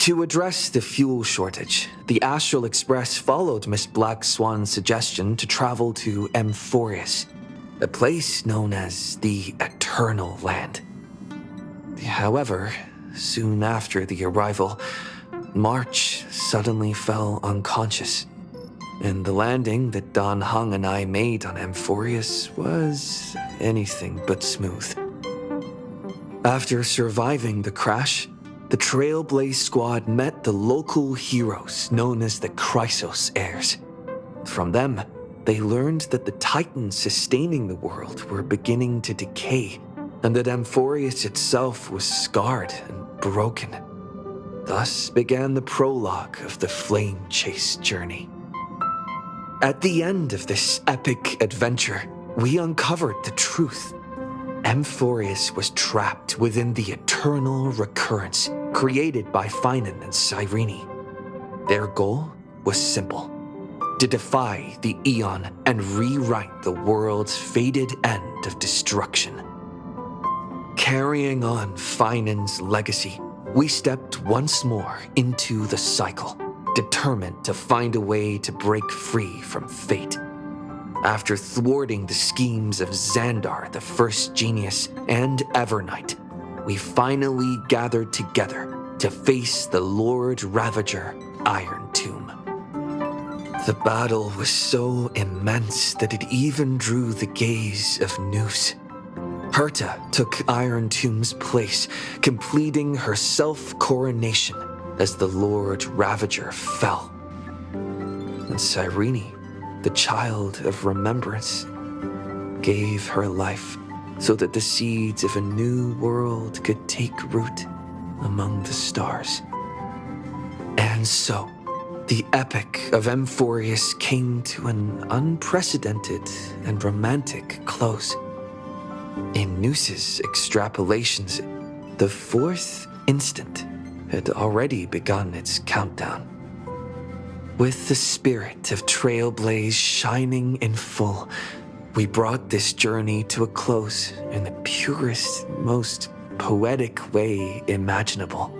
To address the fuel shortage, the Astral Express followed Miss Black Swan's suggestion to travel to Amphorius, a place known as the Eternal Land. However, soon after the arrival, March suddenly fell unconscious, and the landing that Don Hung and I made on Amphorius was anything but smooth. After surviving the crash, the Trailblaze Squad met the local heroes known as the Chrysos Heirs. From them, they learned that the titans sustaining the world were beginning to decay, and that Amphorius itself was scarred and broken. Thus began the prologue of the Flame Chase journey. At the end of this epic adventure, we uncovered the truth. Amphorius was trapped within the eternal recurrence created by Finan and Cyrene. Their goal was simple: to defy the Aeon and rewrite the world's fated end of destruction. Carrying on Finan's legacy, we stepped once more into the cycle, determined to find a way to break free from fate. After thwarting the schemes of Xandar, the First Genius, and Evernight, we finally gathered together to face the Lord Ravager Iron Tomb. The battle was so immense that it even drew the gaze of Noose. Herta took Iron Tomb's place, completing her self-coronation as the Lord Ravager fell. And Cyrene, the child of remembrance, gave her life so that the seeds of a new world could take root among the stars. And so, the epic of Amphorius came to an unprecedented and romantic close. In Noose's extrapolations, the fourth instant had already begun its countdown. With the spirit of Trailblaze shining in full, we brought this journey to a close in the purest, most poetic way imaginable.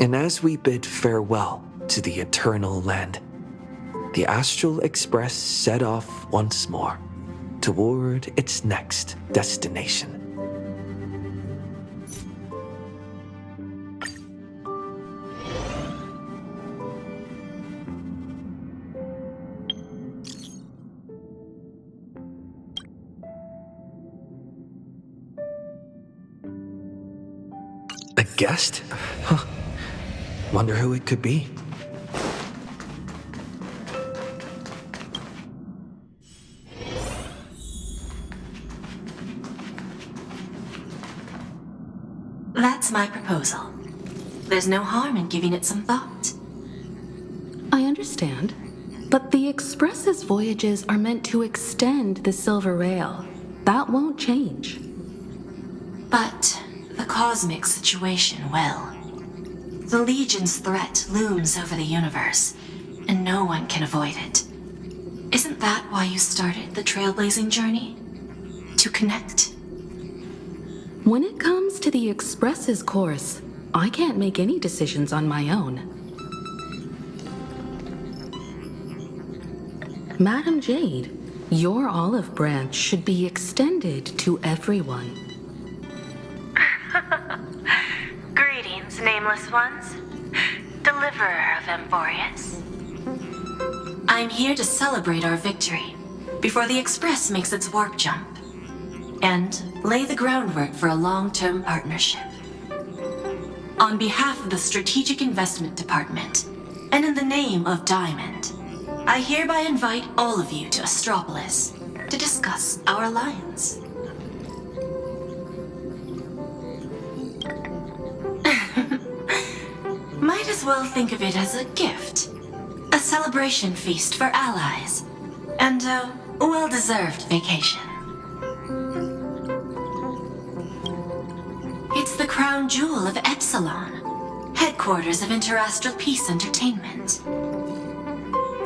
And as we bid farewell to the Eternal Land, the Astral Express set off once more toward its next destination. A guest? Huh. Wonder who it could be. That's my proposal. There's no harm in giving it some thought. I understand, but the Express's voyages are meant to extend the Silver Rail. That won't change. But the cosmic situation will. The Legion's threat looms over the universe, and no one can avoid it. Isn't that why you started the trailblazing journey? To connect? When it comes to the Express's course, I can't make any decisions on my own. Madam Jade, your olive branch should be extended to everyone. Greetings, nameless ones. Deliverer of Amphorius. I'm here to celebrate our victory before the Express makes its warp jump, and lay the groundwork for a long-term partnership. On behalf of the Strategic Investment Department, and in the name of Diamond, I hereby invite all of you to Astropolis to discuss our alliance. Might as well think of it as a gift. A celebration feast for allies, and a well-deserved vacation. It's the crown jewel of Epsilon, headquarters of Interastral Peace Entertainment.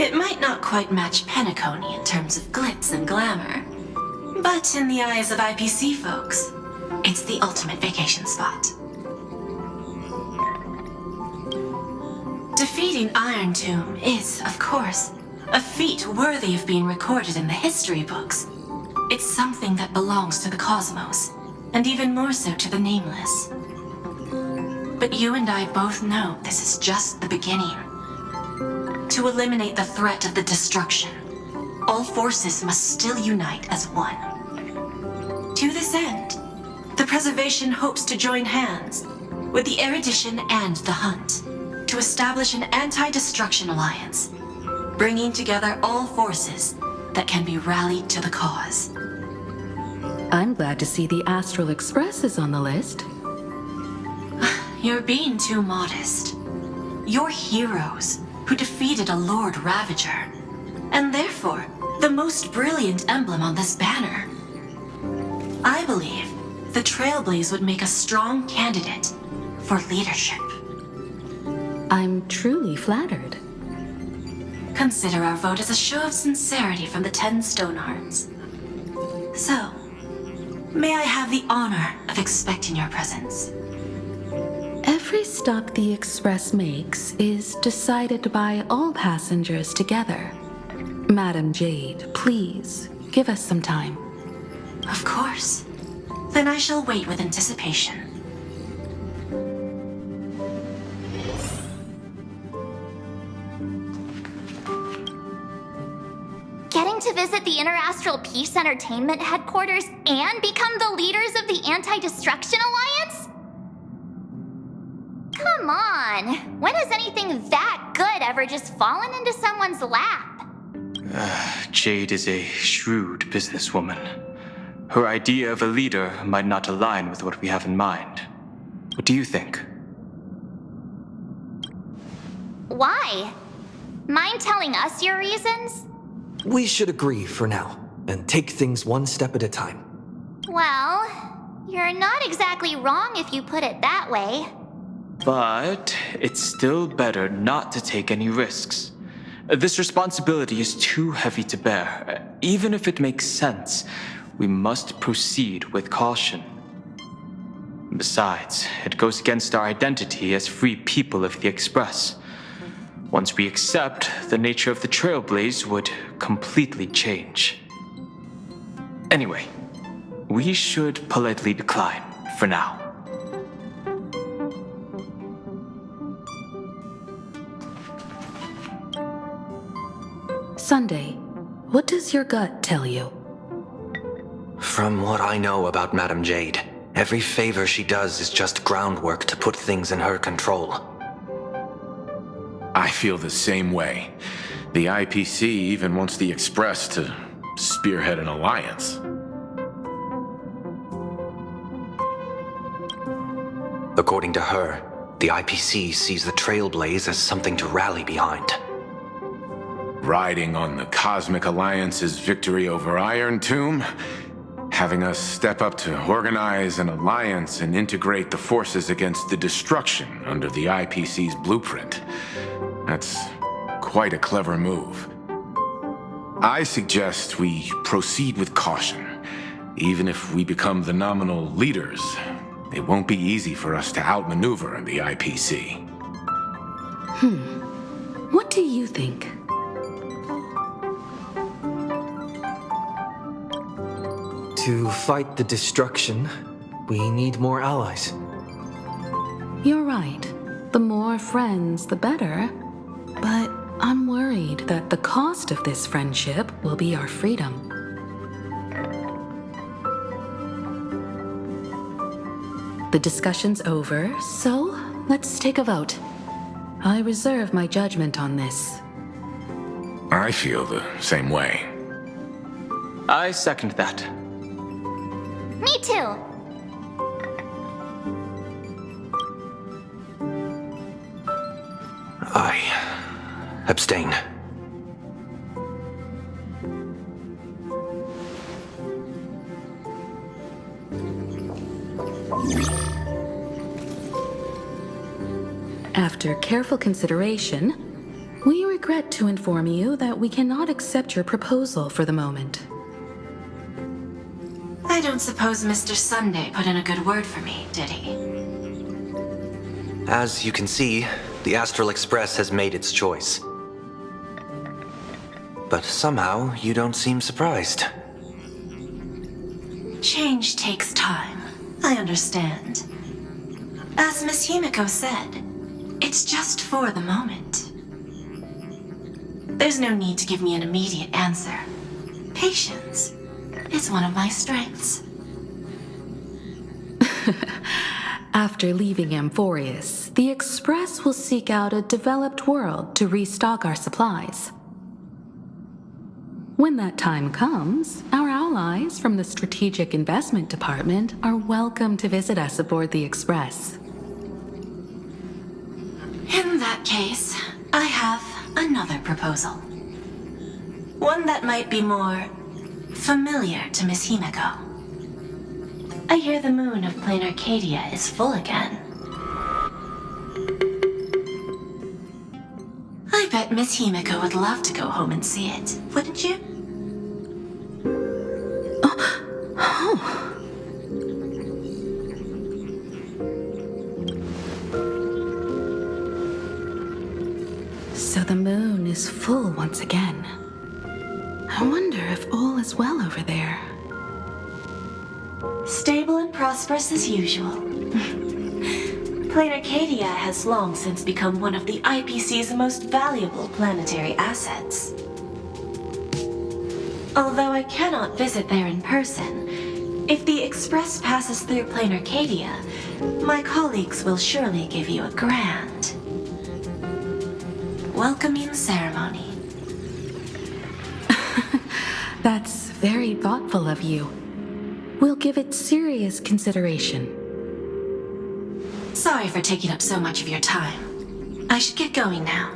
It might not quite match Penacony in terms of glitz and glamour, but in the eyes of IPC folks, it's the ultimate vacation spot. Defeating Iron Tomb is, of course, a feat worthy of being recorded in the history books. It's something that belongs to the cosmos, and even more so to the Nameless. But you and I both know this is just the beginning. To eliminate the threat of the destruction, all forces must still unite as one. To this end, the Preservation hopes to join hands with the Erudition and the Hunt to establish an anti-destruction alliance, bringing together all forces that can be rallied to the cause. I'm glad to see the Astral Express is on the list. You're being too modest. You're heroes who defeated a Lord Ravager, and therefore the most brilliant emblem on this banner. I believe the Trailblaze would make a strong candidate for leadership. I'm truly flattered. Consider our vote as a show of sincerity from the 10 Stonehearts. So, may I have the honor of expecting your presence? Every stop the Express makes is decided by all passengers together. Madam Jade, please, give us some time. Of course. Then I shall wait with anticipation. Getting to visit the Interastral Peace Entertainment headquarters and become the leaders of the Anti-Destruction Alliance? Come on! When has anything that good ever just fallen into someone's lap? Jade is a shrewd businesswoman. Her idea of a leader might not align with what we have in mind. What do you think? Why? Mind telling us your reasons? We should agree for now, and take things one step at a time. Well, you're not exactly wrong if you put it that way. But it's still better not to take any risks. This responsibility is too heavy to bear. Even if it makes sense, we must proceed with caution. Besides, it goes against our identity as free people of the Express. Once we accept, the nature of the Trailblaze would completely change. Anyway, we should politely decline for now. Sunday, what does your gut tell you? From what I know about Madame Jade, every favor she does is just groundwork to put things in her control. I feel the same way. The IPC even wants the Express to spearhead an alliance. According to her, the IPC sees the Trailblaze as something to rally behind. Riding on the Cosmic Alliance's victory over Iron Tomb, having us step up to organize an alliance and integrate the forces against the destruction under the IPC's blueprint. That's quite a clever move. I suggest we proceed with caution. Even if we become the nominal leaders, it won't be easy for us to outmaneuver the IPC. What do you think? To fight the destruction, we need more allies. You're right. The more friends, the better. But I'm worried that the cost of this friendship will be our freedom. The discussion's over, so let's take a vote. I reserve my judgment on this. I feel the same way. I second that. Me too. I abstain. After careful consideration, we regret to inform you that we cannot accept your proposal for the moment. I don't suppose Mr. Sunday put in a good word for me, did he? As you can see, The Astral Express has made its choice. But somehow, you don't seem surprised. Change takes time. I understand. As Miss Himiko said, it's just for the moment. There's no need to give me an immediate answer. Patience is one of my strengths. After leaving Amphorius, the Express will seek out a developed world to restock our supplies. When that time comes, our allies from the Strategic Investment Department are welcome to visit us aboard the Express. In that case, I have another proposal. One that might be more familiar to Miss Himiko. I hear the moon of Plain Arcadia is full again. I bet Miss Himiko would love to go home and see it, wouldn't you? So the moon is full once again. I wonder if all is well over there. Stable and prosperous as usual. Plain Arcadia has long since become one of the IPC's most valuable planetary assets. Although I cannot visit there in person, if the Express passes through Plain Arcadia, my colleagues will surely give you a grand welcoming ceremony. That's very thoughtful of you. We'll give it serious consideration. Sorry for taking up so much of your time. I should get going now.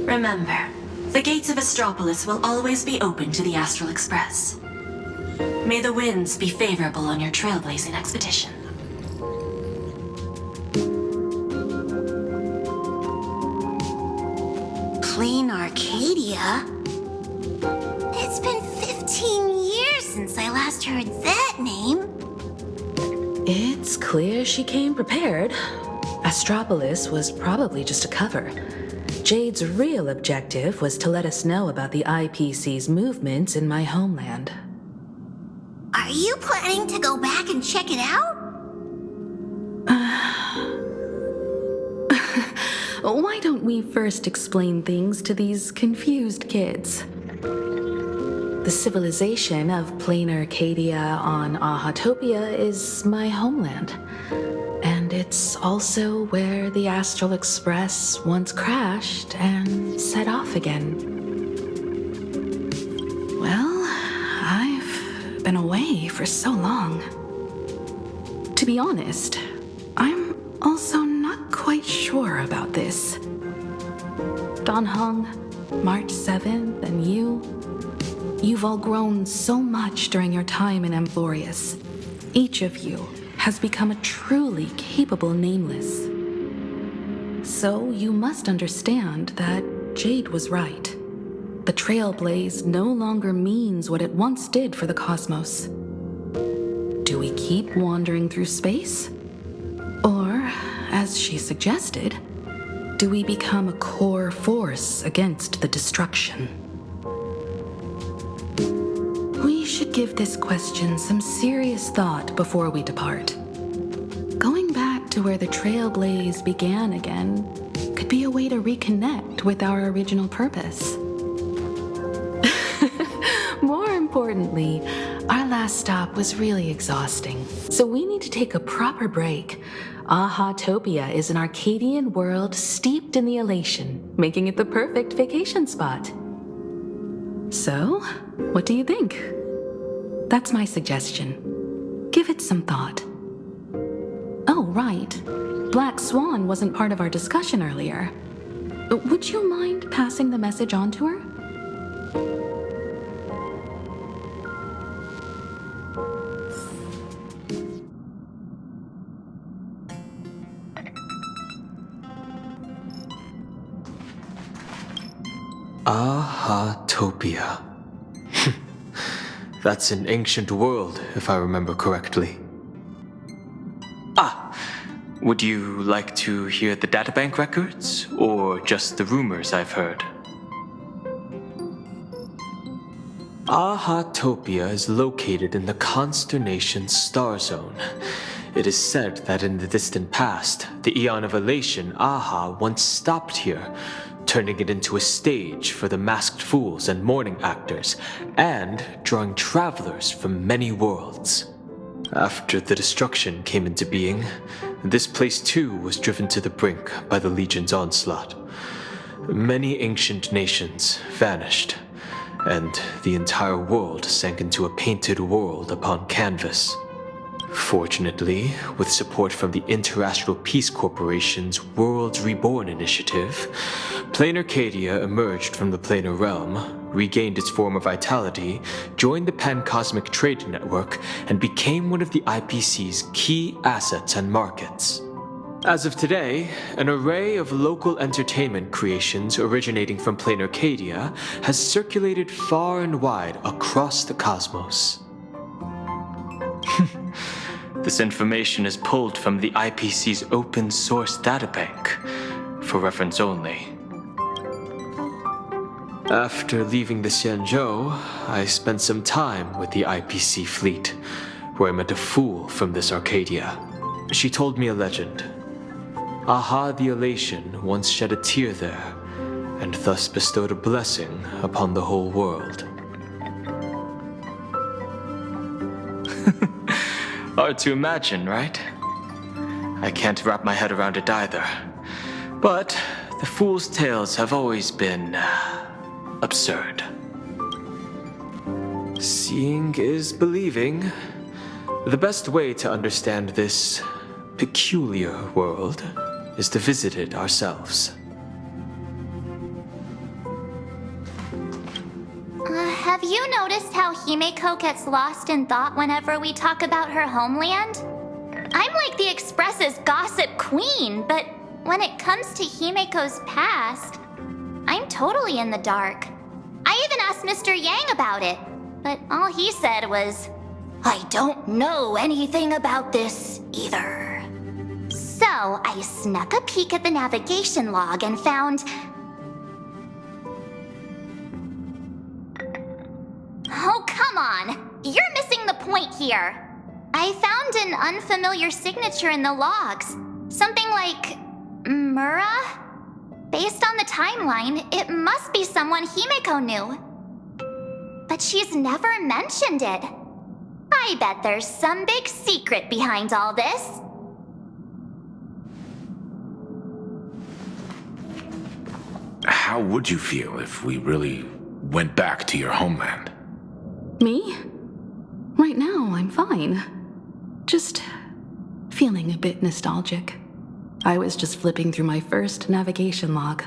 Remember, the gates of Astropolis will always be open to the Astral Express. May the winds be favorable on your trailblazing expedition. Plain Arcadia? It's been 15 years since I last heard that name. It's clear she came prepared. Astropolis was probably just a cover. Jade's real objective was to let us know about the IPC's movements in my homeland. Are you planning to go back and check it out? Why don't we first explain things to these confused kids? The civilization of Plain Arcadia on Ahatopia is my homeland. And it's also where the Astral Express once crashed and set off again. Well, I've been away for so long. To be honest, I'm also not quite sure about this. Dan Heng, March 7th, and you've all grown so much during your time in Amphorius. Each of you has become a truly capable Nameless. So you must understand that Jade was right. The Trailblaze no longer means what it once did for the cosmos. Do we keep wandering through space? Or, as she suggested, do we become a core force against the destruction? We should give this question some serious thought before we depart. Going back to where the Trailblaze began again could be a way to reconnect with our original purpose. More importantly, our last stop was really exhausting, so we need to take a proper break. Ahatopia is an Arcadian world steeped in the elation, making it the perfect vacation spot. So, what do you think? That's my suggestion. Give it some thought. Oh, right. Black Swan wasn't part of our discussion earlier. Would you mind passing the message on to her? Ahatopia. That's an ancient world, if I remember correctly. Ah! Would you like to hear the databank records, or just the rumors I've heard? Ahatopia is located in the constellation Star Zone. It is said that in the distant past, the Eon of Elation, Aha, once stopped here, turning it into a stage for the masked fools and mourning actors, and drawing travelers from many worlds. After the destruction came into being, this place too was driven to the brink by the Legion's onslaught. Many ancient nations vanished, and the entire world sank into a painted world upon canvas. Fortunately, with support from the Interastral Peace Corporation's Worlds Reborn initiative, Planar Arcadia emerged from the planar realm, regained its former vitality, joined the Pan-Cosmic Trade Network, and became one of the IPC's key assets and markets. As of today, an array of local entertainment creations originating from Planar Arcadia has circulated far and wide across the cosmos. This information is pulled from the IPC's open source databank, for reference only. After leaving the Xianzhou, I spent some time with the IPC fleet, where I met a fool from this Arcadia. She told me a legend. Aha the Elation once shed a tear there, and thus bestowed a blessing upon the whole world. Hard to imagine, right? I can't wrap my head around it either. But the fool's tales have always been absurd. Seeing is believing. The best way to understand this peculiar world is to visit it ourselves. Have you noticed how Himeko gets lost in thought whenever we talk about her homeland? I'm like the Express's gossip queen, but when it comes to Himeko's past, I'm totally in the dark. I even asked Mr. Yang about it, but all he said was, "I don't know anything about this either." So I snuck a peek at the navigation log and found... Oh, come on! You're missing the point here. I found an unfamiliar signature in the logs. Something like... Mura? Based on the timeline, it must be someone Himeko knew. But she's never mentioned it. I bet there's some big secret behind all this. How would you feel if we really went back to your homeland? Me? Right now, I'm fine. Just feeling a bit nostalgic. I was just flipping through my first navigation log.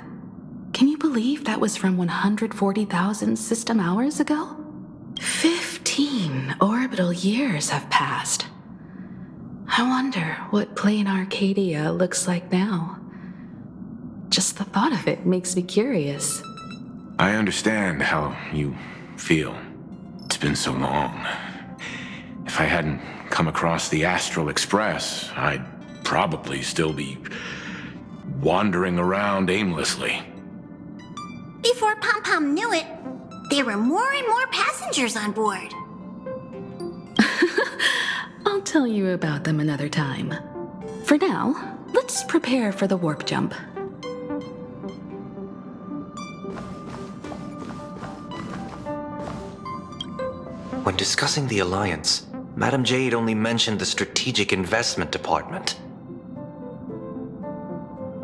Can you believe that was from 140,000 system hours ago? 15 orbital years have passed. I wonder what Planar Arcadia looks like now. Just the thought of it makes me curious. I understand how you feel. It's been so long. If I hadn't come across the Astral Express, I'd probably still be wandering around aimlessly. Before Pom Pom knew it, there were more and more passengers on board. I'll tell you about them another time. For now, let's prepare for the warp jump. When discussing the Alliance, Madame Jade only mentioned the Strategic Investment Department.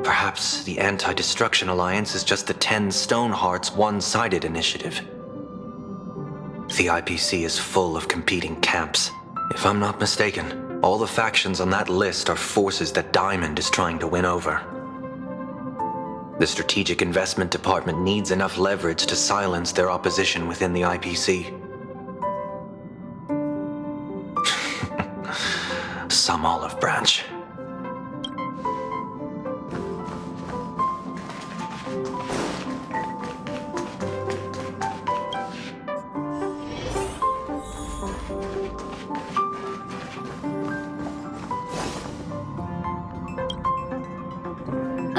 Perhaps the Anti-Destruction Alliance is just the 10 Stonehearts one-sided initiative. The IPC is full of competing camps. If I'm not mistaken, all the factions on that list are forces that Diamond is trying to win over. The Strategic Investment Department needs enough leverage to silence their opposition within the IPC. Some olive branch.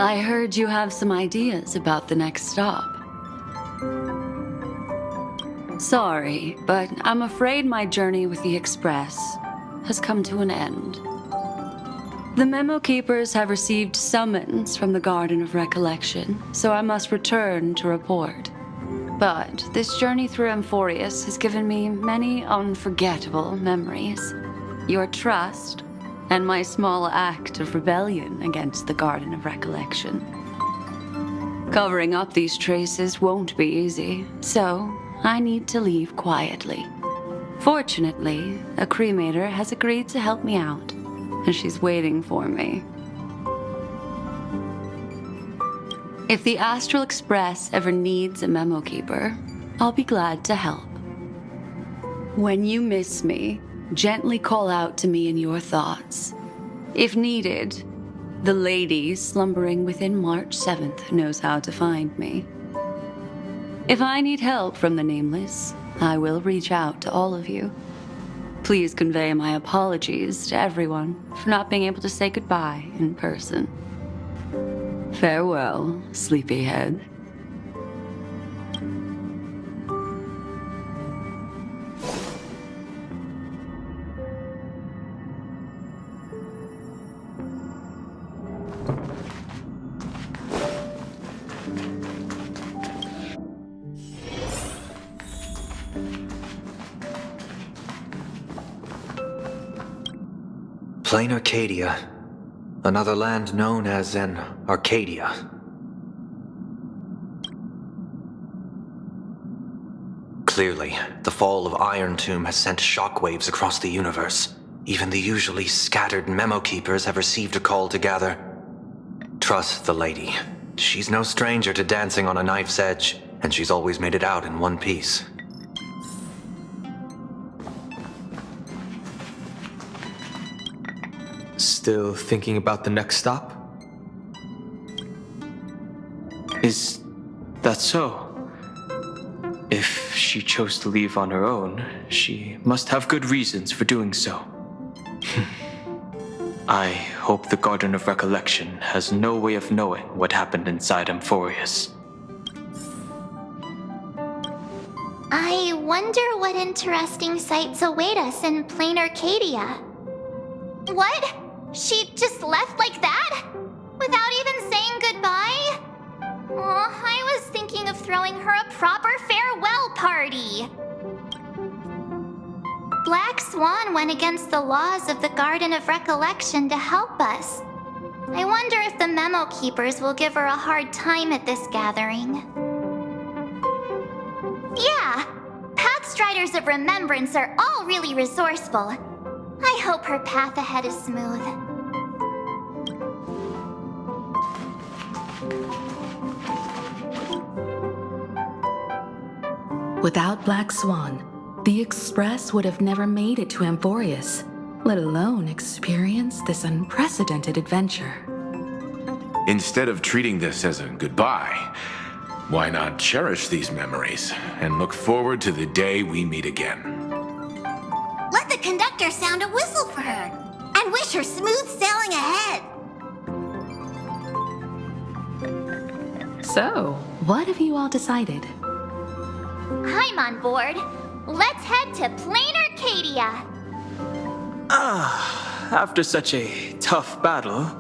I heard you have some ideas about the next stop. Sorry, but I'm afraid my journey with the Express has come to an end. The Memo Keepers have received summons from the Garden of Recollection, so I must return to report. But this journey through Amphorius has given me many unforgettable memories. Your trust, and my small act of rebellion against the Garden of Recollection. Covering up these traces won't be easy, so I need to leave quietly. Fortunately, a cremator has agreed to help me out, and she's waiting for me. If the Astral Express ever needs a memo keeper, I'll be glad to help. When you miss me, gently call out to me in your thoughts. If needed, the lady slumbering within March 7th knows how to find me. If I need help from the Nameless, I will reach out to all of you. Please convey my apologies to everyone for not being able to say goodbye in person. Farewell, sleepyhead. Plain Arcadia. Another land known as an Arcadia. Clearly, the fall of Iron Tomb has sent shockwaves across the universe. Even the usually scattered memo keepers have received a call to gather. Trust the lady. She's no stranger to dancing on a knife's edge, and she's always made it out in one piece. Still thinking about the next stop? Is that so? If she chose to leave on her own, she must have good reasons for doing so. I hope the Garden of Recollection has no way of knowing what happened inside Amphorius. I wonder what interesting sights await us in Plain Arcadia. What? She just left like that? Without even saying goodbye? Oh, I was thinking of throwing her a proper farewell party. Black Swan went against the laws of the Garden of Recollection to help us. I wonder if the Memo Keepers will give her a hard time at this gathering. Yeah, Pathstriders of Remembrance are all really resourceful. I hope her path ahead is smooth. Without Black Swan, the Express would have never made it to Amphorius, let alone experience this unprecedented adventure. Instead of treating this as a goodbye, why not cherish these memories and look forward to the day we meet again? Let the conductor sound a whistle for her and wish her smooth sailing ahead. So, what have you all decided? I'm on board. Let's head to Plain Arcadia. After such a tough battle,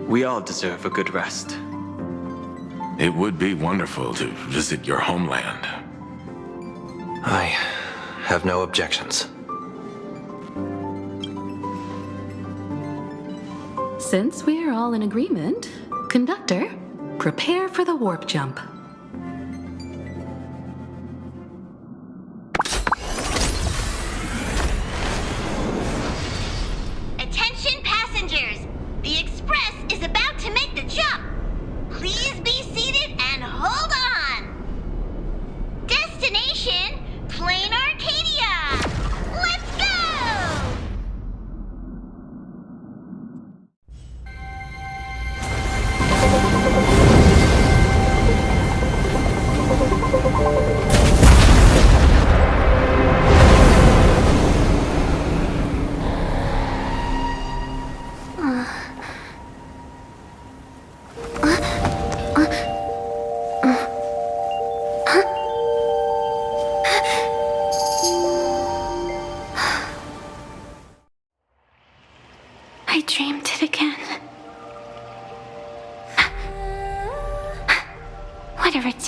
we all deserve a good rest. It would be wonderful to visit your homeland. I have no objections. Since we're all in agreement, Conductor, prepare for the warp jump. Attention passengers! The Express is about to make the jump. Please be seated and hold on. Destination, Plain Arcadia. Let's go!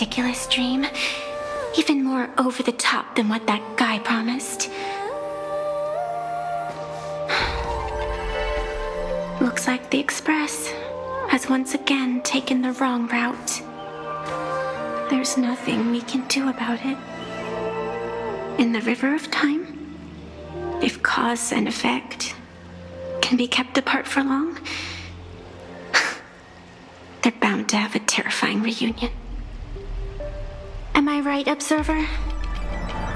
ridiculous dream. Even more over the top than what that guy promised. Looks like the Express has once again taken the wrong route. There's nothing we can do about it. In the river of time, if cause and effect can be kept apart for long, they're bound to have a terrifying reunion. Am I right, Observer?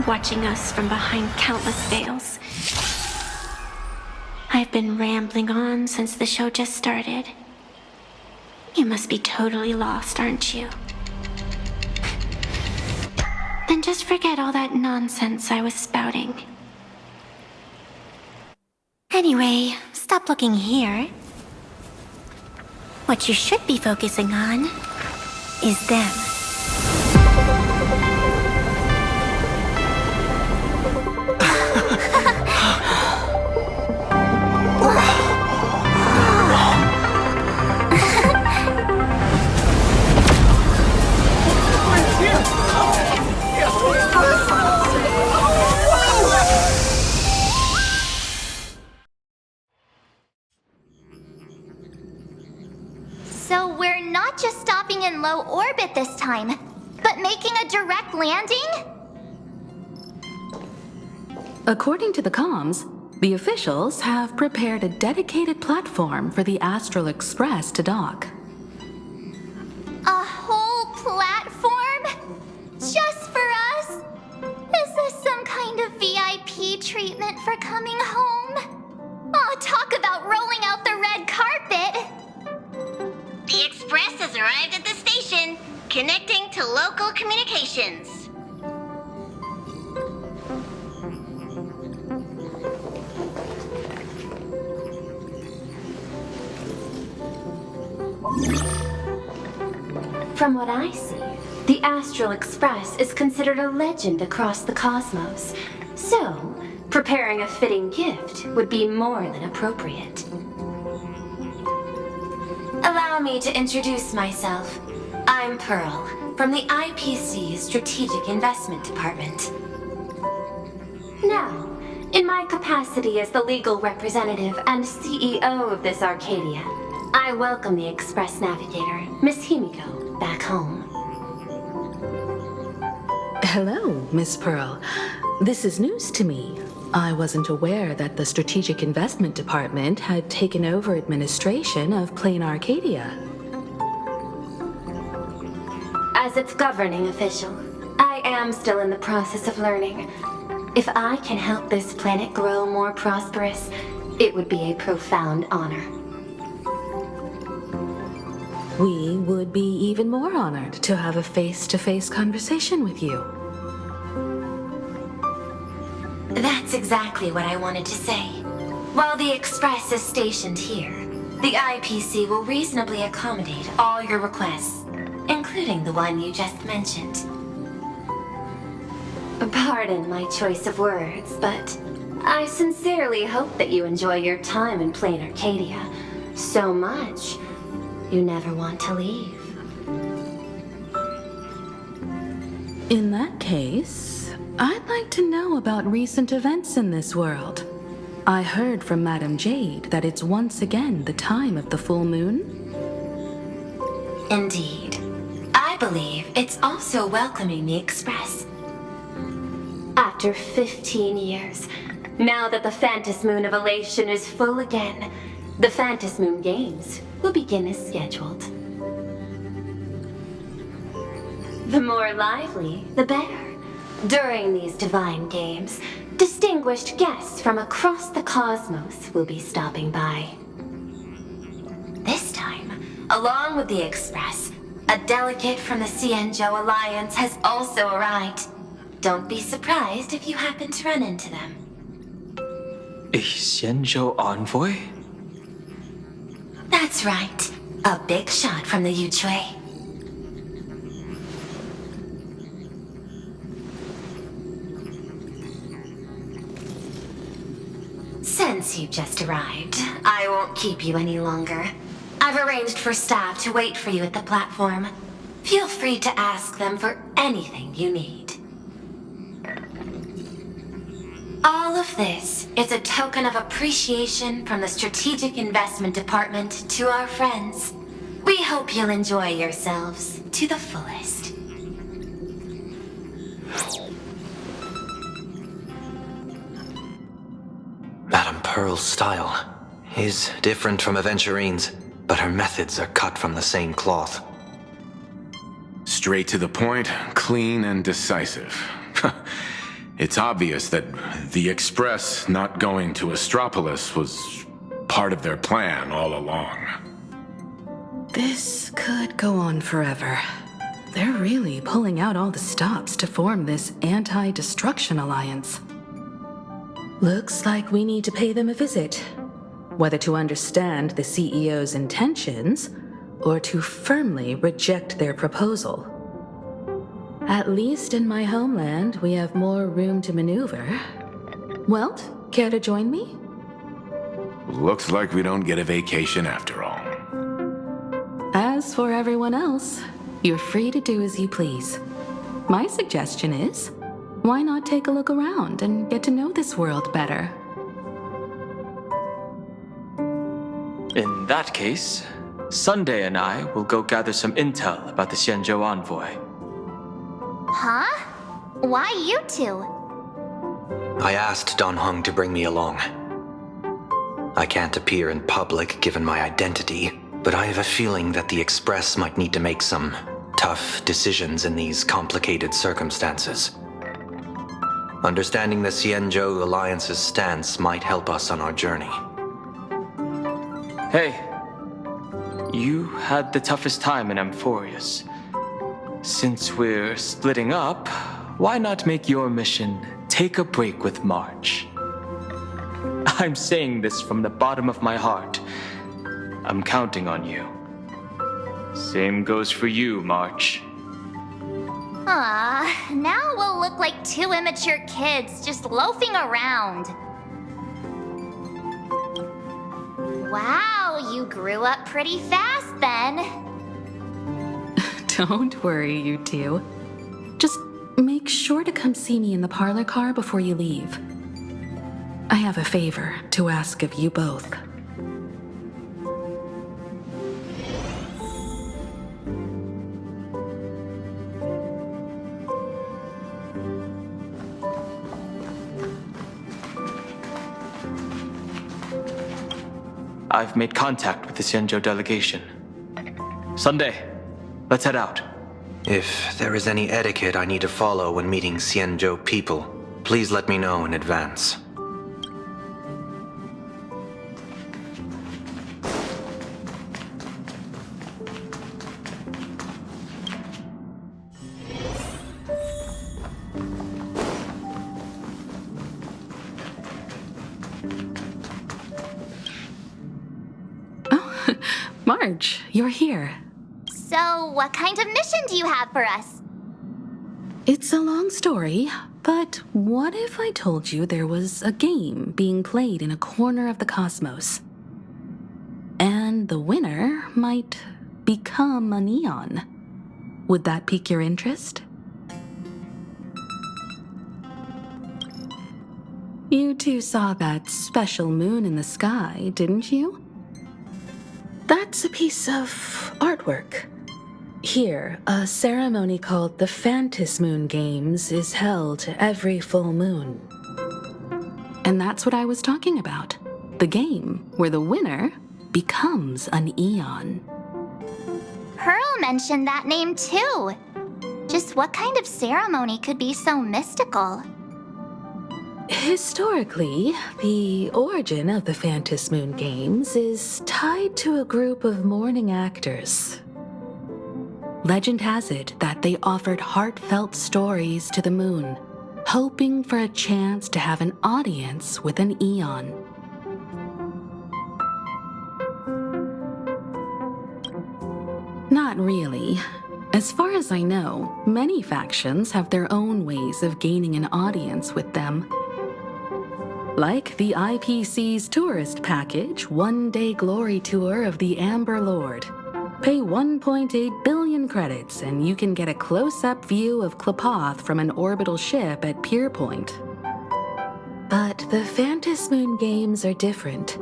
Watching us from behind countless veils. I've been rambling on since the show just started. You must be totally lost, aren't you? Then just forget all that nonsense I was spouting. Anyway, stop looking here. What you should be focusing on is them. So we're not just stopping in low orbit this time, but making a direct landing? According to the comms, the officials have prepared a dedicated platform for the Astral Express to dock. A whole platform? Just for us? Is this some kind of VIP treatment for coming home? Oh, talk about rolling out the red carpet! The Express has arrived at the station, connecting to local communications. From what I see, the Astral Express is considered a legend across the cosmos. So, preparing a fitting gift would be more than appropriate. Allow me to introduce myself. I'm Pearl, from the IPC Strategic Investment Department. Now, in my capacity as the legal representative and CEO of this Arcadia, I welcome the Express Navigator, Miss Himiko, back home. Hello, Miss Pearl. This is news to me. I wasn't aware that the Strategic Investment Department had taken over administration of Plain Arcadia. As its governing official, I am still in the process of learning. If I can help this planet grow more prosperous, it would be a profound honor. We would be even more honored to have a face-to-face conversation with you. That's exactly what I wanted to say. While the Express is stationed here, the IPC will reasonably accommodate all your requests, including the one you just mentioned. Pardon my choice of words, but I sincerely hope that you enjoy your time in Plain Arcadia so much you never want to leave. In that case, I'd like to know about recent events in this world. I heard from Madame Jade that it's once again the time of the full moon. Indeed. I believe it's also welcoming the Express. After 15 years, now that the Phantas Moon of Elation is full again, the Phantas Moon Games will begin as scheduled. The more lively, the better. During these divine games, distinguished guests from across the cosmos will be stopping by. This time, along with the Express, a delegate from the Cienjo Alliance has also arrived. Don't be surprised if you happen to run into them. A Xianzhou envoy? That's right. A big shot from the Yuchui. Since you just arrived, I won't keep you any longer. I've arranged for staff to wait for you at the platform. Feel free to ask them for anything you need. All of this is a token of appreciation from the Strategic Investment Department to our friends. We hope you'll enjoy yourselves to the fullest. Madame Pearl's style is different from Aventurine's, but her methods are cut from the same cloth. Straight to the point, clean and decisive. It's obvious that the Express not going to Astropolis was part of their plan all along. This could go on forever. They're really pulling out all the stops to form this anti-destruction alliance. Looks like we need to pay them a visit. Whether to understand the CEO's intentions, or to firmly reject their proposal. At least in my homeland, we have more room to maneuver. Welt, care to join me? Looks like we don't get a vacation after all. As for everyone else, you're free to do as you please. My suggestion is, why not take a look around and get to know this world better? In that case, Sunday and I will go gather some intel about the Xianzhou envoy. Huh? Why you two? I asked Don Hung to bring me along. I can't appear in public given my identity, but I have a feeling that the Express might need to make some tough decisions in these complicated circumstances. Understanding the Xianzhou Alliance's stance might help us on our journey. Hey, you had the toughest time in Amphorius. Since we're splitting up, why not make your mission take a break with March? I'm saying this from the bottom of my heart. I'm counting on you. Same goes for you, March. Ah, now we'll look like two immature kids just loafing around. Wow, you grew up pretty fast then. Don't worry, you two. Just make sure to come see me in the parlor car before you leave. I have a favor to ask of you both. I've made contact with the Xianzhou delegation. Sunday, let's head out. If there is any etiquette I need to follow when meeting Xianzhou people, please let me know in advance. Oh, Marge, you're here. So, what kind of mission do you have for us? It's a long story, but what if I told you there was a game being played in a corner of the cosmos? And the winner might become a neon. Would that pique your interest? You two saw that special moon in the sky, didn't you? That's a piece of artwork. Here, a ceremony called the Phantom Moon Games is held every full moon. And that's what I was talking about. The game where the winner becomes an eon. Pearl mentioned that name too. Just what kind of ceremony could be so mystical? Historically, the origin of the Phantom Moon Games is tied to a group of mourning actors. Legend has it that they offered heartfelt stories to the moon, hoping for a chance to have an audience with an eon. Not really. As far as I know, many factions have their own ways of gaining an audience with them. Like the IPC's tourist package, one-day glory tour of the Amber Lord. Pay 1.8 billion credits and you can get a close-up view of Klapoth from an orbital ship at Pier Point. But the Phantom Moon games are different.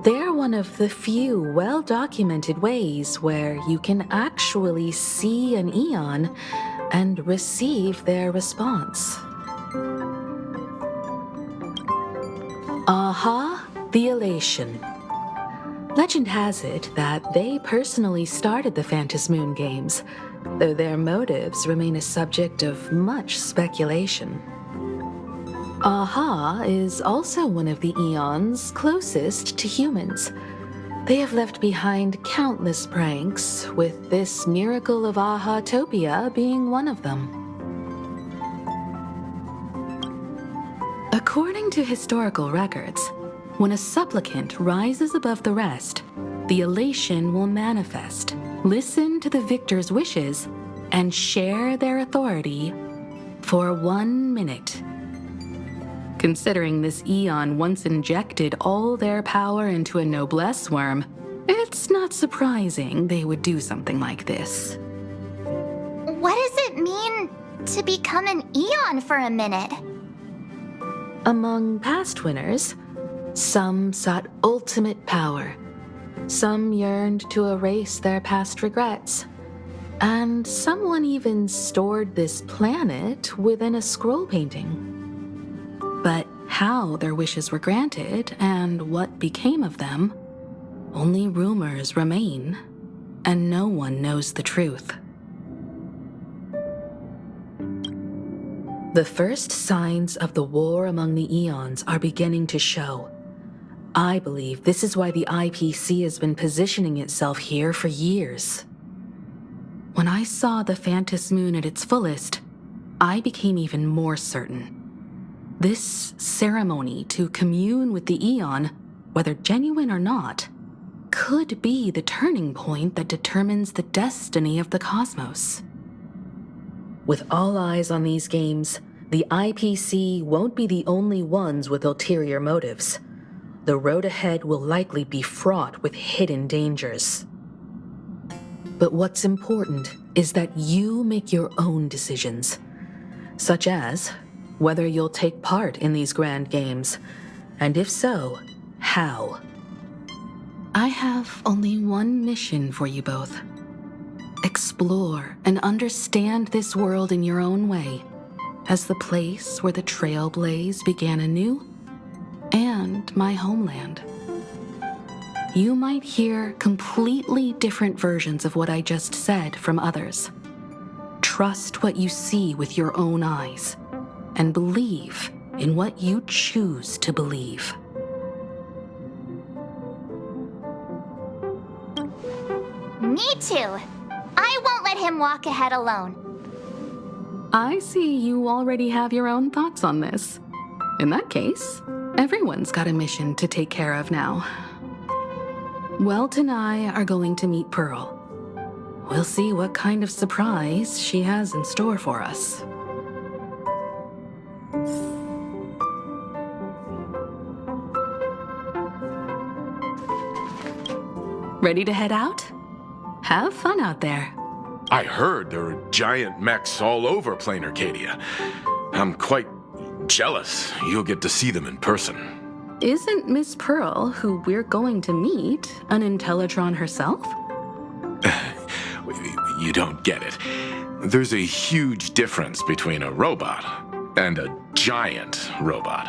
They're one of the few well-documented ways where you can actually see an Eon and receive their response. Aha, the Elation. Legend has it that they personally started the Phantom Moon games, though their motives remain a subject of much speculation. Aha is also one of the Eons closest to humans. They have left behind countless pranks, with this miracle of Aha-topia being one of them. According to historical records, when a supplicant rises above the rest, the elation will manifest, listen to the victor's wishes, and share their authority for 1 minute. Considering this Eon once injected all their power into a noblesse worm, it's not surprising they would do something like this. What does it mean to become an Eon for a minute? Among past winners, some sought ultimate power, some yearned to erase their past regrets, and someone even stored this planet within a scroll painting. But how their wishes were granted and what became of them, only rumors remain, and no one knows the truth. The first signs of the war among the Eons are beginning to show. I believe this is why the IPC has been positioning itself here for years. When I saw the Phantom Moon at its fullest, I became even more certain. This ceremony to commune with the Eon, whether genuine or not, could be the turning point that determines the destiny of the cosmos. With all eyes on these games, the IPC won't be the only ones with ulterior motives. The road ahead will likely be fraught with hidden dangers. But what's important is that you make your own decisions, such as whether you'll take part in these grand games, and if so, how. I have only one mission for you both. Explore and understand this world in your own way, as the place where the Trailblaze began anew, and my homeland. You might hear completely different versions of what I just said from others. Trust what you see with your own eyes, and believe in what you choose to believe. Me too. I won't let him walk ahead alone. I see you already have your own thoughts on this. In that case, everyone's got a mission to take care of now. Welt and I are going to meet Pearl. We'll see what kind of surprise she has in store for us. Ready to head out? Have fun out there. I heard there are giant mechs all over Plain Arcadia. I'm quite jealous you'll get to see them in person. Isn't Miss Pearl, who we're going to meet, an Intellitron herself? You don't get it. There's a huge difference between a robot and a giant robot.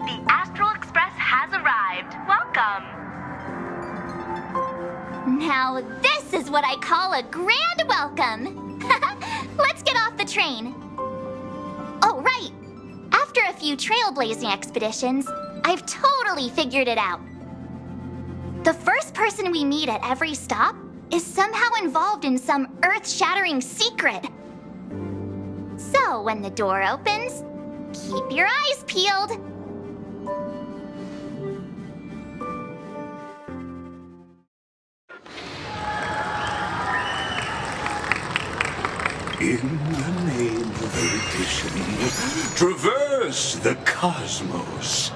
The Astral Express has arrived. Welcome. Now this is what I call a grand welcome. Let's get off the train. Oh, right. After a few trailblazing expeditions, I've totally figured it out. The first person we meet at every stop is somehow involved in some earth-shattering secret. So when the door opens, Keep your eyes peeled. In the name of erudition, traverse the cosmos.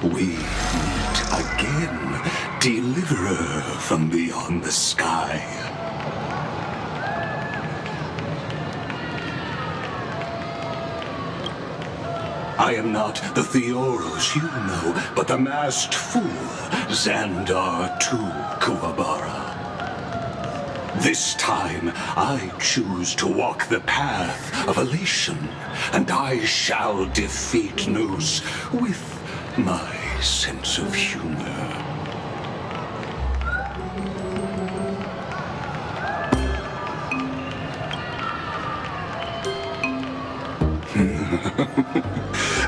We meet again, deliverer from beyond the sky. I am not the Theoros you know, but the masked fool, Xandar II Kuwabara. This time, I choose to walk the path of elation, and I shall defeat Noose with my sense of humor.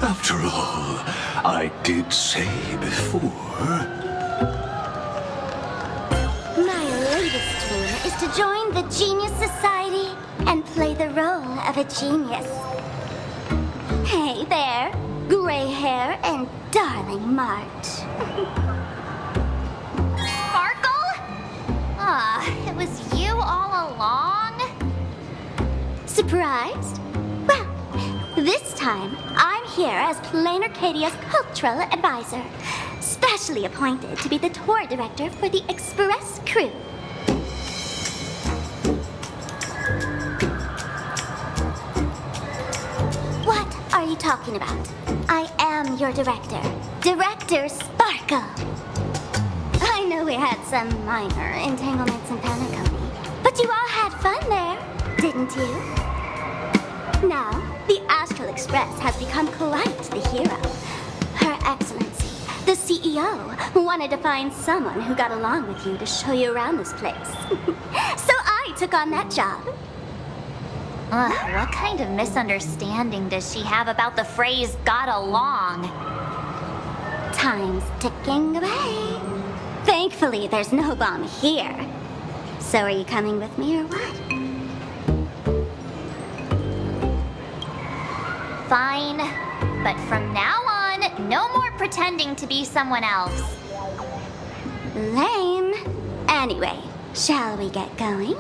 After all, I did say before... My latest dream is to join the Genius Society and play the role of a genius. Hey there, gray hair and darling Mart. Sparkle? Ah, it was you all along? Surprised? Well, this time I'm here as Plain Arcadia's cultural advisor, specially appointed to be the tour director for the Express crew. What are you talking about? I am your director, Director Sparkle. I know we had some minor entanglements in Panaconi, but you all had fun there, didn't you? Now, the Astral Express has become quite the hero. Her Excellency, the CEO, wanted to find someone who got along with you to show you around this place. So I took on that job. What kind of misunderstanding does she have about the phrase got along? Time's ticking away. Thankfully, there's no bomb here. So are you coming with me or what? Fine, but from now on, no more pretending to be someone else. Lame. Anyway, shall we get going?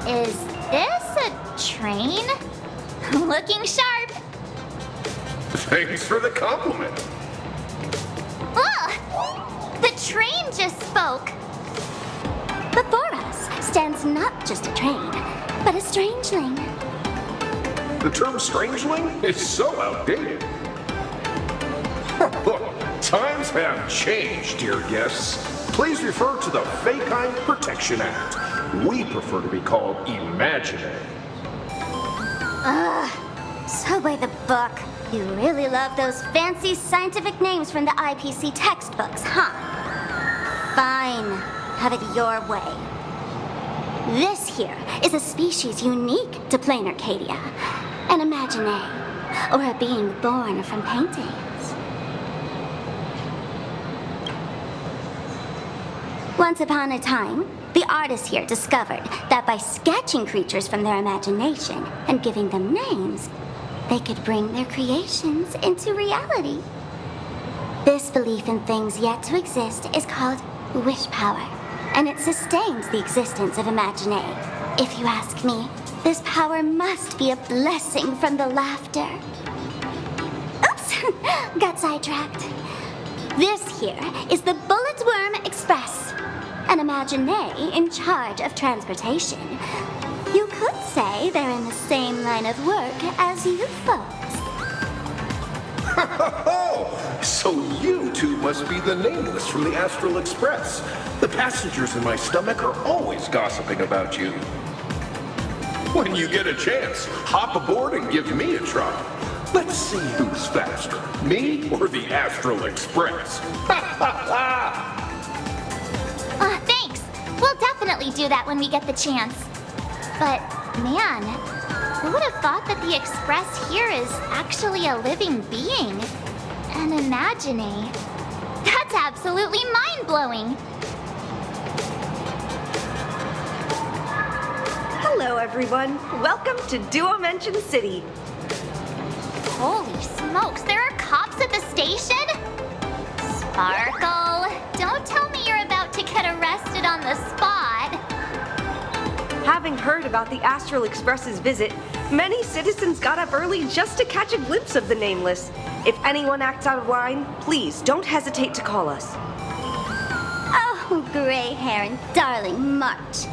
Is this a train? Looking sharp. Thanks for the compliment. Ugh! The train just spoke. Before us stands not just a train, but a strangeling. The term strangeling is so outdated. Look, times have changed, dear guests. Please refer to the Fekine Protection Act. We prefer to be called imaginary. So by the book. You really love those fancy scientific names from the IPC textbooks, huh? Fine. Have it your way. This here is a species unique to Plain Arcadia. An imaginary, or a being born from paintings. Once upon a time, the artists here discovered that by sketching creatures from their imagination and giving them names, they could bring their creations into reality. This belief in things yet to exist is called wish power, and it sustains the existence of Imaginae. If you ask me, this power must be a blessing from the laughter. Oops! Got sidetracked. This here is the Bulletworm Express, an Imaginé in charge of transportation. You could say they're in the same line of work as you folks. So you two must be the nameless from the Astral Express. The passengers in my stomach are always gossiping about you. When you get a chance, hop aboard and give me a try. Let's see who's faster, me or the Astral Express. Thanks. We'll definitely do that when we get the chance. But, man, who would have thought that the Express here is actually a living being? An Imaginé. That's absolutely mind-blowing. Hello, everyone. Welcome to Duomension City. Holy smokes, there are cops at the station? Sparkle, don't tell me you're about to get arrested on the spot. Having heard about the Astral Express's visit, many citizens got up early just to catch a glimpse of the Nameless. If anyone acts out of line, please don't hesitate to call us. Oh, gray hair and darling March.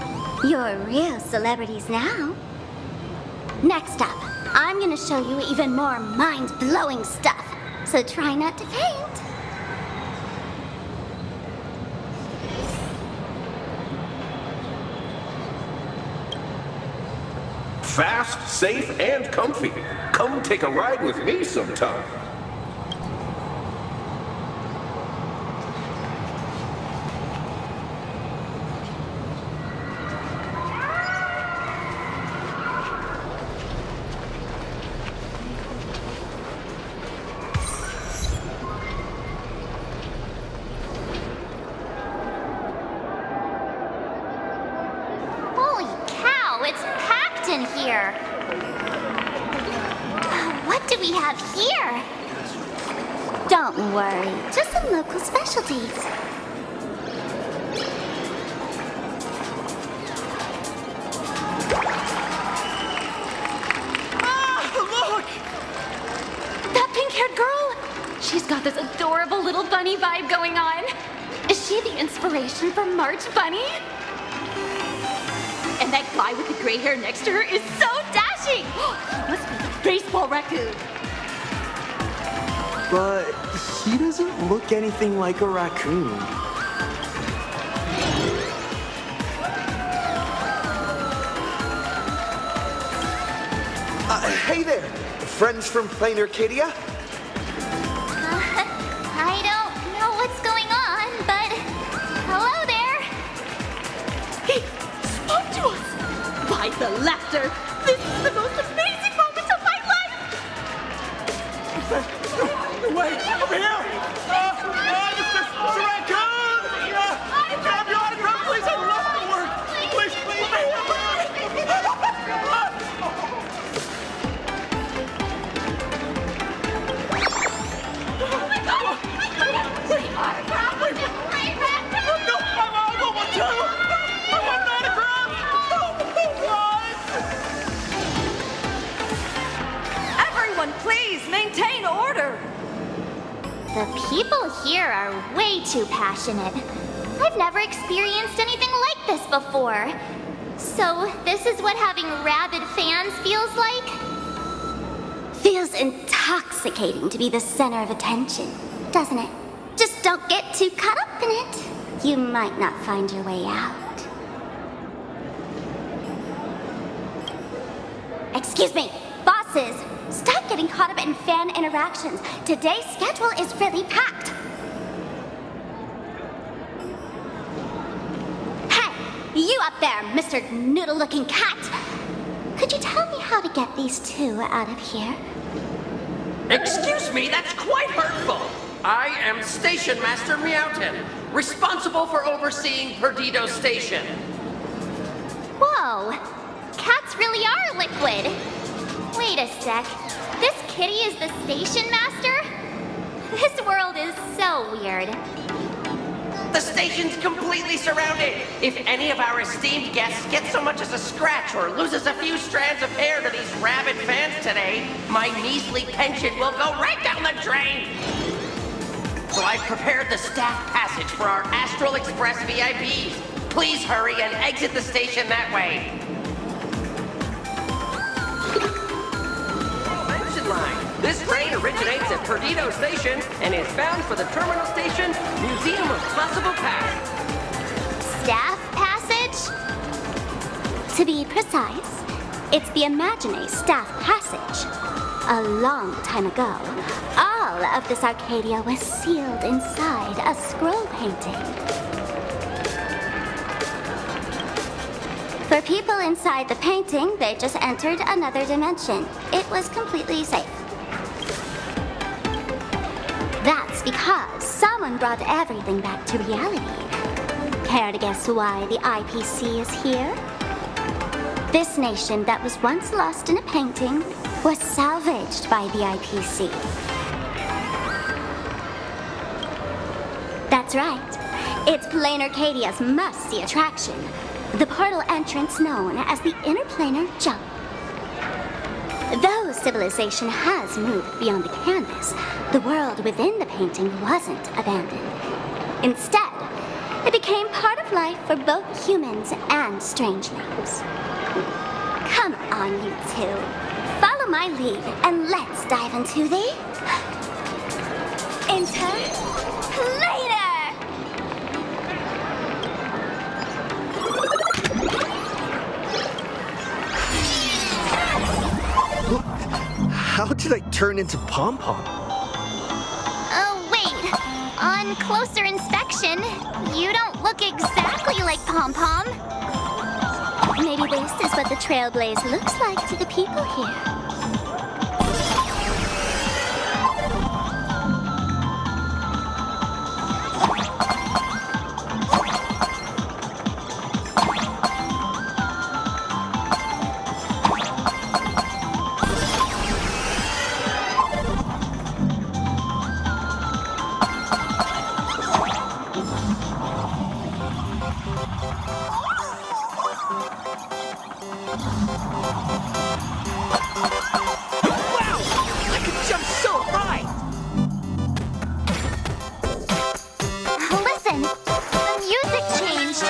You're real celebrities now. Next up, I'm gonna show you even more mind-blowing stuff, so try not to faint. Fast, safe, and comfy. Come take a ride with me sometime. Holy cow, it's packed in here. What do we have here? Don't worry, just some local specialties. Look! That pink-haired girl? She's got this adorable little bunny vibe going on. Is she the inspiration for March Bunny? And that guy with the gray hair next to her is so dashing! He must be the baseball raccoon. But he doesn't look anything like a raccoon. Hey there, friends from Plain Arcadia? I don't know what's going on, but hello there. He spoke to us! By the laughter! This is the most amazing moment of my life! Wait, over here! Mr. Raccoon! Can I have your autograph, please? I would love to work! Please, over here! Oh my god! No, I want one too! I want an autograph! Oh, Everyone, please maintain order. The people here are way too passionate. I've never experienced anything like this before. So, this is what having rabid fans feels like? Feels intoxicating to be the center of attention, doesn't it? Just don't get too caught up in it. You might not find your way out. Excuse me, bosses! Stop getting caught up in fan interactions. Today's schedule is really packed. Hey, you up there, Mr. Noodle-looking cat! Could you tell me how to get these two out of here? Excuse me, that's quite hurtful. I am Station Master Meowton, responsible for overseeing Perdido Station. Whoa, cats really are liquid. Wait a sec, this kitty is the station master? This world is so weird. The station's completely surrounded. If any of our esteemed guests gets so much as a scratch or loses a few strands of hair to these rabid fans today, my measly pension will go right down the drain. so I've prepared the staff passage for our Astral Express VIPs. Please hurry and exit the station that way. Mention line. This train originates at Perdido Station and is bound for the terminal station, Museum of Possible Past. Staff passage? To be precise, it's the Imagine Staff Passage. A long time ago, all of this Arcadia was sealed inside a scroll painting. For people inside the painting, they just entered another dimension. It was completely safe. That's because someone brought everything back to reality. Care to guess why the IPC is here? This nation that was once lost in a painting was salvaged by the IPC. That's right. It's Planar Arcadia's must-see attraction. The portal entrance known as the Interplanar Jump. Though civilization has moved beyond the canvas, the world within the painting wasn't abandoned. Instead, it became part of life for both humans and strangelings. Come on, you two. Follow my lead and let's dive into the Interplanar! How did I turn into Pom Pom? Oh, wait. On closer inspection, you don't look exactly like Pom Pom. Maybe this is what the Trailblaze looks like to the people here. Listen, the music changed.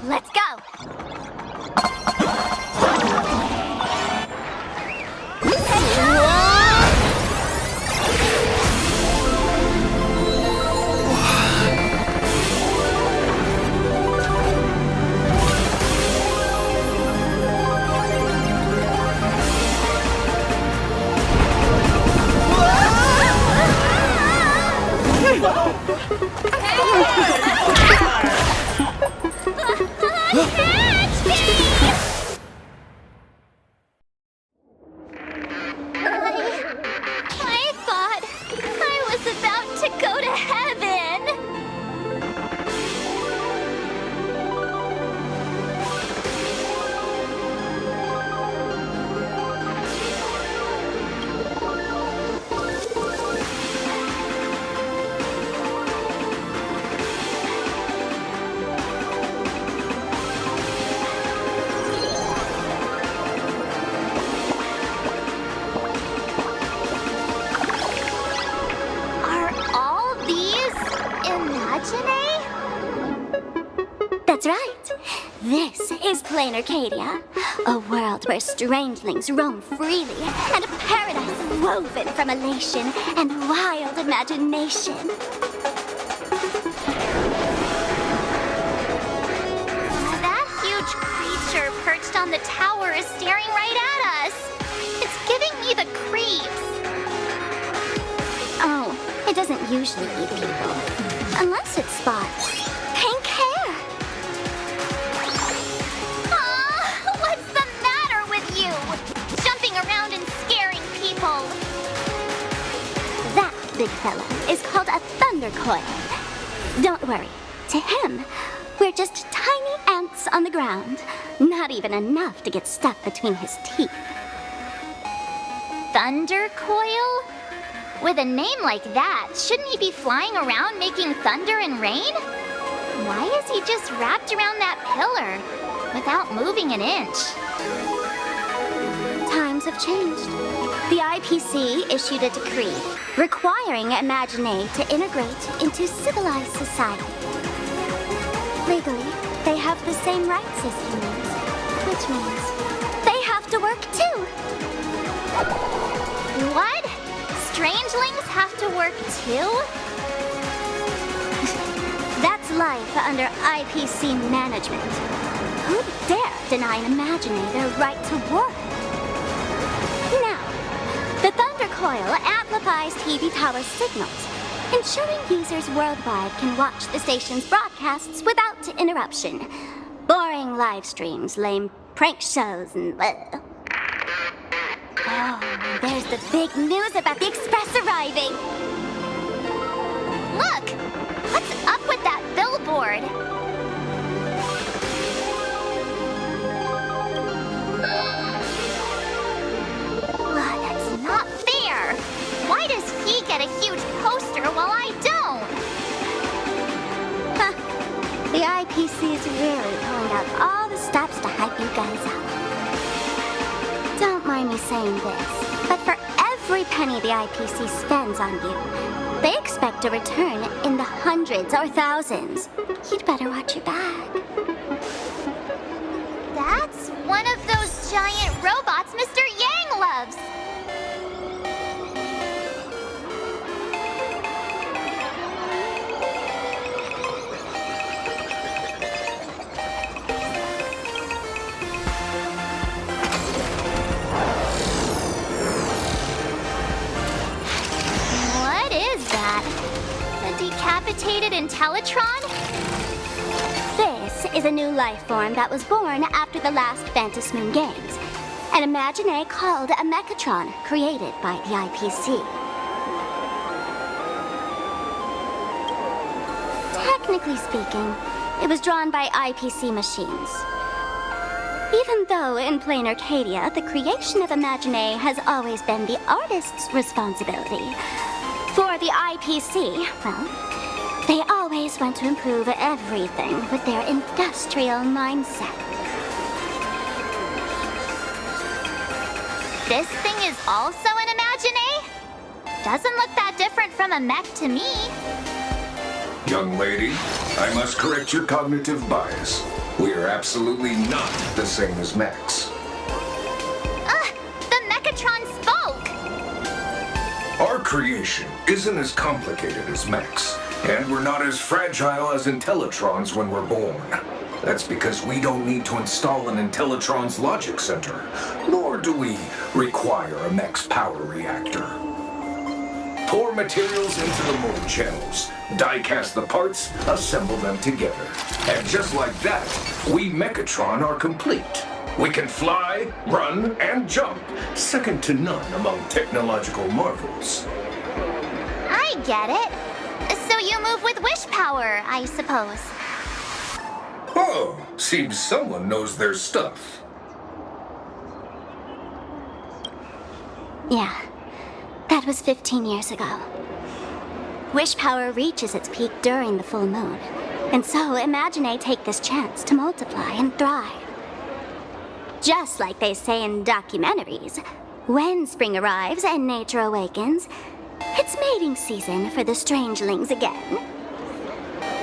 Let's go. I thought I was about to go to heaven. That's right. This is Plain Arcadia, a world where strangelings roam freely, and a paradise woven from elation and wild imagination. That huge creature perched on the tower is staring right at us. It's giving me the creeps. Oh, it doesn't usually eat people. Unless it spots pink hair. Aw, what's the matter with you? Jumping around and scaring people. That big fella is called a thunder coil. Don't worry. To him, we're just tiny ants on the ground. Not even enough to get stuck between his teeth. Thunder coil? With a name like that, shouldn't he be flying around making thunder and rain? Why is he just wrapped around that pillar without moving an inch? Times have changed. The IPC issued a decree requiring Imagine to integrate into civilized society. Legally, they have the same rights as humans, which means they have to work too. What? Strangelings have to work too? That's life under IPC management. Who'd dare deny an Imagine their right to work? Now, the Thunder Coil amplifies TV tower signals, ensuring users worldwide can watch the station's broadcasts without interruption. Boring live streams, lame prank shows, and... Oh, there's the big news about the Express arriving! Look! What's up with that billboard? That's not fair! Why does he get a huge poster while I don't? Huh. The IPC is really pulling out all the stops to hype you guys up. Don't mind me saying this, but for every penny the IPC spends on you, they expect a return in the hundreds or thousands. You'd better watch your back. That's one of those giant robots Mr. Yang loves. Decapitated Intellitron? This is a new life form that was born after the last Phantom Moon Games. An Imagine called a Mechatron, created by the IPC. Technically speaking, it was drawn by IPC machines. Even though in Plain Arcadia, the creation of Imagine has always been the artist's responsibility. For the IPC, well, they always want to improve everything with their industrial mindset. This thing is also an Imagine? Doesn't look that different from a mech to me. Young lady, I must correct your cognitive bias. We are absolutely not the same as mechs. The Mechatron spoke! Our creation isn't as complicated as mechs, and we're not as fragile as Intellitrons when we're born. That's because we don't need to install an Intellitron's logic center, nor do we require a mech's power reactor. Pour materials into the mold channels, die-cast the parts, assemble them together. And just like that, we Mechatron are complete. We can fly, run, and jump, second to none among technological marvels. I get it. So you move with wish power, I suppose. Oh, seems someone knows their stuff. Yeah, that was 15 years ago. Wish power reaches its peak during the full moon, and so Imagine take this chance to multiply and thrive. Just like they say in documentaries, when spring arrives and nature awakens, it's mating season for the strangelings again.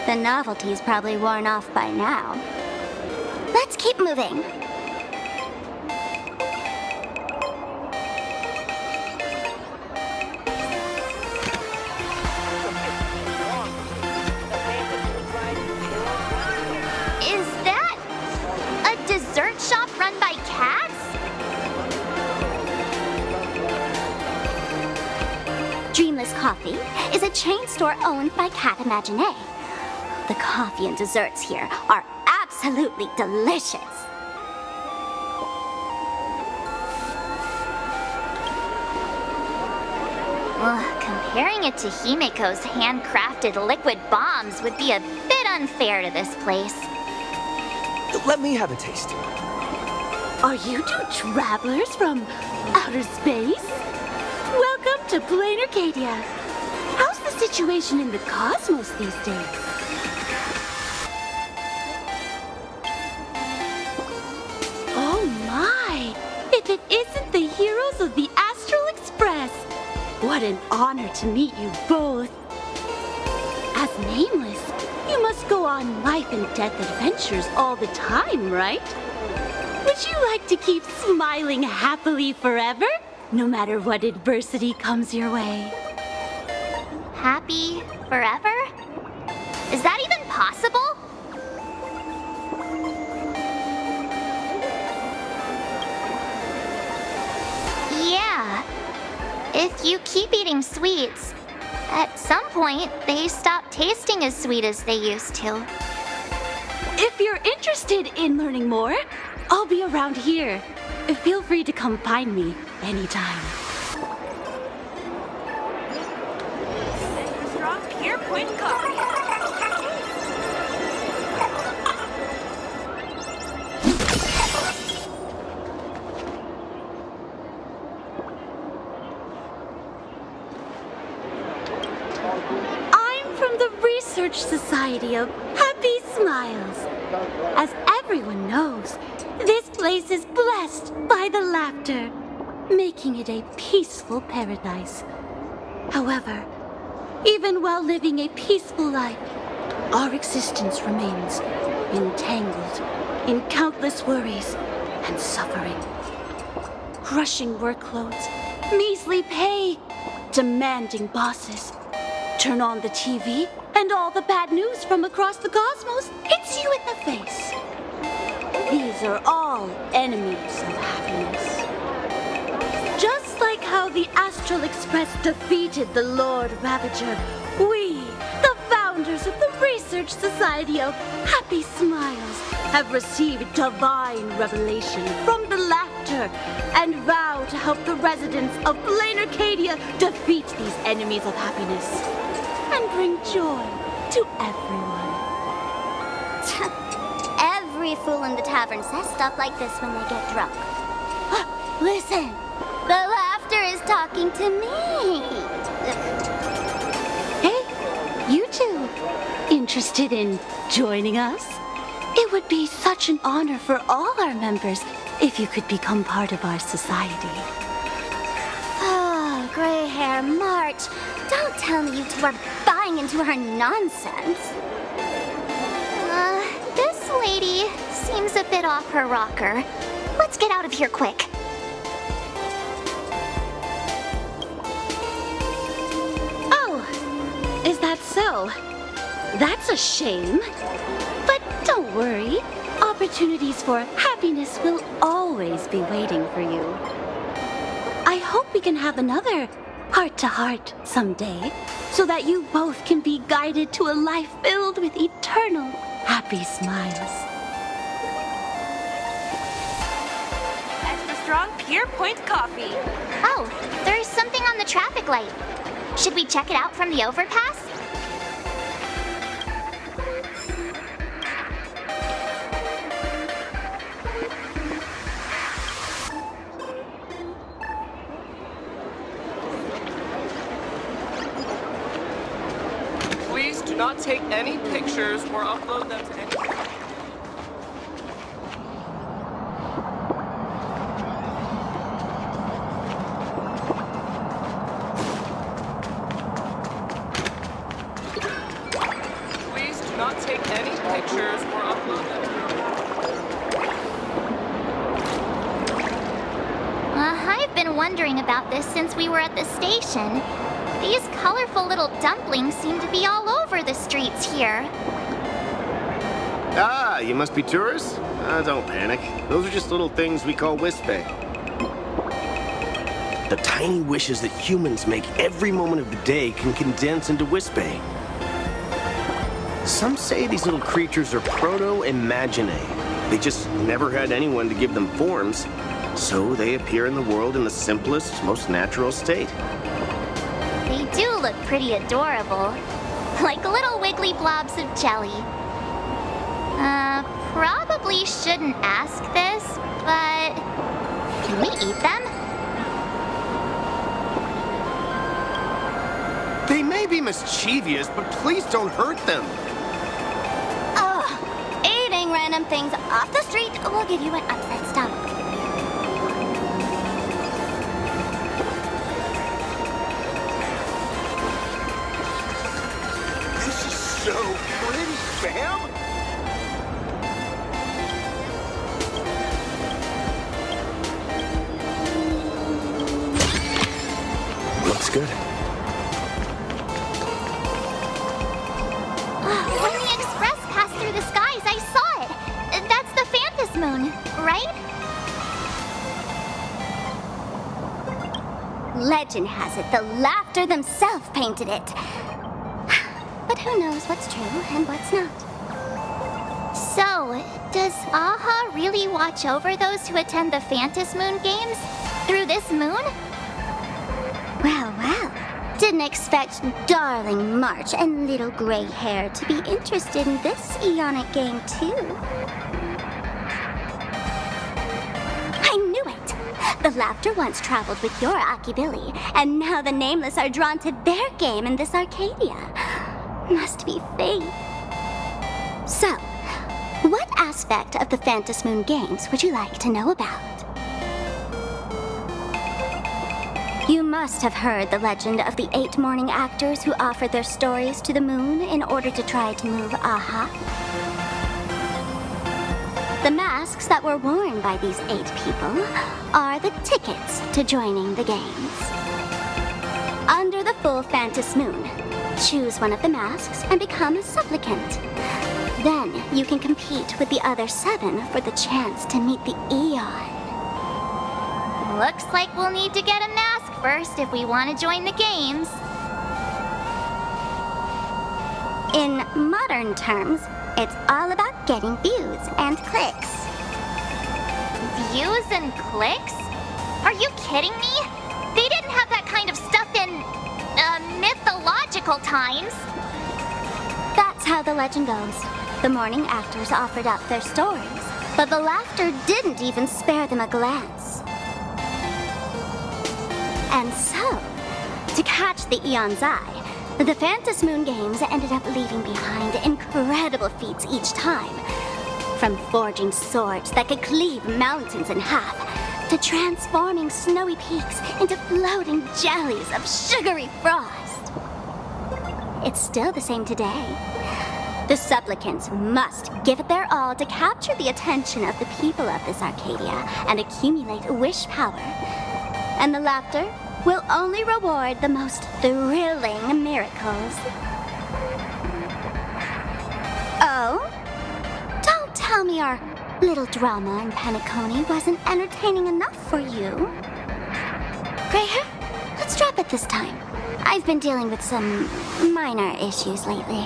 The novelty's probably worn off by now. Let's keep moving. Is that a dessert shop run by cats? Dreamless Coffee is a chain store owned by Cat Imaginé. The coffee and desserts here are absolutely delicious. Comparing it to Himeko's handcrafted liquid bombs would be a bit unfair to this place. Let me have a taste. Are you two travelers from outer space? Welcome to Plain Arcadia. How's the situation in the cosmos these days? Oh my! If it isn't the heroes of the Astral Express! What an honor to meet you both. As Nameless, you must go on life and death adventures all the time, right? Would you like to keep smiling happily forever, no matter what adversity comes your way? Happy forever? Is that even possible? Yeah. If you keep eating sweets, at some point they stop tasting as sweet as they used to. If you're interested in learning more, I'll be around here. Feel free to come find me anytime. Extra strong Pure Point Coffee. I'm from the Research Society of Happy Smiles. As everyone knows, this place is blessed by the laughter, making it a peaceful paradise. However, even while living a peaceful life, our existence remains entangled in countless worries and suffering. Crushing workloads, measly pay, demanding bosses. Turn on the TV, and all the bad news from across the cosmos hits you in the face. These are all enemies of happiness. Just like how the Astral Express defeated the Lord Ravager, we, the founders of the Research Society of Happy Smiles, have received divine revelation from the laughter and vow to help the residents of Plain Arcadia defeat these enemies of happiness and bring joy to everyone. Every fool in the tavern says stuff like this when they get drunk. Listen, the laughter is talking to me. Hey, you two, interested in joining us? It would be such an honor for all our members if you could become part of our society. Oh, gray hair March, don't tell me you two are buying into her nonsense. This lady seems a bit off her rocker. Let's get out of here quick. Oh, is that so? That's a shame. But don't worry. Opportunities for happiness will always be waiting for you. I hope we can have another heart-to-heart someday, so that you both can be guided to a life filled with eternal happy smiles. Extra strong Pure Point Coffee. Oh, there's something on the traffic light. Should we check it out from the overpass? Please do not take any pictures or upload them to any... Please do not take any pictures or upload them. I've been wondering about this since we were at the station. These colorful little dumplings seem to be all over the streets here. Ah, you must be tourists? Don't panic. Those are just little things we call Wispay. The tiny wishes that humans make every moment of the day can condense into Wispay. Some say these little creatures are proto-imaginae. They just never had anyone to give them forms, so they appear in the world in the simplest, most natural state. They do look pretty adorable. Like little wiggly blobs of jelly. Probably shouldn't ask this, but can we eat them? They may be mischievous, but please don't hurt them. Oh, eating random things off the street will give you an upset stomach. This is so pretty, fam! Looks good. When the express passed through the skies, I saw it. That's the Phantom Moon, right? Legend has it the Laughter themselves painted it. But who knows what's true and what's not. So, does Aha really watch over those who attend the Phantom Moon games through this moon? Well, well. Didn't expect darling March and little gray hair to be interested in this Eonic game, too. I knew it! The Laughter once traveled with your Akibilly, and now the Nameless are drawn to their game in this Arcadia. Must be fate. So, what aspect of the Phantom Moon games would you like to know about? You must have heard the legend of the 8 morning actors who offered their stories to the moon in order to try to move Aha. The masks that were worn by these 8 people are the tickets to joining the games. Under the full Phantom Moon, choose one of the masks and become a supplicant. Then you can compete with the other 7 for the chance to meet the Eon. Looks like we'll need to get a mask first if we want to join the games. In modern terms, it's all about getting views and clicks. Views and clicks? Are you kidding me? They didn't have that kind of stuff in, mythological times. That's how the legend goes. The morning actors offered up their stories, but the Laughter didn't even spare them a glance. And so, to catch the Eon's eye, the Phantom Moon games ended up leaving behind incredible feats each time. From forging swords that could cleave mountains in half, to transforming snowy peaks into floating jellies of sugary frost. It's still the same today. The supplicants must give it their all to capture the attention of the people of this Arcadia and accumulate wish power. And the Laughter will only reward the most thrilling miracles. Oh? Don't tell me our little drama in Penacony wasn't entertaining enough for you. Gray hair, let's drop it this time. I've been dealing with some minor issues lately.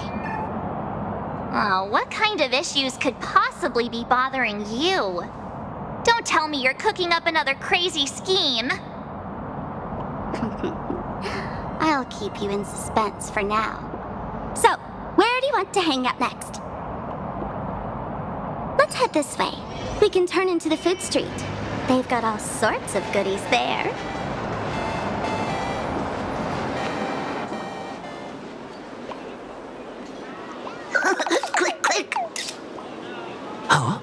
Oh, what kind of issues could possibly be bothering you? Don't tell me you're cooking up another crazy scheme. I'll keep you in suspense for now. So, where do you want to hang out next? Let's head this way. We can turn into the food street. They've got all sorts of goodies there. Click, click! Huh?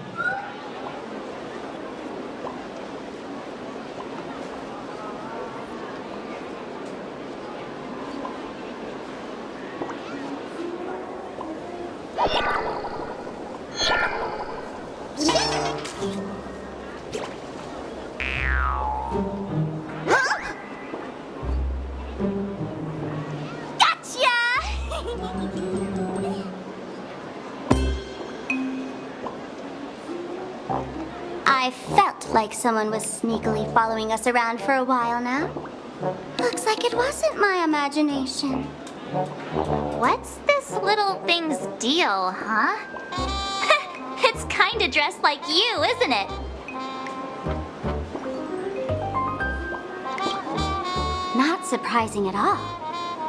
I felt like someone was sneakily following us around for a while now. Looks like it wasn't my imagination. What's this little thing's deal, huh? It's kinda dressed like you, isn't it? Not surprising at all.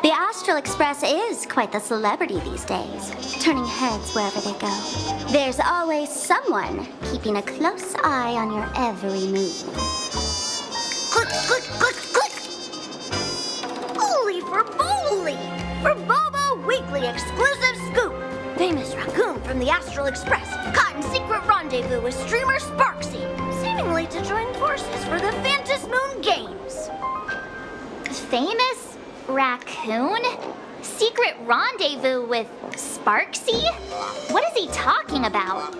The Astral Express is quite the celebrity these days, turning heads wherever they go. There's always someone keeping a close eye on your every move. Click, click, click, click! Holy for Bowley! For Bobo Weekly exclusive scoop! Famous raccoon from the Astral Express caught in secret rendezvous with streamer Sparksy, seemingly to join forces for the Phantom Moon Games. Famous raccoon? Secret rendezvous with Sparksy? What is he talking about?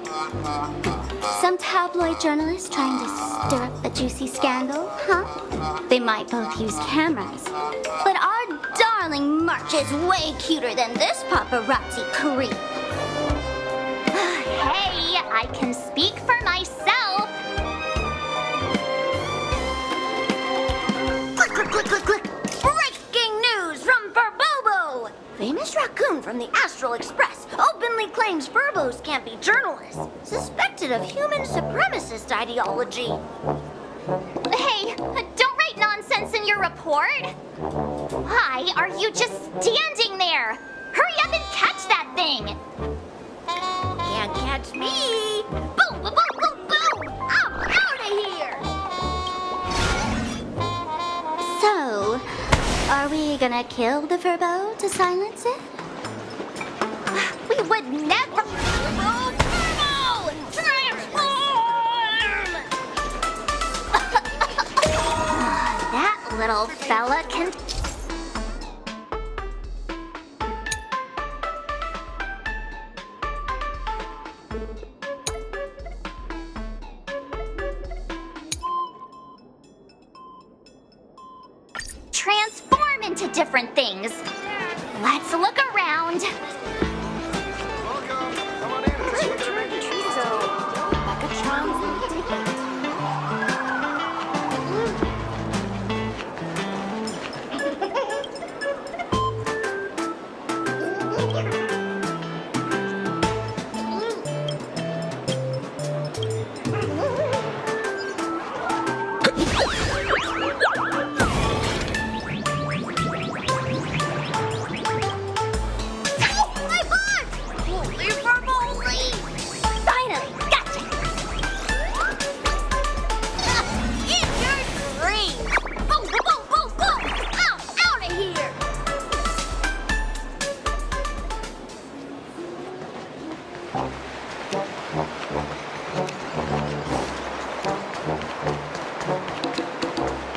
Some tabloid journalist trying to stir up a juicy scandal, huh? They might both use cameras. But our darling March is way cuter than this paparazzi creep. Hey, I can speak for myself. Click, click, click, click, click! Breaking news from Furbobo! Famous raccoon from the Astral Express openly claims Furbos can't be journalists, suspected of human supremacist ideology. Hey, don't write nonsense in your report. Why are you just standing there? Hurry up and catch that thing. Can't catch me! Boom, boom, boom, boom, boom! I'm out of here! So, are we gonna kill the Furbo to silence it? We would never. Oh, Turbo! Transform! That little fella can. Transform into different things. Let's look around.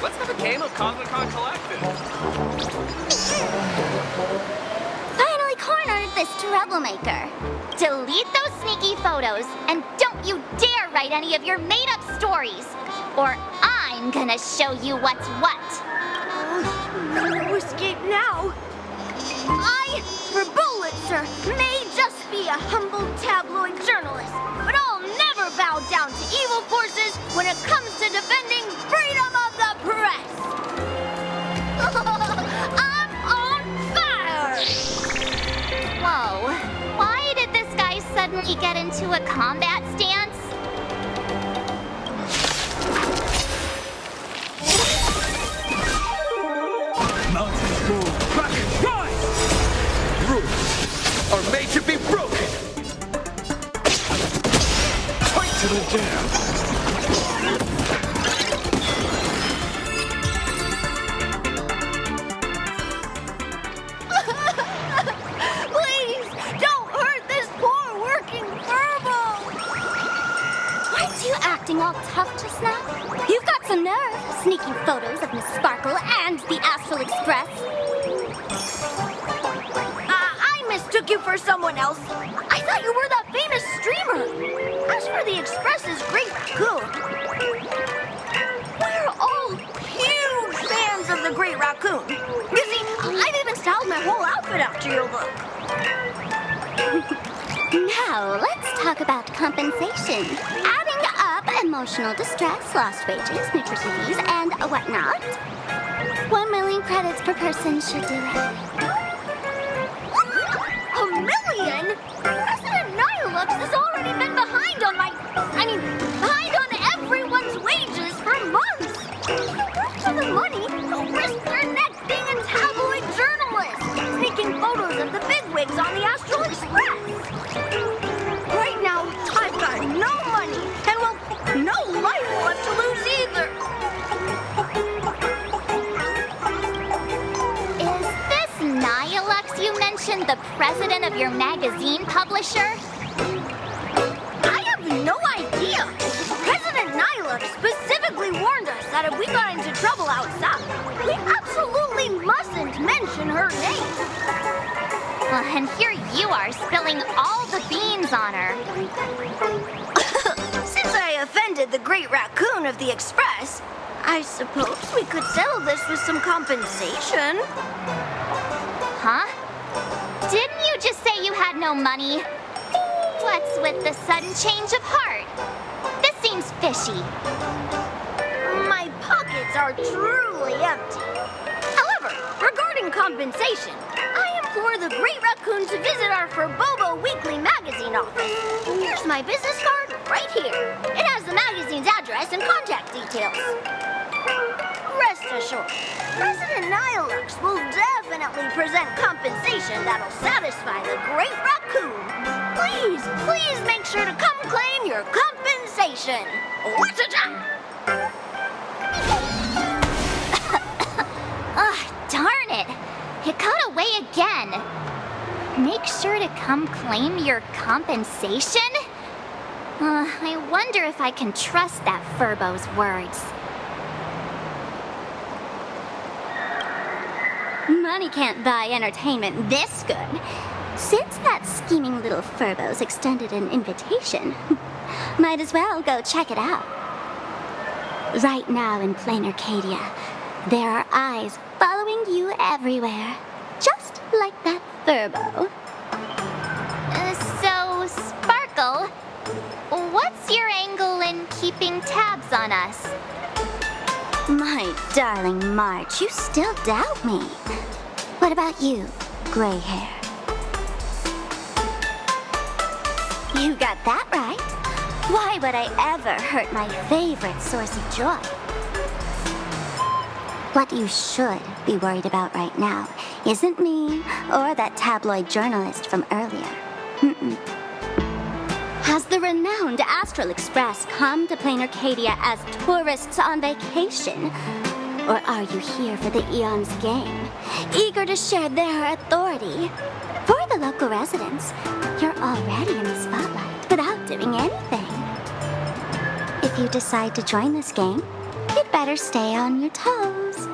Let's have a game of Cosmicon Collective. Finally cornered this troublemaker. Delete those sneaky photos and don't you dare write any of your made-up stories, or I'm gonna show you what's what. No escape now. I, for Bullitzer, may just be a humble tabloid journalist, but I'll never bow down to evil forces when it comes to defending freedom of the press. I'm on fire! Whoa, why did this guy suddenly get into a combat stance? Mountains go crack and rise! Rules are made to be broken. Fight to the death. Please, don't hurt this poor working Furbo! Aren't you acting all tough just now? You've got some nerve, sneaking photos of Miss Sparkle and the Astral Express. I mistook took you for someone else. I thought you were that famous streamer. As for the Express's Great Raccoon, we're all huge fans of the Great Raccoon. You see, I've even styled my whole outfit after your look. Now, let's talk about compensation. Adding up emotional distress, lost wages, nutrition fees, and whatnot. 1 million credits per person should do it. A million? President Nihilux has already been behind on behind on everyone's wages for months. If you work for the money, you'll risk your neck being a tabloid journalist, taking photos of the bigwigs on the Astral Express. Right now, I've got no money, and well, no life left to lose either. Is this Nihilux you mentioned the president of your magazine publisher? I have no idea. President Nihilux specifically warned us that if we got into trouble outside, we absolutely mustn't mention her name. Well, and here you are spilling all the beans on her. Since I offended the Great Raccoon of the Express, I suppose we could settle this with some compensation. Huh? Didn't you just say you had no money? What's with the sudden change of heart? This seems fishy. My pockets are truly empty. However, regarding compensation, I implore the Great Raccoon to visit our Furbobo Weekly magazine office. Here's my business card right here. It has the magazine's address and contact details. Rest assured, President Nihilux will definitely present compensation that'll satisfy the Great Raccoon. Please, please make sure to come claim your compensation. What's a job? Darn it! It got away again. Make sure to come claim your compensation? I wonder if I can trust that Furbo's words. Money can't buy entertainment this good. Since that scheming little Furbo's extended an invitation, might as well go check it out. Right now in plain Arcadia, there are eyes following you everywhere, just like that Furbo. So, Sparkle, what's your angle in keeping tabs on us? My darling March, you still doubt me. What about you, gray hair? You got that right. Why would I ever hurt my favorite source of joy? What you should be worried about right now isn't me or that tabloid journalist from earlier. Has the renowned Astral Express come to Plain Arcadia as tourists on vacation? Or are you here for the Eon's game, eager to share their authority? For the local residents, you're already in the spotlight without doing anything. If you decide to join this game, you'd better stay on your toes.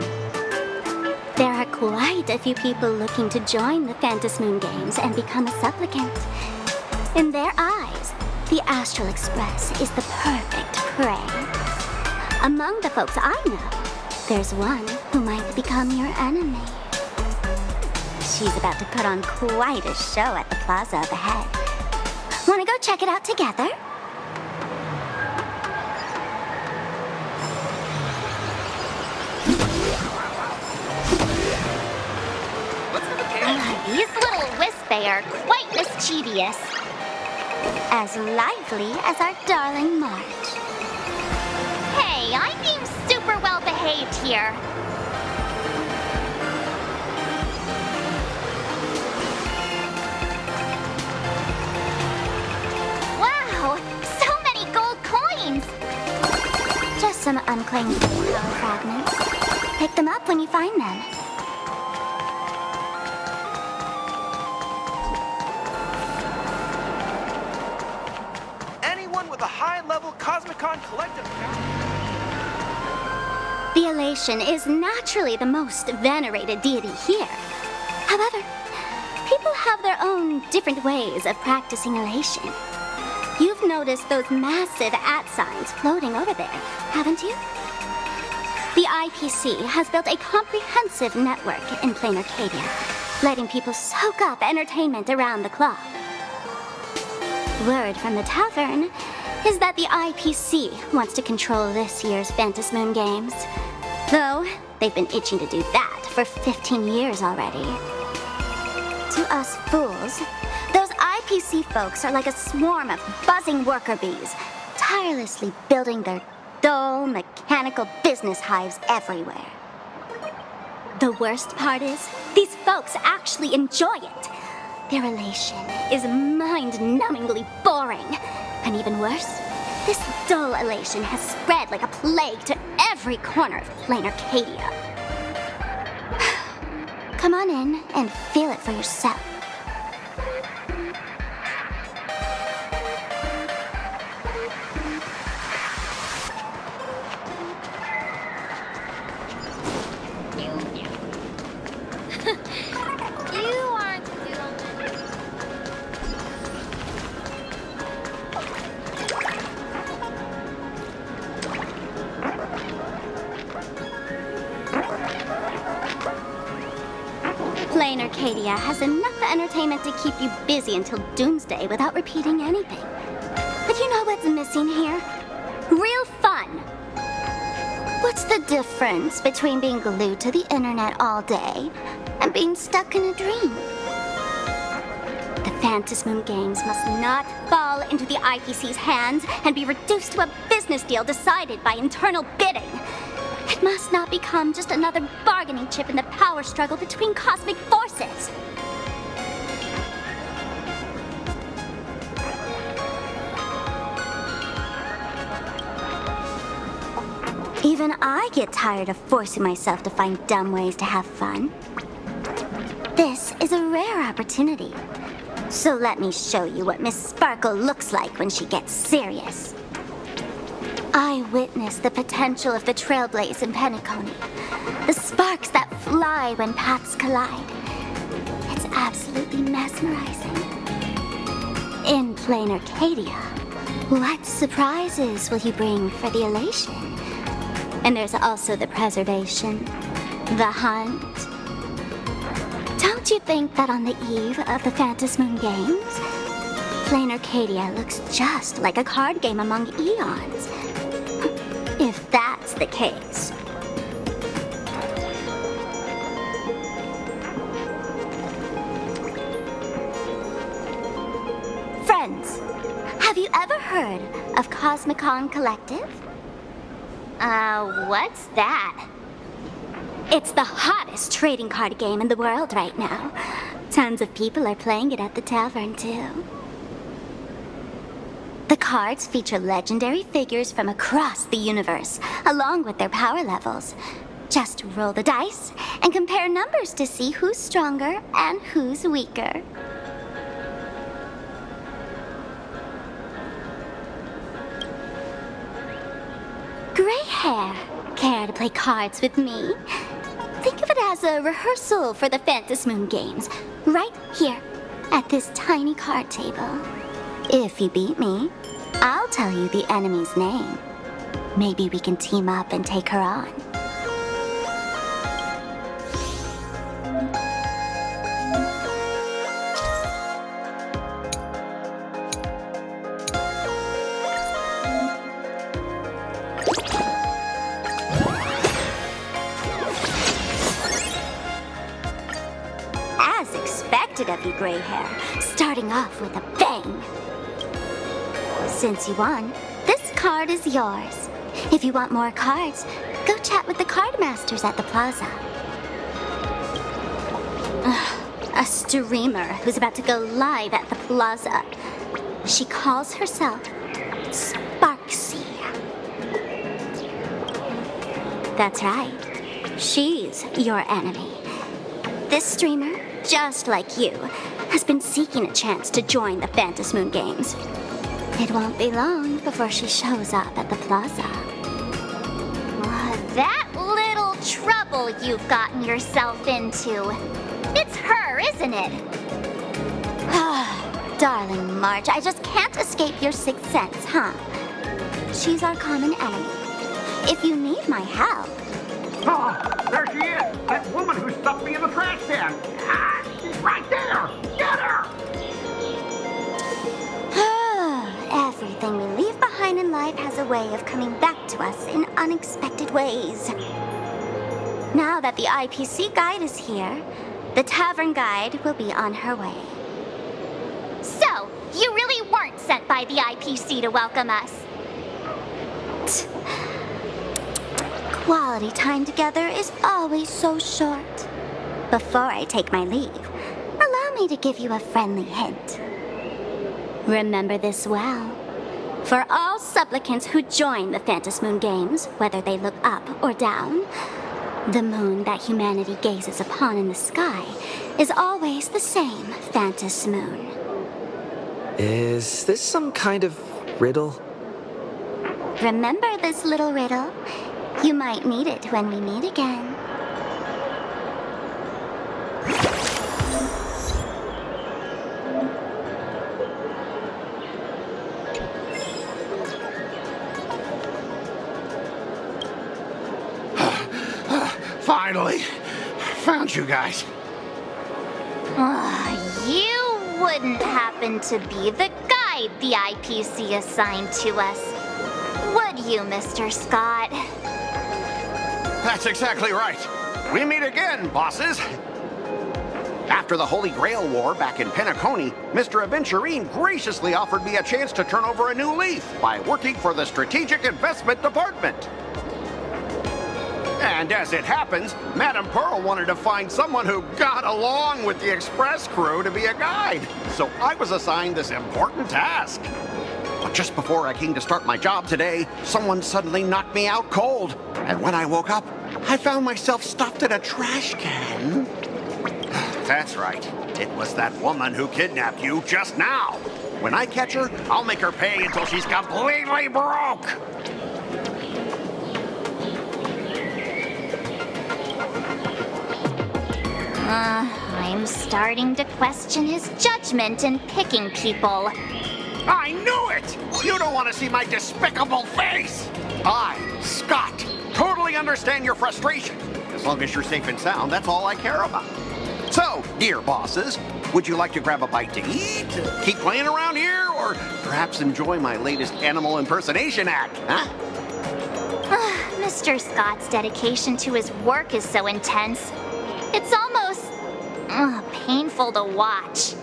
There are quite a few people looking to join the Phantasmoon Games and become a supplicant. In their eyes, the Astral Express is the perfect prey. Among the folks I know, there's one who might become your enemy. She's about to put on quite a show at the plaza up ahead. Want to go check it out together? These little Wispay are quite mischievous. As lively as our darling March. Hey, I'm being super well behaved here. Wow, so many gold coins! Just some unclaimed power fragments. Pick them up when you find them. With a high-level Cosmicon collective. The Elation is naturally the most venerated deity here. However, people have their own different ways of practicing elation. You've noticed those massive @ signs floating over there, haven't you? The IPC has built a comprehensive network in plain Arcadia, letting people soak up entertainment around the clock. Word from the tavern is that the IPC wants to control this year's Phantasmoon Games, though they've been itching to do that for 15 years already. To us fools, those IPC folks are like a swarm of buzzing worker bees, tirelessly building their dull, mechanical business hives everywhere. The worst part is, these folks actually enjoy it. Their elation is mind-numbingly boring. And even worse, this dull elation has spread like a plague to every corner of plain Arcadia. Come on in and feel it for yourself. You aren't doing Plain Arcadia has enough entertainment to keep you busy until doomsday without repeating anything. But you know what's missing here? Real fun. What's the difference between being glued to the internet all day and being stuck in a dream? The Phantasmoon Games must not fall into the IPC's hands and be reduced to a business deal decided by internal bidding. It must not become just another bargaining chip in the power struggle between cosmic forces. Even I get tired of forcing myself to find dumb ways to have fun. This is a rare opportunity. So let me show you what Miss Sparkle looks like when she gets serious. I witnessed the potential of the Trailblaze in Penacony. The sparks that fly when paths collide. It's absolutely mesmerizing. In plain Arcadia, what surprises will you bring for the elation? And there's also the preservation, the hunt. Don't you think that on the eve of the Phantasmoon Games, plain Arcadia looks just like a card game among eons? If that's the case. Friends, have you ever heard of Cosmicon Collective? What's that? It's the hottest trading card game in the world right now. Tons of people are playing it at the tavern, too. The cards feature legendary figures from across the universe, along with their power levels. Just roll the dice and compare numbers to see who's stronger and who's weaker. Gray hair, care to play cards with me? Think of it as a rehearsal for the Phantasmoon Games, right here at this tiny card table. If you beat me, I'll tell you the enemy's name. Maybe we can team up and take her on. As expected of you, gray hair, starting off with a bang. Since you won, this card is yours. If you want more cards, go chat with the card masters at the plaza. A streamer who's about to go live at the plaza. She calls herself Sparksy. That's right. She's your enemy. This streamer, just like you, has been seeking a chance to join the Phantasmoon Games. It won't be long before she shows up at the plaza. That little trouble you've gotten yourself into. It's her, isn't it? Darling March, I just can't escape your sixth sense, huh? She's our common enemy. If you need my help... Oh, there she is! That woman who stuffed me in the trash can! Ah, she's right there! Get her! Everything we leave behind in life has a way of coming back to us in unexpected ways. Now that the IPC guide is here, the tavern guide will be on her way. So, you really weren't sent by the IPC to welcome us? Quality time together is always so short. Before I take my leave, allow me to give you a friendly hint. Remember this well. For all supplicants who join the Phantom Moon Games, whether they look up or down, the moon that humanity gazes upon in the sky is always the same Phantom Moon. Is this some kind of riddle? Remember this little riddle? You might need it when we meet again. Finally! Found you guys. You wouldn't happen to be the guide the IPC assigned to us, would you, Mr. Scott? That's exactly right. We meet again, bosses. After the Holy Grail War back in Penacony, Mr. Aventurine graciously offered me a chance to turn over a new leaf by working for the Strategic Investment Department. And as it happens, Madame Pearl wanted to find someone who got along with the Express crew to be a guide. So I was assigned this important task. But just before I came to start my job today, someone suddenly knocked me out cold. And when I woke up, I found myself stuffed in a trash can. That's right. It was that woman who kidnapped you just now. When I catch her, I'll make her pay until she's completely broke. I'm starting to question his judgment in picking people. I knew it! You don't want to see my despicable face! I, Scott, totally understand your frustration. As long as you're safe and sound, that's all I care about. So, dear bosses, would you like to grab a bite to eat, keep playing around here, or perhaps enjoy my latest animal impersonation act, huh? Mr. Scott's dedication to his work is so intense. It's almost painful to watch.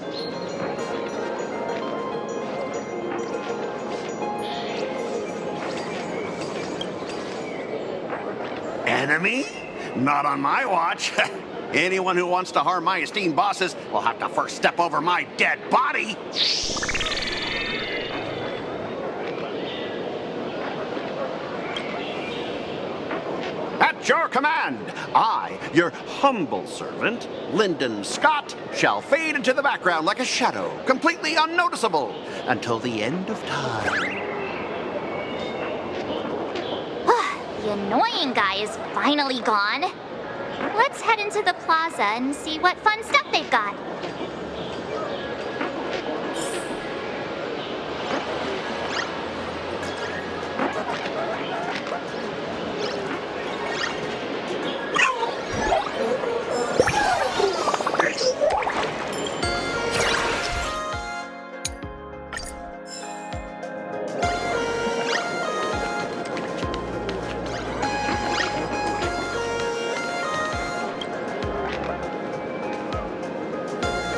Enemy? Not on my watch. Anyone who wants to harm my esteemed bosses will have to first step over my dead body. At your command, I, your humble servant, Lyndon Scott, shall fade into the background like a shadow, completely unnoticeable, until the end of time. The annoying guy is finally gone. Let's head into the plaza and see what fun stuff they've got.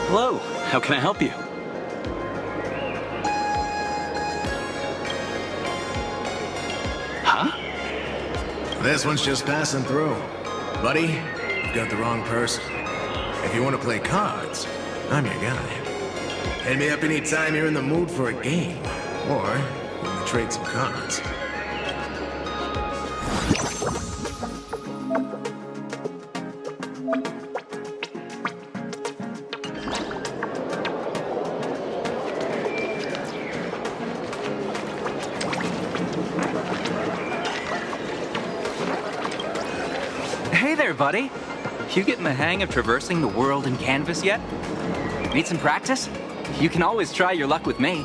Hello, how can I help you? Huh? This one's just passing through. Buddy, you've got the wrong person. If you want to play cards, I'm your guy. Hit me up anytime you're in the mood for a game, or you want to trade some cards. Hey there, buddy. You getting the hang of traversing the world in canvas yet? Need some practice? You can always try your luck with me.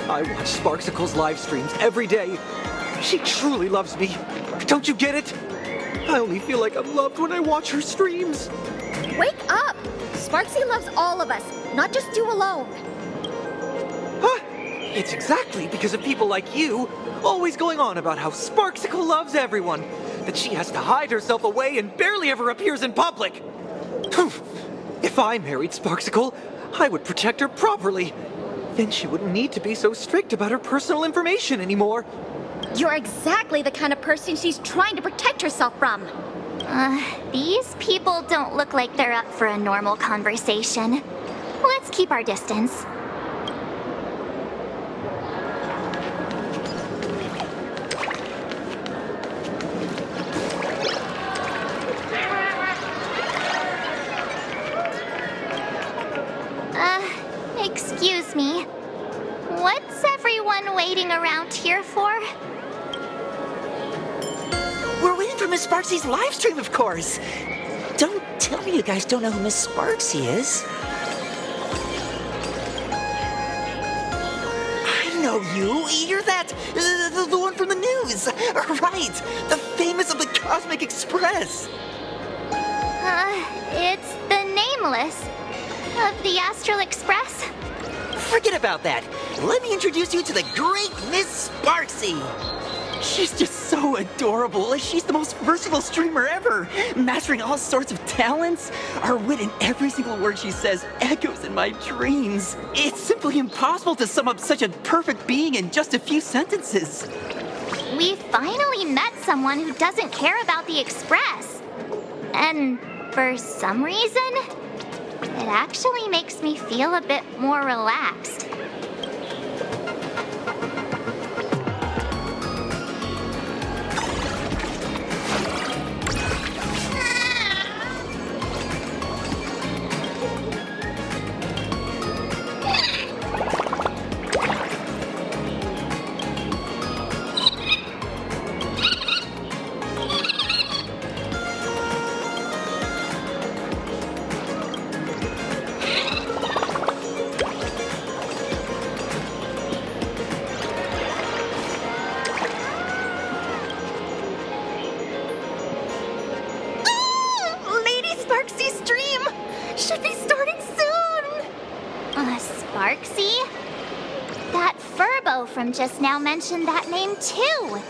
I watch Sparksicle's live streams every day. She truly loves me. Don't you get it? I only feel like I'm loved when I watch her streams. Wake up! Sparksy loves all of us, not just you alone. Huh? It's exactly because of people like you, always going on about how Sparksicle loves everyone, that she has to hide herself away and barely ever appears in public. If I married Sparksicle, I would protect her properly. Then she wouldn't need to be so strict about her personal information anymore. You're exactly the kind of person she's trying to protect herself from. These people don't look like they're up for a normal conversation. Let's keep our distance. Excuse me. What's everyone waiting around here for? We're waiting for Miss Sparksy's live stream, of course. Don't tell me you guys don't know who Miss Sparksy is. I know you. You're that, the one from the news. Right, the famous of the Cosmic Express. It's the Nameless of the Astral Express. Forget about that. Let me introduce you to the great Miss Sparksy. She's just so adorable. She's the most versatile streamer ever, mastering all sorts of talents. Her wit in every single word she says echoes in my dreams. It's simply impossible to sum up such a perfect being in just a few sentences. We finally met someone who doesn't care about the Express. And for some reason, it actually makes me feel a bit more relaxed. Sparksy? That Furbo from just now mentioned that name too.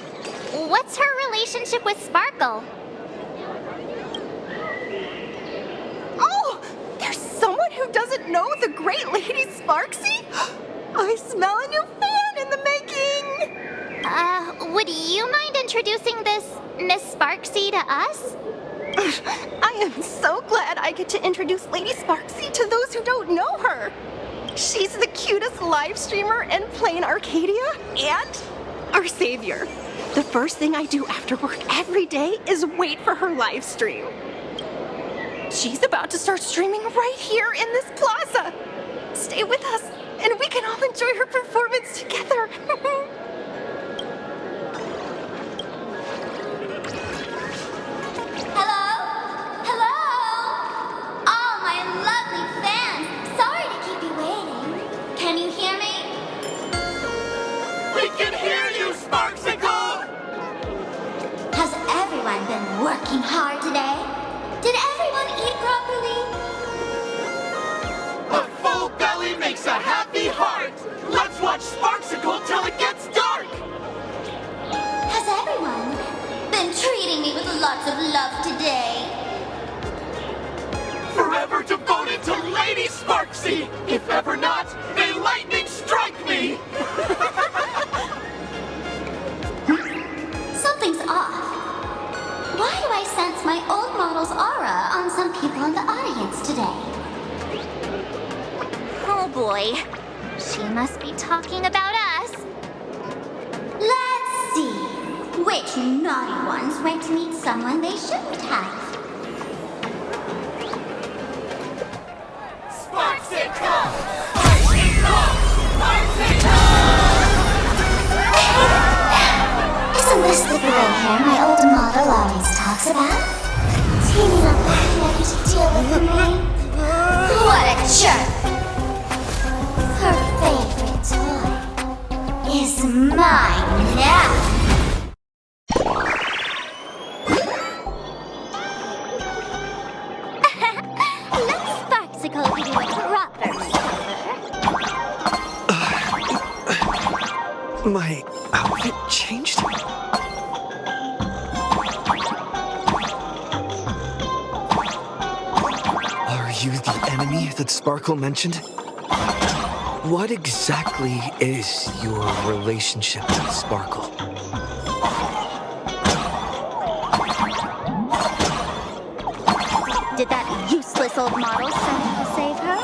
What's her relationship with Sparkle? Oh! There's someone who doesn't know the great Lady Sparksy? I smell a new fan in the making! Would you mind introducing this Miss Sparksy to us? I am so glad I get to introduce Lady Sparksy to those who don't know her. She's the cutest live streamer in plain Arcadia and our savior. The first thing I do after work every day is wait for her live stream. She's about to start streaming right here in this plaza. Stay with us and we can all enjoy her performance together. Working hard today? Did everyone eat properly? A full belly makes a happy heart. Let's watch Sparksicle till it gets dark. Has everyone been treating me with lots of love today? mercy! If ever not, may lightning strike me! Something's off. Why do I sense my old model's aura on some people in the audience today? Oh boy. She must be talking about us. Let's see. Which naughty ones went to meet someone they shouldn't have? Sparksicle! Sparksicle! Sparksicle! Isn't this the gray hair my old model always talks about? Teaming up with Becky to deal with me? What a jerk! Her favorite toy is mine now! Let Sparksicle give you a proper makeover. My outfit changed? Are you the enemy that Sparkle mentioned? What exactly is your relationship with Sparkle? Did that useless old model send you to save her?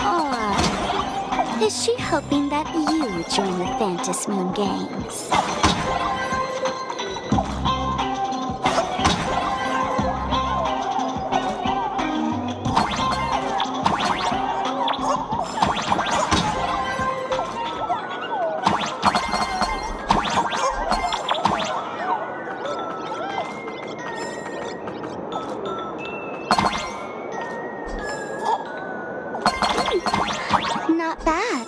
Or is she hoping that you join the Phantasm Moon Games? Not bad.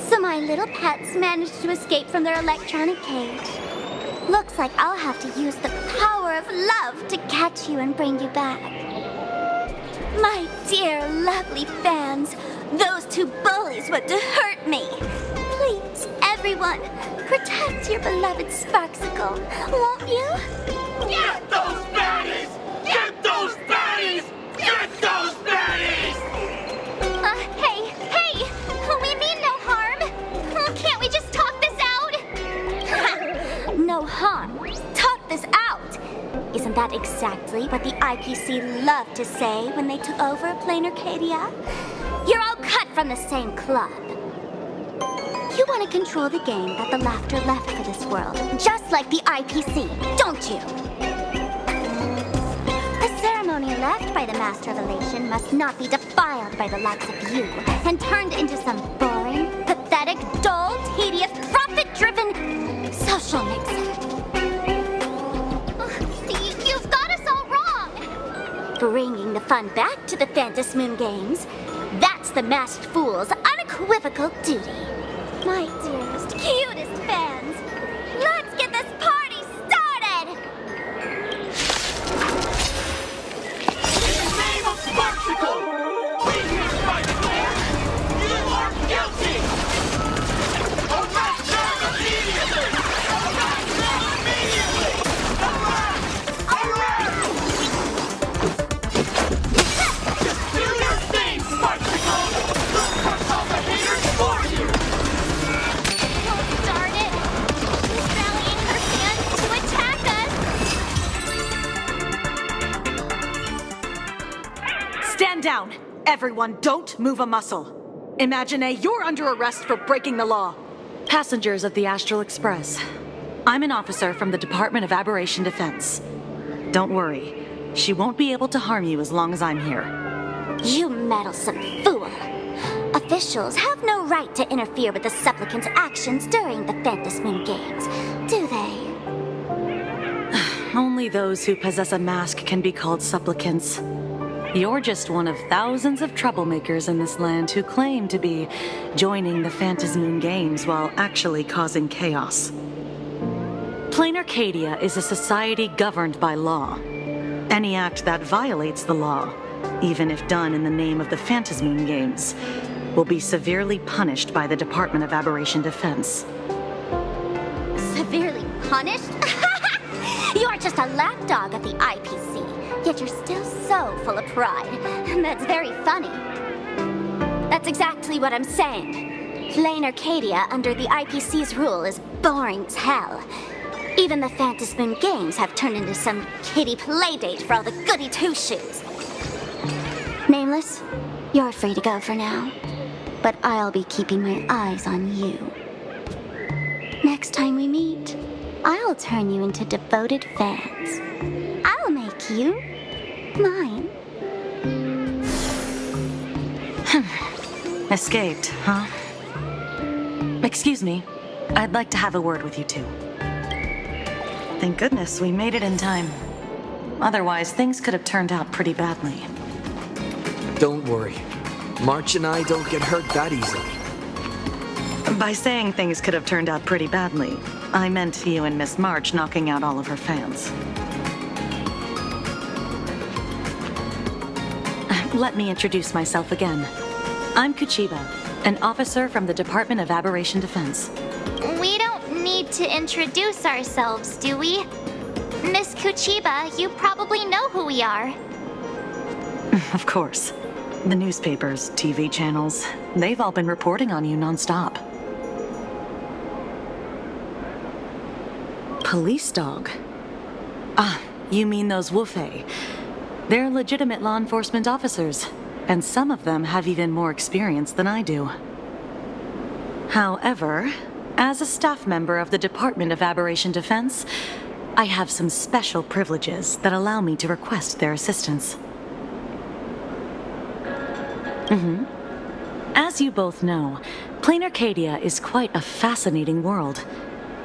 So my little pets managed to escape from their electronic cage. Looks like I'll have to use the power of love to catch you and bring you back. My dear, lovely fans, those two bullies want to hurt me. Please, everyone, protect your beloved Sparksicle, won't you? Get those baddies! Get those baddies! Get those baddies! Hey! We mean no harm! Can't we just talk this out? No harm. Talk this out. Isn't that exactly what the IPC loved to say when they took over Plain Arcadia? You're all cut from the same club. You want to control the game that the laughter left for this world, just like the IPC, don't you? The ceremony left by the Master Revelation must not be defiled by the likes of you and turned into some boring, pathetic, dull, tedious, profit-driven social mixer. You've got us all wrong! Bringing the fun back to the Phantasm Moon Games, that's the Masked Fool's unequivocal duty. My dearest, cutest fans, let's get this party started! In the name of Sparksicle, we hereby declare you are guilty! Arrest her immediately! Arrest her immediately! Arrest! Just do your thing, Sparksicle! We'll crush all the haters for you! Oh, darn it! She's rallying her fans to attack us! Stand down! Everyone, don't move a muscle. Imagine you're under arrest for breaking the law. Passengers of the Astral Express. I'm an officer from the Department of Aberration Defense. Don't worry, she won't be able to harm you as long as I'm here. You meddlesome fool! Officials have no right to interfere with the supplicant's actions during the Phantasm Moon Games, do they? only those who possess a mask can be called supplicants. You're just one of thousands of troublemakers in this land who claim to be joining the Phantasmoon Games while actually causing chaos. Plain Arcadia is a society governed by law. Any act that violates the law, even if done in the name of the Phantasmoon Games, will be severely punished by the Department of Aberration Defense. Severely punished? You're just a lapdog at the IPC, yet you're still so full of pride. That's very funny. That's exactly what I'm saying. Plain Arcadia under the IPC's rule is boring as hell. Even the Phantasmoon Games have turned into some kiddie playdate for all the goody two-shoes. Nameless, you're free to go for now. But I'll be keeping my eyes on you. Next time we meet, I'll turn you into devoted fans. I'll make you mine. Escaped, huh? Excuse me. I'd like to have a word with you two. Thank goodness we made it in time. Otherwise, things could have turned out pretty badly. Don't worry. March and I don't get hurt that easily. By saying things could have turned out pretty badly, I meant you and Miss March knocking out all of her fans. Let me introduce myself again. I'm Kuchiba, an officer from the Department of Aberration Defense. We don't need to introduce ourselves, do we? Miss Kuchiba, you probably know who we are. Of course. The newspapers, TV channels, they've all been reporting on you nonstop. Police dog? Ah, you mean those Wufei. They're legitimate law enforcement officers, and some of them have even more experience than I do. However, as a staff member of the Department of Aberration Defense, I have some special privileges that allow me to request their assistance. As you both know, Plain Arcadia is quite a fascinating world.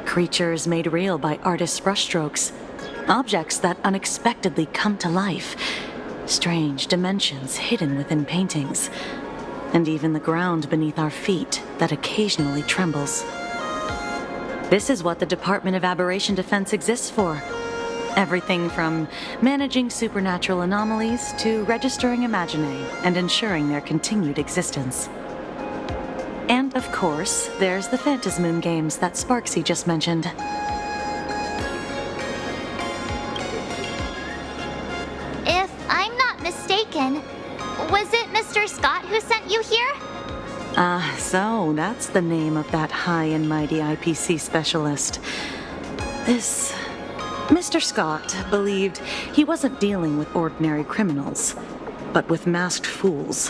Creatures made real by artists' brushstrokes. Objects that unexpectedly come to life. Strange dimensions hidden within paintings. And even the ground beneath our feet that occasionally trembles. This is what the Department of Aberration Defense exists for. Everything from managing supernatural anomalies to registering Imaginae and ensuring their continued existence. And of course, there's the Phantasmoon Games that Sparksy just mentioned. If I'm not mistaken, was it Mr. Scott who sent you here? So that's the name of that high and mighty IPC specialist. This Mr. Scott believed he wasn't dealing with ordinary criminals, but with masked fools,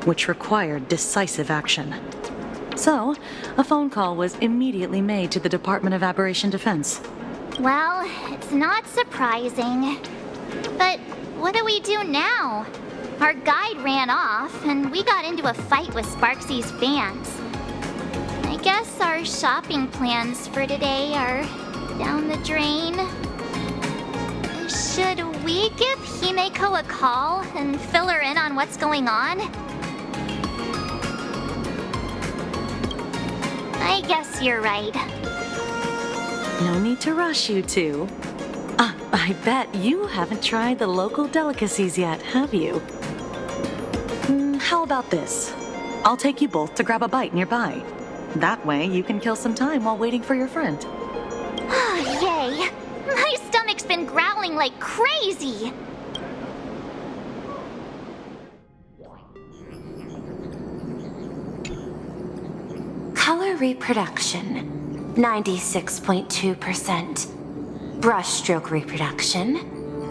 which required decisive action. So, a phone call was immediately made to the Department of Aberration Defense. Well, it's not surprising. But what do we do now? Our guide ran off, and we got into a fight with Sparksy's fans. I guess our shopping plans for today are down the drain. Should we give Himeko a call and fill her in on what's going on? I guess you're right. No need to rush, you two. I bet you haven't tried the local delicacies yet, have you? How about this? I'll take you both to grab a bite nearby. That way you can kill some time while waiting for your friend. Oh, yay! My stomach's been growling like crazy! Color reproduction, 96.2%. Brushstroke reproduction,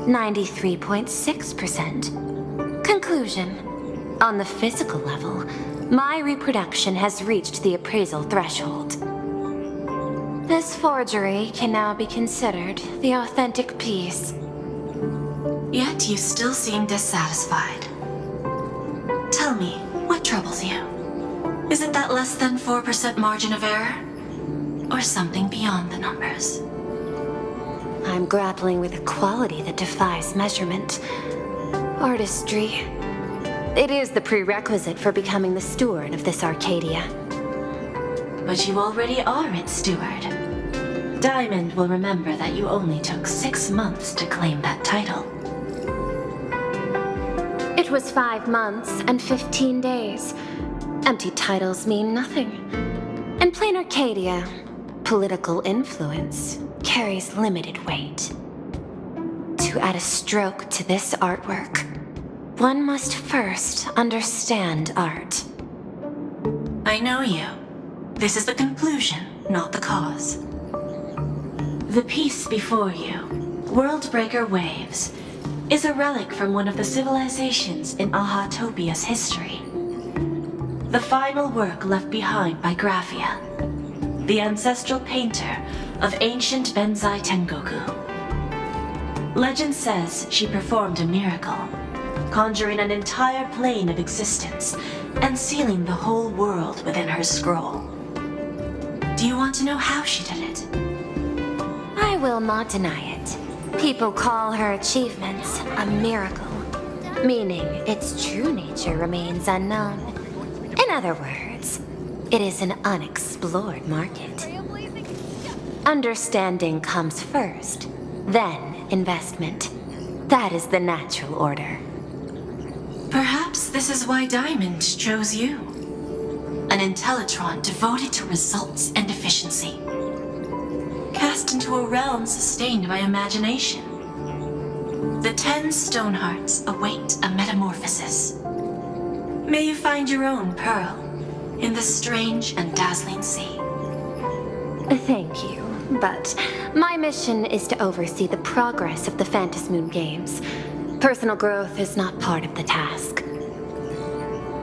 93.6%. Conclusion. On the physical level, my reproduction has reached the appraisal threshold. This forgery can now be considered the authentic piece. Yet you still seem dissatisfied. Tell me, what troubles you? Is it that less than 4% margin of error? Or something beyond the numbers? I'm grappling with a quality that defies measurement. Artistry. It is the prerequisite for becoming the steward of this Arcadia. But you already are its steward. Diamond will remember that you only took 6 months to claim that title. It was 5 months and 15 days. Empty titles mean nothing. In plain Arcadia, political influence carries limited weight. To add a stroke to this artwork, one must first understand art. I know you. This is the conclusion, not the cause. The piece before you, Worldbreaker Waves, is a relic from one of the civilizations in Ahatopia's history. The final work left behind by Graphia, the ancestral painter of ancient Benzai Tengoku. Legend says she performed a miracle, conjuring an entire plane of existence and sealing the whole world within her scroll. Do you want to know how she did it? I will not deny it. People call her achievements a miracle, meaning its true nature remains unknown. In other words, it is an unexplored market. Understanding comes first, then investment. That is the natural order. Perhaps this is why Diamond chose you. An Intellitron devoted to results and efficiency. Cast into a realm sustained by imagination. The 10 Stonehearts await a metamorphosis. May you find your own pearl in the strange and dazzling sea. Thank you, but my mission is to oversee the progress of the Phantasmoon Games. Personal growth is not part of the task.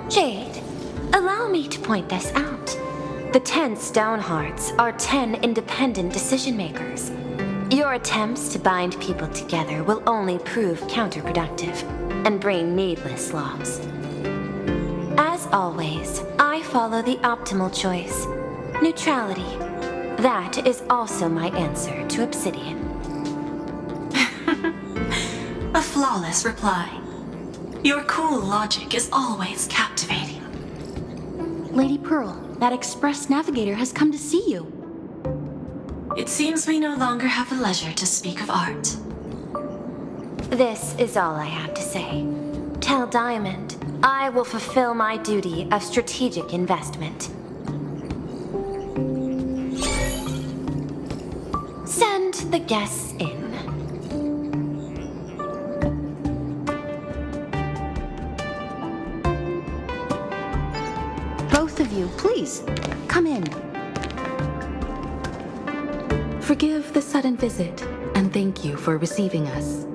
Jade, allow me to point this out. The 10 Stonehearts are 10 independent decision-makers. Your attempts to bind people together will only prove counterproductive and bring needless loss. As always, I follow the optimal choice. Neutrality. That is also my answer to Obsidian. A flawless reply. Your cool logic is always captivating. Lady Pearl, that Express Navigator has come to see you. It seems we no longer have the leisure to speak of art. This is all I have to say. Tell Diamond, I will fulfill my duty of strategic investment. Send the guests in. Both of you, please, come in. Forgive the sudden visit, and thank you for receiving us.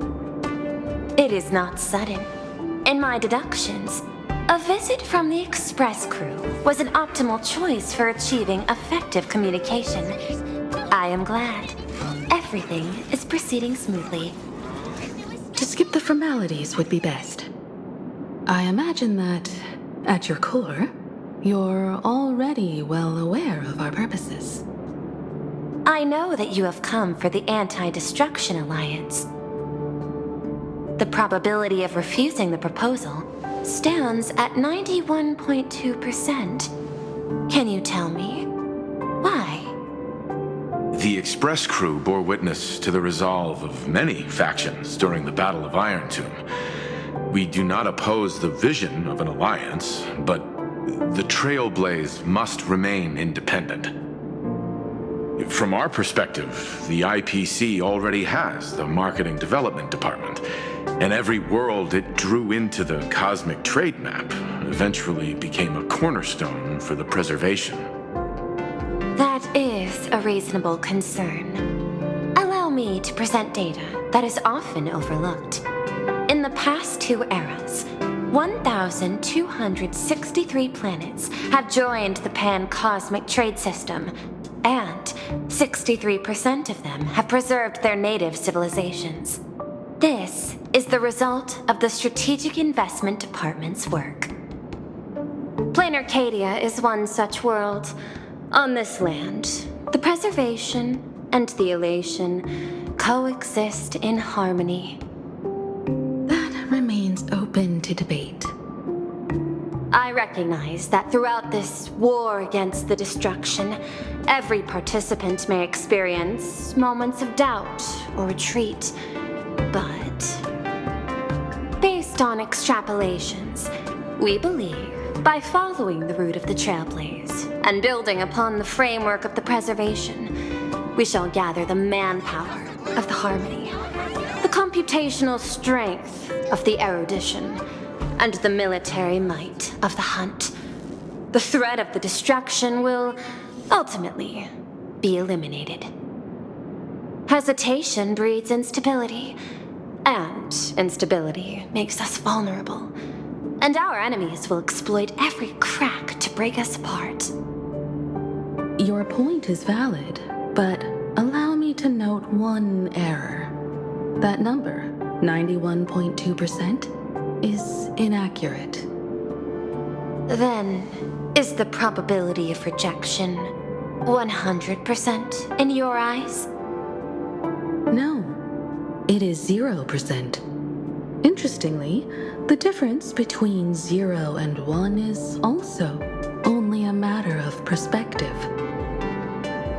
It is not sudden. In my deductions, a visit from the Express crew was an optimal choice for achieving effective communication. I am glad. Everything is proceeding smoothly. To skip the formalities would be best. I imagine that, at your core, you're already well aware of our purposes. I know that you have come for the Anti-Destruction Alliance. The probability of refusing the proposal stands at 91.2%. Can you tell me why? The Express crew bore witness to the resolve of many factions during the Battle of Iron Tomb. We do not oppose the vision of an alliance, but the Trailblaze must remain independent. From our perspective, the IPC already has the Marketing Development Department, and every world it drew into the cosmic trade map eventually became a cornerstone for the preservation. That is a reasonable concern. Allow me to present data that is often overlooked. In the past 2 eras, 1,263 planets have joined the Pan-Cosmic Trade System, and 63% of them have preserved their native civilizations. This is the result of the Strategic Investment Department's work. Plain Arcadia is one such world. On this land, the preservation and the elation coexist in harmony. That remains open to debate. I recognize that throughout this war against the destruction, every participant may experience moments of doubt or retreat, but based on extrapolations, we believe by following the route of the Trailblaze and building upon the framework of the preservation, we shall gather the manpower of the harmony, the computational strength of the erudition, and the military might of the hunt. The threat of the destruction will ultimately be eliminated. Hesitation breeds instability, and instability makes us vulnerable. And our enemies will exploit every crack to break us apart. Your point is valid, but allow me to note one error. That number, 91.2%, is inaccurate. Then, is the probability of rejection 100% in your eyes? No, it is 0%. Interestingly, the difference between 0 and 1 is also only a matter of perspective.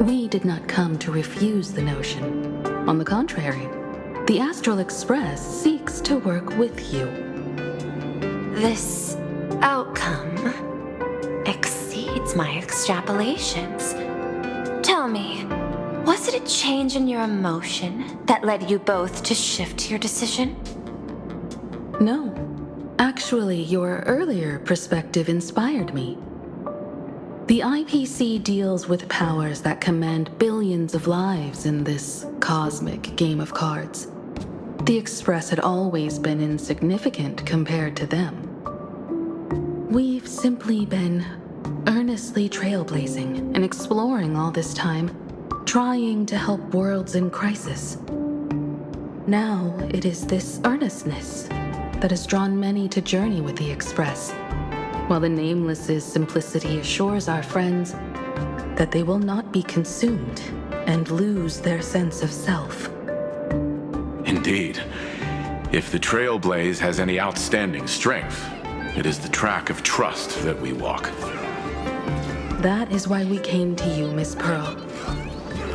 We did not come to refuse the notion. On the contrary, the Astral Express seeks to work with you. This outcome exceeds my extrapolations. Tell me, was it a change in your emotion that led you both to shift your decision? No. Actually, your earlier perspective inspired me. The IPC deals with powers that command billions of lives in this cosmic game of cards. The Express had always been insignificant compared to them. We've simply been earnestly trailblazing and exploring all this time, trying to help worlds in crisis. Now it is this earnestness that has drawn many to journey with the Express, while the Nameless's simplicity assures our friends that they will not be consumed and lose their sense of self. Indeed. If the Trailblaze has any outstanding strength, it is the track of trust that we walk. That is why we came to you, Miss Pearl.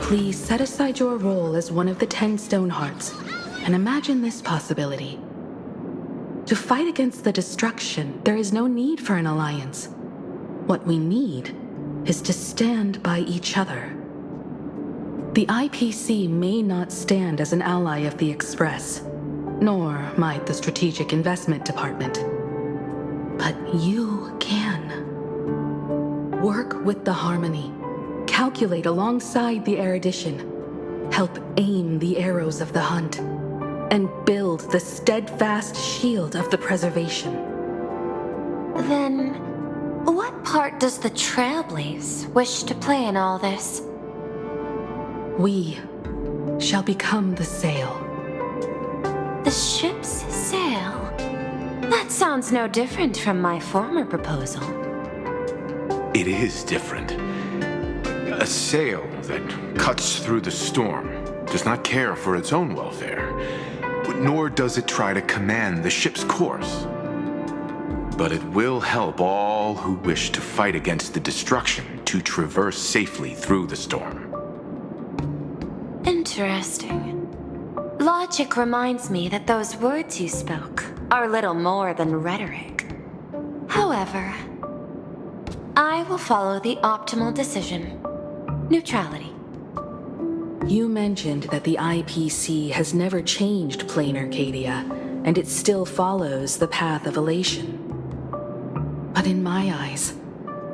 Please set aside your role as one of the 10 Stonehearts and imagine this possibility. To fight against the destruction, there is no need for an alliance. What we need is to stand by each other. The IPC may not stand as an ally of the Express, nor might the Strategic Investment Department. But you can. Work with the harmony, calculate alongside the erudition, help aim the arrows of the hunt, and build the steadfast shield of the preservation. Then, what part does the Trailblaze wish to play in all this? We shall become the sail. The ship's sail? That sounds no different from my former proposal. It is different. A sail that cuts through the storm does not care for its own welfare, nor does it try to command the ship's course. But it will help all who wish to fight against the destruction to traverse safely through the storm. Interesting. Logic reminds me that those words you spoke are little more than rhetoric. However, I will follow the optimal decision. Neutrality. You mentioned that the IPC has never changed Plain Arcadia, and it still follows the path of elation. But in my eyes,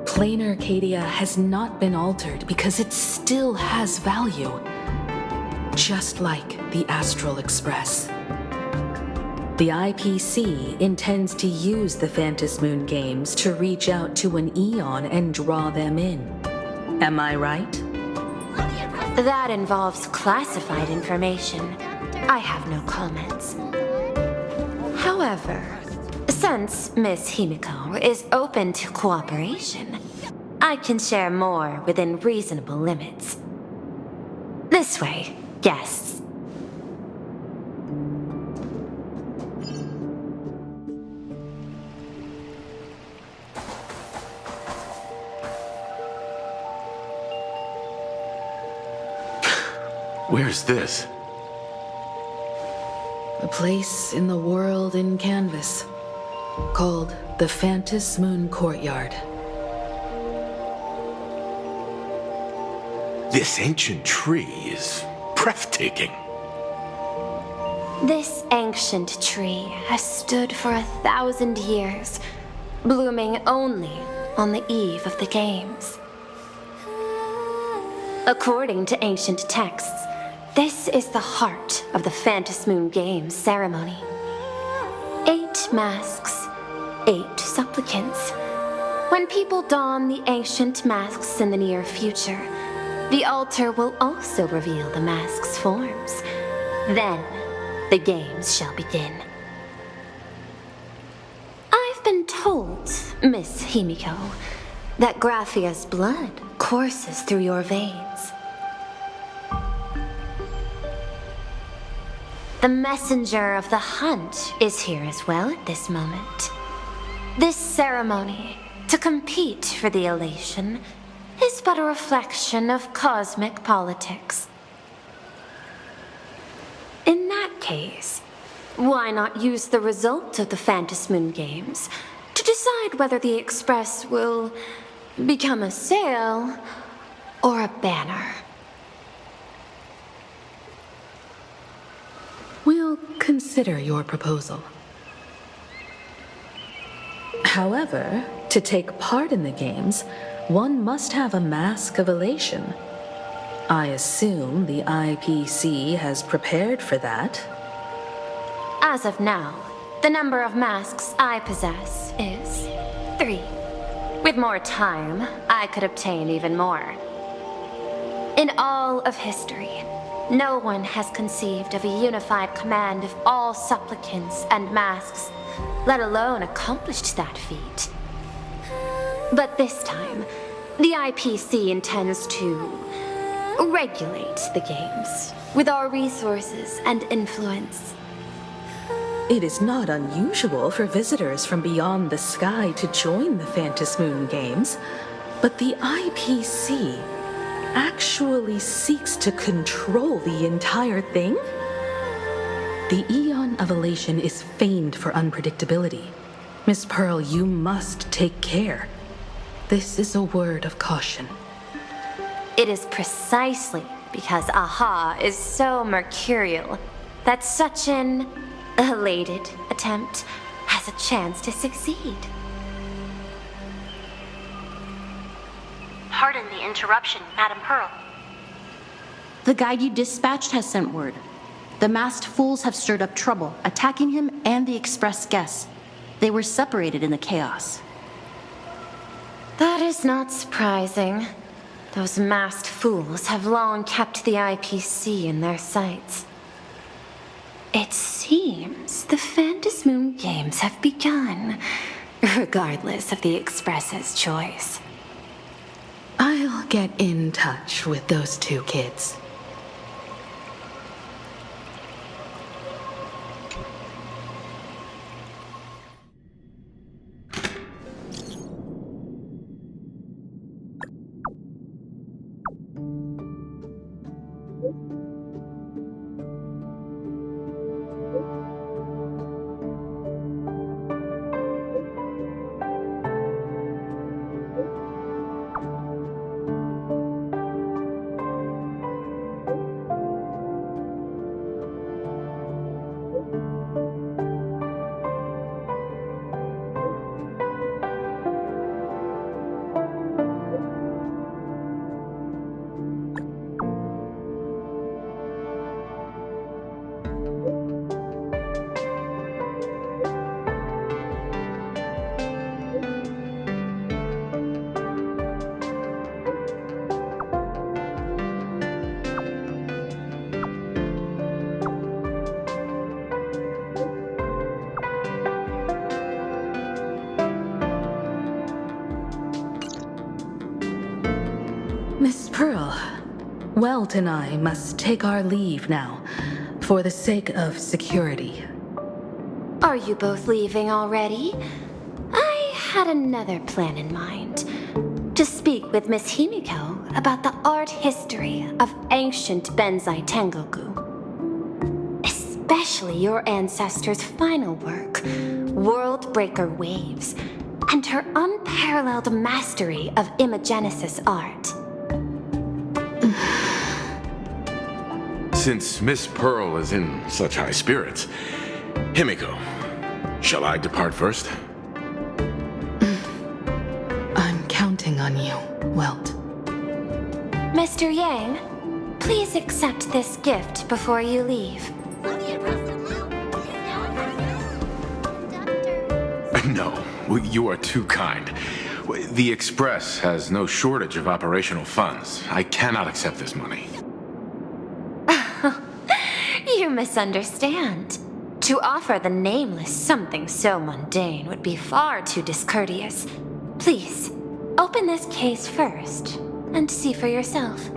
Plain Arcadia has not been altered because it still has value. Just like the Astral Express. The IPC intends to use the Phantom Moon games to reach out to an Eon and draw them in. Am I right? That involves classified information. I have no comments. However, since Miss Himiko is open to cooperation, I can share more within reasonable limits. The This way, guests. Where's this? A place in the world in canvas, called the Phantom Moon Courtyard. This ancient tree is breathtaking. This ancient tree has stood for 1,000 years, blooming only on the eve of the games. According to ancient texts, this is the heart of the Phantom Moon Games ceremony. 8 masks, 8 supplicants. When people don the ancient masks in the near future, the altar will also reveal the masks' forms. Then, the games shall begin. I've been told, Miss Himiko, that Graphia's blood courses through your veins. The messenger of the hunt is here as well at this moment. This ceremony, to compete for the elation, is but a reflection of cosmic politics. In that case, why not use the result of the Phantom Moon Games to decide whether the Express will become a sail or a banner? We'll consider your proposal. However, to take part in the games, one must have a mask of elation. I assume the IPC has prepared for that. As of now, the number of masks I possess is 3. With more time, I could obtain even more. In all of history, no one has conceived of a unified command of all supplicants and masks, let alone accomplished that feat. But this time, the IPC intends to regulate the games with our resources and influence. It is not unusual for visitors from beyond the sky to join the Phantom Moon Games, but the IPC actually seeks to control the entire thing? The Eon of Elation is famed for unpredictability. Miss Pearl, you must take care. This is a word of caution. It is precisely because AHA is so mercurial that such an elated attempt has a chance to succeed. Pardon the interruption, Madam Pearl. The guide you dispatched has sent word. The masked fools have stirred up trouble, attacking him and the Express guests. They were separated in the chaos. That is not surprising. Those masked fools have long kept the IPC in their sights. It seems the Phantom Moon Games have begun, regardless of the Express's choice. I'll get in touch with those 2 kids. Welt and I must take our leave now, for the sake of security. Are you both leaving already? I had another plan in mind. To speak with Miss Himiko about the art history of ancient Benzai Tengoku. Especially your ancestors' final work, World Breaker Waves, and her unparalleled mastery of imagenesis art. Since Miss Pearl is in such high spirits, Himiko, shall I depart first? I'm counting on you, Welt. Mr. Yang, please accept this gift before you leave. No, you are too kind. The Express has no shortage of operational funds. I cannot accept this money. You misunderstand. To offer the Nameless something so mundane would be far too discourteous. Please, open this case first and see for yourself.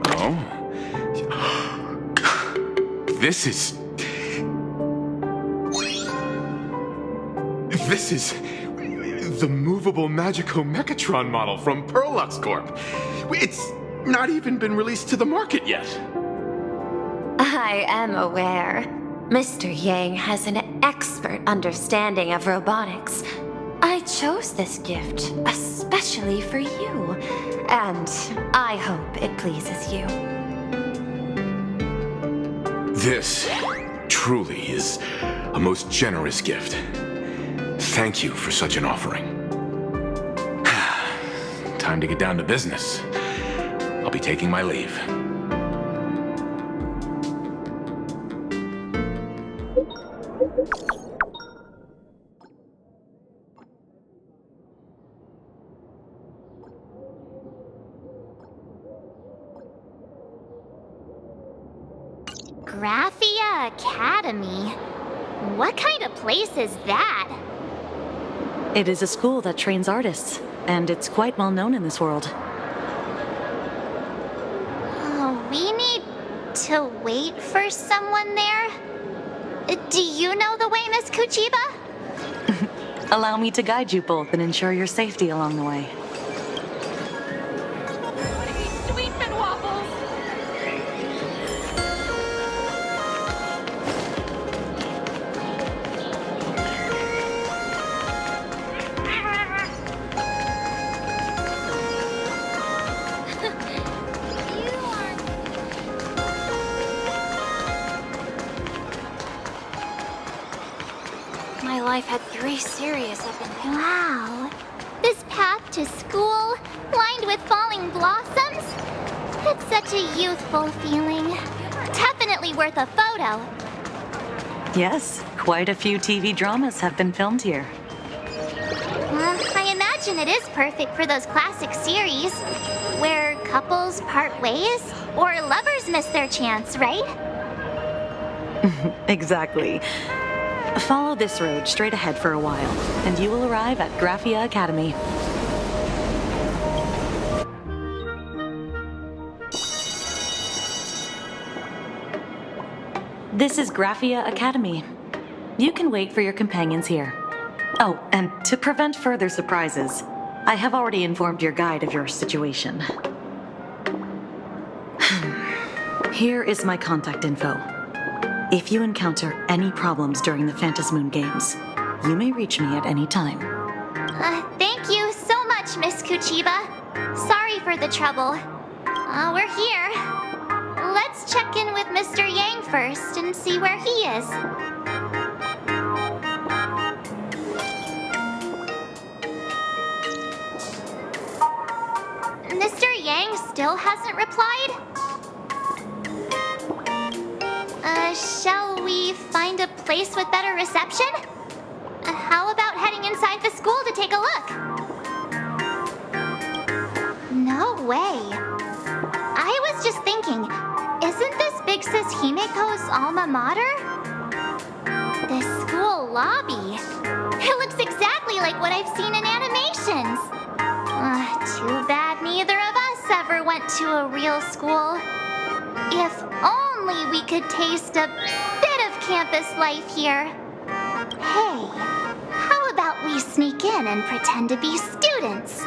Oh? This is the movable Magico Mechatron model from Perlux Corp. It's not even been released to the market yet. I am aware. Mr. Yang has an expert understanding of robotics. I chose this gift especially for you, and I hope it pleases you. This truly is a most generous gift. Thank you for such an offering. Time to get down to business. I'll be taking my leave. Graphia Academy? What kind of place is that? It is a school that trains artists, and it's quite well known in this world. Oh, we need to wait for someone there? Do you know the way, Miss Kuchiba? Allow me to guide you both and ensure your safety along the way. Sweet and waffles! My life had 3 serious up and down. Wow. This path to school, lined with falling blossoms? It's such a youthful feeling. Definitely worth a photo. Yes, quite a few TV dramas have been filmed here. I imagine it is perfect for those classic series where couples part ways or lovers miss their chance, right? Exactly. Follow this road straight ahead for a while, and you will arrive at Graphia Academy. This is Graphia Academy. You can wait for your companions here. Oh, and to prevent further surprises, I have already informed your guide of your situation. Here is my contact info. If you encounter any problems during the Phantasmoon Games, you may reach me at any time. Thank you so much, Miss Kuchiba. Sorry for the trouble. We're here. Let's check in with Mr. Yang first and see where he is. Mr. Yang still hasn't replied? Shall we find a place with better reception? How about heading inside the school to take a look? No way. I was just thinking, isn't this Big Sis Himiko's alma mater? The school lobby. It looks exactly like what I've seen in animations. Too bad neither of us ever went to a real school. If only we could taste a bit of campus life here. Hey, how about we sneak in and pretend to be students?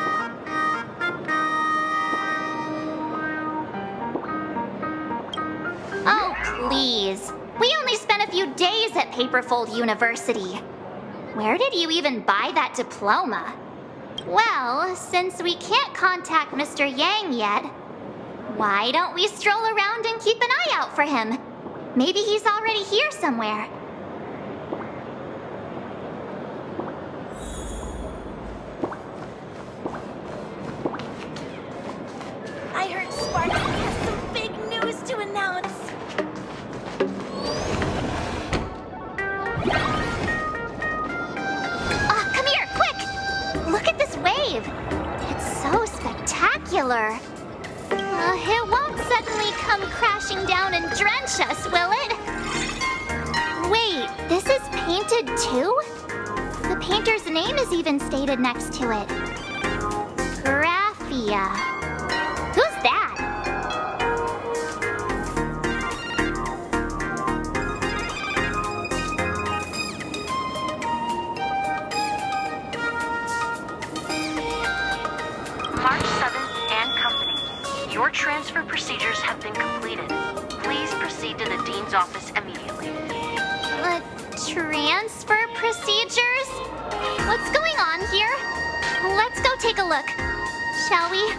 Oh, please. We only spent a few days at Paperfold University. Where did you even buy that diploma? Well, since we can't contact Mr. Yang yet, why don't we stroll around and keep an eye out for him? Maybe he's already here somewhere. I heard Sparky has some big news to announce. Come here, quick! Look at this wave. It's so spectacular. It won't suddenly come crashing down and drench us, will it? Wait, this is painted too? The painter's name is even stated next to it. Graphia. Who's that? March 7th and Company. Your transfer procedures have been completed. Please proceed to the Dean's office immediately. Transfer procedures? What's going on here? Let's go take a look, shall we?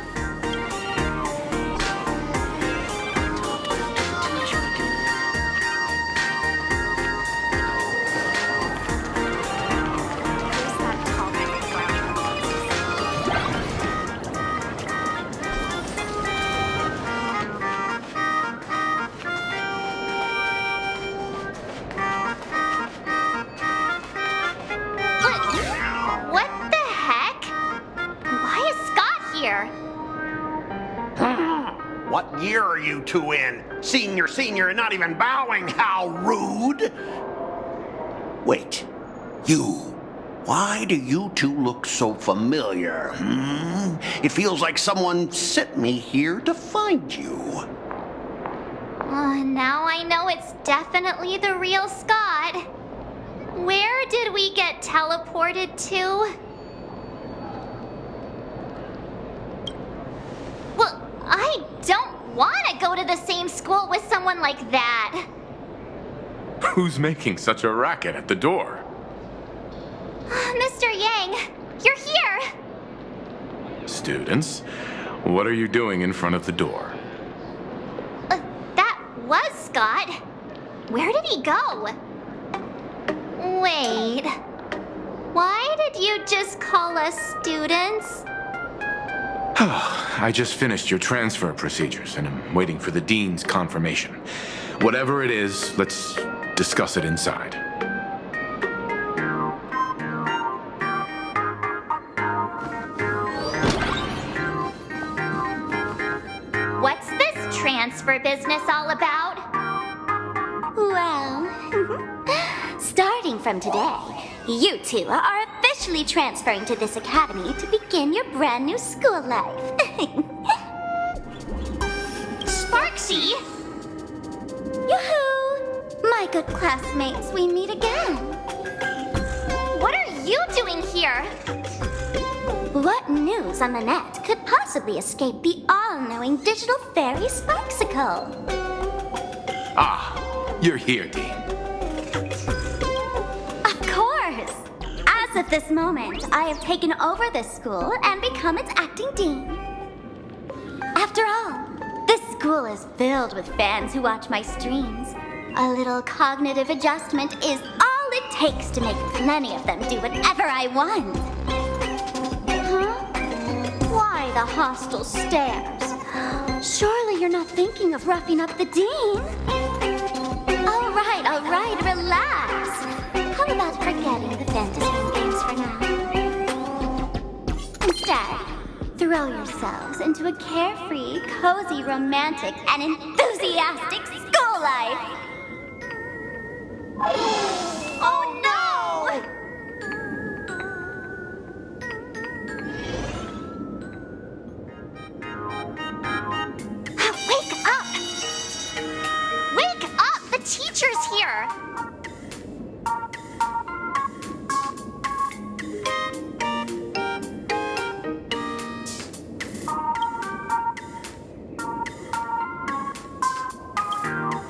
What the heck? Why is Scott here? What year are you two in? Senior, and not even bowing. How rude! Wait, you. Why do you two look so familiar? It feels like someone sent me here to find you. Now I know it's definitely the real Scott. Where did we get teleported to? Well, I don't want to go to the same school with someone like that. Who's making such a racket at the door? Mr. Yang, you're here. Students, what are you doing in front of the door? That was Scott. Where did he go? Wait. Why did you just call us students? I just finished your transfer procedures and I'm waiting for the Dean's confirmation. Whatever it is, let's discuss it inside. What's this transfer business all about? Well, starting from today, you two are officially transferring to this academy to begin your brand new school life. Sparksy! Yoo-hoo! My good classmates, we meet again. What are you doing here? What news on the net could possibly escape the all-knowing digital fairy Sparksicle? Ah, you're here, Dean. Of course! As of this moment, I have taken over this school and become its acting dean. After all, this school is filled with fans who watch my streams. A little cognitive adjustment is all it takes to make plenty of them do whatever I want. Huh? Why the hostile stares? Surely you're not thinking of roughing up the dean? All right, relax. How about forgetting the fantasy games for now? Instead, throw yourselves into a carefree, cozy, romantic, and enthusiastic school life. Oh no!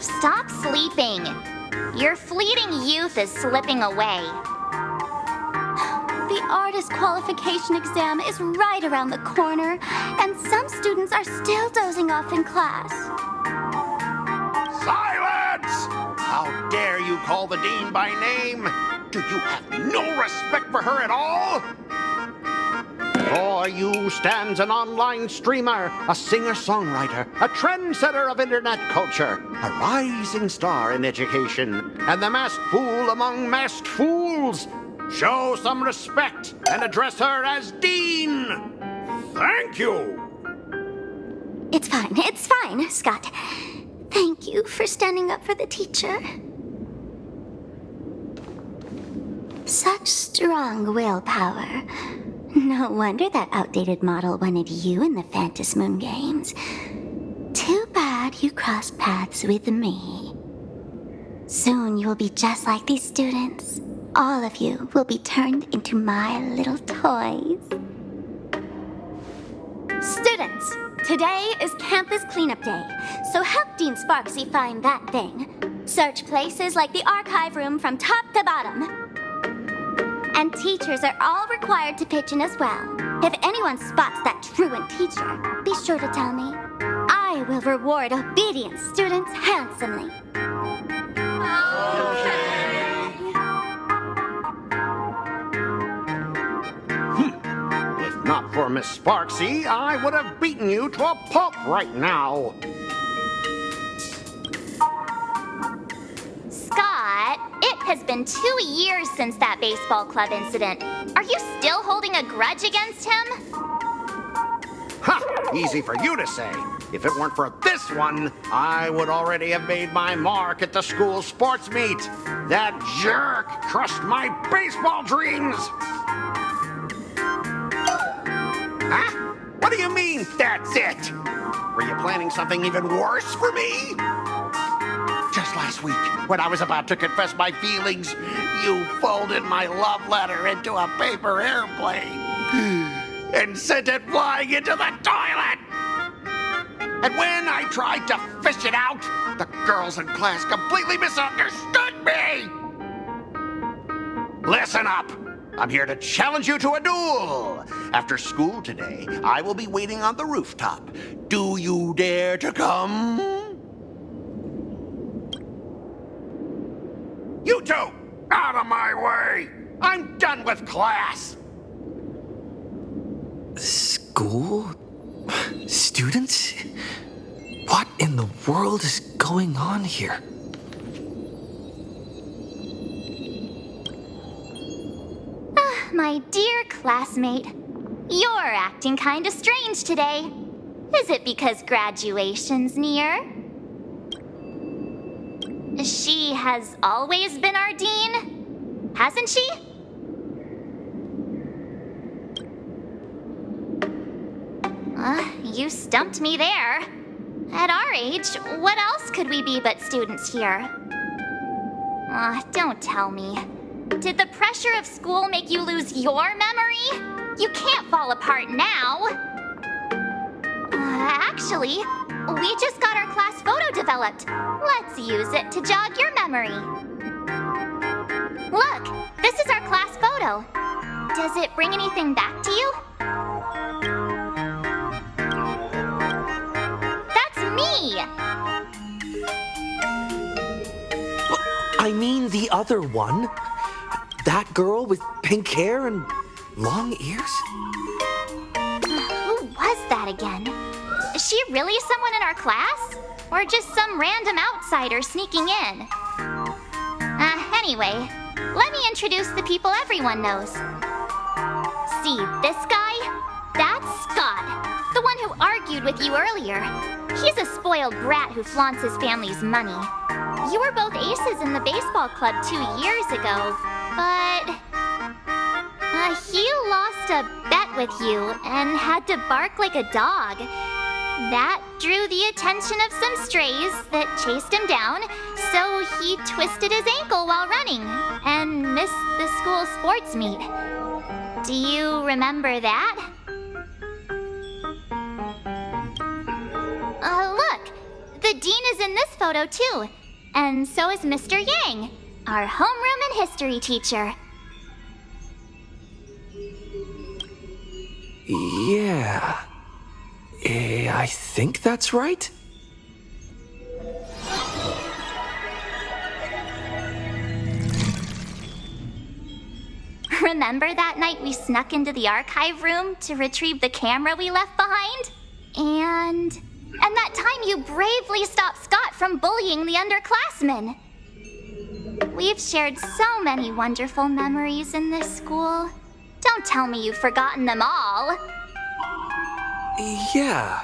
Stop sleeping. Your fleeting youth is slipping away. The artist qualification exam is right around the corner, and some students are still dozing off in class. Silence! How dare you call the dean by name? Do you have no respect for her at all? Before you stands an online streamer, a singer-songwriter, a trendsetter of internet culture, a rising star in education, and the masked fool among masked fools. Show some respect and address her as Dean. Thank you. It's fine, Scott. Thank you for standing up for the teacher. Such strong willpower. No wonder that outdated model wanted you in the Phantasmoon games. Too bad you crossed paths with me. Soon you will be just like these students. All of you will be turned into my little toys. Students, today is Campus Cleanup Day, so help Dean Sparksy find that thing. Search places like the archive room from top to bottom. And teachers are all required to pitch in as well. If anyone spots that truant teacher, be sure to tell me. I will reward obedient students handsomely. If not for Miss Sparksy, I would have beaten you to a pulp right now. Scott, it has been 2 years since that baseball club incident. Are you still holding a grudge against him? Ha! Easy for you to say. If it weren't for this one, I would already have made my mark at the school sports meet. That jerk crushed my baseball dreams! Huh? What do you mean, that's it? Were you planning something even worse for me? Just last week, when I was about to confess my feelings, you folded my love letter into a paper airplane and sent it flying into the toilet. And when I tried to fish it out, the girls in class completely misunderstood me. Listen up. I'm here to challenge you to a duel. After school today, I will be waiting on the rooftop. Do you dare to come? You two, out of my way! I'm done with class! School? Students? What in the world is going on here? My dear classmate, you're acting kinda strange today. Is it because graduation's near? She has always been our dean, hasn't she? You stumped me there. At our age, what else could we be but students here? Don't tell me. Did the pressure of school make you lose your memory? You can't fall apart now. Actually, we just got our class photo developed. Let's use it to jog your memory. Look, this is our class photo. Does it bring anything back to you? That's me! I mean the other one. That girl with pink hair and long ears? Who was that again? Is she really someone in our class? Or just some random outsider sneaking in? Anyway, let me introduce the people everyone knows. See this guy? That's Scott, the one who argued with you earlier. He's a spoiled brat who flaunts his family's money. You were both aces in the baseball club 2 years ago, but he lost a bet with you and had to bark like a dog. That drew the attention of some strays that chased him down, so he twisted his ankle while running and missed the school sports meet. Do you remember that? Look, The dean is in this photo too. And so is Mr. Yang, our homeroom and history teacher. Yeah. I think that's right. Remember that night we snuck into the archive room to retrieve the camera we left behind? And that time you bravely stopped Scott from bullying the underclassmen. We've shared so many wonderful memories in this school. Don't tell me you've forgotten them all. Yeah,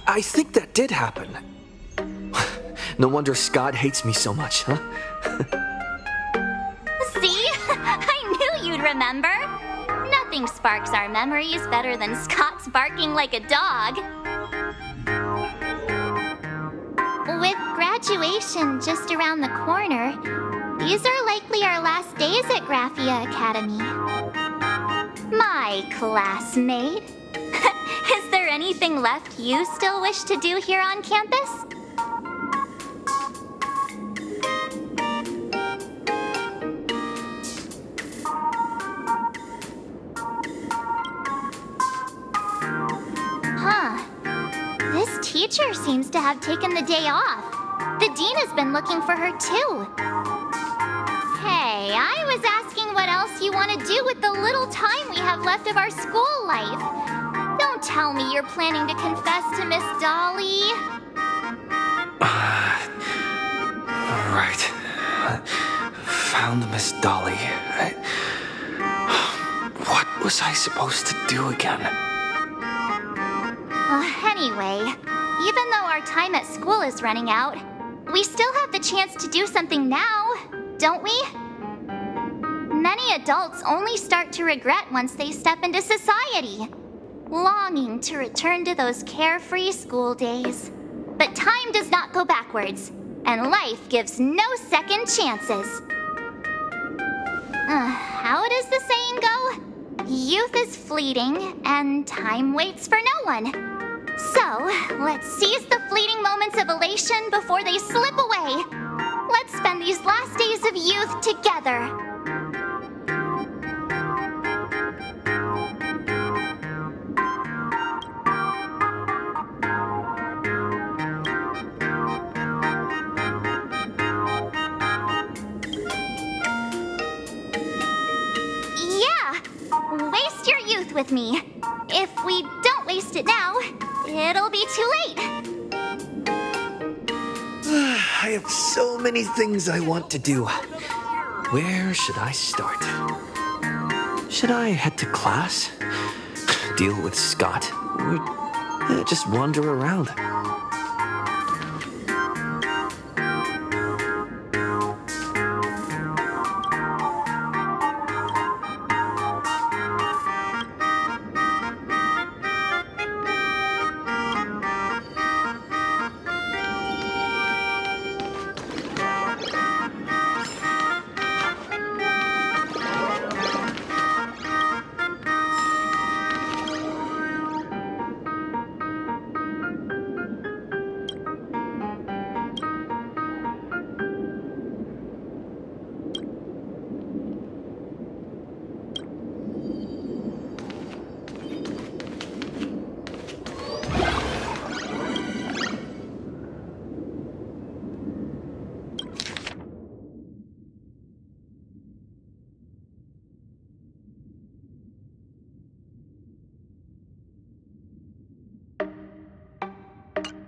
I think that did happen. No wonder Scott hates me so much, huh? See? I knew you'd remember. Nothing sparks our memories better than Scott's barking like a dog. With graduation just around the corner, these are likely our last days at Graphia Academy. My classmate. Is there anything left you still wish to do here on campus? Huh. This teacher seems to have taken the day off. The dean has been looking for her too. Hey, I was asking what else you want to do with the little time we have left of our school life. Don't tell me you're planning to confess to Miss Dolly. Right. Found Miss Dolly. What was I supposed to do again? Anyway, even though our time at school is running out, we still have the chance to do something now, don't we? Many adults only start to regret once they step into society, longing to return to those carefree school days. But time does not go backwards, and life gives no second chances. How does the saying go? Youth is fleeting, and time waits for no one. So, let's seize the fleeting moments of elation before they slip away. Let's spend these last days of youth together. Yeah, waste your youth with me. If we don't waste it now, it'll be too late. I have so many things I want to do. Where should I start? Should I head to class? Deal with Scott? Or just wander around?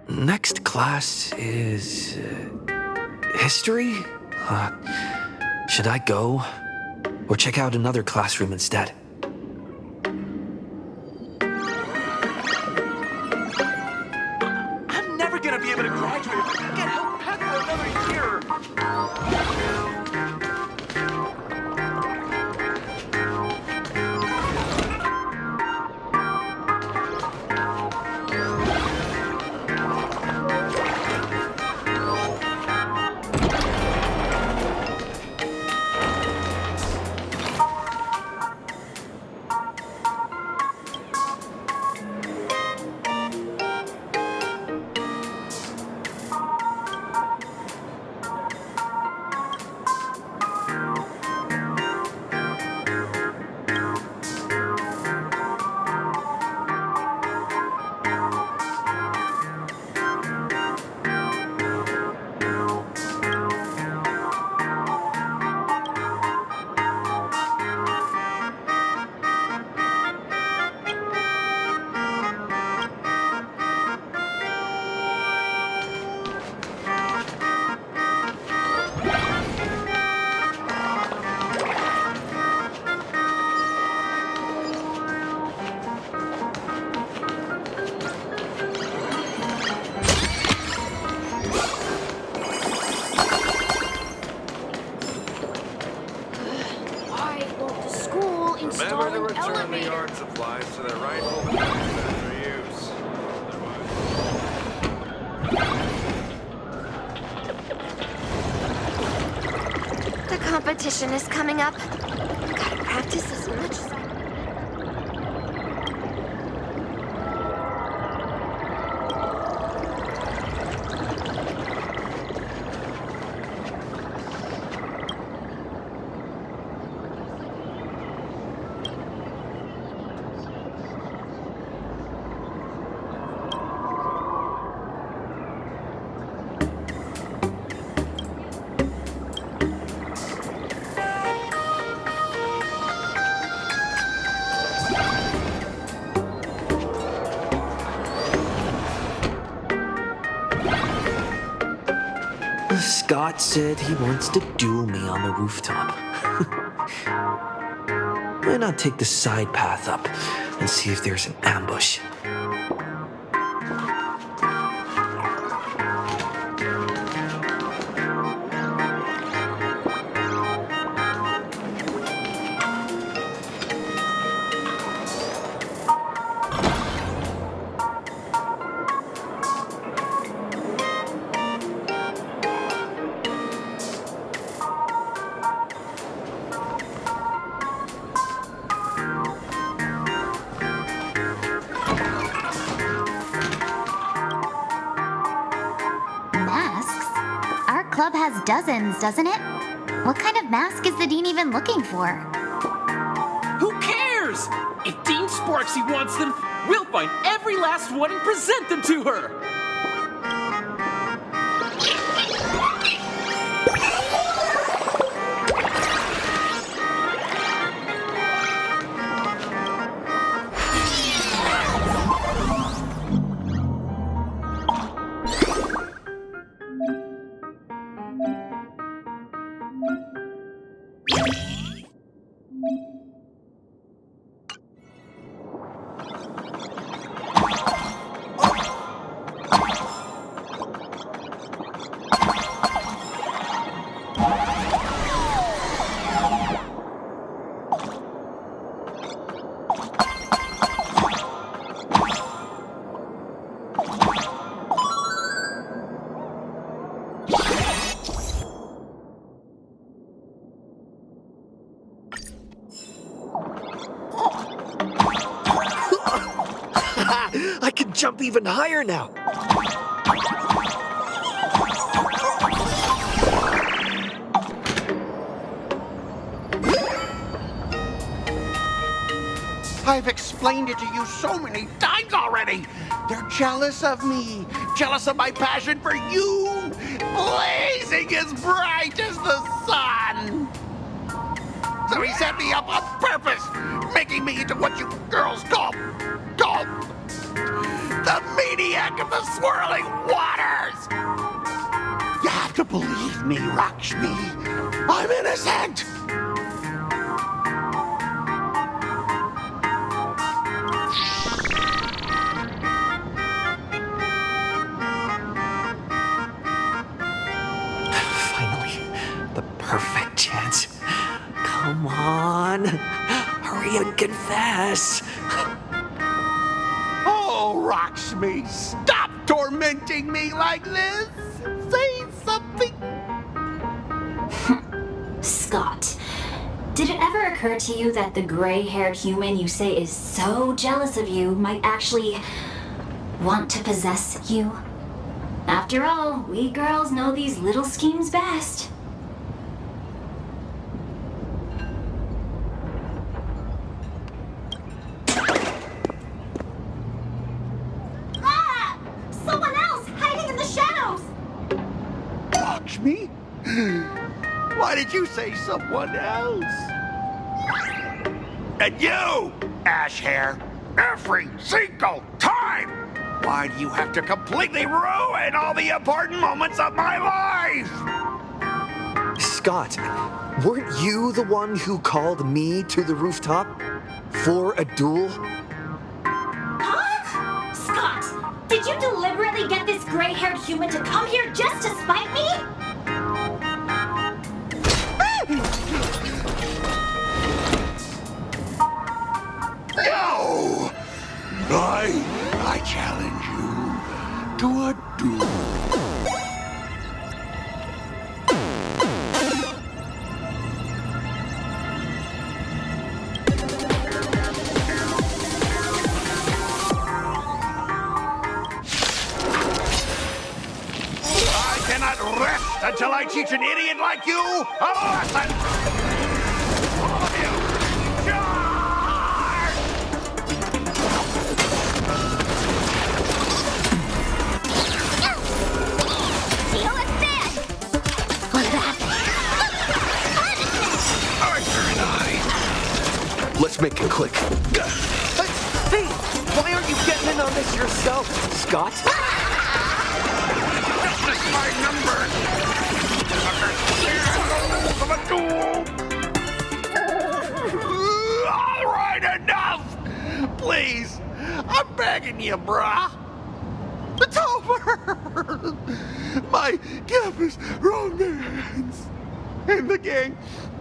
Next class is... history? Should I go? Or check out another classroom instead? I'm never gonna be able to graduate if I get held back for another year. return supplies to their rightful places for use. The competition is coming up. Gotta practice as much as I... Scott said he wants to duel me on the rooftop. Why not take the side path up and see if there's an ambush? Masks? Our club has dozens, doesn't it? What kind of mask is the dean even looking for? Who cares? If Dean Sparksy wants them, we'll find every last one and present them to her! I can jump even higher now. I've explained it to you so many times already. They're jealous of me, jealous of my passion for you, blazing as bright as the sun. So he set me up on purpose, making me into what you girls call the maniac of the swirling waters. You have to believe me, Lakshmi. I'm innocent. The perfect chance. Come on. Hurry and confess. Oh, Lakshmi, stop tormenting me like this. Say something. Scott, did it ever occur to you that the gray-haired human you say is so jealous of you might actually want to possess you? After all, we girls know these little schemes best. Someone else hiding in the shadows! Lakshmi? Why did you say someone else? And you, Ash Hair, every single time! Why do you have to completely ruin all the important moments of my life? Scott, weren't you the one who called me to the rooftop for a duel? Huh? Scott, did you deliberately get this gray-haired human to come here just to spite me? Yeah! I challenge you to a duel. I cannot rest until I teach an idiot like you a lesson! All of you, charge! Deal with this! Was that? Let's make it quick. Hey, why aren't you getting in on this yourself, Scott? This is my number! Of a duel! All right, enough! Please, I'm begging you, brah. It's over! My campus romance! And the gang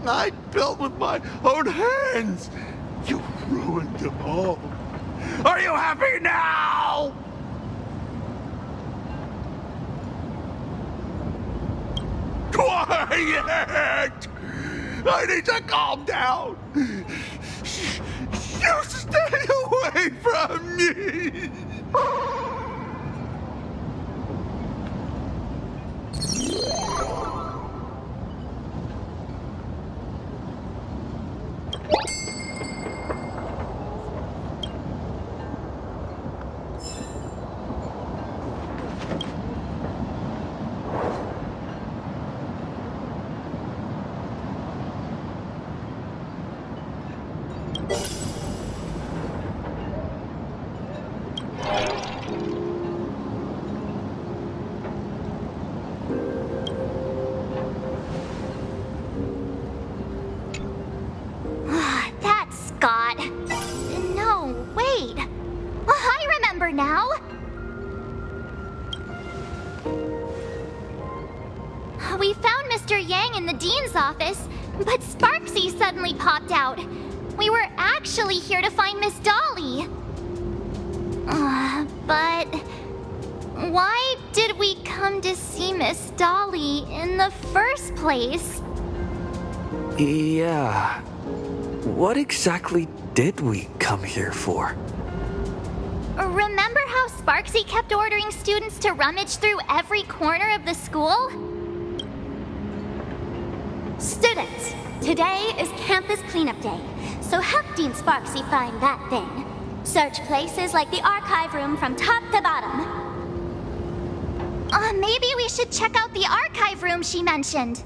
I built with my own hands! You ruined them all! Are you happy now? Quiet! I need to calm down! You stay away from me! That's Scott. No, wait. I remember now. We found Mr. Yang in the dean's office, but Sparksy suddenly popped out. We were actually here to find Miss Dolly. But why did we come to see Miss Dolly in the first place? Yeah. What exactly did we come here for? Remember how Sparksy kept ordering students to rummage through every corner of the school? Students, today is campus cleanup day, so help Dean Sparksy find that thing. Search places like the archive room from top to bottom. Maybe we should check out the archive room she mentioned.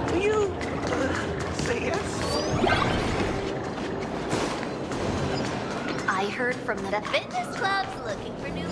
Will you say yes? I heard from the fitness club's looking for new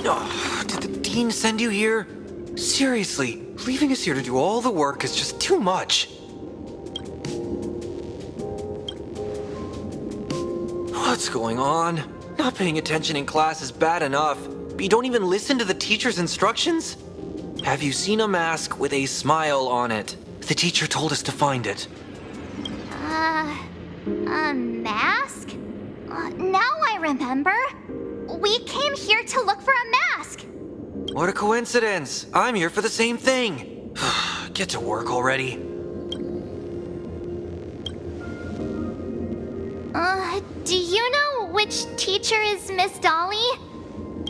Oh, did the dean send you here? Seriously, leaving us here to do all the work is just too much. What's going on? Not paying attention in class is bad enough, but you don't even listen to the teacher's instructions? Have you seen a mask with a smile on it? The teacher told us to find it. A mask? Now I remember. We came here to look for a mask. What a coincidence! I'm here for the same thing. Get to work already. Do you know which teacher is Miss Dolly?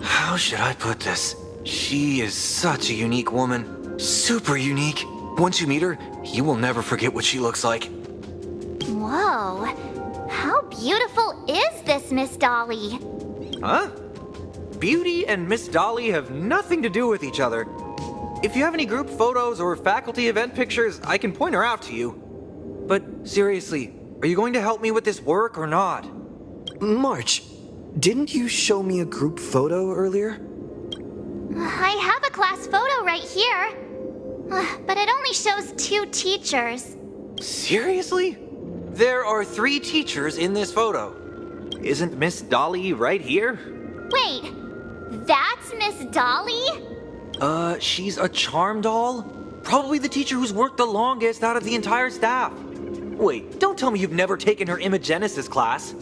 How should I put this? She is such a unique woman. Super unique. Once you meet her, you will never forget what she looks like. Whoa, how beautiful is this Miss Dolly? Huh? Beauty and Miss Dolly have nothing to do with each other. If you have any group photos or faculty event pictures, I can point her out to you. But seriously, are you going to help me with this work or not? March, didn't you show me a group photo earlier? I have a class photo right here. But it only shows 2 teachers. Seriously? There are 3 teachers in this photo. Isn't Miss Dolly right here? Wait, that's Miss Dolly? She's a charm doll? Probably the teacher who's worked the longest out of the entire staff. Wait, don't tell me you've never taken her Imagenesis class.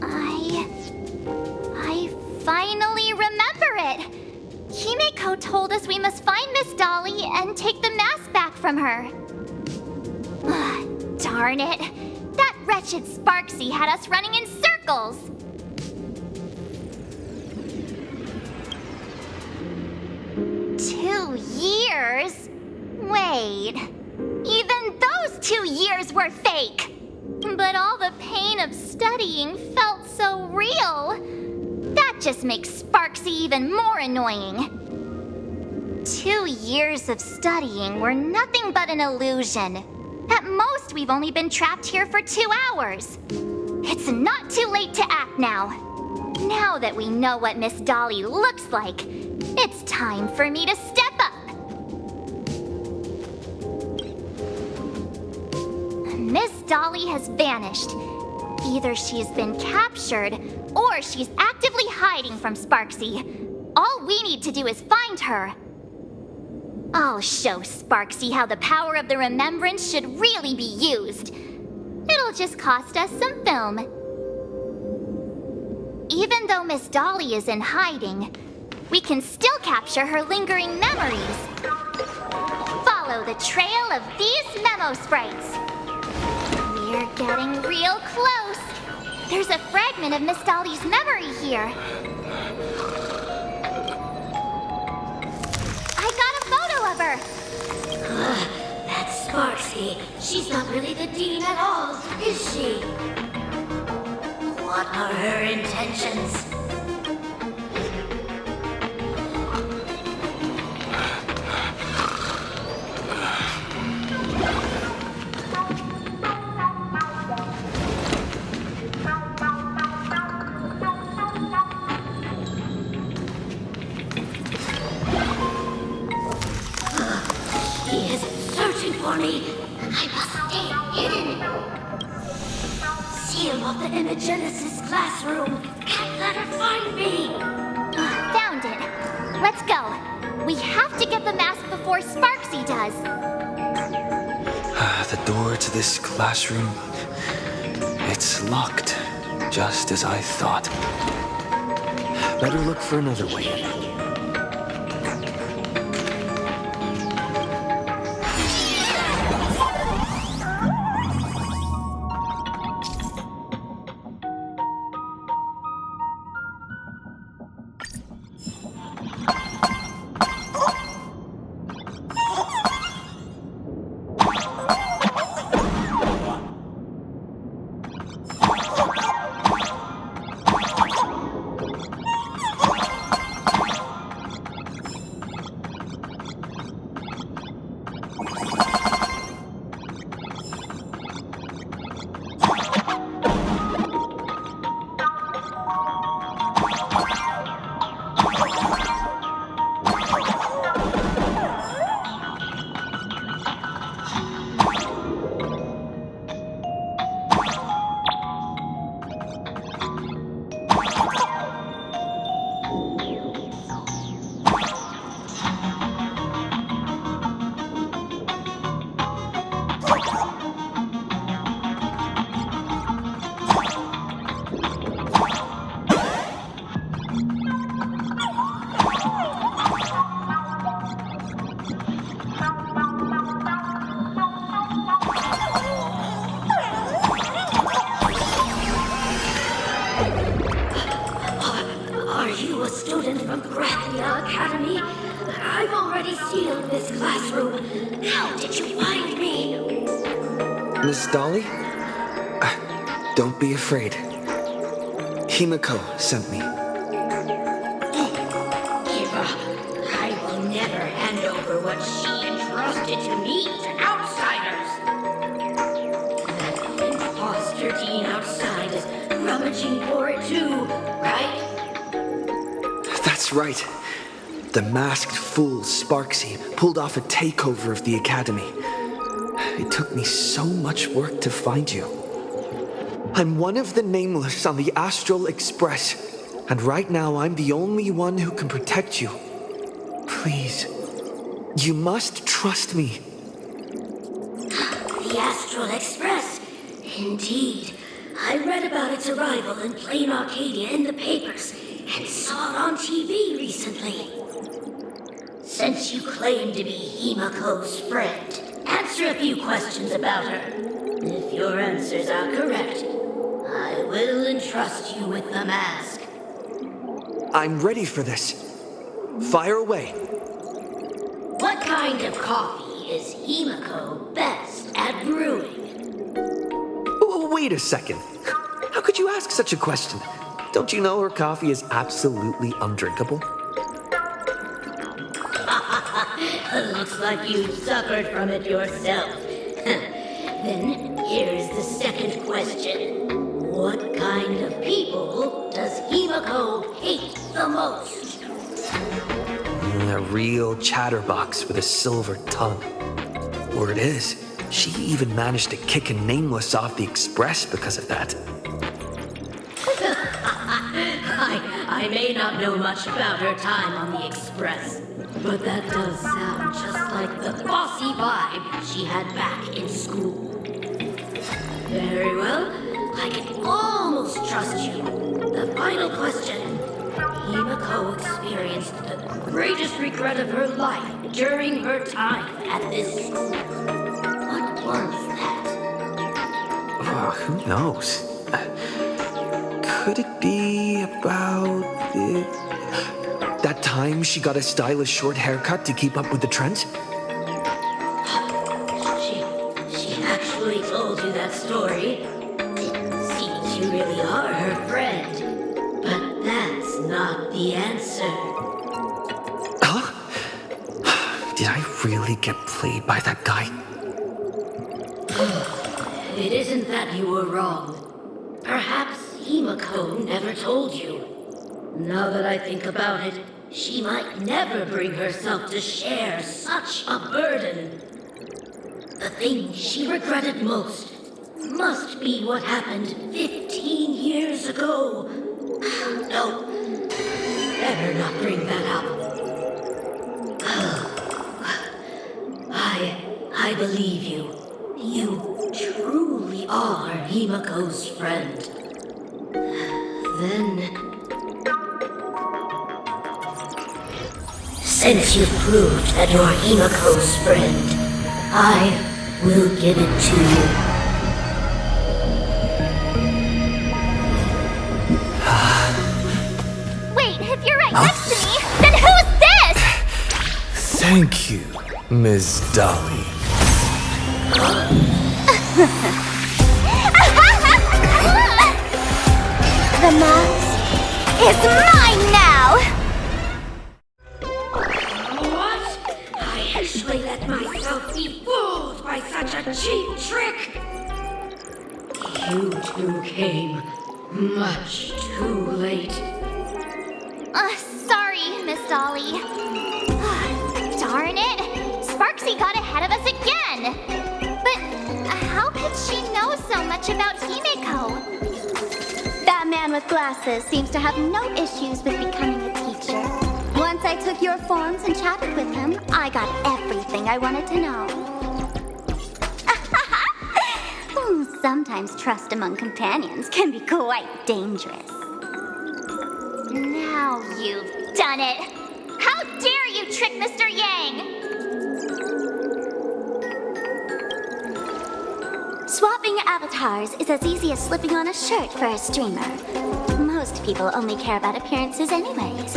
I finally remember it. Himeko told us we must find Miss Dolly and take the mask back from her. Darn it. That wretched Sparksy had us running in circles. Two years? Wait. Even those 2 years were fake. But all the pain of studying felt so real. That just makes Sparksy even more annoying. 2 years of studying were nothing but an illusion. At most, we've only been trapped here for 2 hours. It's not too late to act now. Now that we know what Miss Dolly looks like, it's time for me to step up. Miss Dolly has vanished. Either she's been captured, or she's actively hiding from Sparksy. All we need to do is find her. I'll show Sparksy how the power of the remembrance should really be used. It'll just cost us some film. Even though Miss Dolly is in hiding, we can still capture her lingering memories. Follow the trail of these memo sprites. We're getting real close. There's a fragment of Miss Dolly's memory here. I got a photo of her. That's Sparksy. She's not really the dean at all, is she? What are her intentions? He is searching for me. I must stay hidden. Seal off the Imagenesis classroom. Can't let her find me. Found it. Let's go. We have to get the mask before Sparksy does. The door to this classroom, it's locked, just as I thought. Better look for another way in. Are you a student from Grathia Academy? I've already sealed this classroom. How did you find me? Miss Dolly? Don't be afraid. Himiko sent me. Give up. I will never hand over what she entrusted to me to outsiders. That imposter Dean outside is rummaging for it too, right? That's right. The masked fool Sparksy pulled off a takeover of the Academy. It took me so much work to find you. I'm one of the Nameless on the Astral Express, and right now I'm the only one who can protect you. Please, you must trust me. The Astral Express. Indeed. I read about its arrival in Plain Arcadia in the papers and saw it on TV recently. Since you claim to be Himiko's friend, answer a few questions about her. If your answers are correct, I will entrust you with the mask. I'm ready for this. Fire away. What kind of coffee is Himiko best at brewing? Wait a second. How could you ask such a question? Don't you know her coffee is absolutely undrinkable? Looks like you've suffered from it yourself. Then here's the second question. What kind of people does Himiko hate the most? A real chatterbox with a silver tongue. Word is, she even managed to kick a Nameless off the Express because of that. I may not know much about her time on the Express, but that does sound just like the bossy vibe she had back in school. Very well, I can almost trust you. The final question. Himiko experienced the greatest regret of her life during her time at this school. What was that? Oh, who knows? Could it be about that time she got a stylish short haircut to keep up with the trends? She actually told you that story. It seems you really are her friend. But that's not the answer. Huh? Did I really get played by that guy? It isn't that you were wrong. Perhaps Himiko never told you. Now that I think about it, she might never bring herself to share such a burden. The thing she regretted most must be what happened 15 years ago. No, better not bring that up. I believe you. You truly are Himiko's friend. Then, since you've proved that you're Himiko's friend, I will give it to you. Wait, if you're right next to me, then who's this? Thank you, Ms. Dolly. The mask is mine now! What? I actually let myself be fooled by such a cheap trick! You two came much too late. Sorry, Miss Dolly. Darn it! Sparksy got ahead of us again! But how could she know so much about Himiko? That man with glasses seems to have no issues with becoming a teacher. Once I took your forms and chatted with him, I got everything I wanted to know. Sometimes trust among companions can be quite dangerous. Now you've done it! How dare you trick Mr. Yang! Swapping avatars is as easy as slipping on a shirt for a streamer. Most people only care about appearances anyways.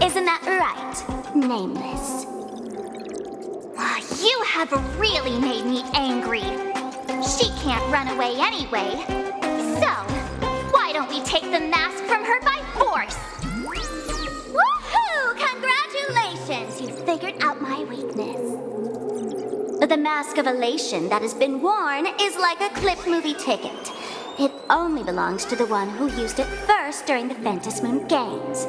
Isn't that right, Nameless? You have really made me angry. She can't run away anyway. So, don't we take the mask from her by force? Woohoo! Congratulations! You figured out my weakness. The mask of elation that has been worn is like a clip movie ticket. It only belongs to the one who used it first during the Ventus Moon Games.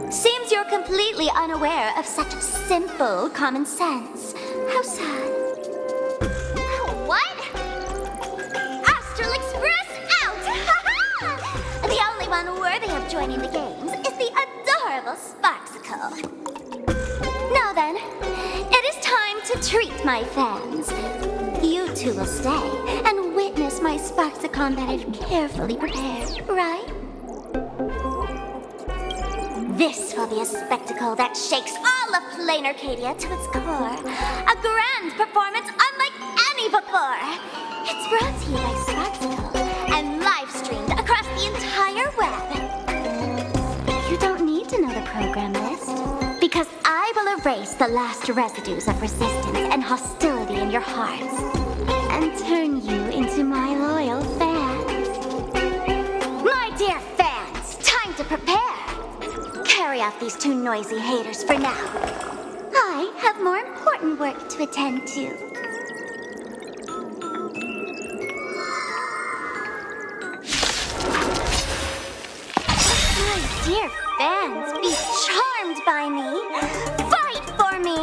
Seems you're completely unaware of such simple common sense. How sad. What? Astral Express out! The only one worthy of joining the games is the adorable Sparksicle. Now then, it is time to treat my fans. You two will stay and witness my Sparksicon that I've carefully prepared, right? This will be a spectacle that shakes all of Plain Arcadia to its core. A grand performance unlike any before. It's brought to you by Sparksicle and live streamed across the entire web. You don't need to know the program list, because I will erase the last residues of resistance and hostility in your hearts and turn you into my loyal fans. My dear fans, time to prepare. Carry off these two noisy haters for now. I have more important work to attend to. My dear fans, be charmed by me. Fight for me.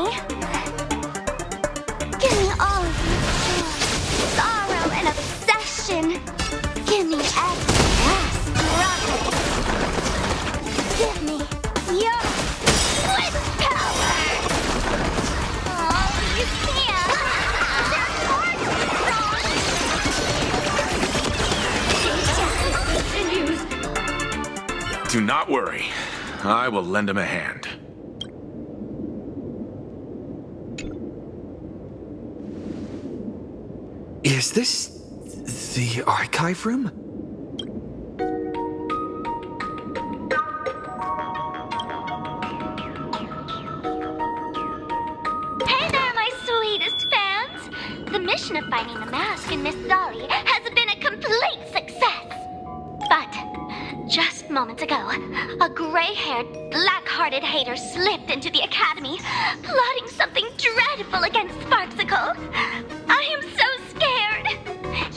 Give me all of your joy, sorrow, and obsession. Give me excess rocket. Give me your swift power. Oh, you can't. They're far too strong. Do not worry. I will lend him a hand. Is this the archive room? Hey there, my sweetest fans! The mission of finding the mask in Miss Dolly has been a complete success. But just moments ago, a gray-haired, black-hearted hater slipped into the academy, plotting something dreadful against Sparksicle. I am so scared.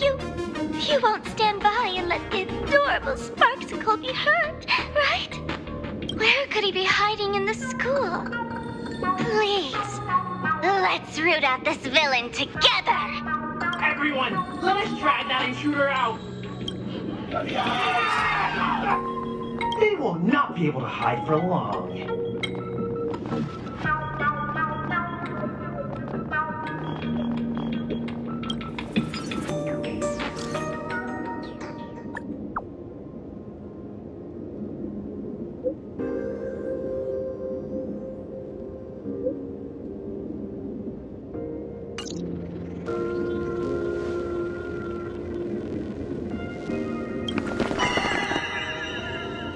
You won't stand by and let the adorable Sparksicle be hurt, right? Where could he be hiding in the school? Please, let's root out this villain together. Everyone, let us drag that intruder out. They will not be able to hide for long.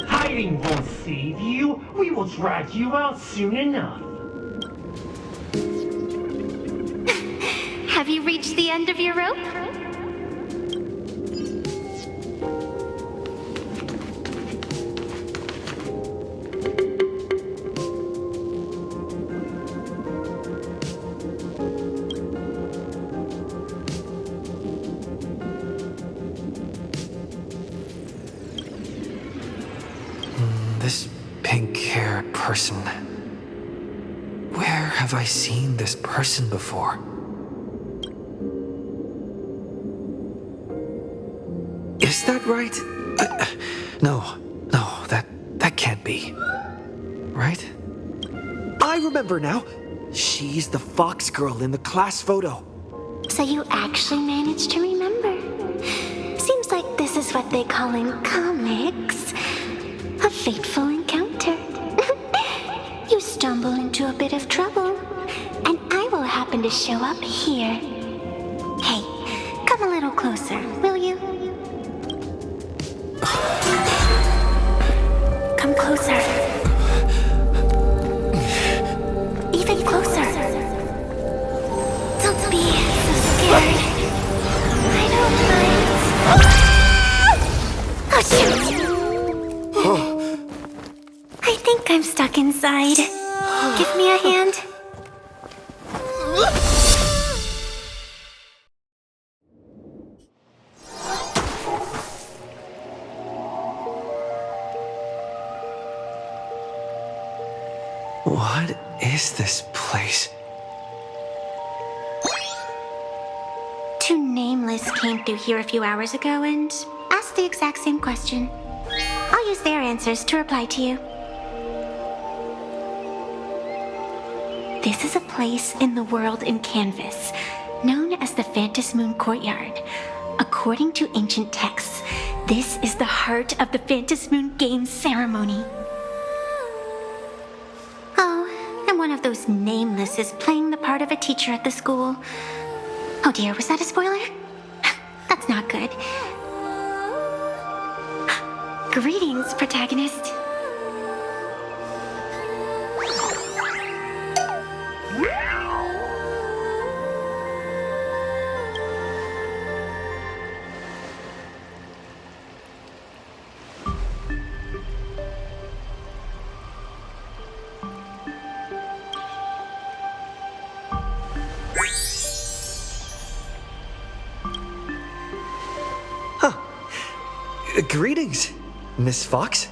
Hiding won't save you. We will drag you out soon enough. Have you reached the end of your rope? This pink-haired person. Where have I seen this person before? Is that right? No, that can't be. Right? I remember now. She's the fox girl in the class photo. So you actually managed to remember. Seems like this is what they call in comics a fateful encounter. You stumble into a bit of trouble, and I will happen to show up here. Hey, come a little closer, will you? Come closer. Even closer. Don't be so scared. I don't mind. Oh, shoot! Give me a hand. What is this place? Two nameless came through here a few hours ago and asked the exact same question. I'll use their answers to reply to you. This is a place in the world in Canvas, known as the Phantom Moon Courtyard. According to ancient texts, this is the heart of the Phantom Moon Games ceremony. Oh, and one of those nameless is playing the part of a teacher at the school. Oh dear, was that a spoiler? That's not good. Greetings, protagonist. Greetings, Miss Fox.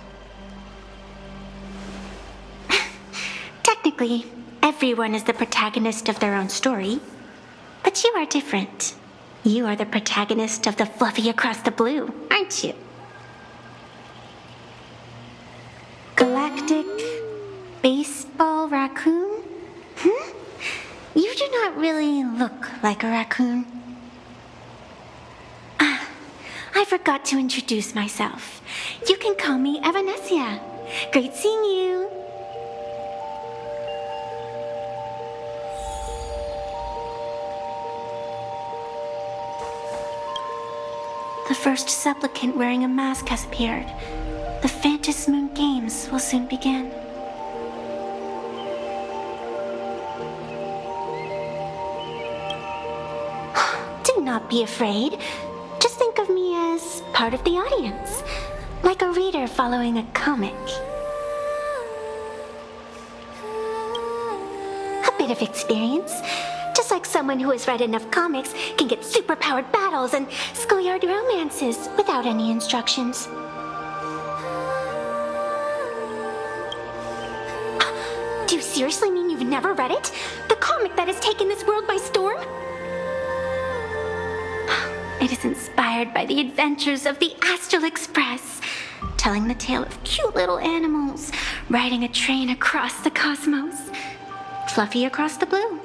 Technically, everyone is the protagonist of their own story. But you are different. You are the protagonist of the Fluffy Across the Blue, aren't you? Galactic Baseball Raccoon? You do not really look like a raccoon. I forgot to introduce myself. You can call me Evanessia. Great seeing you. The first supplicant wearing a mask has appeared. The Phantom Moon Games will soon begin. Do not be afraid. Just think of me as part of the audience, like a reader following a comic. A bit of experience, just like someone who has read enough comics can get superpowered battles and schoolyard romances without any instructions. Do you seriously mean you've never read it? The comic that has taken this world by storm? It is inspired by the adventures of the Astral Express, telling the tale of cute little animals riding a train across the cosmos. Fluffy Across the Blue.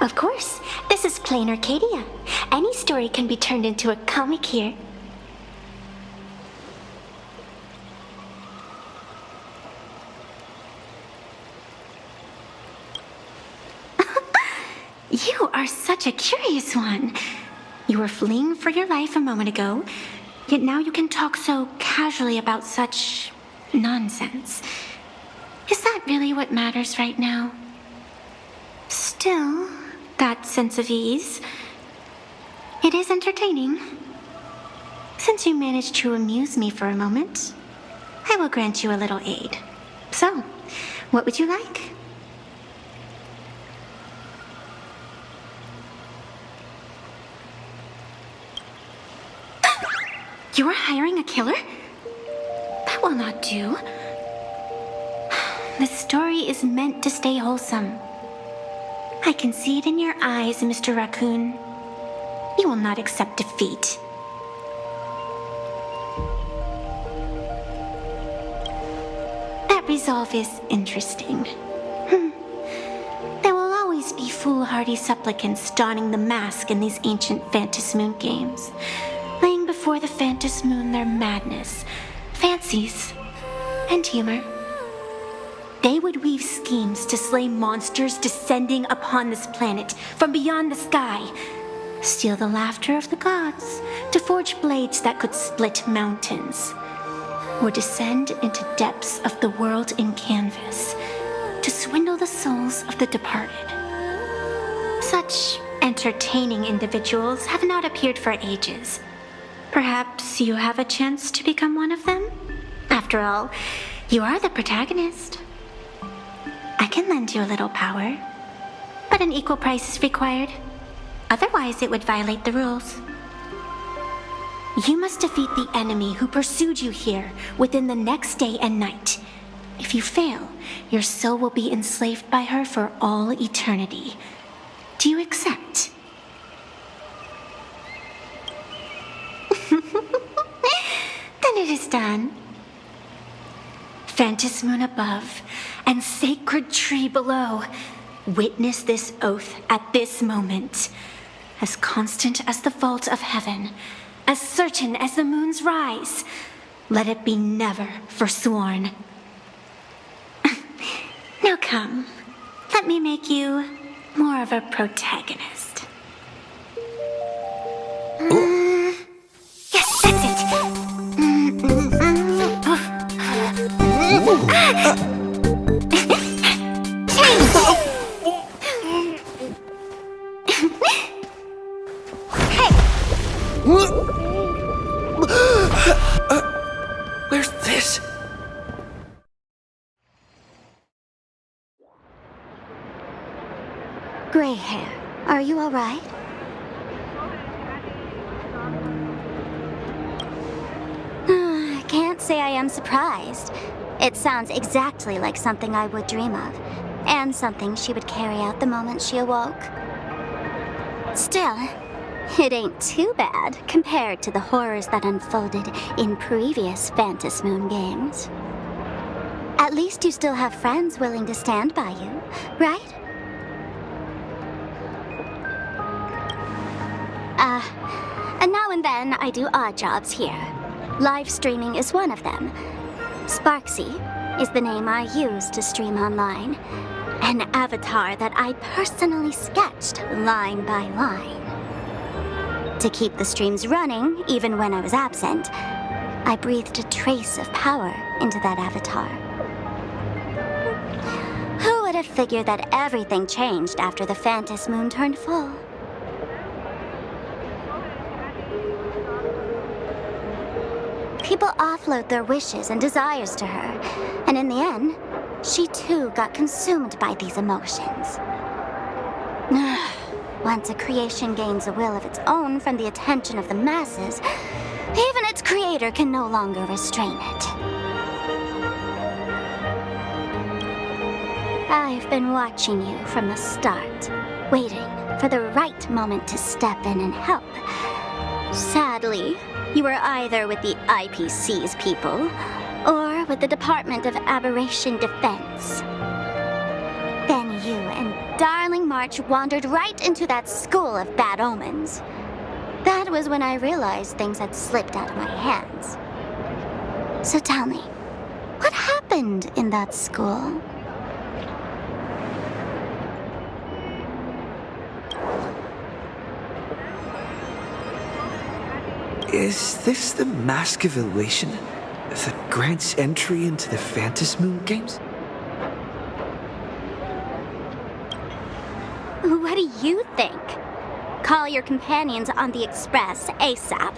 Of course, this is plain Arcadia. Any story can be turned into a comic here. You are such a curious one. You were fleeing for your life a moment ago, yet now you can talk so casually about such nonsense. Is that really what matters right now? Still, that sense of ease, it is entertaining. Since you managed to amuse me for a moment, I will grant you a little aid. So, what would you like? You are hiring a killer? That will not do. The story is meant to stay wholesome. I can see it in your eyes, Mr. Raccoon. You will not accept defeat. That resolve is interesting. There will always be foolhardy supplicants donning the mask in these ancient Phantom Moon games, laying before the Phantom Moon their madness, fancies, and humor. They would weave schemes to slay monsters descending upon this planet from beyond the sky, steal the laughter of the gods to forge blades that could split mountains, or descend into depths of the world in canvas to swindle the souls of the departed. Such entertaining individuals have not appeared for ages. Perhaps you have a chance to become one of them? After all, you are the protagonist. I can lend you a little power, but an equal price is required. Otherwise, it would violate the rules. You must defeat the enemy who pursued you here within the next day and night. If you fail, your soul will be enslaved by her for all eternity. Do you accept? Then it is done. Fantas Moon above and sacred tree below, witness this oath at this moment. As constant as the vault of heaven, as certain as the moon's rise, let it be never forsworn. Now come, let me make you more of a protagonist. Yes, that's it. Where's this? Gray hair, are you all right? Can't say I am surprised. It sounds exactly like something I would dream of, and something she would carry out the moment she awoke. Still, it ain't too bad compared to the horrors that unfolded in previous Fantas Moon games. At least you still have friends willing to stand by you, right? And now and then I do odd jobs here. Live streaming is one of them. Sparksy is the name I use to stream online. An avatar that I personally sketched line by line. To keep the streams running, even when I was absent, I breathed a trace of power into that avatar. Who would have figured that everything changed after the Fantas Moon turned full? People offload their wishes and desires to her, and in the end, she too got consumed by these emotions. Once a creation gains a will of its own from the attention of the masses, even its creator can no longer restrain it. I've been watching you from the start, waiting for the right moment to step in and help. Sadly, you were either with the IPC's people, or with the Department of Aberration Defense. Then you and Darling March wandered right into that school of bad omens. That was when I realized things had slipped out of my hands. So tell me, what happened in that school? Is this the Mask of Elation that grants entry into the Fantas Moon games? What do you think? Call your companions on the Express ASAP.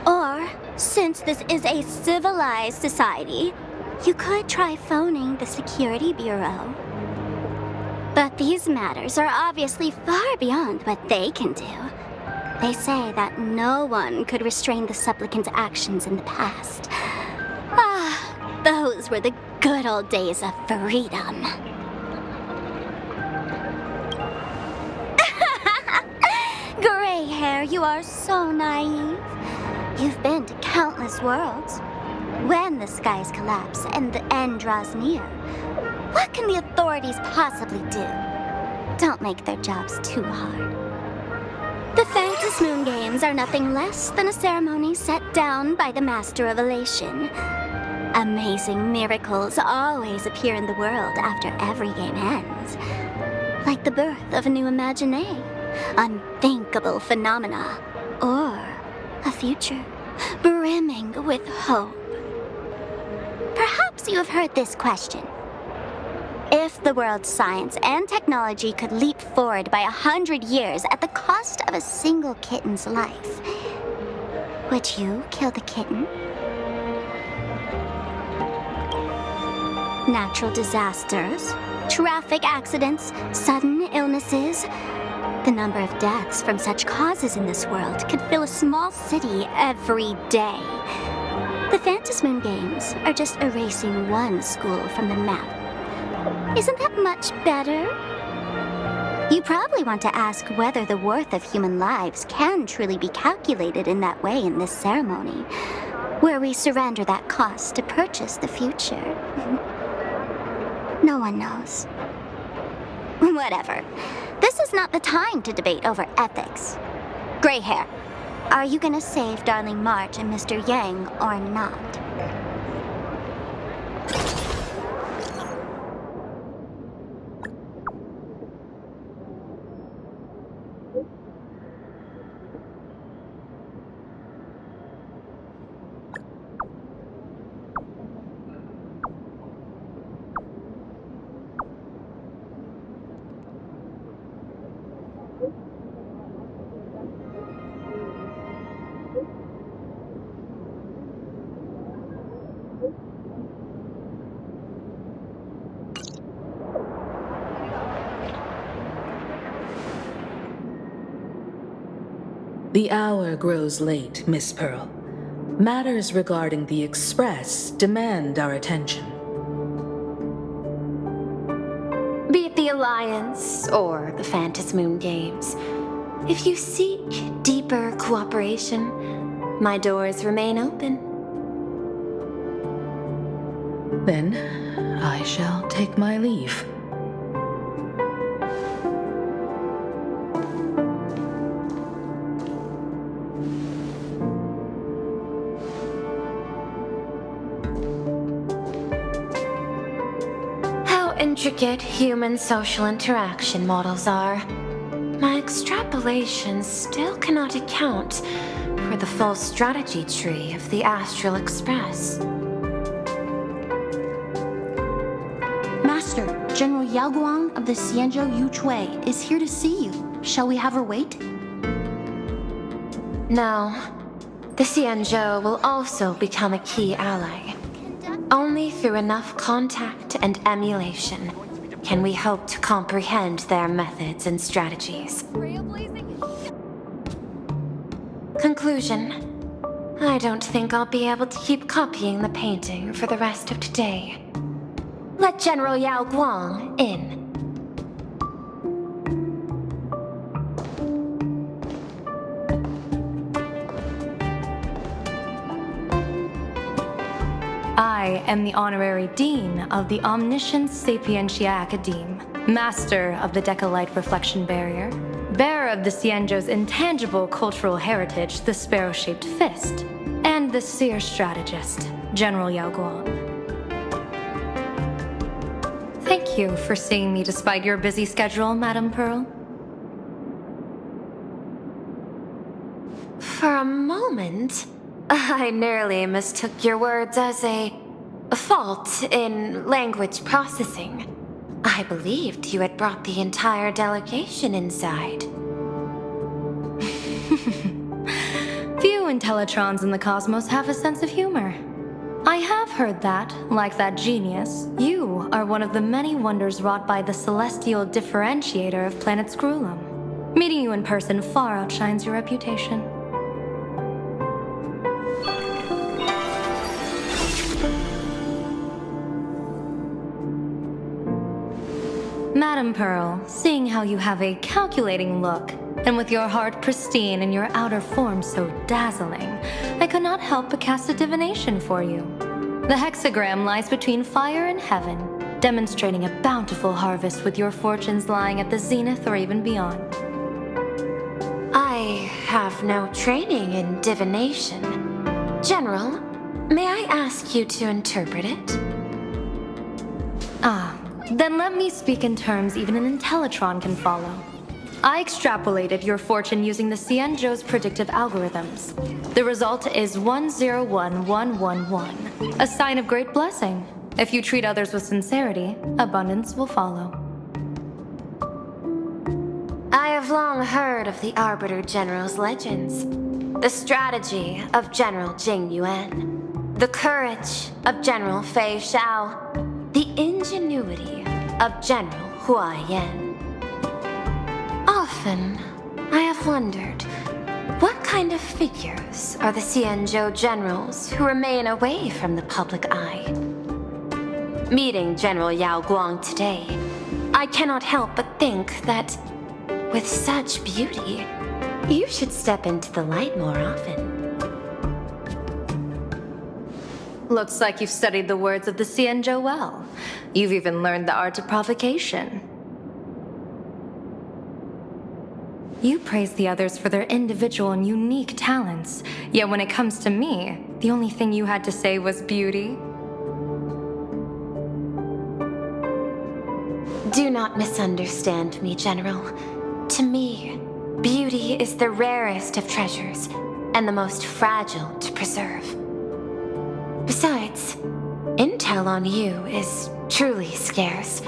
Or, since this is a civilized society, you could try phoning the Security Bureau. But these matters are obviously far beyond what they can do. They say that no one could restrain the supplicant's actions in the past. Ah, those were the good old days of freedom. Gray hair, you are so naive. You've been to countless worlds. When the skies collapse and the end draws near, what can the authorities possibly do? Don't make their jobs too hard. The Fantas Moon Games are nothing less than a ceremony set down by the Master of Elation. Amazing miracles always appear in the world after every game ends. Like the birth of a new imagination, unthinkable phenomena, or a future brimming with hope. Perhaps you have heard this question. If the world's science and technology could leap forward by 100 years at the cost of a single kitten's life, Would you kill the kitten? Natural disasters, traffic accidents, sudden illnesses. The number of deaths from such causes in this world could fill a small city every day. The Phantasmoon Games are just erasing one school from the map. Isn't that much better? You probably want to ask whether the worth of human lives can truly be calculated in that way in this ceremony, where we surrender that cost to purchase the future. No one knows. Whatever. This is not the time to debate over ethics. Gray hair, are you gonna save Darling March and Mr. Yang or not? The hour grows late, Miss Pearl. Matters regarding the Express demand our attention. Be it the Alliance or the Phantasmoon Games, if you seek deeper cooperation, my doors remain open. Then, I shall take my leave. Intricate human social interaction models are, my extrapolations still cannot account for the full strategy tree of the Astral Express. Master, General Yao Guang of the Xianzhou Yuchui is here to see you. Shall we have her wait? No. The Xianzhou will also become a key ally. Only through enough contact and emulation can we hope to comprehend their methods and strategies. Conclusion. I don't think I'll be able to keep copying the painting for the rest of today. Let General Yao Guang in. I am the Honorary Dean of the Omniscience Sapientia Academe, Master of the Decalite Reflection Barrier, bearer of the Xianzhou's intangible cultural heritage, the Sparrow-Shaped Fist, and the Seer Strategist, General Yao Guang. Thank you for seeing me despite your busy schedule, Madame Pearl. For a moment, I nearly mistook your words as a fault in language processing. I believed you had brought the entire delegation inside. Few Intellitrons in the cosmos have a sense of humor. I have heard that, like that genius, you are one of the many wonders wrought by the celestial differentiator of planet Scrulum. Meeting you in person far outshines your reputation. Madame Pearl, seeing how you have a calculating look, and with your heart pristine and your outer form so dazzling, I could not help but cast a divination for you. The hexagram lies between fire and heaven, demonstrating a bountiful harvest with your fortunes lying at the zenith or even beyond. I have no training in divination. General, may I ask you to interpret it? Then let me speak in terms even an Intellitron can follow. I extrapolated your fortune using the Xianzhou's predictive algorithms. The result is 101111, a sign of great blessing. If you treat others with sincerity, abundance will follow. I have long heard of the Arbiter General's legends. The strategy of General Jing Yuan. The courage of General Fei Xiao. The ingenuity of General Hua Yan. Often, I have wondered, what kind of figures are the Xianzhou generals who remain away from the public eye? Meeting General Yao Guang today, I cannot help but think that, with such beauty, you should step into the light more often. Looks like you've studied the words of the Xianzhou well. You've even learned the art of provocation. You praise the others for their individual and unique talents, yet when it comes to me, the only thing you had to say was beauty. Do not misunderstand me, General. To me, beauty is the rarest of treasures and the most fragile to preserve. Besides, intel on you is truly scarce.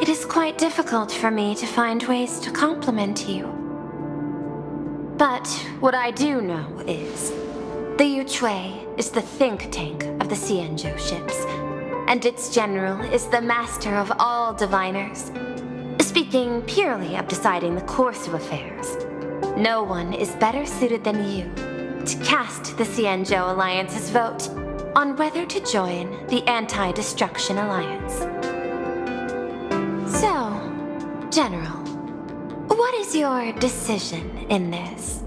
It is quite difficult for me to find ways to compliment you. But what I do know is, the Yuchui is the think tank of the Xianzhou ships, and its general is the master of all diviners. Speaking purely of deciding the course of affairs, no one is better suited than you to cast the Xianzhou Alliance's vote on whether to join the Anti-Destruction Alliance. So, General, what is your decision in this?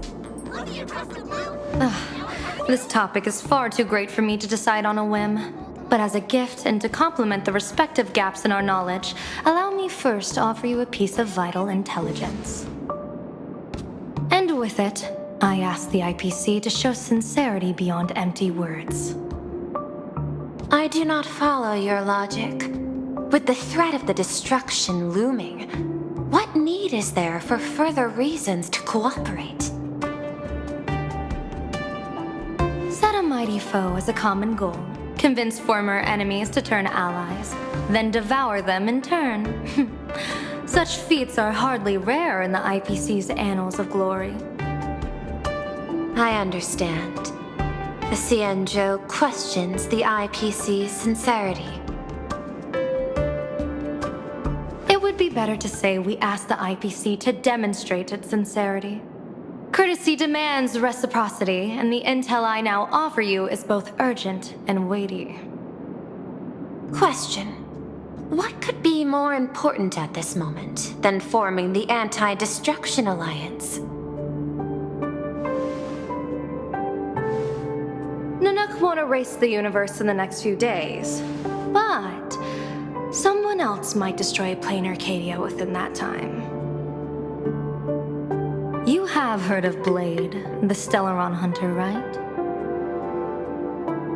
This topic is far too great for me to decide on a whim. But as a gift and to complement the respective gaps in our knowledge, allow me first to offer you a piece of vital intelligence. And with it, I ask the IPC to show sincerity beyond empty words. I do not follow your logic. With the threat of the destruction looming, what need is there for further reasons to cooperate? Set a mighty foe as a common goal. Convince former enemies to turn allies, then devour them in turn. Such feats are hardly rare in the IPC's annals of glory. I understand. The Xianzhou questions the IPC's sincerity. It would be better to say we ask the IPC to demonstrate its sincerity. Courtesy demands reciprocity, and the intel I now offer you is both urgent and weighty. Question. What could be more important at this moment than forming the Anti-Destruction Alliance? Nanook won't erase the universe in the next few days, but someone else might destroy plain Arcadia within that time. You have heard of Blade, the Stellaron hunter, right?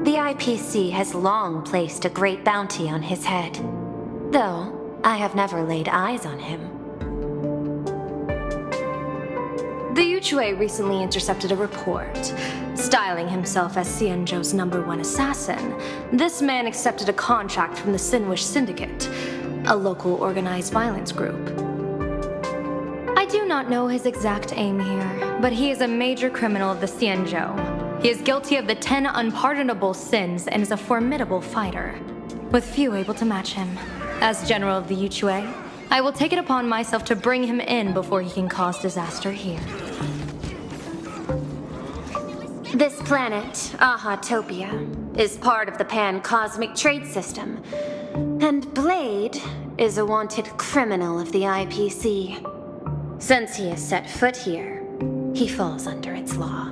The IPC has long placed a great bounty on his head, though I have never laid eyes on him. The Yuchui recently intercepted a report. Styling himself as Xianzhou's #1 assassin, this man accepted a contract from the Sinwish Syndicate, a local organized violence group. I do not know his exact aim here, but he is a major criminal of the Xianzhou. He is guilty of the 10 unpardonable sins and is a formidable fighter, with few able to match him. As general of the Yuchui, I will take it upon myself to bring him in before he can cause disaster here. This planet, Ahatopia, is part of the pan-cosmic trade system, and Blade is a wanted criminal of the IPC. Since he has set foot here, he falls under its law.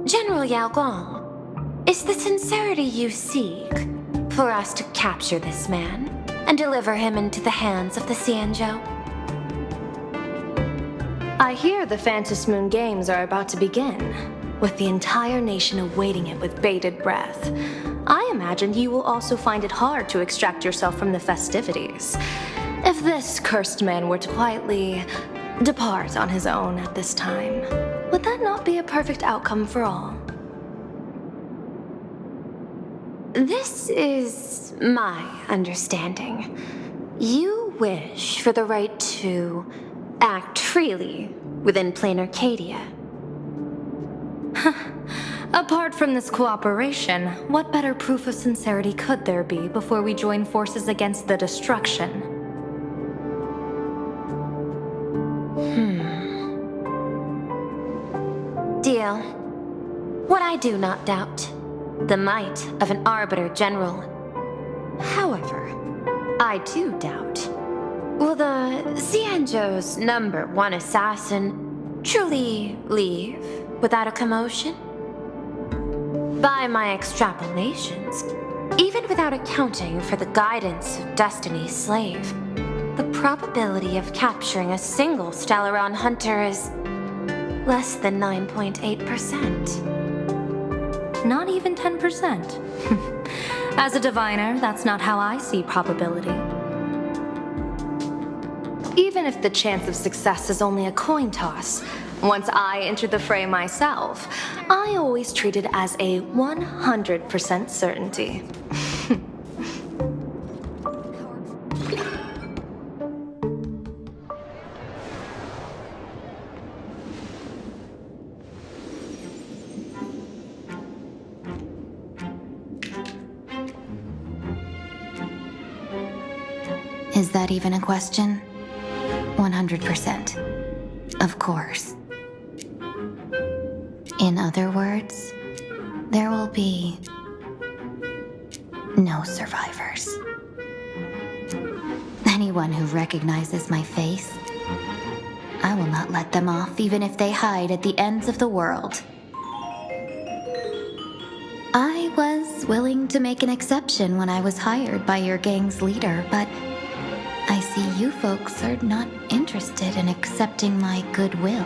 General Yao Guang, is the sincerity you seek for us to capture this man and deliver him into the hands of the Xianzhou? I hear the Phantom Moon Games are about to begin, with the entire nation awaiting it with bated breath. I imagine you will also find it hard to extract yourself from the festivities. If this cursed man were to quietly depart on his own at this time, would that not be a perfect outcome for all? This is my understanding. You wish for the right to act freely within plain Arcadia. Apart from this cooperation, what better proof of sincerity could there be before we join forces against the destruction? Deal. What I do not doubt, the might of an Arbiter General. However, I do doubt, will the Xianzhou's #1 assassin truly leave without a commotion? By my extrapolations, even without accounting for the guidance of Destiny's slave, the probability of capturing a single Stellaron hunter is less than 9.8%. Not even 10%. As a diviner, that's not how I see probability. Even if the chance of success is only a coin toss, once I enter the fray myself, I always treat it as a 100% certainty. Is that even a question? 100%. Of course. In other words, there will be no survivors. Anyone who recognizes my face, I will not let them off even if they hide at the ends of the world. I was willing to make an exception when I was hired by your gang's leader, but I see you folks are not interested in accepting my goodwill.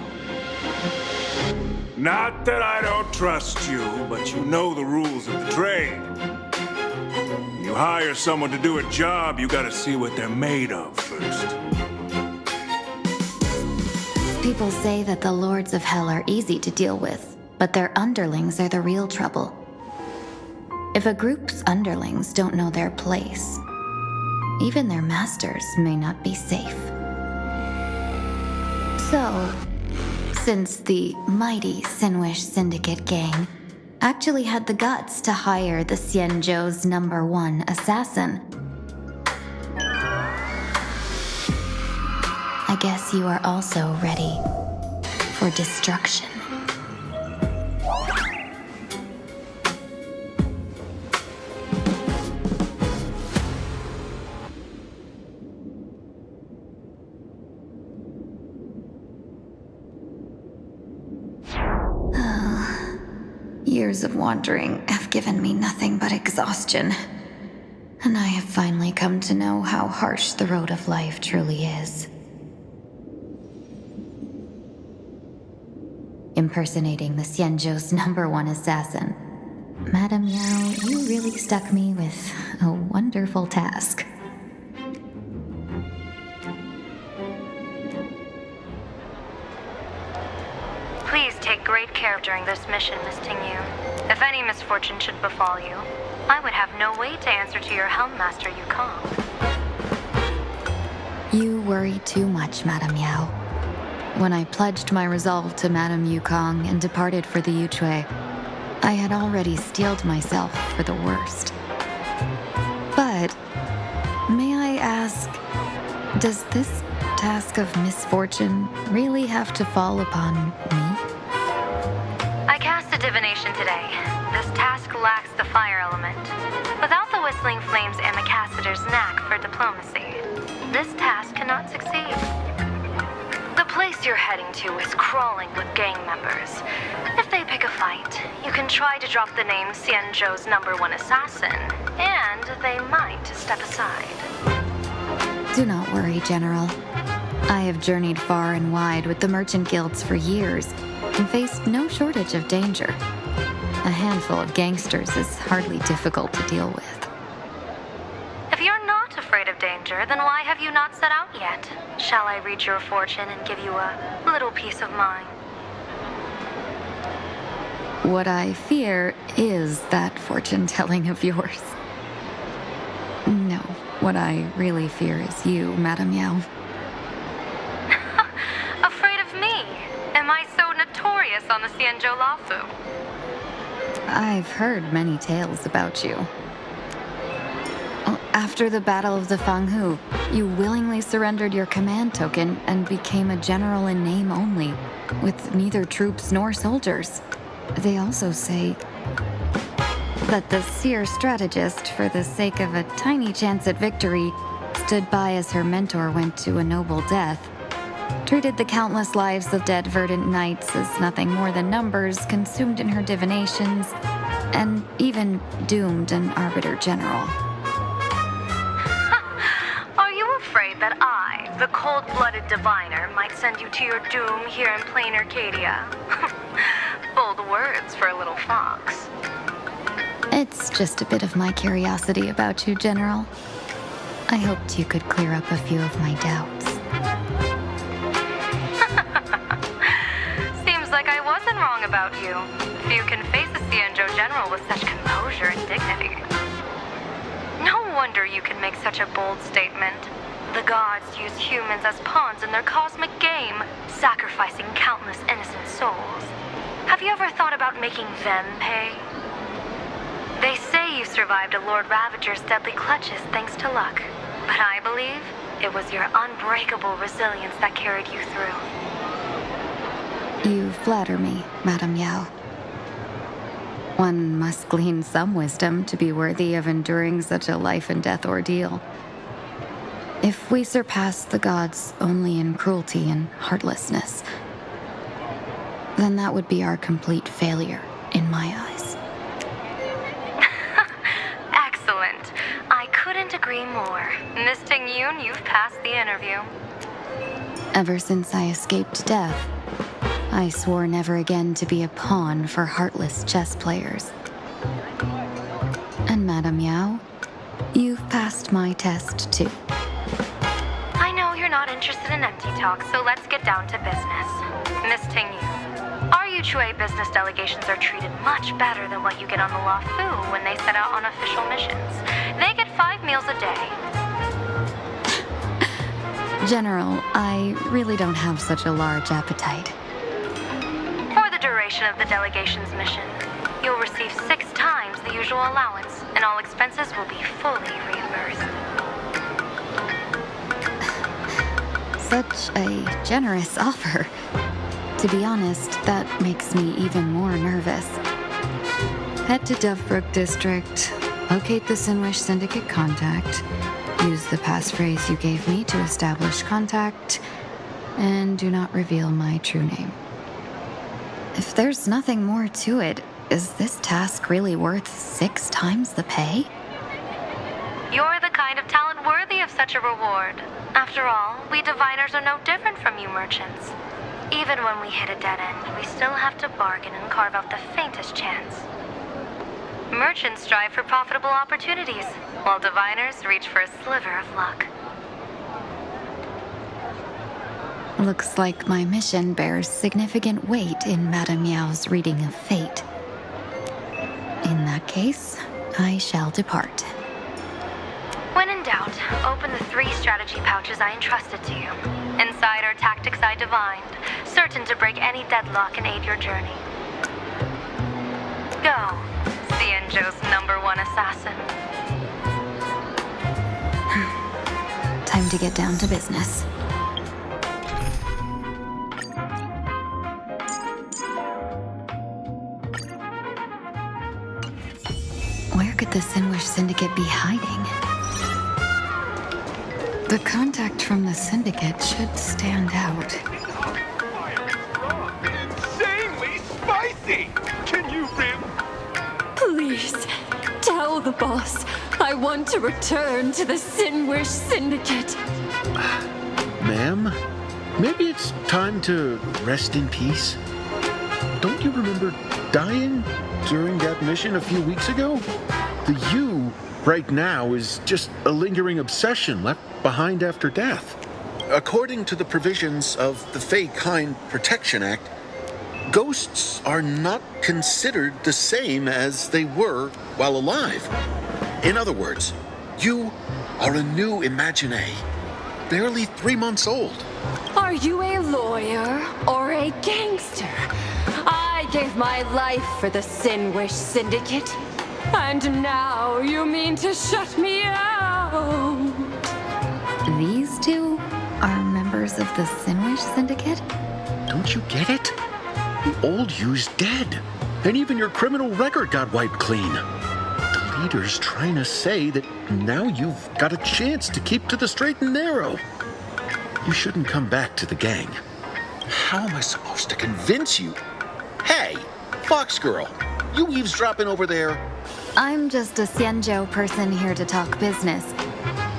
Not that I don't trust you, but you know the rules of the trade. When you hire someone to do a job, you gotta see what they're made of first. People say that the Lords of Hell are easy to deal with, but their underlings are the real trouble. If a group's underlings don't know their place, even their masters may not be safe. So, since the mighty Sinwish Syndicate gang actually had the guts to hire the Xianzhou's #1 assassin, I guess you are also ready for destruction. Years of wandering have given me nothing but exhaustion, and I have finally come to know how harsh the road of life truly is. Impersonating the Xianzhou's #1 assassin, Madame Yao, you really stuck me with a wonderful task. Please take great care during this mission, Miss Tingyu. If any misfortune should befall you, I would have no way to answer to your Helmmaster Yukong. You worry too much, Madame Yao. When I pledged my resolve to Madame Yukong and departed for the Yuchui, I had already steeled myself for the worst. But, may I ask, does this task of misfortune really have to fall upon me? I cast a divination today. This task lacks the fire element. Without the Whistling Flames Ambassador's knack for diplomacy, this task cannot succeed. The place you're heading to is crawling with gang members. If they pick a fight, you can try to drop the name Xianzhou's #1 assassin, and they might step aside. Do not worry, General. I have journeyed far and wide with the merchant guilds for years and faced no shortage of danger. A handful of gangsters is hardly difficult to deal with. If you're not afraid of danger, then why have you not set out yet? Shall I read your fortune and give you a little peace of mind? What I fear is that fortune-telling of yours. No, what I really fear is you, Madame Yao. Afraid of me? Am I so notorious on the Xianzhou Lafu? I've heard many tales about you. After the Battle of the Fanghu, you willingly surrendered your command token and became a general in name only, with neither troops nor soldiers. They also say that the seer strategist, for the sake of a tiny chance at victory, stood by as her mentor went to a noble death, treated the countless lives of dead verdant knights as nothing more than numbers consumed in her divinations, and even doomed an arbiter general. Are you afraid that I, the cold-blooded diviner, might send you to your doom here in plain Arcadia? Bold words for a little fox. It's just a bit of my curiosity about you, General. I hoped you could clear up a few of my doubts. Seems like I wasn't wrong about you. Few can face a Cienjo general with such composure and dignity. No wonder you can make such a bold statement. The gods use humans as pawns in their cosmic game, sacrificing countless innocent souls. Have you ever thought about making them pay? They say you survived a Lord Ravager's deadly clutches thanks to luck, but I believe it was your unbreakable resilience that carried you through. You flatter me, Madame Yao. One must glean some wisdom to be worthy of enduring such a life-and-death ordeal. If we surpass the gods only in cruelty and heartlessness, then that would be our complete failure in my eyes. Excellent. I couldn't agree more. Miss Ting-Yoon, you've passed the interview. Ever since I escaped death, I swore never again to be a pawn for heartless chess players. And Madame Yao, you've passed my test too. I know you're not interested in empty talk, so let's get down to business. Miss Ting-Yoon, our Yuchue business delegations are treated much better than what you get on the La Fu when they set out on official missions. They get 5 meals a day. General, I really don't have such a large appetite. For the duration of the delegation's mission, you'll receive 6 times the usual allowance, and all expenses will be fully reimbursed. Such a generous offer. To be honest, that makes me even more nervous. Head to Dovebrook District, locate the Sinwish Syndicate contact, use the passphrase you gave me to establish contact, and do not reveal my true name. If there's nothing more to it, is this task really worth 6 times the pay? You're the kind of talent worthy of such a reward. After all, we diviners are no different from you merchants. Even when we hit a dead end, we still have to bargain and carve out the faintest chance. Merchants strive for profitable opportunities, while diviners reach for a sliver of luck. Looks like my mission bears significant weight in Madame Yao's reading of fate. In that case, I shall depart. When in doubt, open the 3 strategy pouches I entrusted to you. Inside are tactics I divined, certain to break any deadlock and aid your journey. Go, Cienjo's #1 assassin. Time to get down to business. Where could the Sinwish Syndicate be hiding? The contact from the Syndicate should stand out. Insanely spicy! Can you Please, tell the boss I want to return to the Sinwish Syndicate. Ma'am, maybe it's time to rest in peace? Don't you remember dying during that mission a few weeks ago? The you right now is just a lingering obsession left behind after death. According to the provisions of the Fey Kind Protection Act, ghosts are not considered the same as they were while alive. In other words, you are a new Imaginee, barely 3 months old. Are you a lawyer or a gangster? I I gave my life for the Sinwish Syndicate. And now you mean to shut me out? These two are members of the Sinwish Syndicate? Don't you get it? The old you's dead. And even your criminal record got wiped clean. The leader's trying to say that now you've got a chance to keep to the straight and narrow. You shouldn't come back to the gang. How am I supposed to convince you? Hey, Fox Girl, you eavesdropping over there? I'm just a Xianzhou person here to talk business.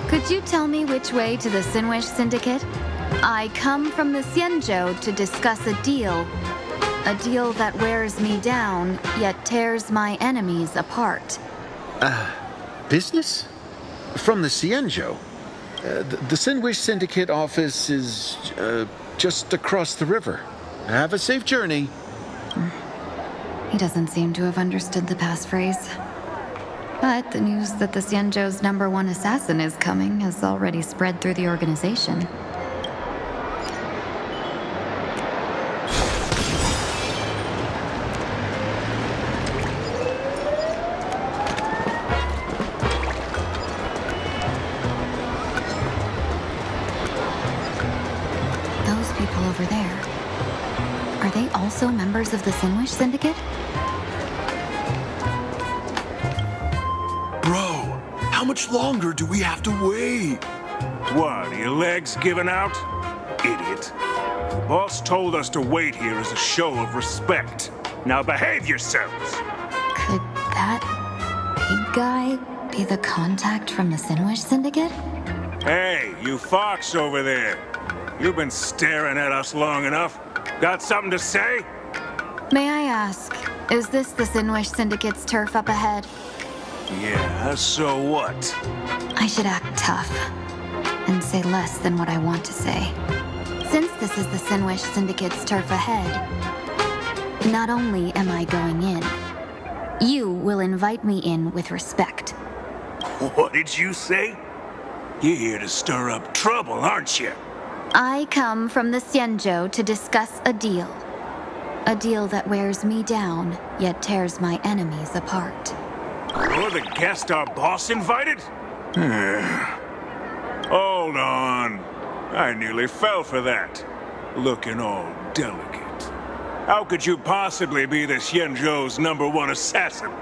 Could you tell me which way to the Sinwish Syndicate? I come from the Xianzhou to discuss a deal. A deal that wears me down, yet tears my enemies apart. Business? From the Xianzhou? The Sinwish Syndicate office is just across the river. Have a safe journey. He doesn't seem to have understood the passphrase. But the news that the Xianzhou's #1 assassin is coming has already spread through the organization. Those people over there, are they also members of the Sinwish Syndicate? Bro, how much longer do we have to wait? What, are your legs giving out? Idiot. The boss told us to wait here as a show of respect. Now behave yourselves! Could that big guy be the contact from the Sinwish Syndicate? Hey, you fox over there. You've been staring at us long enough. Got something to say? May I ask, is this the Sinwish Syndicate's turf up ahead? Yeah, so what? I should act tough and say less than what I want to say. Since this is the Sinwish Syndicate's turf ahead, not only am I going in, you will invite me in with respect. What did you say? You're here to stir up trouble, aren't you? I come from the Xianzhou to discuss a deal. A deal that wears me down, yet tears my enemies apart. You're the guest our boss invited? Hold on. I nearly fell for that. Looking all delicate. How could you possibly be the Xianzhou's #1 assassin?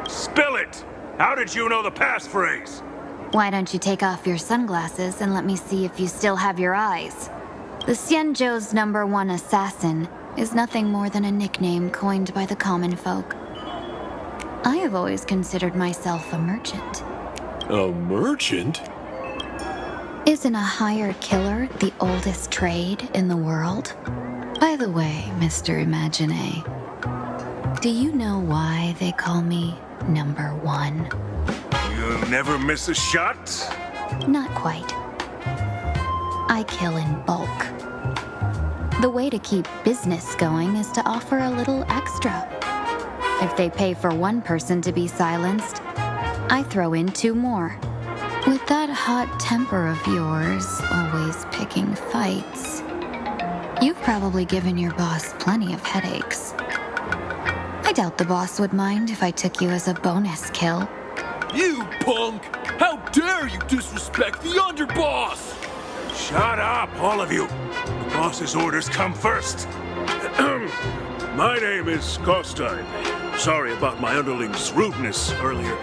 Spill it! How did you know the passphrase? Why don't you take off your sunglasses and let me see if you still have your eyes? The Xianzhou's #1 assassin is nothing more than a nickname coined by the common folk. I have always considered myself a merchant. A merchant? Isn't a hired killer the oldest trade in the world? By the way, Mr. Imagine, do you know why they call me #1? You'll never miss a shot? Not quite. I kill in bulk. The way to keep business going is to offer a little extra. If they pay for one person to be silenced, I throw in 2 more. With that hot temper of yours, always picking fights, you've probably given your boss plenty of headaches. I doubt the boss would mind if I took you as a bonus kill. You punk! How dare you disrespect the underboss! Shut up, all of you. The boss's orders come first. My name is Kostain. Sorry about my underling's rudeness earlier.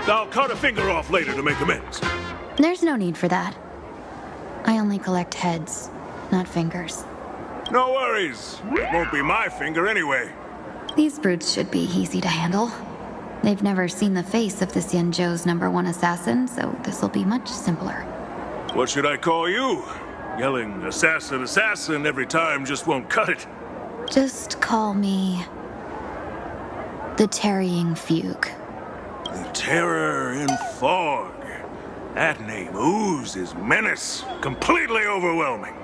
I'll cut a finger off later to make amends. There's no need for that. I only collect heads, not fingers. No worries. It won't be my finger anyway. These brutes should be easy to handle. They've never seen the face of the Xianzhou's #1 assassin, so this'll be much simpler. What should I call you? Yelling assassin, assassin every time just won't cut it. Just call me the Tarrying Fugue. The Terror in Fog. That name oozes menace. Completely overwhelming.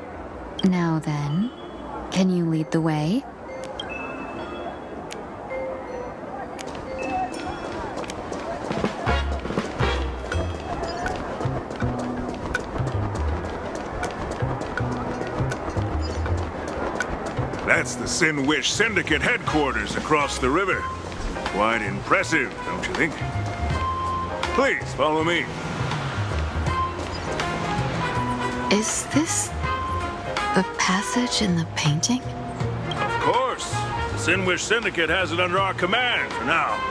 Now then, can you lead the way? That's the Sin Wish Syndicate headquarters across the river. Quite impressive, don't you think? Please, follow me. Is this the passage in the painting? Of course. The Sin Wish Syndicate has it under our command for now.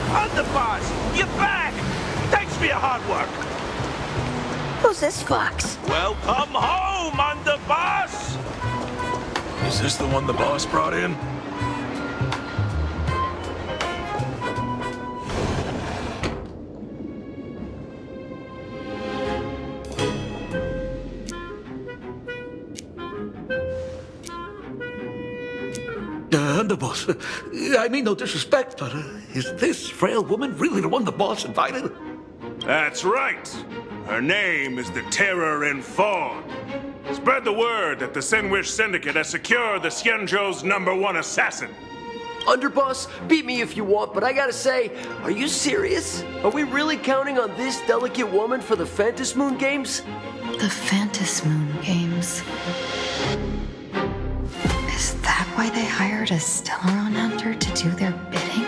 Underboss, you're back! Thanks for your hard work. Who's this fox? Welcome home, Underboss! Is this the one the boss brought in? Underboss, I mean no disrespect, but is this frail woman really the one the boss invited? That's right. Her name is the Terror in Fog. Spread the word that the Sin Wish Syndicate has secured the Xianzhou's #1 assassin. Underboss, beat me if you want, but I gotta say, are you serious? Are we really counting on this delicate woman for the Phantasmoon Games? The Phantasmoon Games. Is that why they hired a Stellaron hunter to do their bidding?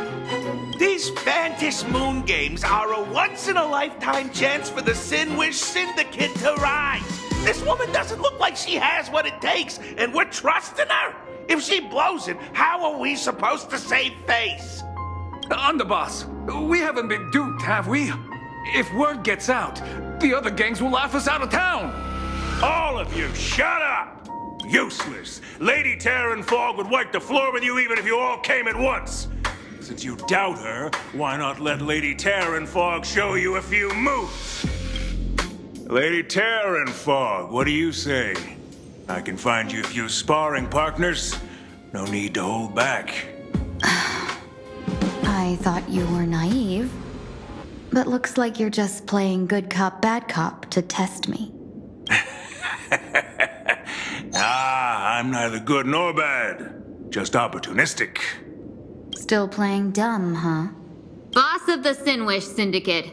These Phantasmoon Games are a once-in-a-lifetime chance for the Sin Wish Syndicate to rise. This woman doesn't look like she has what it takes, and we're trusting her. If she blows it, how are we supposed to save face? Underboss, we haven't been duped, have we? If word gets out, the other gangs will laugh us out of town. All of you, shut up! Useless. Lady Terror in Fog would wipe the floor with you even if you all came at once. Since you doubt her, why not let Lady Terror in Fog show you a few moves? Lady Terror in Fog, what do you say? I can find you a few sparring partners. No need to hold back. I thought you were naive. But looks like you're just playing good cop, bad cop to test me. I'm neither good nor bad. Just opportunistic. Still playing dumb, huh? Boss of the Sin Wish Syndicate.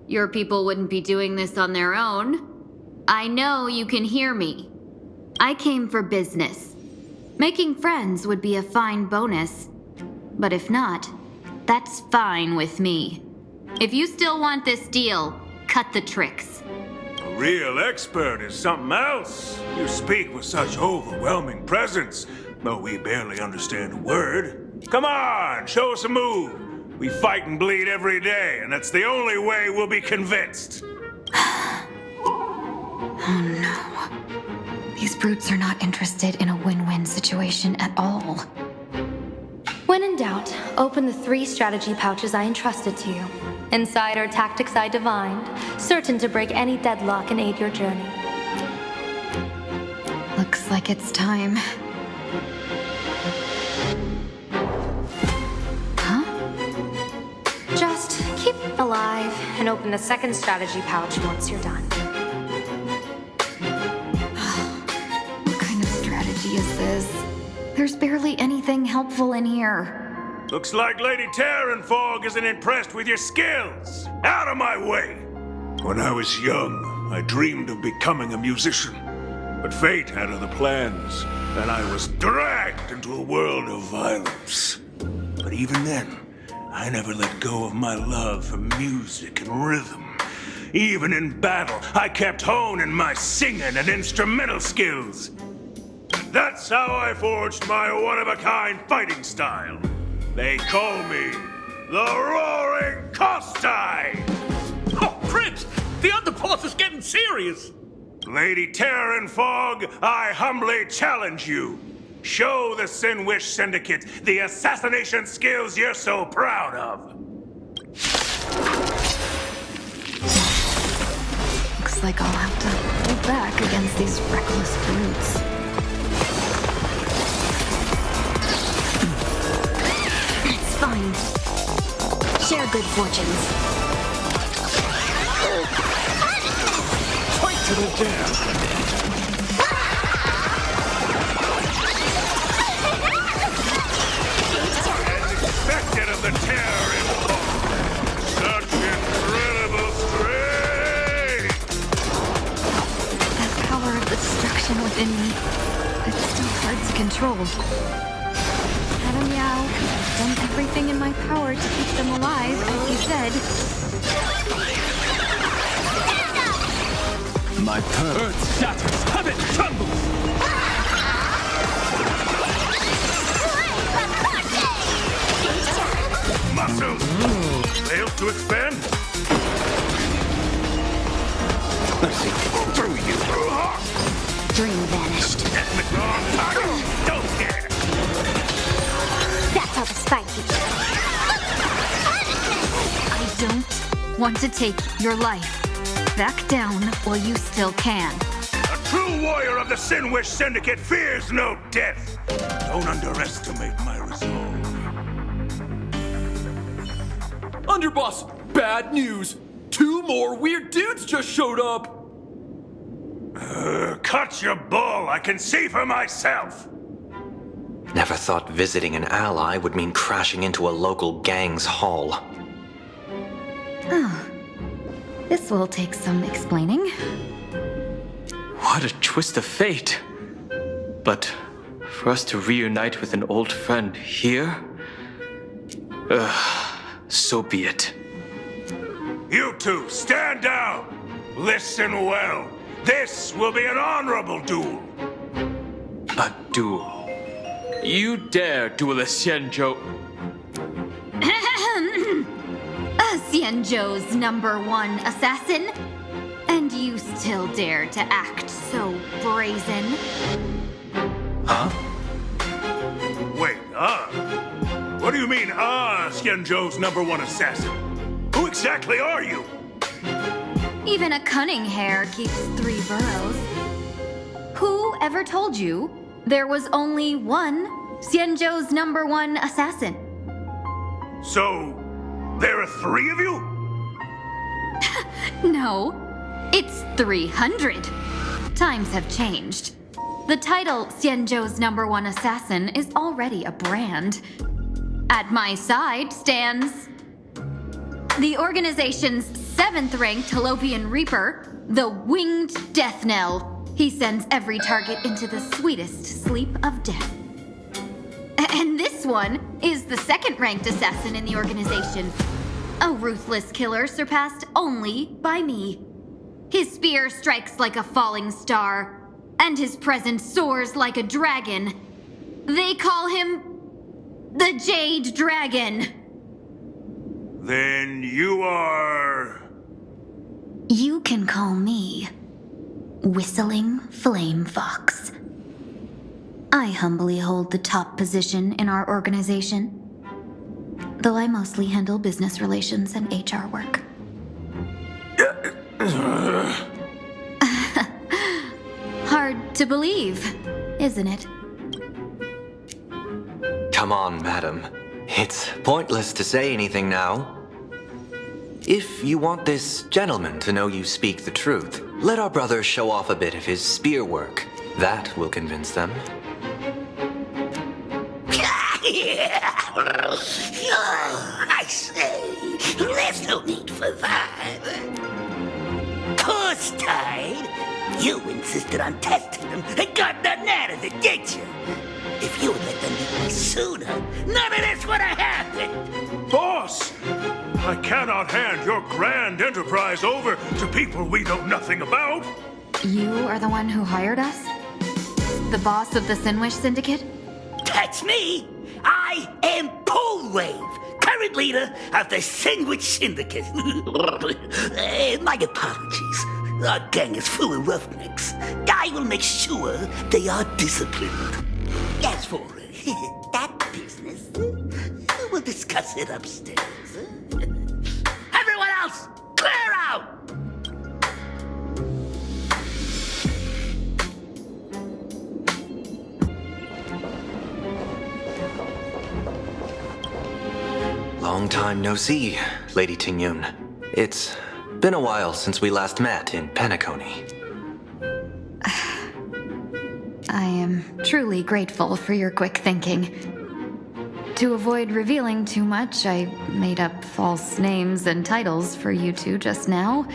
Your people wouldn't be doing this on their own. I know you can hear me. I came for business. Making friends would be a fine bonus. But if not, that's fine with me. If you still want this deal, cut the tricks. A real expert is something else. You speak with such overwhelming presence, though we barely understand a word. Come on, show us a move. We fight and bleed every day, and that's the only way we'll be convinced. Oh no. These brutes are not interested in a win-win situation at all. When in doubt, open the 3 strategy pouches I entrusted to you. Inside are tactics I divined, certain to break any deadlock and aid your journey. Looks like it's time. Just keep alive and open the 2nd strategy pouch once you're done. What kind of strategy is this? There's barely anything helpful in here. Looks like Lady Terror in Fog isn't impressed with your skills. Out of my way! When I was young, I dreamed of becoming a musician. But fate had other plans, and I was dragged into a world of violence. But even then, I never let go of my love for music and rhythm. Even in battle, I kept honing my singing and instrumental skills. That's how I forged my one-of-a-kind fighting style. They call me the Roaring Kostai! Oh, Prince! The underboss is getting serious! Lady Terran Fog, I humbly challenge you. Show the Sinwish Syndicate the assassination skills you're so proud of. Looks like I'll have to hold back against these reckless brutes. It's fine. Share good fortunes. Fight to the death. Expected of the Terran Fog. Such incredible strength! That power of destruction within me, it's still hard to control. Madam Yao, I've done everything in my power to keep them alive, as you said. My earth shatters, heaven trembles! Muscles! Fails to expand? Let's see through you. Dream vanished. Don't dare! That's how the spy keeps. I don't want to take your life. Back down while you still can. A true warrior of the Sinwish Syndicate fears no death. Don't underestimate my resolve. Underboss, bad news. 2 more weird dudes just showed up. Cut your bull. I can see for myself. Never thought visiting an ally would mean crashing into a local gang's hall. Oh. This will take some explaining. What a twist of fate. But for us to reunite with an old friend here? So be it. You two, stand down. Listen well. This will be an honorable duel. A duel. You dare duel a Xianzhou... Xianzhou's #1 assassin? And you still dare to act so brazen? Huh? Wait, What do you mean, Xianzhou's #1 assassin? Who exactly are you? Even a cunning hare keeps 3 burrows. Who ever told you there was only one Xianzhou's #1 assassin? So, there are 3 of you? No, it's 300. Times have changed. The title Xianzhou's #1 assassin is already a brand. At my side stands the organization's 7th-ranked Holopian Reaper, the Winged Death Knell. He sends every target into the sweetest sleep of death. And this one is the 2nd-ranked assassin in the organization. A ruthless killer surpassed only by me. His spear strikes like a falling star, and his presence soars like a dragon. They call him the Jade Dragon. Then you are... You can call me Whistling Flame Fox. I humbly hold the top position in our organization, though I mostly handle business relations and HR work. Hard to believe, isn't it? Come on, madam. It's pointless to say anything now. If you want this gentleman to know you speak the truth, let our brother show off a bit of his spear work. That will convince them. I say, there's no need for that. Course tied. You insisted on testing them and got nothing out of it, did you? If you had let them meet me sooner, none of this would have happened. Boss! I cannot hand your grand enterprise over to people we know nothing about. You are the one who hired us? The boss of the Sinwish Syndicate? That's me. I am Polewave, current leader of the Sinwish Syndicate. My apologies. Our gang is full of roughnecks. I will make sure they are disciplined. As for that business, we'll discuss it upstairs. Everyone else, clear out! Long time no see, Lady Tingyun. It's been a while since we last met in Penacony. I am truly grateful for your quick thinking. To avoid revealing too much, I made up false names and titles for you two just now.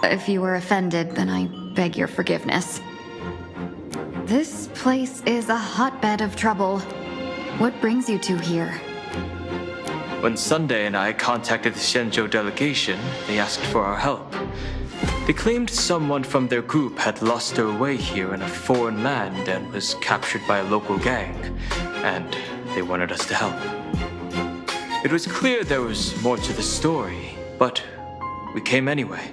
If you were offended, then I beg your forgiveness. This place is a hotbed of trouble. What brings you two here? When Sunday and I contacted the Shenzhou delegation, they asked for our help. They claimed someone from their group had lost their way here in a foreign land and was captured by a local gang, and they wanted us to help. It was clear there was more to the story, but we came anyway.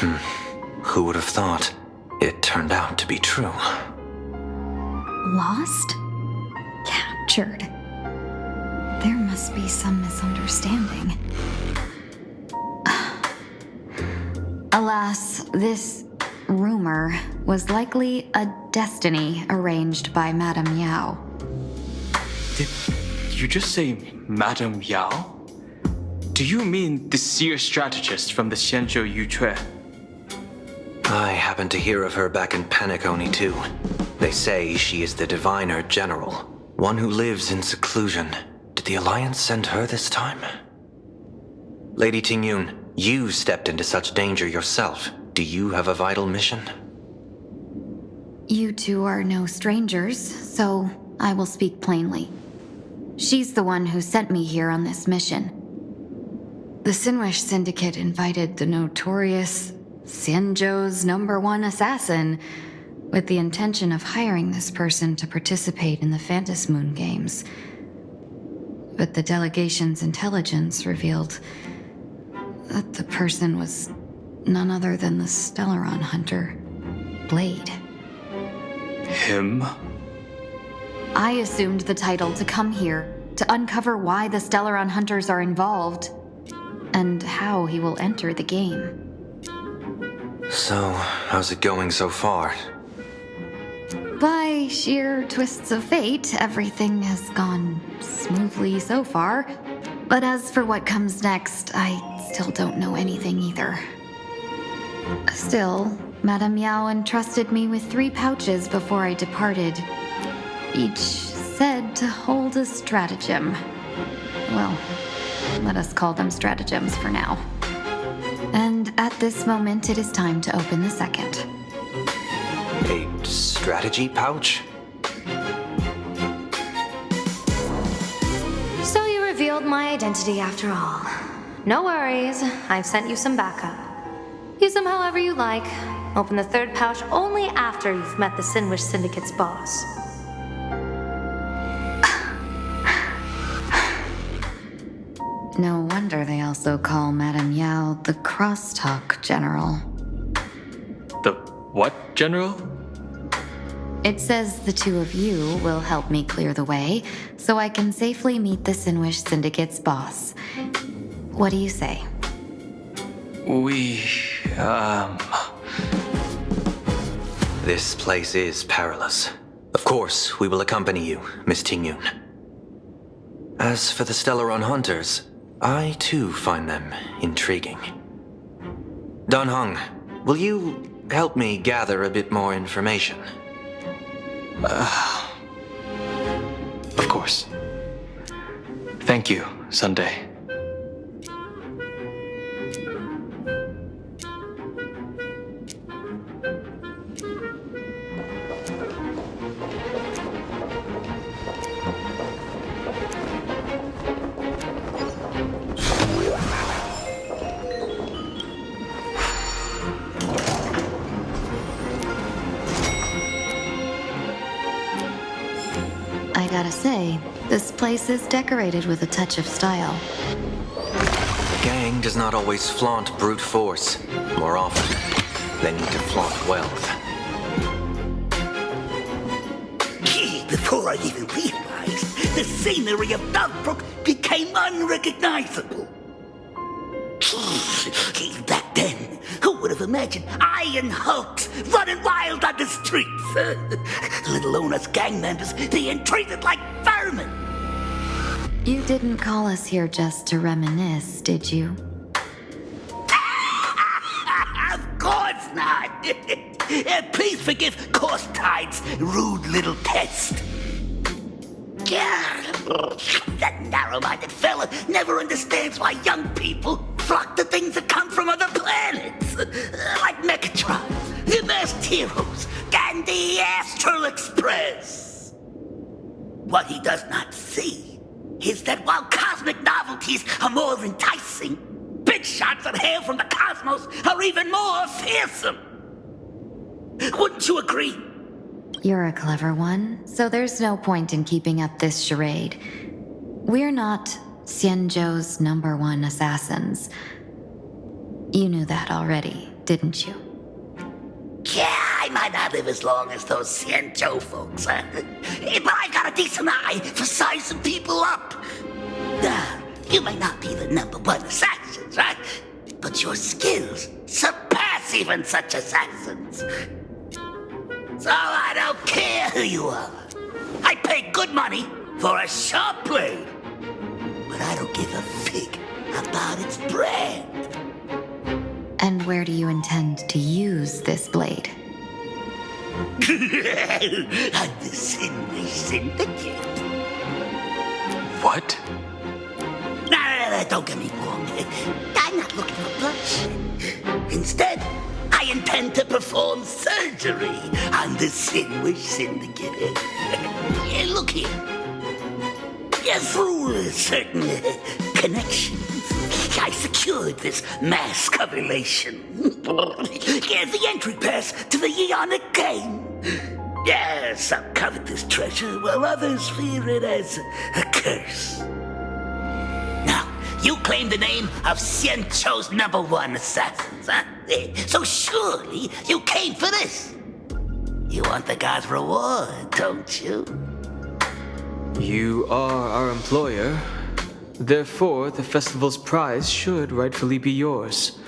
Who would have thought? It turned out to be true. Lost? Captured? There must be some misunderstanding. Alas, this rumor was likely a destiny arranged by Madame Yao. Did you just say Madame Yao? Do you mean the seer strategist from the Shenzhou Yuchui? I happened to hear of her back in Penacony too. They say she is the diviner general, one who lives in seclusion. Did the Alliance send her this time? Lady Tingyun, you stepped into such danger yourself. Do you have a vital mission? You two are no strangers, so I will speak plainly. She's the one who sent me here on this mission. The Sinwish Syndicate invited the notorious Xianzhou's #1 assassin with the intention of hiring this person to participate in the Phantasmoon Games. But the delegation's intelligence revealed that the person was none other than the Stellaron hunter, Blade. Him? I assumed the title to come here to uncover why the Stellaron hunters are involved and how he will enter the game. So, how's it going so far? By sheer twists of fate, everything has gone smoothly so far. But as for what comes next, I still don't know anything either. Still, Madame Yao entrusted me with 3 pouches before I departed. Each said to hold a stratagem. Well, let us call them stratagems for now. And at this moment, it is time to open the second. A strategy pouch? So you revealed my identity after all. No worries, I've sent you some backup. Use them however you like. Open the 3rd pouch only after you've met the Sinwish Syndicate's boss. No wonder they also call Madame Yao the Crosstalk General. The what, General? It says the 2 of you will help me clear the way, so I can safely meet the Sinwish Syndicate's boss. What do you say? This place is perilous. Of course, we will accompany you, Miss Tingyun. As for the Stellaron hunters, I too find them intriguing. Dan Heng, will you help me gather a bit more information? Of course. Thank you, Sunday. I gotta say, this place is decorated with a touch of style. gang does not always flaunt brute force. More often, they need to flaunt wealth. Before I even realized, the scenery of Dogbrook became unrecognizable. Back then, who would have imagined Iron Hulks running wild on the streets? Let alone us gang members being treated like vermin. You didn't call us here just to reminisce, did you? Of course not. Please forgive Corstide's rude little test. That narrow-minded fella never understands why young people flock to things that come from other planets. Like Megatron, the Masked Heroes, and the Astral Express. What he does not see is that while cosmic novelties are more enticing, big shots that hail from the cosmos are even more fearsome. Wouldn't you agree? You're a clever one, so there's no point in keeping up this charade. We're not Xianzhou's #1 assassins. You knew that already, didn't you? Yeah, I might not live as long as those Xianzhou folks, huh? But I've got a decent eye for sizing people up. You may not be the #1 assassins, right? But your skills surpass even such assassins. So I don't care who you are. I pay good money for a sharp blade. But I don't give a fig about its brand. And where do you intend to use this blade? On the Sinway Syndicate. What? No, don't get me wrong. I'm not looking for bloodshed. Instead, I intend to perform surgery on the Sinway Syndicate. Look here. Through certain connections, I secured this mask of elation. The entry pass to the Eonic game. Some covet this treasure, while others fear it as a curse. Now, you claim the name of Xianzhou's #1 assassins, huh? So surely you came for this. You want the god's reward, don't you? You are our employer. Therefore, the festival's prize should rightfully be yours.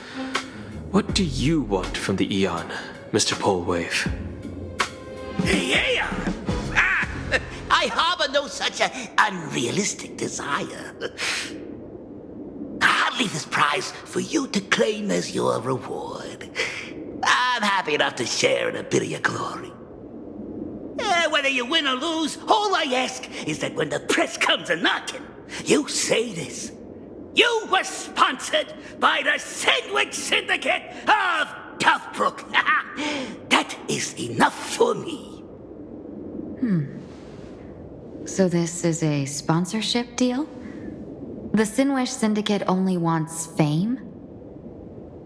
What do you want from the Eon, Mr. Polwave? I harbor no such unrealistic desire. I'll leave this prize for you to claim as your reward. I'm happy enough to share in a bit of your glory. Whether you win or lose, all I ask is that when the press comes a-knocking, you say this. You were sponsored by the Sandwich Syndicate of Dogbrook. That is enough for me. So this is a sponsorship deal? The Sinwish Syndicate only wants fame?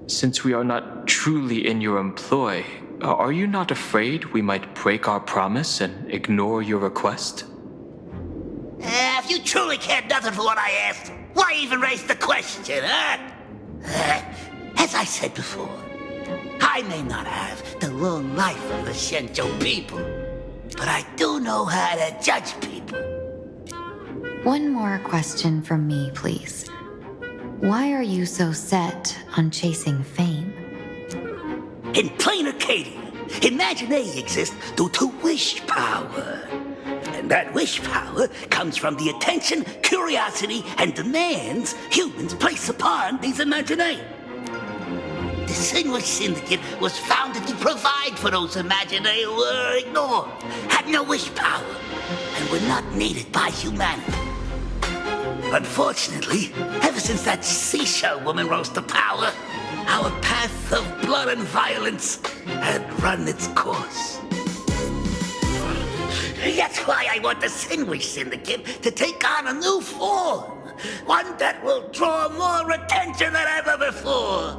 Since we are not truly in your employ, are you not afraid we might break our promise and ignore your request? If you truly cared nothing for what I asked, why even raise the question, huh? As I said before, I may not have the long life of the Xianzhou people, but I do know how to judge people. One more question from me, please. Why are you so set on chasing fame? In plain Arcadia, Imagination exists due to wish power. And that wish power comes from the attention, curiosity, and demands humans place upon these imaginae. The Sinway Syndicate was founded to provide for those imaginae who were ignored, had no wish power, and were not needed by humanity. Unfortunately, ever since that seashell woman rose to power, our path of blood and violence had run its course. That's why I want the Sinway Syndicate to take on a new form. One that will draw more attention than ever before.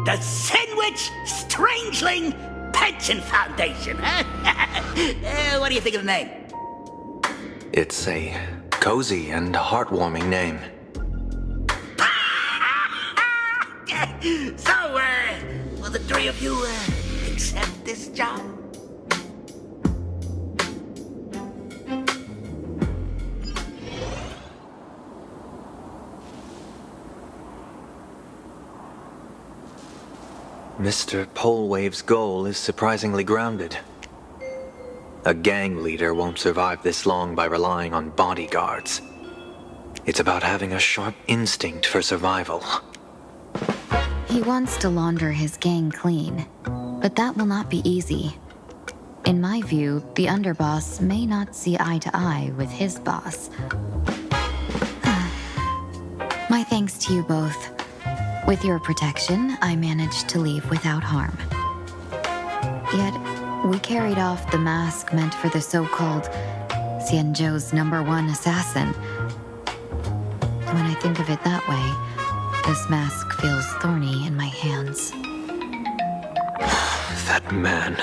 The Sandwich Strangeling Pension Foundation, huh? What do you think of the name? It's a cozy and heartwarming name. So, will the three of you, accept this job? Mr. Polewave's goal is surprisingly grounded. A gang leader won't survive this long by relying on bodyguards. It's about having a sharp instinct for survival. He wants to launder his gang clean, but that will not be easy. In my view, the underboss may not see eye to eye with his boss. My thanks to you both. With your protection, I managed to leave without harm. Yet, we carried off the mask meant for the so-called Xianzhou's #1 assassin. When I think of it that way, this mask feels thorny in my hands. That man.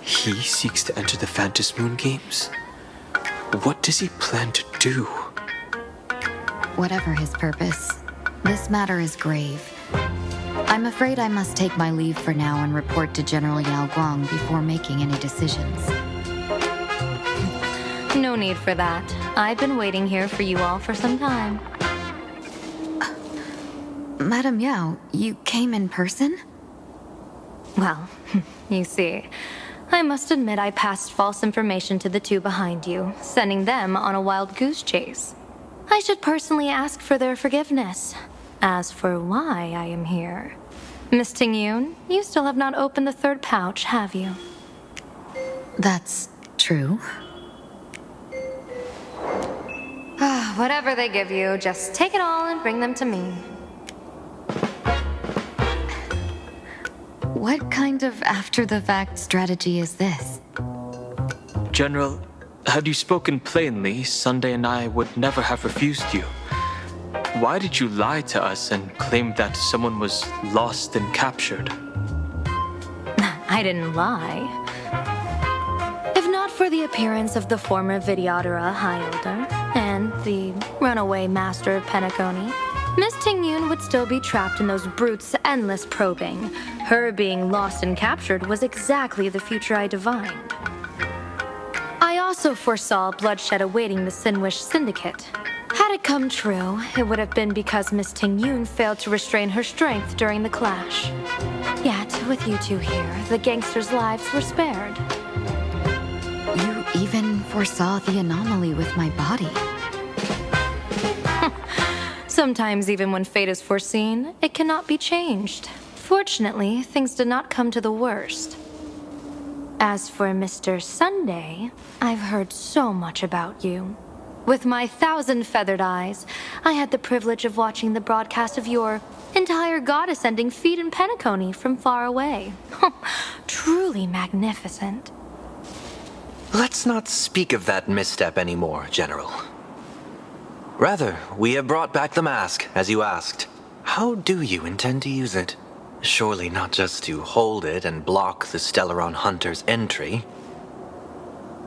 He seeks to enter the Phantom Moon Games? What does he plan to do? Whatever his purpose, this matter is grave. I'm afraid I must take my leave for now and report to General Yao Guang before making any decisions. No need for that. I've been waiting here for you all for some time. Madam Yao, you came in person? Well, you see, I must admit I passed false information to the two behind you, sending them on a wild goose chase. I should personally ask for their forgiveness. As for why I am here, Miss Tingyun, you still have not opened the third pouch, have you? That's true. Whatever they give you, just take it all and bring them to me. What kind of after-the-fact strategy is this? General, had you spoken plainly, Sunday and I would never have refused you. Why did you lie to us and claim that someone was lost and captured? I didn't lie. If not for the appearance of the former Vidyadhara High Elder and the runaway Master of Penacony, Miss Tingyun would still be trapped in those brutes' endless probing. Her being lost and captured was exactly the future I divined. I also foresaw bloodshed awaiting the Sinwish Syndicate. Had it come true, it would have been because Miss Tingyun failed to restrain her strength during the clash. Yet, with you two here, the gangsters' lives were spared. You even foresaw the anomaly with my body. Sometimes even when fate is foreseen, it cannot be changed. Fortunately, things did not come to the worst. As for Mr. Sunday, I've heard so much about you. With my 1,000 feathered eyes, I had the privilege of watching the broadcast of your entire goddess-ending feat in Penacony from far away. Truly magnificent. Let's not speak of that misstep anymore, General. Rather, we have brought back the mask, as you asked. How do you intend to use it? Surely not just to hold it and block the Stellaron Hunter's entry.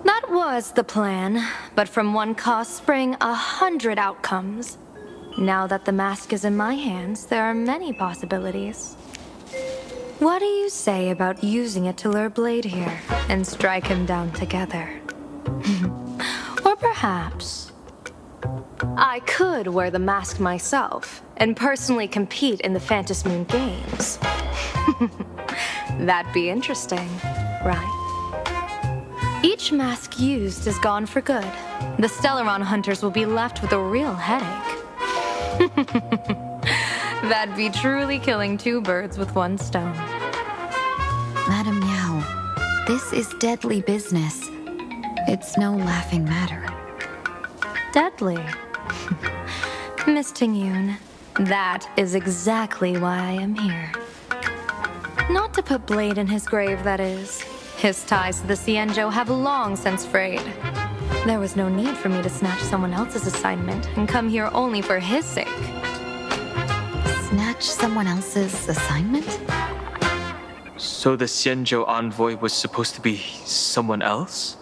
That was the plan, but from one cause sprang 100 outcomes. Now that the mask is in my hands, there are many possibilities. What do you say about using it to lure Blade here and strike him down together? Or perhaps I could wear the mask myself and personally compete in the Phantom Moon Games. That'd be interesting, right? Each mask used is gone for good. The Stellaron hunters will be left with a real headache. That'd be truly killing two birds with one stone. Madam Yao, this is deadly business. It's no laughing matter. Deadly? Miss Tingyun, that is exactly why I am here. Not to put Blade in his grave, that is. His ties to the Xianzhou have long since frayed. There was no need for me to snatch someone else's assignment and come here only for his sake. Snatch someone else's assignment? So the Xianzhou envoy was supposed to be someone else?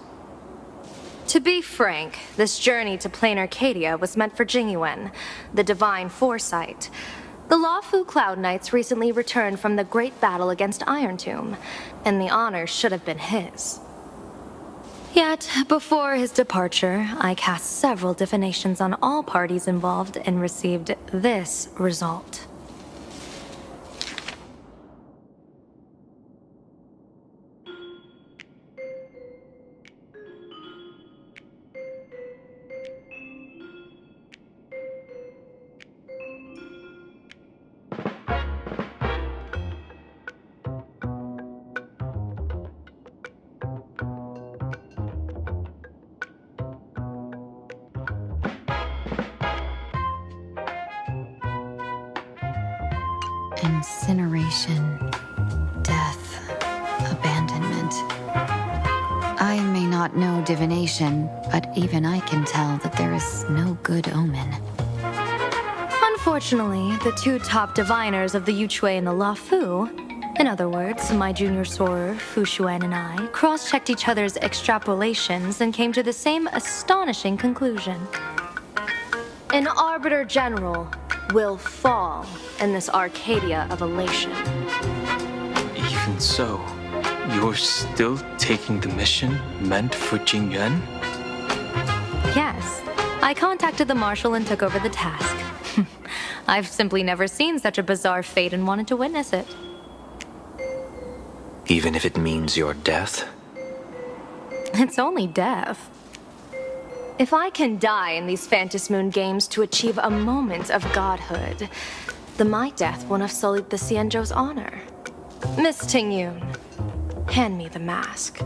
To be frank, this journey to plain Arcadia was meant for Jingyuan, the divine foresight. The Lawfu Cloud Knights recently returned from the great battle against Iron Tomb, and the honor should have been his. Yet, before his departure, I cast several divinations on all parties involved and received this result. Incineration, death, abandonment. I may not know divination, but even I can tell that there is no good omen. Unfortunately, the two top diviners of the Yuchui and the Lawfu, in other words, my junior sorer, Fu Xuan, and I, cross-checked each other's extrapolations and came to the same astonishing conclusion. An Arbiter General will fall in this Arcadia of elation. Even so, you're still taking the mission meant for Jingyuan? Yes, I contacted the Marshal and took over the task. I've simply never seen such a bizarre fate and wanted to witness it. Even if it means your death? It's only death. If I can die in these Phantasmoon games to achieve a moment of godhood, then my death won't have sullied the Xianzhou's honor. Miss Tingyun, hand me the mask.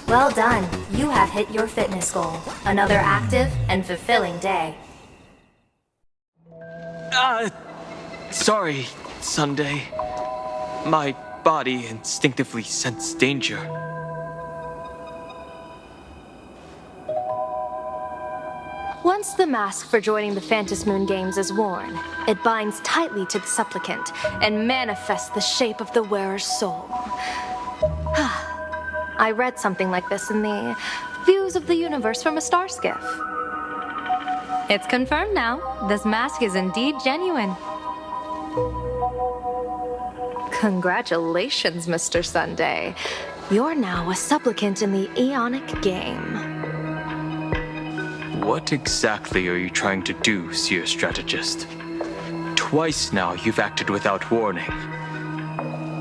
Well done. You have hit your fitness goal. Another active and fulfilling day. Sorry, Sunday. My body instinctively sensed danger. Once the mask for joining the Phantasmoon games is worn, it binds tightly to the supplicant and manifests the shape of the wearer's soul. I read something like this in the Views of the Universe from a Star Skiff. It's confirmed now. This mask is indeed genuine. Congratulations, Mr. Sunday. You're now a supplicant in the Aeonic game. What exactly are you trying to do, Seer Strategist? Twice now you've acted without warning.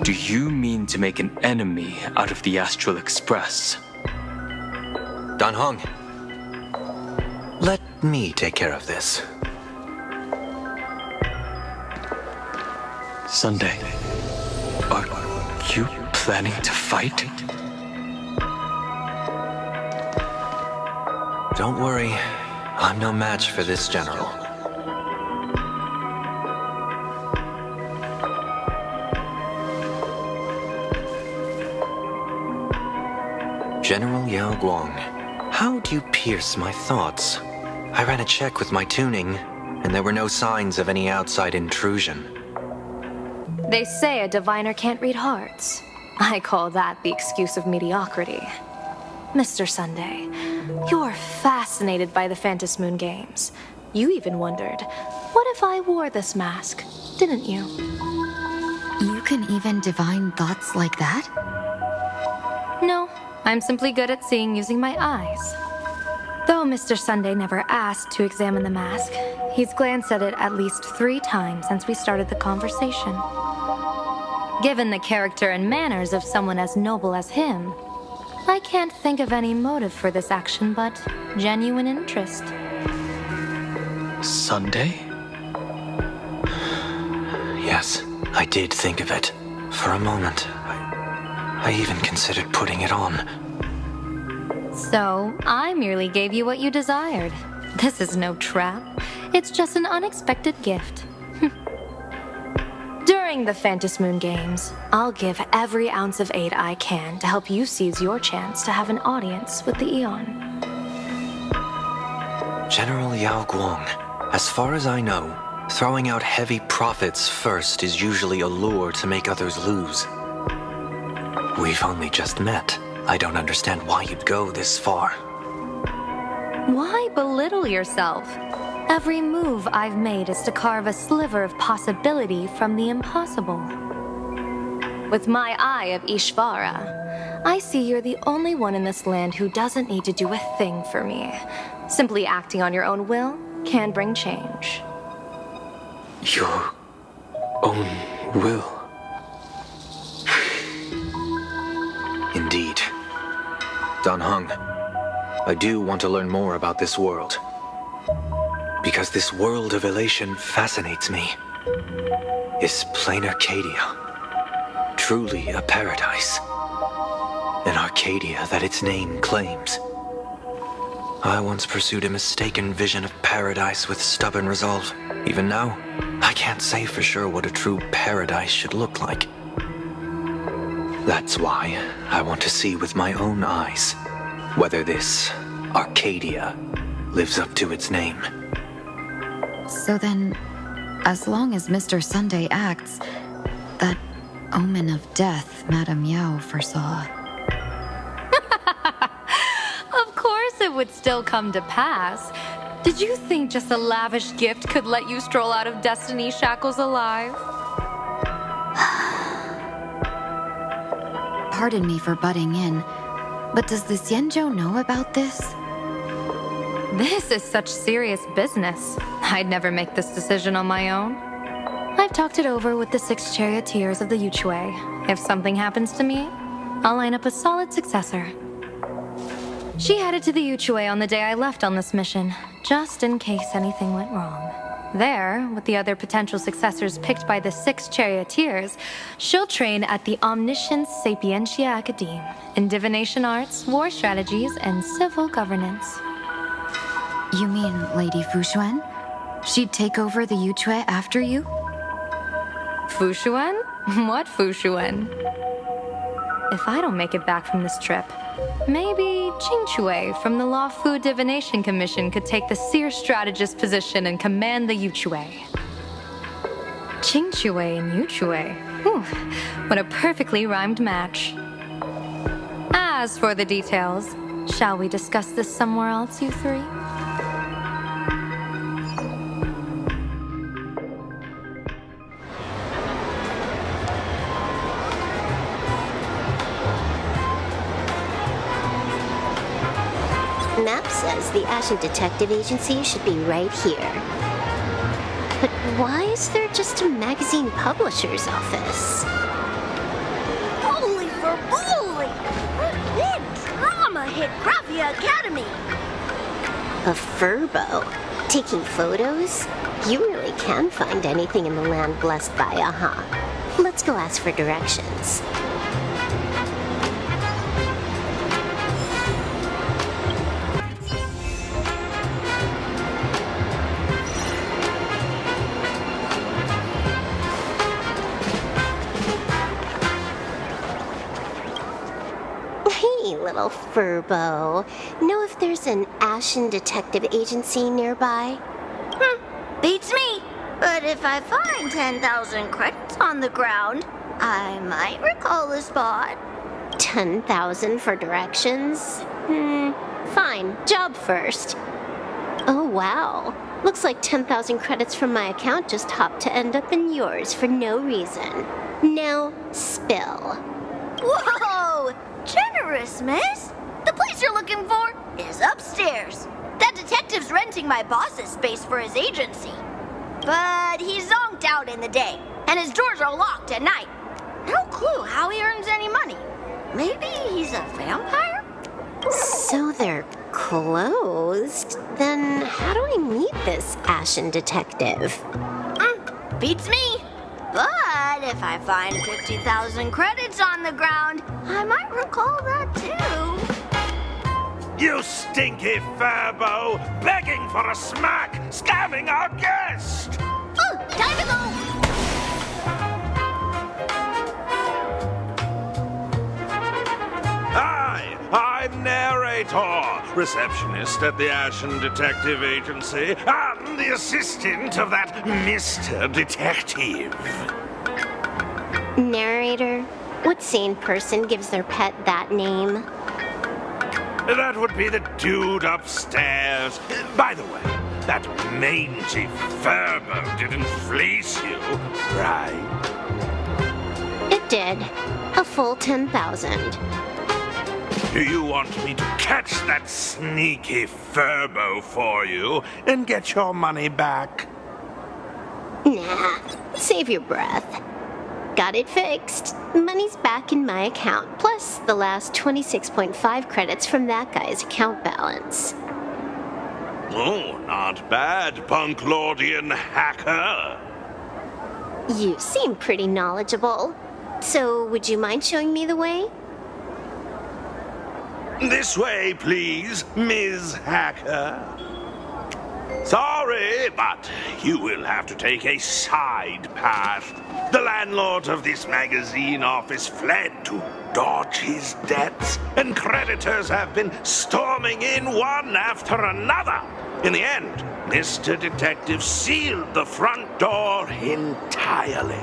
Do you mean to make an enemy out of the Astral Express? Dan Heng, let me take care of this. Sunday, are you planning to fight? Don't worry, I'm no match for this general. General Yao Guang, how do you pierce my thoughts? I ran a check with my tuning, and there were no signs of any outside intrusion. They say a diviner can't read hearts. I call that the excuse of mediocrity. Mr. Sunday, you're fascinated by the Phantasmoon games. You even wondered, what if I wore this mask, didn't you? You can even divine thoughts like that? No, I'm simply good at seeing using my eyes. Though Mr. Sunday never asked to examine the mask, he's glanced at it at least 3 times since we started the conversation. Given the character and manners of someone as noble as him, I can't think of any motive for this action but genuine interest. Sunday? Yes, I did think of it. For a moment, I even considered putting it on. So, I merely gave you what you desired. This is no trap. It's just an unexpected gift. During During the Phantasmoon Games, I'll give every ounce of aid I can to help you seize your chance to have an audience with the Eon. General Yao Guang, as far as I know, throwing out heavy profits first is usually a lure to make others lose. We've only just met. I don't understand why you'd go this far. Why belittle yourself? Every move I've made is to carve a sliver of possibility from the impossible. With my eye of Ishvara, I see you're the only one in this land who doesn't need to do a thing for me. Simply acting on your own will can bring change. Your own will. Indeed. Dan Heng, I do want to learn more about this world. Because this world of elation fascinates me. Is plain Arcadia truly a paradise? An Arcadia that its name claims. I once pursued a mistaken vision of paradise with stubborn resolve. Even now, I can't say for sure what a true paradise should look like. That's why I want to see with my own eyes whether this Arcadia lives up to its name. So then, as long as Mr. Sunday acts, that omen of death Madame Yao foresaw. Of course it would still come to pass. Did you think just a lavish gift could let you stroll out of Destiny's shackles alive? Pardon me for butting in, but does the Xianzhou know about this? This is such serious business. I'd never make this decision on my own. I've talked it over with the 6 charioteers of the Yuchue. If something happens to me, I'll line up a solid successor. She headed to the Yuchue on the day I left on this mission, just in case anything went wrong. There, with the other potential successors picked by the 6 charioteers, she'll train at the Omniscience Sapientia Academe in divination arts, war strategies, and civil governance. You mean Lady Fushuan? She'd take over the Yuchue after you? Fushuan? What Fushuan? If I don't make it back from this trip, maybe Qingchue from the Law Fu Divination Commission could take the seer strategist position and command the Yuchue. Qingchue and Yuchue. Whew, what a perfectly rhymed match. As for the details, shall we discuss this somewhere else, you three? Map says the Ashen Detective Agency should be right here. But why is there just a magazine publisher's office? Holy for bully! Big drama hit Graphia Academy! A furbo? Taking photos? You really can find anything in the land blessed by Aha. Let's go ask for directions. Little furbo. Know if there's an Ashen Detective Agency nearby? Beats me. But if I find 10,000 credits on the ground, I might recall the spot. 10,000 for directions? Fine. Job first. Oh, wow. Looks like 10,000 credits from my account just hopped to end up in yours for no reason. Now, spill. Whoa! Generous, miss. The place you're looking for is upstairs. That detective's renting my boss's space for his agency. But he's zonked out in the day, and his doors are locked at night. No clue how he earns any money. Maybe he's a vampire? So they're closed? Then how do I meet this Ashen Detective? Beats me. But if I find 50,000 credits on the ground, I might recall that too. You stinky furbo! Begging for a smack! Scamming our guest! Time to go! I'm narrator, receptionist at the Ashen Detective Agency, and the assistant of that Mr. Detective. Narrator? What sane person gives their pet that name? That would be the dude upstairs. By the way, that mangy Furbo didn't fleece you, right? It did. A full 10,000. Do you want me to catch that sneaky Furbo for you and get your money back? Nah, save your breath. Got it fixed. Money's back in my account, plus the last 26.5 credits from that guy's account balance. Oh, not bad, Punklordian hacker. You seem pretty knowledgeable. So, would you mind showing me the way? This way, please, Ms. Hacker. Sorry, but you will have to take a side path. The landlord of this magazine office fled to dodge his debts, and creditors have been storming in one after another. In the end, Mr. Detective sealed the front door entirely.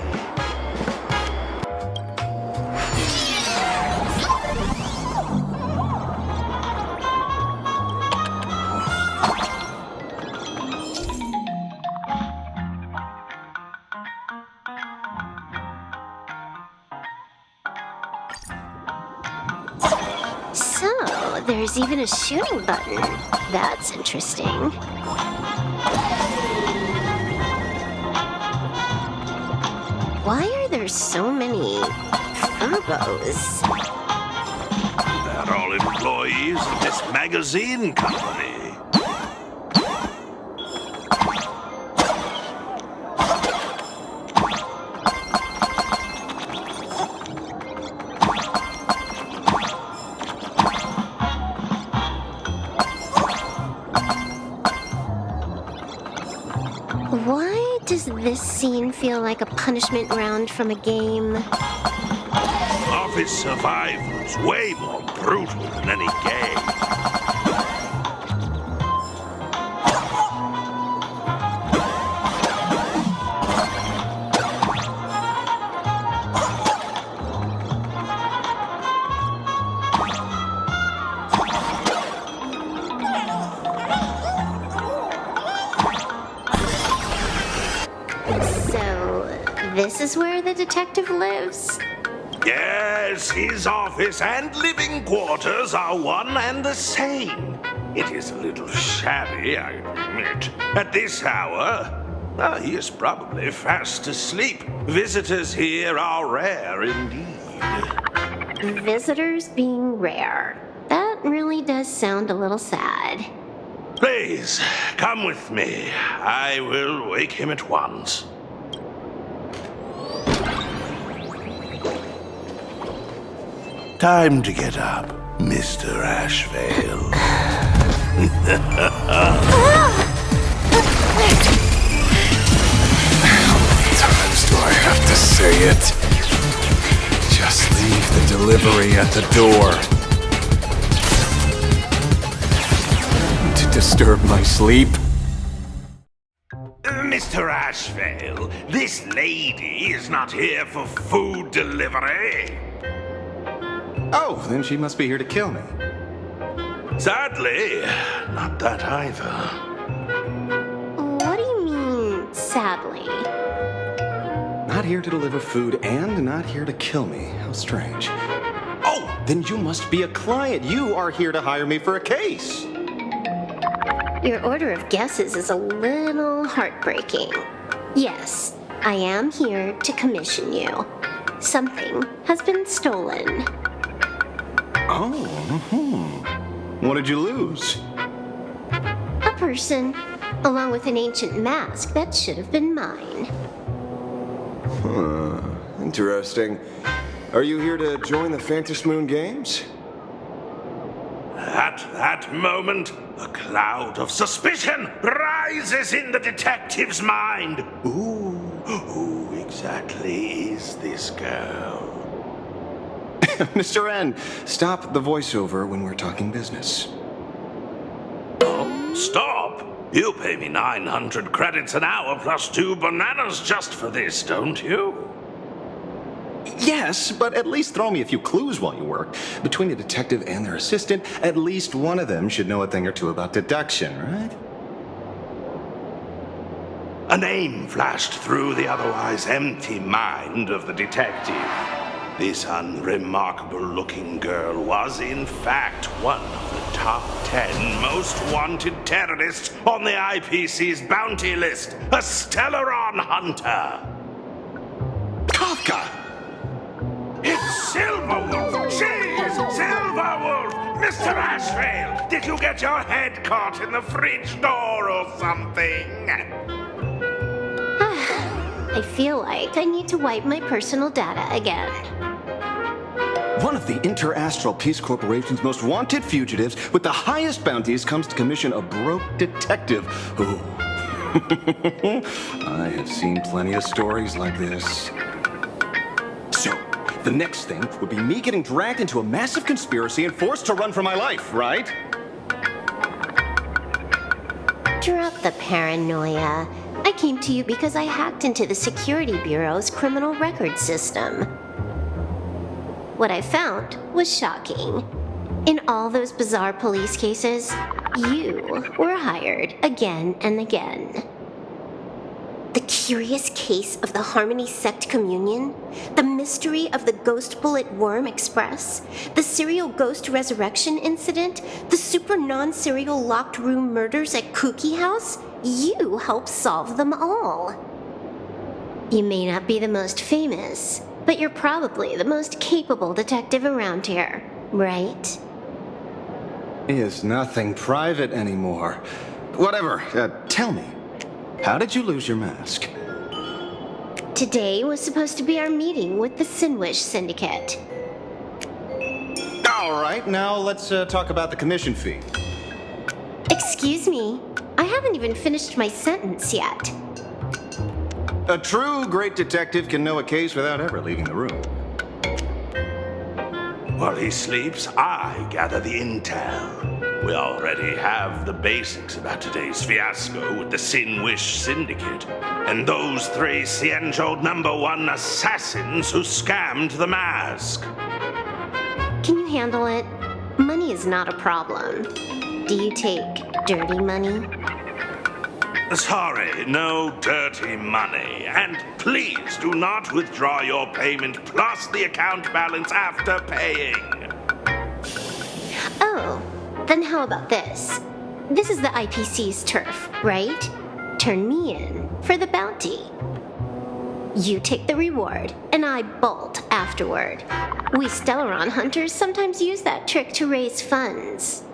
So, there's even a shooting button. That's interesting. Why are there so many Furbos? They're all employees of this magazine company. Why does this scene feel like a punishment round from a game? Office survival's way more brutal than any game. This is where the detective lives? Yes, his office and living quarters are one and the same. It is a little shabby, I admit. At this hour, he is probably fast asleep. Visitors here are rare indeed. Visitors being rare. That really does sound a little sad. Please, come with me. I will wake him at once. Time to get up, Mr. Ashvale. How many times do I have to say it? Just leave the delivery at the door. To disturb my sleep? Mr. Ashvale, this lady is not here for food delivery. Oh, then she must be here to kill me. Sadly, not that either. What do you mean, sadly? Not here to deliver food and not here to kill me. How strange. Oh, then you must be a client. You are here to hire me for a case. Your order of guesses is a little heartbreaking. Yes, I am here to commission you. Something has been stolen. Oh, What did you lose? A person, along with an ancient mask that should have been mine. Interesting. Are you here to join the Phantom Moon Games? At that moment, a cloud of suspicion rises in the detective's mind. Who exactly is this girl? Mr. N, stop the voiceover when we're talking business. Stop! You pay me 900 credits an hour plus 2 bananas just for this, don't you? Yes, but at least throw me a few clues while you work. Between a detective and their assistant, at least one of them should know a thing or two about deduction, right? A name flashed through the otherwise empty mind of the detective. This unremarkable-looking girl was, in fact, one of the top 10 most wanted terrorists on the IPC's bounty list, a Stellaron hunter. Kafka! It's Silverwolf! She's Silverwolf! Mr. Ashvale, did you get your head caught in the fridge door or something? I feel like I need to wipe my personal data again. One of the Interastral Peace Corporation's most wanted fugitives with the highest bounties comes to commission a broke detective who... I have seen plenty of stories like this. So, the next thing would be me getting dragged into a massive conspiracy and forced to run for my life, right? Drop the paranoia. I came to you because I hacked into the Security Bureau's criminal record system. What I found was shocking. In all those bizarre police cases, you were hired again and again. The curious case of the Harmony Sect Communion, the mystery of the Ghost Bullet Worm Express, the serial ghost resurrection incident, the super non-serial locked room murders at Kooky House, you helped solve them all. You may not be the most famous, but you're probably the most capable detective around here, right? Is nothing private anymore. Whatever, tell me. How did you lose your mask? Today was supposed to be our meeting with the Sinwish Syndicate. All right, now let's talk about the commission fee. Excuse me, I haven't even finished my sentence yet. A true great detective can know a case without ever leaving the room. While he sleeps, I gather the intel. We already have the basics about today's fiasco with the Sinwish Syndicate and those 3 Cienjo #1 assassins who scammed the mask. Can you handle it? Money is not a problem. Do you take dirty money? Sorry, no dirty money. And please do not withdraw your payment plus the account balance after paying. Oh, then how about this? This is the IPC's turf, right? Turn me in for the bounty. You take the reward, and I bolt afterward. We Stellaron hunters sometimes use that trick to raise funds.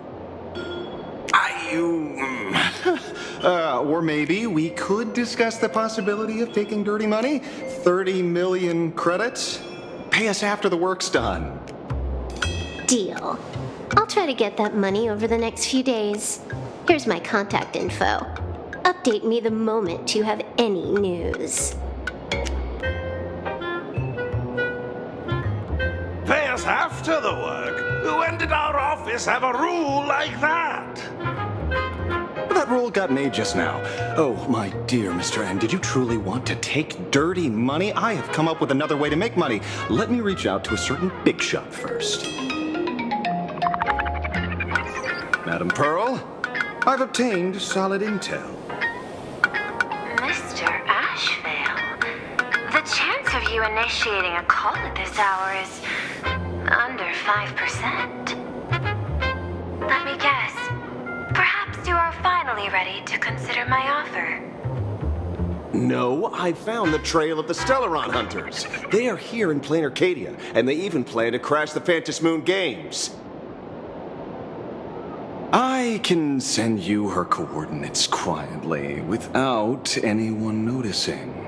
Or maybe we could discuss the possibility of taking dirty money? 30 million credits? Pay us after the work's done. Deal. I'll try to get that money over the next few days. Here's my contact info. Update me the moment you have any news. Pay us after the work? When did our office have a rule like that? That rule got made just now. Oh, my dear Mr. N, did you truly want to take dirty money? I have come up with another way to make money. Let me reach out to a certain big shot first. Madam Pearl, I've obtained solid intel. Mr. Ashvale, the chance of you initiating a call at this hour is under 5%. Let me guess. Perhaps you are finally ready to consider my offer. No, I found the trail of the Stellaron hunters. They are here in plain Arcadia, and they even plan to crash the Phantom Moon Games. I can send you her coordinates quietly, without anyone noticing.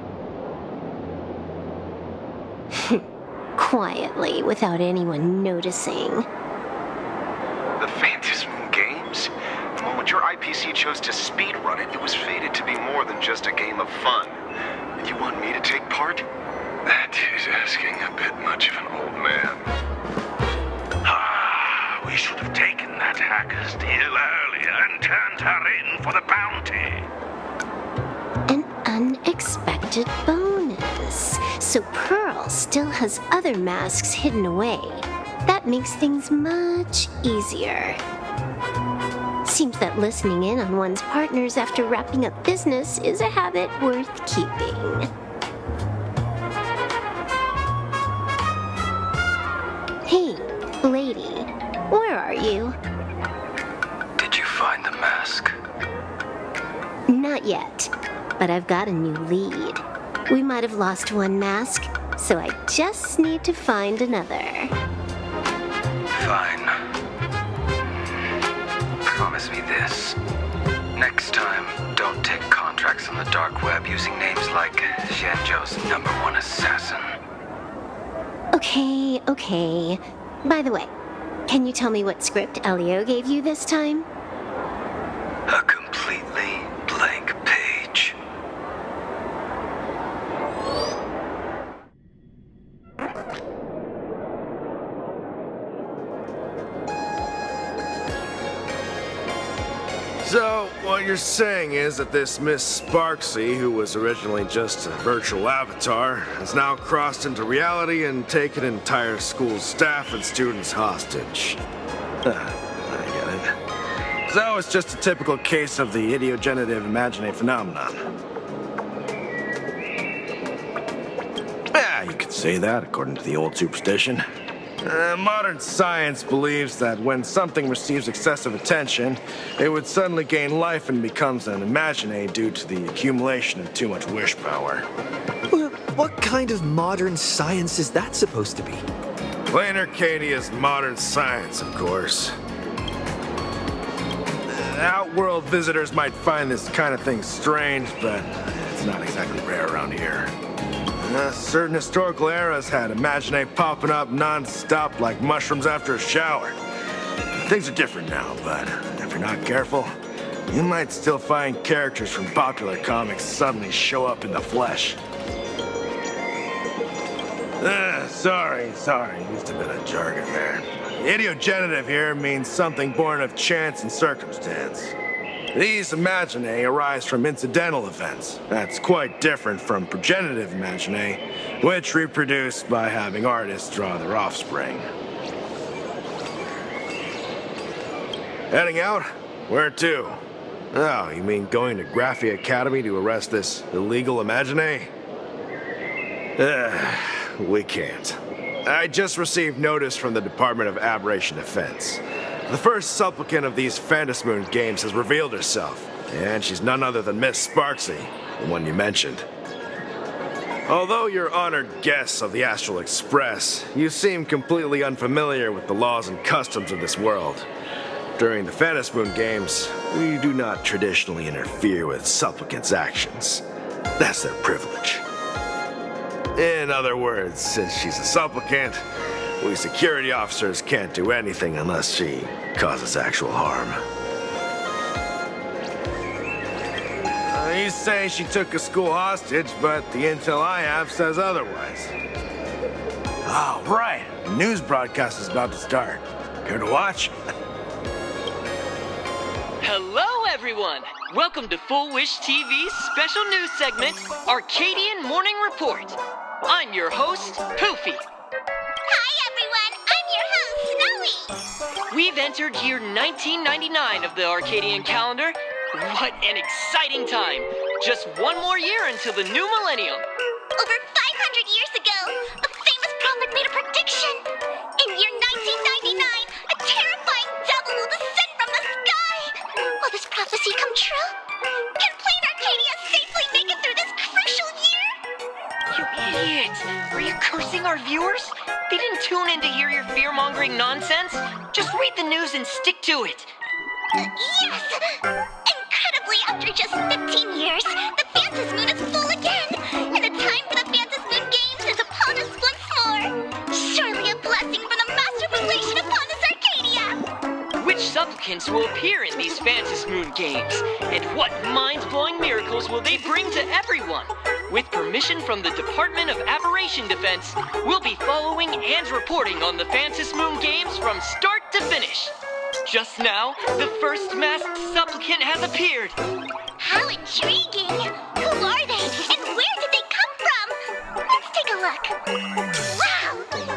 Quietly, without anyone noticing. The Phantom Moon Games? The moment your IPC chose to speedrun it, it was fated to be more than just a game of fun. And you want me to take part? That is asking a bit much of an old man. added bonus. So Pearl still has other masks hidden away. That makes things much easier. Seems that listening in on one's partners after wrapping up business is a habit worth keeping. Hey, lady, where are you? Did you find the mask? Not yet, but I've got a new lead. We might have lost one mask, so I just need to find another. Fine. Promise me this. Next time, don't take contracts on the dark web using names like Xianzhou's #1 assassin. Okay. By the way, can you tell me what script Elio gave you this time? A completely blank page. So, what you're saying is that this Miss Sparksy, who was originally just a virtual avatar, has now crossed into reality and taken an entire school's staff and students hostage. I get it. So it's just a typical case of the idiogenerative imagine phenomenon. Yeah, you could say that according to the old superstition. Modern science believes that when something receives excessive attention, it would suddenly gain life and becomes an imagine due to the accumulation of too much wish power. What kind of modern science is that supposed to be? Plain Arcadia's modern science, of course. Outworld visitors might find this kind of thing strange, but it's not exactly rare around here. Certain historical eras had imagine popping up non-stop like mushrooms after a shower. Things are different now, but if you're not careful, you might still find characters from popular comics suddenly show up in the flesh. Sorry, used a bit of jargon there. Idiogenerative here means something born of chance and circumstance. These imagine arise from incidental events. That's quite different from progenitive imagine, which reproduce by having artists draw their offspring. Heading out? Where to? Oh, you mean going to Graphia Academy to arrest this illegal imagine? We can't. I just received notice from the Department of Aberration Defense. The first supplicant of these Phantasmoon games has revealed herself, and she's none other than Miss Sparksy, the one you mentioned. Although you're honored guests of the Astral Express, you seem completely unfamiliar with the laws and customs of this world. During the Phantasmoon games, we do not traditionally interfere with supplicants' actions. That's their privilege. In other words, since she's a supplicant, we security officers can't do anything unless she causes actual harm. You say she took a school hostage, but the intel I have says otherwise. Oh, right. The news broadcast is about to start. Care to watch? Hello, everyone! Welcome to Full Wish TV's special news segment, Arcadian Morning Report. I'm your host, Poofy. We've entered year 1999 of the Arcadian calendar. What an exciting time! Just one more year until the new millennium. Over 500 years ago, a famous prophet made a prediction. In year 1999, a terrifying devil will descend from the sky. Will this prophecy come true? Can Plain Arcadia safely make it through this crucial year? You idiot! Are you cursing our viewers? They didn't tune in to hear your fear-mongering nonsense. Just read the news and stick to it. Yes! Incredibly, after just 15 years, the Phantasmoon is full again, and the time for the Phantasmoon Games is upon us once more. Surely a blessing from the Master of Relation upon this Arcadia! Which supplicants will appear in these Phantasmoon Games? And what mind-blowing miracles will they bring to everyone? With permission from the Department of Aberration Defense, we'll be following and reporting on the Phantasmoon Games from start to finish. Just now, the first masked supplicant has appeared. How intriguing! Who are they, and where did they look! Wow!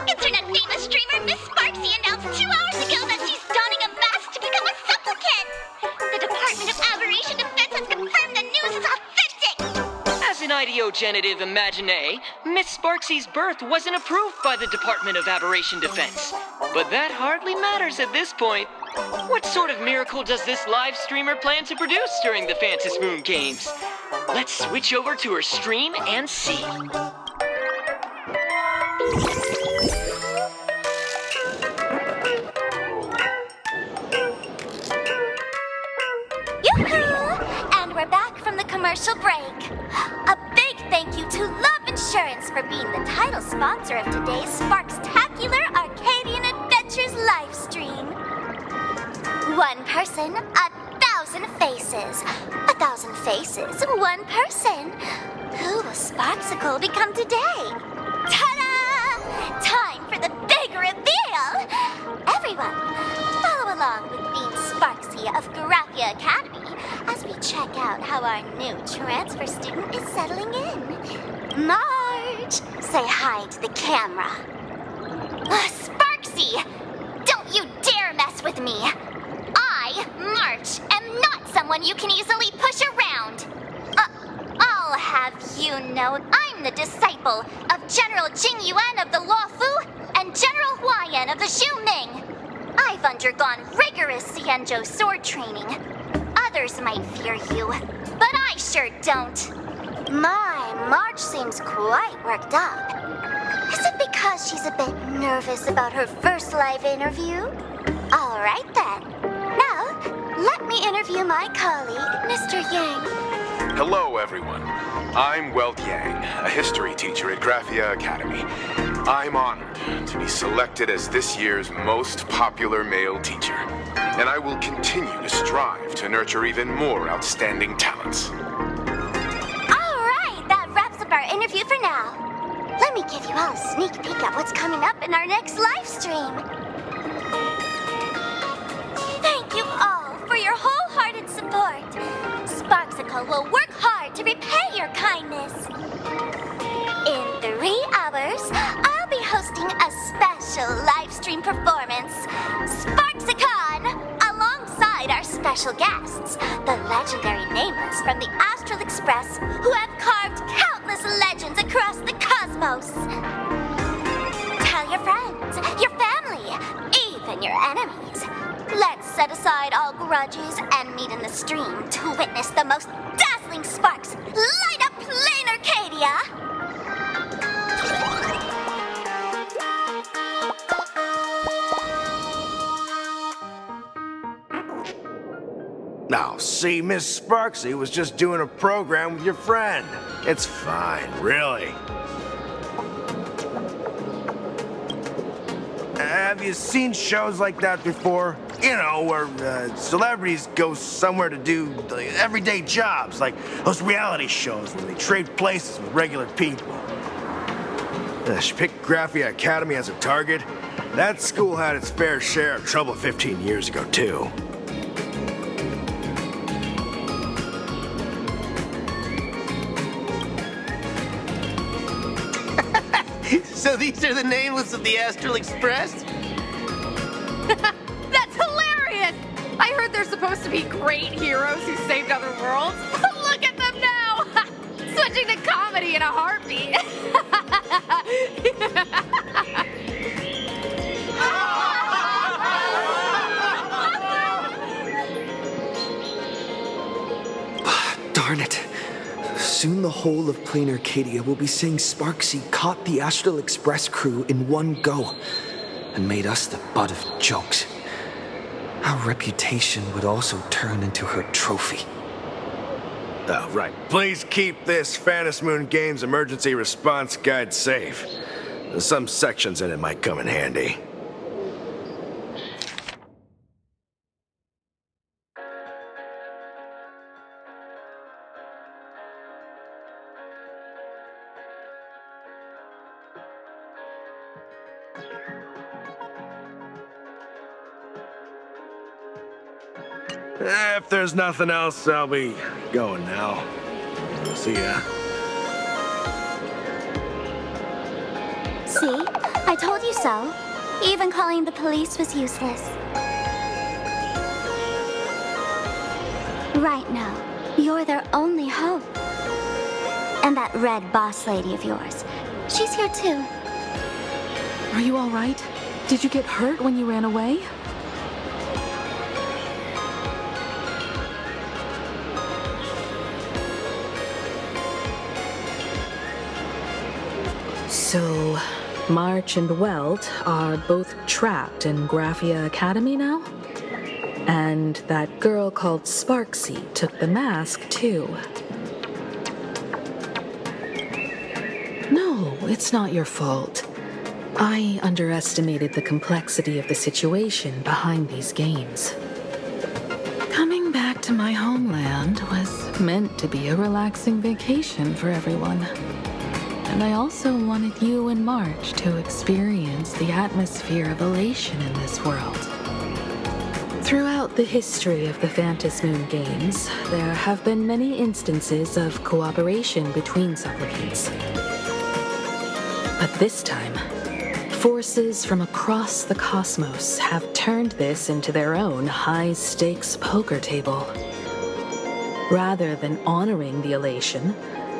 Internet famous streamer Miss Sparksy announced 2 hours ago that she's donning a mask to become a supplicant! The Department of Aberration Defense has confirmed the news is authentic! As an ideogenitive imagine, Miss Sparksy's birth wasn't approved by the Department of Aberration Defense. But that hardly matters at this point. What sort of miracle does this live streamer plan to produce during the Phantom Moon Games? Let's switch over to her stream and see. Yoo-hoo! And we're back from the commercial break. A big thank you to Love Insurance for being the title sponsor of today's Sparkstacular Arcadian Adventures live stream. One person, 1,000 faces. 1,000 faces, one person. Who will Sparksicle become today? Ta-da! Time for the big reveal! Everyone, follow along with Bean Sparksy of Graphia Academy as we check out how our new transfer student is settling in. Marge, say hi to the camera. Sparksy, don't you dare mess with me. I, March, am not someone you can easily push around. I'll have you know I'm the disciple of General Jing Yuan of the Luofu and General Huayan of the Xu Ming. I've undergone rigorous Xianzhou sword training. Others might fear you, but I sure don't. My, March seems quite worked up. Is it because she's a bit nervous about her first live interview? All right then. Now, let me interview my colleague, Mr. Yang. Hello, everyone. I'm Weld Yang, a history teacher at Graphia Academy. I'm honored to be selected as this year's most popular male teacher, and I will continue to strive to nurture even more outstanding talents. All right, that wraps up our interview for now. Let me give you all a sneak peek at what's coming up in our next live stream. Thank you all for your wholehearted support. Sparksicle will work hard to repay your kindness. In 3 hours, I'll be hosting a special live stream performance, Sparksicon, alongside our special guests, the legendary Nameless from the Astral Express, who have carved countless legends across the cosmos. Tell your friends, your family, even your enemies. Let's set aside all grudges and meet in the stream to witness the most dazzling sparks light up Plain Arcadia! Now, see, Miss Sparksy was just doing a program with your friend. It's fine, really. Have you seen shows like that before? You know, where celebrities go somewhere to do everyday jobs, like those reality shows where they trade places with regular people. She picked Graphia Academy as a target. That school had its fair share of trouble 15 years ago, too. So these are the nameless of the Astral Express? That's hilarious! I heard they're supposed to be great heroes who saved other worlds. Look at them now! Switching to comedy in a heartbeat. Darn it. Soon the whole of Plain Arcadia will be saying Sparksy caught the Astral Express crew in one go and made us the butt of jokes. Our reputation would also turn into her trophy. Oh, right. Please keep this Phantom Moon Games emergency response guide safe. Some sections in it might come in handy. If there's nothing else, I'll be going now. See ya. See? I told you so. Even calling the police was useless. Right now, you're their only hope. And that red boss lady of yours, she's here too. Are you all right? Did you get hurt when you ran away? So, March and Welt are both trapped in Graphia Academy now? And that girl called Sparksy took the mask, too. No, it's not your fault. I underestimated the complexity of the situation behind these games. Coming back to my homeland was meant to be a relaxing vacation for everyone. And I also wanted you and March to experience the atmosphere of elation in this world. Throughout the history of the Phantasmoon games, there have been many instances of cooperation between supplicants. But this time, forces from across the cosmos have turned this into their own high-stakes poker table. Rather than honoring the elation,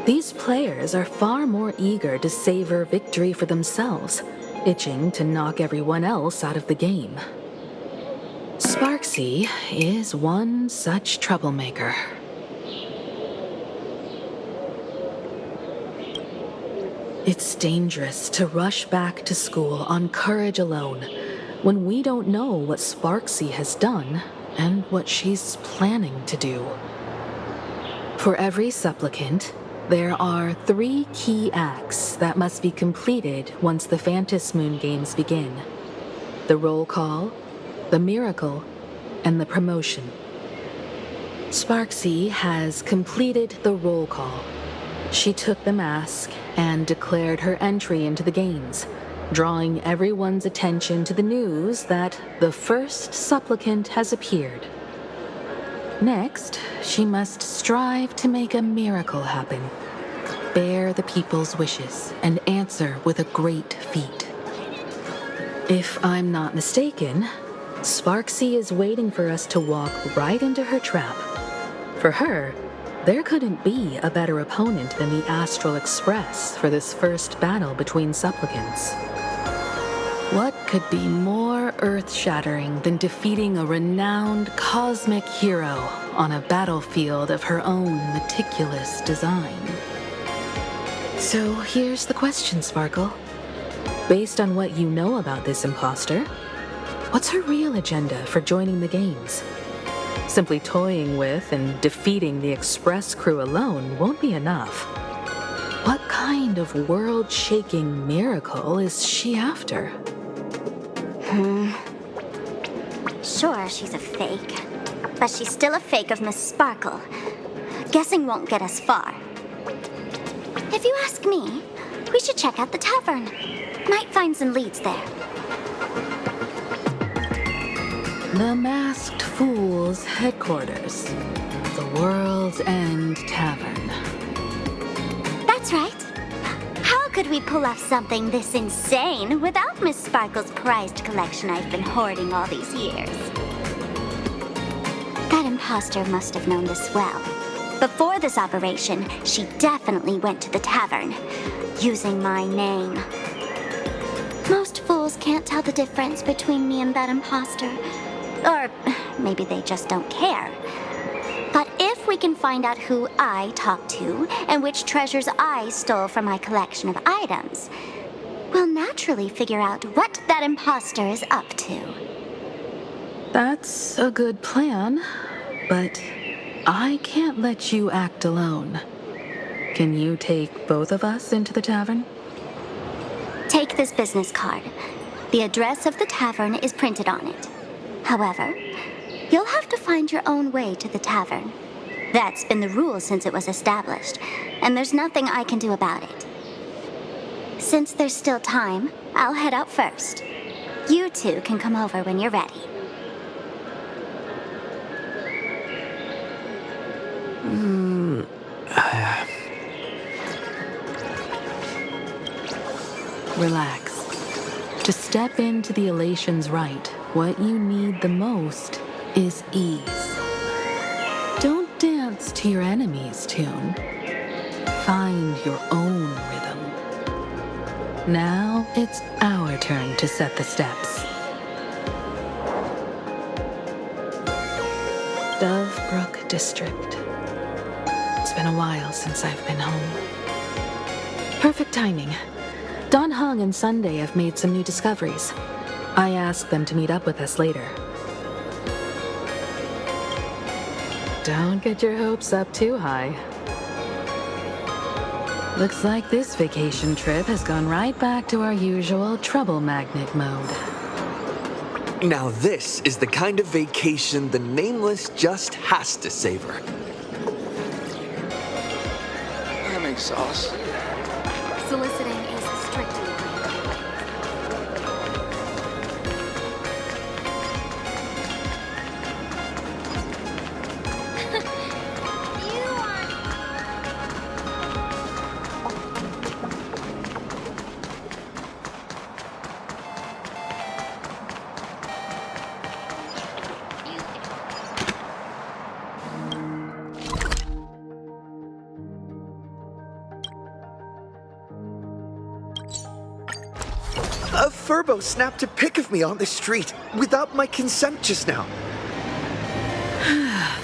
these players are far more eager to savor victory for themselves, itching to knock everyone else out of the game. Sparksy is one such troublemaker. It's dangerous to rush back to school on courage alone when we don't know what Sparksy has done and what she's planning to do. For every supplicant, there are 3 key acts that must be completed once the Phantasmoon games begin: the roll call, the miracle, and the promotion. Sparksy has completed the roll call. She took the mask and declared her entry into the games, drawing everyone's attention to the news that the first supplicant has appeared. Next, she must strive to make a miracle happen, bear the people's wishes, and answer with a great feat. If I'm not mistaken, Sparksy is waiting for us to walk right into her trap. For her, there couldn't be a better opponent than the Astral Express for this first battle between supplicants. What could be more earth-shattering than defeating a renowned cosmic hero on a battlefield of her own meticulous design? So here's the question, Sparkle. Based on what you know about this imposter, what's her real agenda for joining the games? Simply toying with and defeating the Express crew alone won't be enough. What kind of world-shaking miracle is she after? Sure, she's a fake. But she's still a fake of Miss Sparkle. Guessing won't get us far. If you ask me, we should check out the tavern. Might find some leads there. The Masked Fool's headquarters. The World's End Tavern. That's right. How could we pull off something this insane without Miss Sparkle's prized collection I've been hoarding all these years? That imposter must have known this well. Before this operation, she definitely went to the tavern, using my name. Most fools can't tell the difference between me and that imposter. Or maybe they just don't care. But if we can find out who I talked to and which treasures I stole from my collection of items, we'll naturally figure out what that imposter is up to. That's a good plan, but I can't let you act alone. Can you take both of us into the tavern? Take this business card. The address of the tavern is printed on it. However, you'll have to find your own way to the tavern. That's been the rule since it was established, and there's nothing I can do about it. Since there's still time, I'll head out first. You two can come over when you're ready. Relax. To step into the Elation's right, what you need the most is ease. Don't dance to your enemy's tune. Find your own rhythm. Now it's our turn to set the steps. Dovebrook District. It's been a while since I've been home. Perfect timing. Don Hung and Sunday have made some new discoveries. I asked them to meet up with us later. Don't get your hopes up too high. Looks like this vacation trip has gone right back to our usual trouble magnet mode. Now this is the kind of vacation the Nameless just has to savor. I'm exhausted. Soliciting is strictly illegal. A Furbo snapped a pic of me on the street without my consent just now.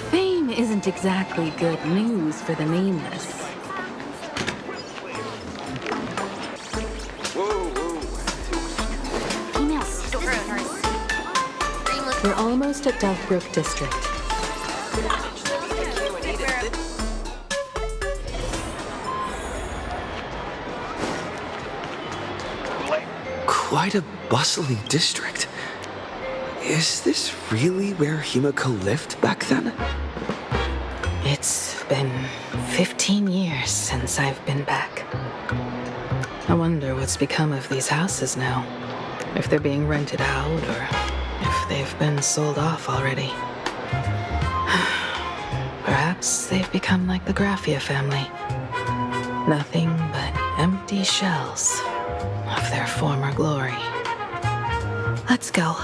Fame isn't exactly good news for the Nameless. We're almost at Dovebrook District. Quite a bustling district. Is this really where Himiko lived back then? It's been 15 years since I've been back. I wonder what's become of these houses now. If they're being rented out or if they've been sold off already. Perhaps they've become like the Graphia family. Nothing but empty shells of their former glory. Let's go.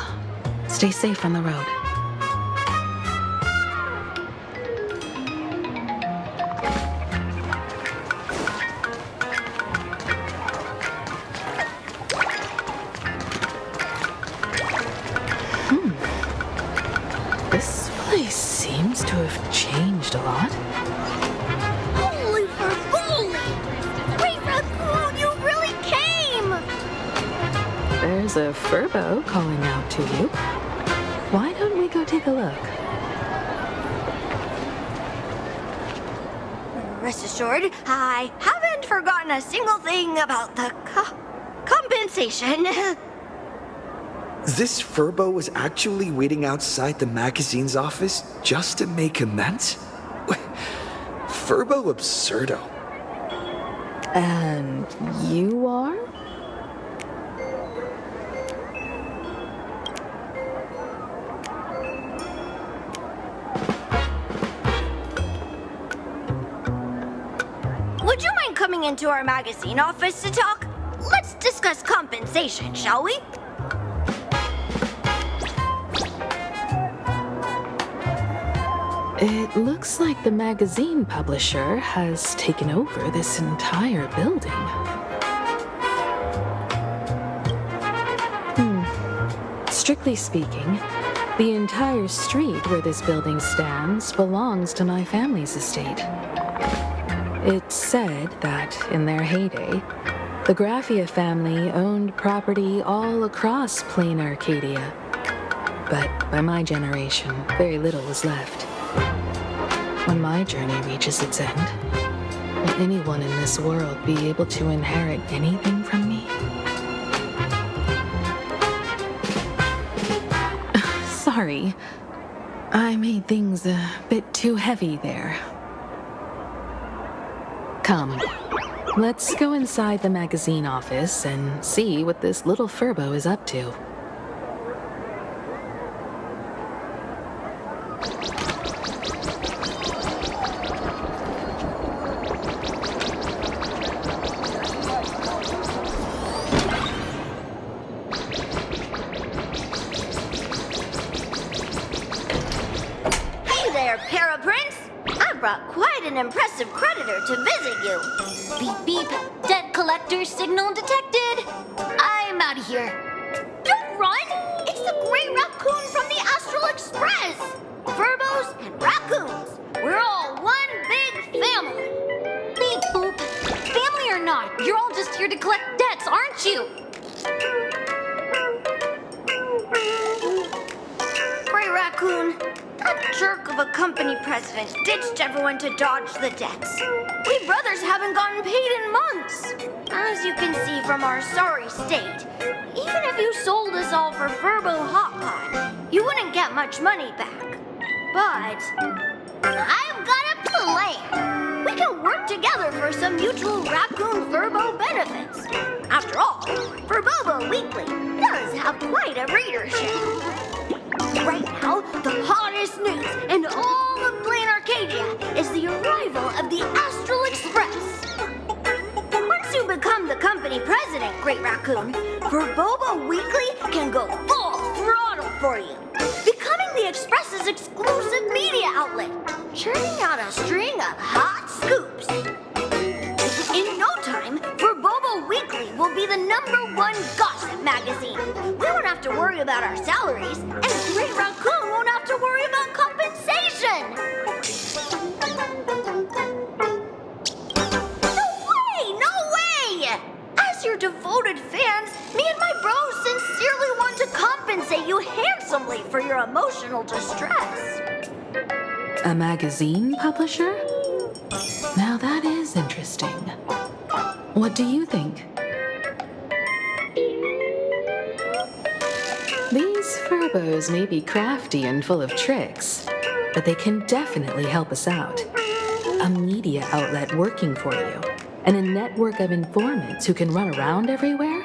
Stay safe on the road. This place seems to have changed a lot. Holy Fervoli! Great Raccoon, you really came! There's a Furbo calling out to you. Why don't we go take a look? Rest assured, I haven't forgotten a single thing about the compensation. This Furbo was actually waiting outside the magazine's office just to make amends? Furbo absurdo. And you are? Would you mind coming into our magazine office to talk? Let's discuss compensation, shall we? It looks like the magazine publisher has taken over this entire building. Strictly speaking, the entire street where this building stands belongs to my family's estate. It's said that, in their heyday, the Graphia family owned property all across plain Arcadia. But by my generation, very little was left. When my journey reaches its end, will anyone in this world be able to inherit anything from me? Sorry, I made things a bit too heavy there. Come, let's go inside the magazine office and see what this little Furbo is up to. there, Paraprince! I brought quite an impressive creditor to visit you. Beep beep. Debt collector signal detected. I'm out of here. Don't run! It's the Great Raccoon from the Astral Express! Furbos and raccoons. We're all one big family. Beep boop. Family or not, you're all just here to collect debts, aren't you? Great Raccoon, that jerk of a company president ditched everyone to dodge the debts. We brothers haven't gotten paid in months. As you can see from our sorry state, even if you sold us all for Furbo Hot Pot, you wouldn't get much money back. But I've got a plan. We can work together for some mutual Raccoon Furbo benefits. After all, Furbobo Weekly does have quite a readership. Right now, the hottest news in all of Plain Arcadia is the arrival of the Astral Express. Once you become the company president, Great Raccoon, Furbobo Weekly can go full throttle for you, becoming the Express's exclusive media outlet, churning out a string of hot scoops. In no time, Furbobo Weekly will be the #1 gossip magazine. We won't have to worry about our salaries, and Great Raccoon won't have to worry about compensation. No way! As your devoted fans, me and my bros sincerely want to compensate you handsomely for your emotional distress. A magazine publisher? Now that is interesting. What do you think? These Furbos may be crafty and full of tricks, but they can definitely help us out. A media outlet working for you, and a network of informants who can run around everywhere?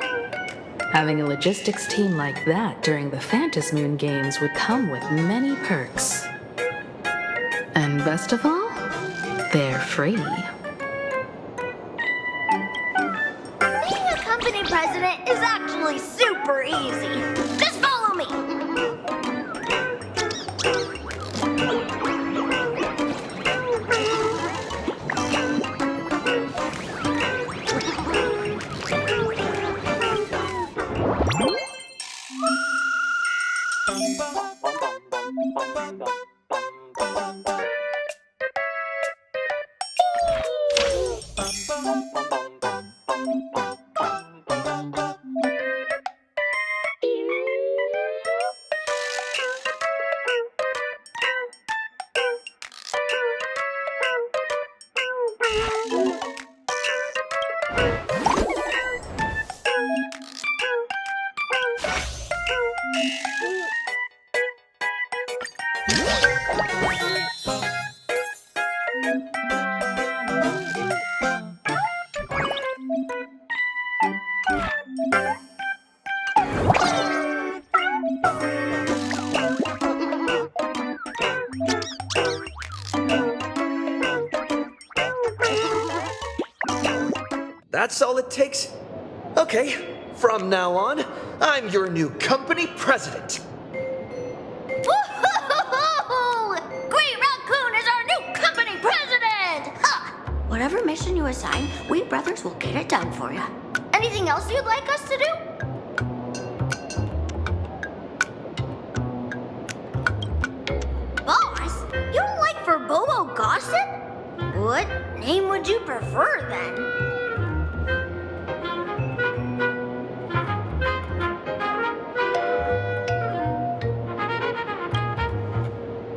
Having a logistics team like that during the Phantasmoon Games would come with many perks. And best of all, they're free. Being a company president is actually super easy. Just follow me. That's all it takes? Okay, from now on, I'm your new company president. Woo-hoo-hoo-hoo! Great Raccoon is our new company president! Ha! Whatever mission you assign, we brothers will get it done for you. Anything else you'd like us to do? Boss, you don't like Furbobo gossip? What name would you prefer then?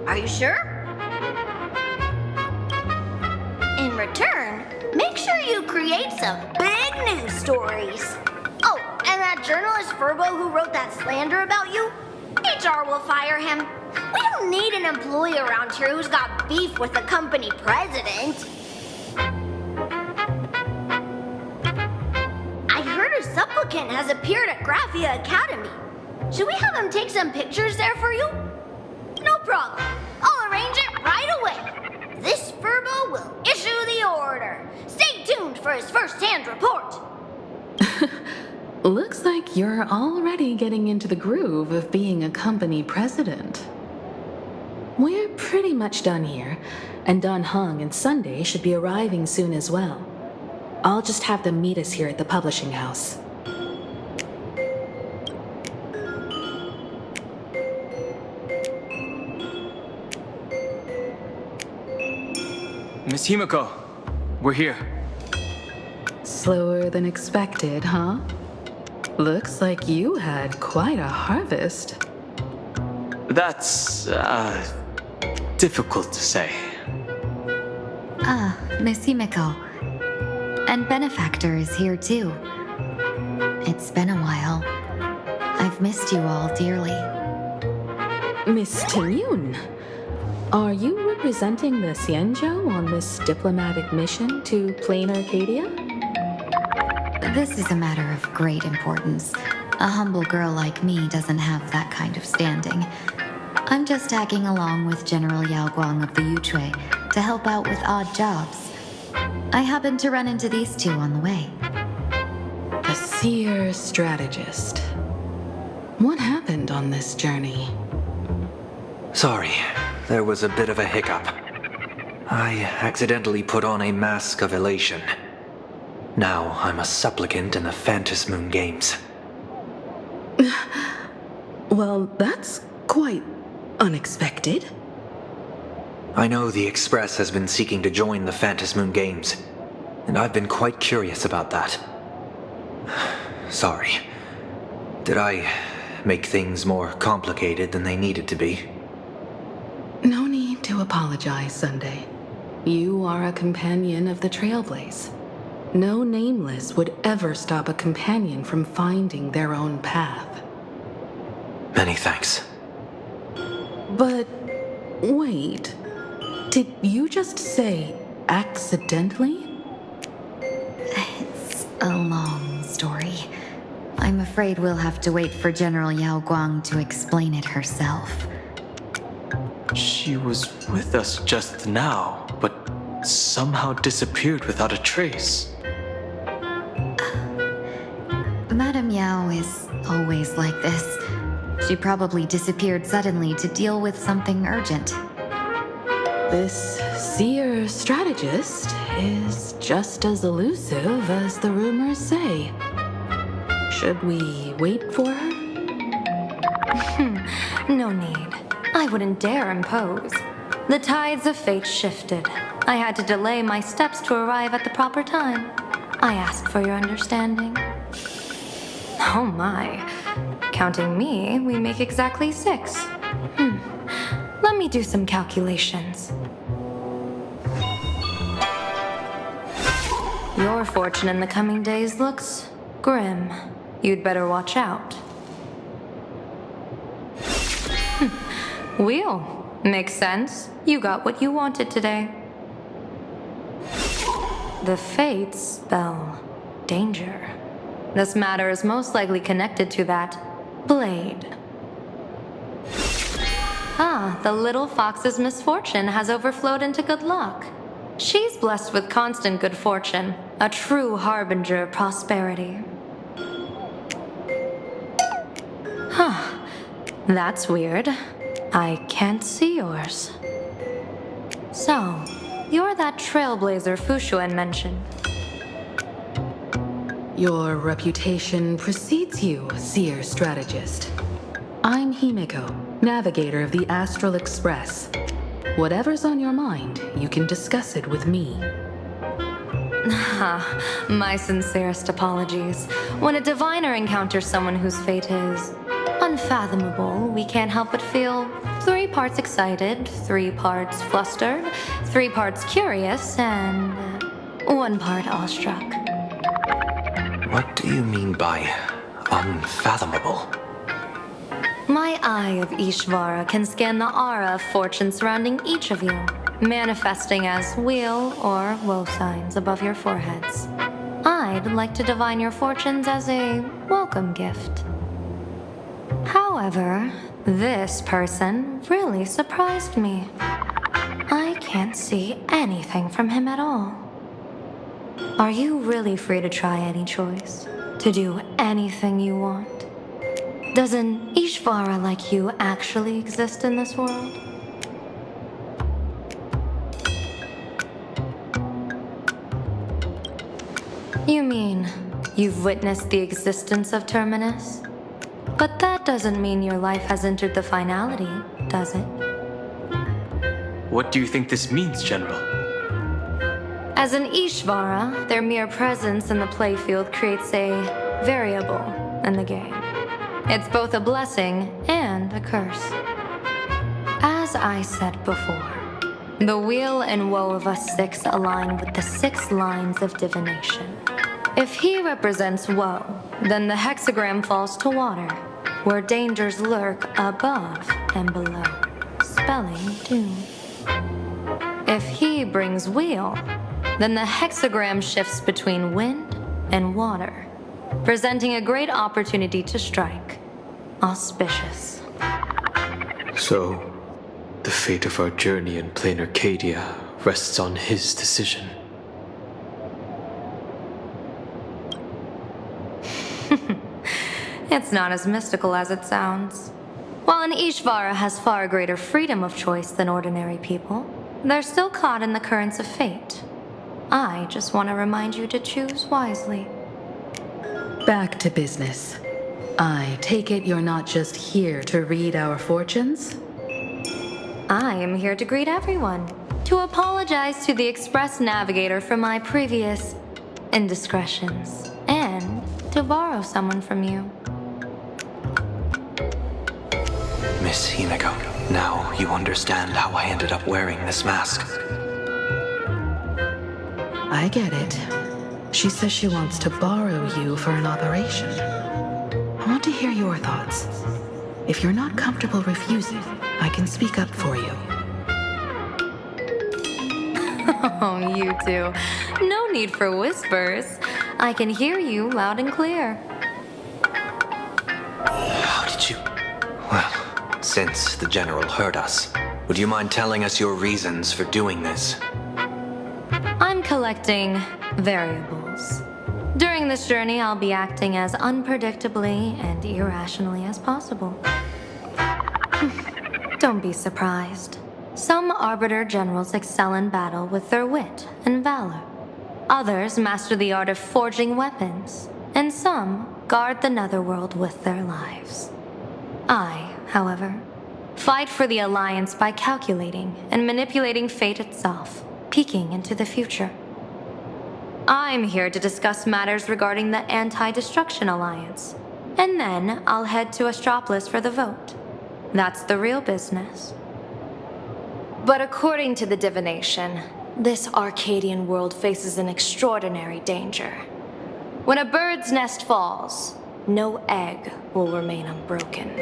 Are you sure? In return, make sure you create some big news stories. Oh, and that journalist Furbo who wrote that slander about you? HR will fire him. We don't need an employee around here who's got beef with the company president. I heard a supplicant has appeared at Graphia Academy. Should we have him take some pictures there for you? No problem. I'll arrange it right away. This Furbo will issue the order. Stay tuned for his first-hand report. Looks like you're already getting into the groove of being a company president. We're pretty much done here, and Don Hung and Sunday should be arriving soon as well. I'll just have them meet us here at the publishing house. Miss Himiko, we're here. Slower than expected, huh? Looks like you had quite a harvest. That's, difficult to say. Ah, Miss Himiko. And Benefactor is here too. It's been a while. I've missed you all dearly. Miss Tingyun, are you representing the Xianzhou on this diplomatic mission to Plain Arcadia? This is a matter of great importance. A humble girl like me doesn't have that kind of standing. I'm just tagging along with General Yao Guang of the Yuchui to help out with odd jobs. I happened to run into these two on the way. The seer strategist. What happened on this journey? Sorry, there was a bit of a hiccup. I accidentally put on a mask of elation. Now I'm a supplicant in the Phantom Moon Games. Well, that's quite unexpected. I know the Express has been seeking to join the Phantom Moon Games, and I've been quite curious about that. Sorry. Did I make things more complicated than they needed to be? No need to apologize, Sunday. You are a companion of the Trailblaze. No nameless would ever stop a companion from finding their own path. Many thanks. But wait, did you just say accidentally? It's a long story. I'm afraid we'll have to wait for General Yao Guang to explain it herself. She was with us just now, but somehow disappeared without a trace. Madame Yao is always like this. She probably disappeared suddenly to deal with something urgent. This seer strategist is just as elusive as the rumors say. Should we wait for her? No need. I wouldn't dare impose. The tides of fate shifted. I had to delay my steps to arrive at the proper time. I asked for your understanding. Oh my. Counting me, we make exactly 6. Let me do some calculations. Your fortune in the coming days looks grim. You'd better watch out. Wheel. Makes sense. You got what you wanted today. The fates spell danger. This matter is most likely connected to that blade. Ah, the little fox's misfortune has overflowed into good luck. She's blessed with constant good fortune, a true harbinger of prosperity. Huh. That's weird. I can't see yours. So, you're that trailblazer Fushuan mentioned. Your reputation precedes you, seer strategist. I'm Himiko, navigator of the Astral Express. Whatever's on your mind, you can discuss it with me. My sincerest apologies. When a diviner encounters someone whose fate is unfathomable, we can't help but feel 3 parts excited, 3 parts flustered, 3 parts curious, and 1 part awestruck. What do you mean by unfathomable? My eye of Ishvara can scan the aura of fortune surrounding each of you, manifesting as weal or woe signs above your foreheads. I'd like to divine your fortunes as a welcome gift. However, this person really surprised me. I can't see anything from him at all. Are you really free to try any choice? To do anything you want? Does an Ishvara like you actually exist in this world? You mean you've witnessed the existence of Terminus? But that doesn't mean your life has entered the finality, does it? What do you think this means, General? As an Ishvara, their mere presence in the playfield creates a variable in the game. It's both a blessing and a curse. As I said before, the weal and woe of us six align with the 6 lines of divination. If he represents woe, then the hexagram falls to water, where dangers lurk above and below, spelling doom. If he brings weal, then the hexagram shifts between wind and water, presenting a great opportunity to strike. Auspicious. So, the fate of our journey in plain Arcadia rests on his decision. It's not as mystical as it sounds. While an Ishvara has far greater freedom of choice than ordinary people, they're still caught in the currents of fate. I just want to remind you to choose wisely. Back to business. I take it you're not just here to read our fortunes? I am here to greet everyone, to apologize to the Express Navigator for my previous indiscretions, and to borrow someone from you. Miss Himeko, now you understand how I ended up wearing this mask. I get it. She says she wants to borrow you for an operation. I want to hear your thoughts. If you're not comfortable refusing, I can speak up for you. Oh, you two. No need for whispers. I can hear you loud and clear. How did you... Well, since the General heard us, would you mind telling us your reasons for doing this? I'm collecting variables. During this journey, I'll be acting as unpredictably and irrationally as possible. Don't be surprised. Some Arbiter Generals excel in battle with their wit and valor. Others master the art of forging weapons, and some guard the netherworld with their lives. I, however, fight for the Alliance by calculating and manipulating fate itself, peeking into the future. I'm here to discuss matters regarding the Anti-Destruction Alliance, and then I'll head to Astropolis for the vote. That's the real business. But according to the divination, this Arcadian world faces an extraordinary danger. When a bird's nest falls, no egg will remain unbroken.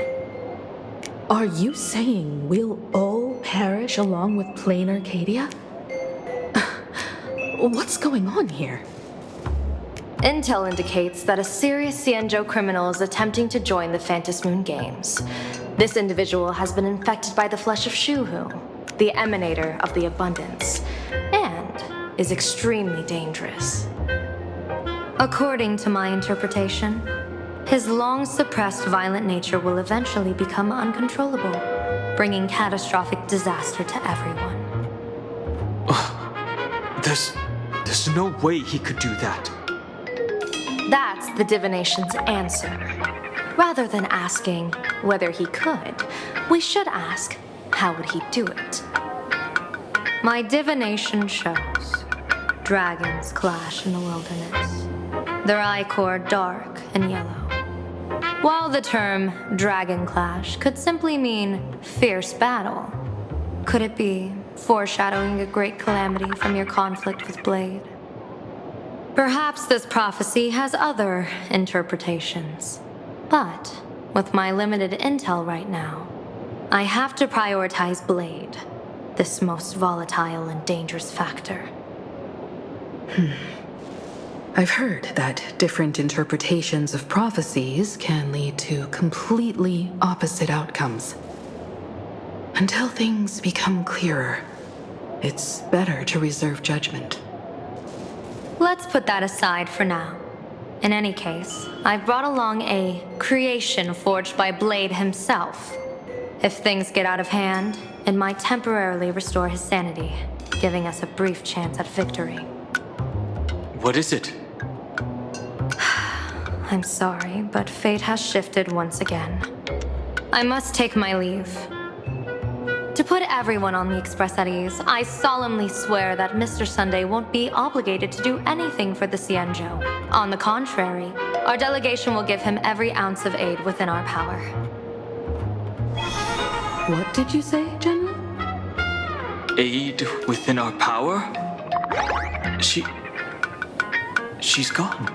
Are you saying we'll all perish along with plain Arcadia? What's going on here? Intel indicates that a serious Xianzhou criminal is attempting to join the Phantom Moon Games. This individual has been infected by the flesh of Shuhu, the emanator of the abundance, and is extremely dangerous. According to my interpretation, his long-suppressed violent nature will eventually become uncontrollable, bringing catastrophic disaster to everyone. There's no way he could do that. That's the divination's answer. Rather than asking whether he could, we should ask, how would he do it? My divination shows dragons clash in the wilderness, their ichor dark and yellow. While the term dragon clash could simply mean fierce battle, could it be foreshadowing a great calamity from your conflict with Blade? Perhaps this prophecy has other interpretations, but with my limited intel right now, I have to prioritize Blade, this most volatile and dangerous factor. I've heard that different interpretations of prophecies can lead to completely opposite outcomes. Until things become clearer, it's better to reserve judgment. Let's put that aside for now. In any case, I've brought along a creation forged by Blade himself. If things get out of hand, it might temporarily restore his sanity, giving us a brief chance at victory. What is it? I'm sorry, but fate has shifted once again. I must take my leave. To put everyone on the Express at ease, I solemnly swear that Mr. Sunday won't be obligated to do anything for the Xianzhou. On the contrary, our delegation will give him every ounce of aid within our power. What did you say, General? Aid within our power? She's gone.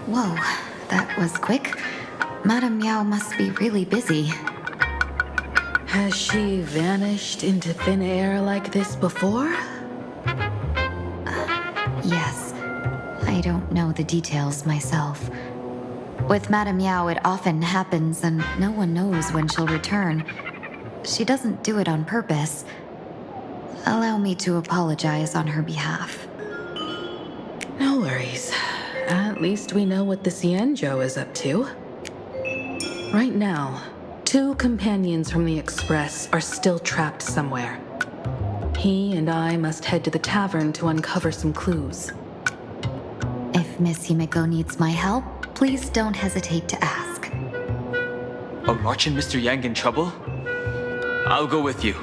Whoa, that was quick. Madame Miao must be really busy. Has she vanished into thin air like this before? Yes. I don't know the details myself. With Madame Miao, it often happens and no one knows when she'll return. She doesn't do it on purpose. Allow me to apologize on her behalf. No worries. At least we know what the Xianzhou is up to. Right now, 2 companions from the Express are still trapped somewhere. He and I must head to the tavern to uncover some clues. If Miss Himiko needs my help, please don't hesitate to ask. Are March and Mr. Yang in trouble? I'll go with you.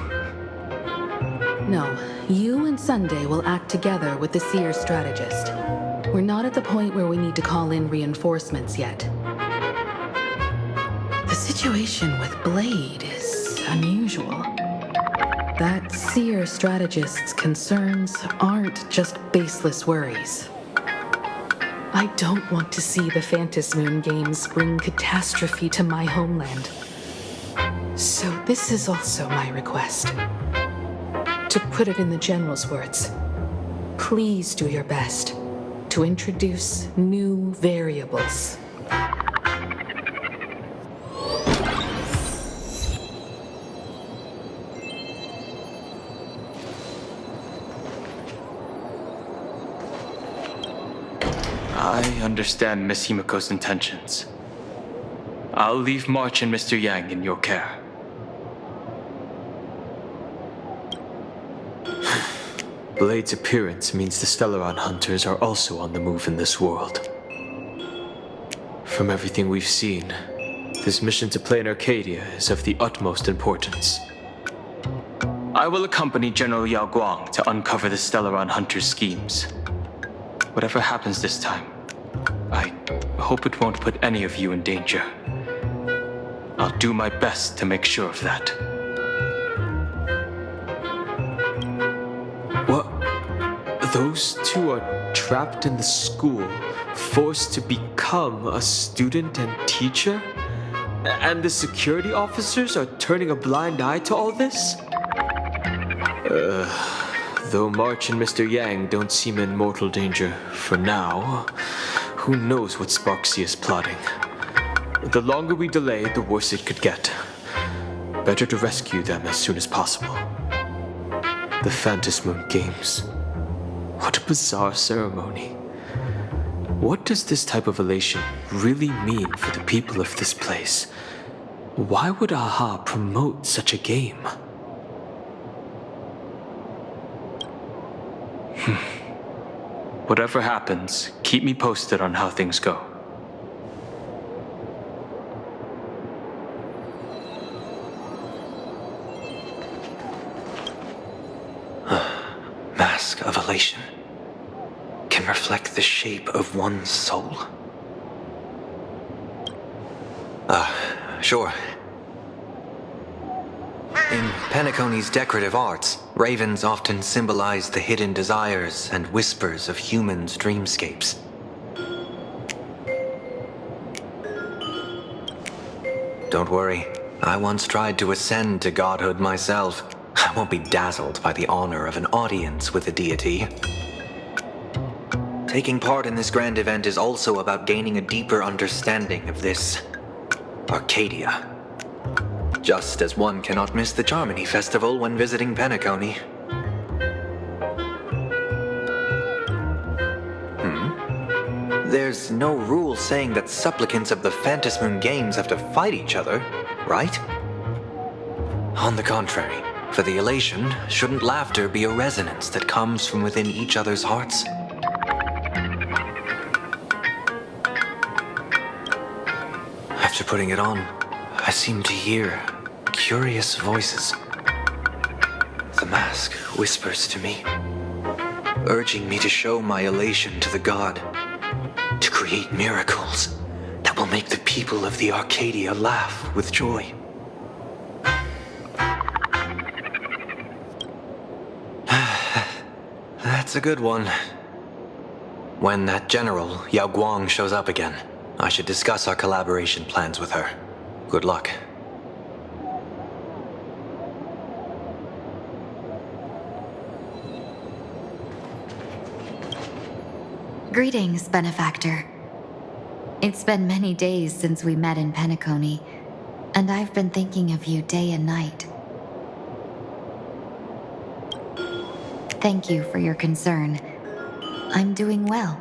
No, you and Sunday will act together with the Seer strategist. We're not at the point where we need to call in reinforcements yet. The situation with Blade is unusual. That Seer strategist's concerns aren't just baseless worries. I don't want to see the Phantasmoon games bring catastrophe to my homeland. So this is also my request. To put it in the General's words, please do your best to introduce new variables. I understand Miss Himiko's intentions. I'll leave March and Mr. Yang in your care. Blade's appearance means the Stellaron hunters are also on the move in this world. From everything we've seen, this mission to Plain Arcadia is of the utmost importance. I will accompany General Yao Guang to uncover the Stellaron hunters' schemes. Whatever happens this time, I hope it won't put any of you in danger. I'll do my best to make sure of that. What? Those 2 are trapped in the school, forced to become a student and teacher? And the security officers are turning a blind eye to all this? Though March and Mr. Yang don't seem in mortal danger for now, who knows what Sparksy is plotting. The longer we delay, the worse it could get. Better to rescue them as soon as possible. The Phantasmoon Games. What a bizarre ceremony. What does this type of elation really mean for the people of this place? Why would AHA promote such a game? Whatever happens, keep me posted on how things go. Mask of elation can reflect the shape of one's soul. Sure. In Penacony's decorative arts, ravens often symbolize the hidden desires and whispers of humans' dreamscapes. Don't worry, I once tried to ascend to godhood myself. I won't be dazzled by the honor of an audience with a deity. Taking part in this grand event is also about gaining a deeper understanding of this Arcadia. Just as one cannot miss the Charmony Festival when visiting Penacony. There's no rule saying that supplicants of the Phantasmoon Games have to fight each other, right? On the contrary, for the elation, shouldn't laughter be a resonance that comes from within each other's hearts? putting it on, I seem to hear curious voices. The mask whispers to me, urging me to show my elation to the god, to create miracles that will make the people of the Arcadia laugh with joy. That's a good one. When that general, Yao Guang, shows up again, I should discuss our collaboration plans with her. Good luck. Greetings, benefactor. It's been many days since we met in Penacony, and I've been thinking of you day and night. Thank you for your concern. I'm doing well.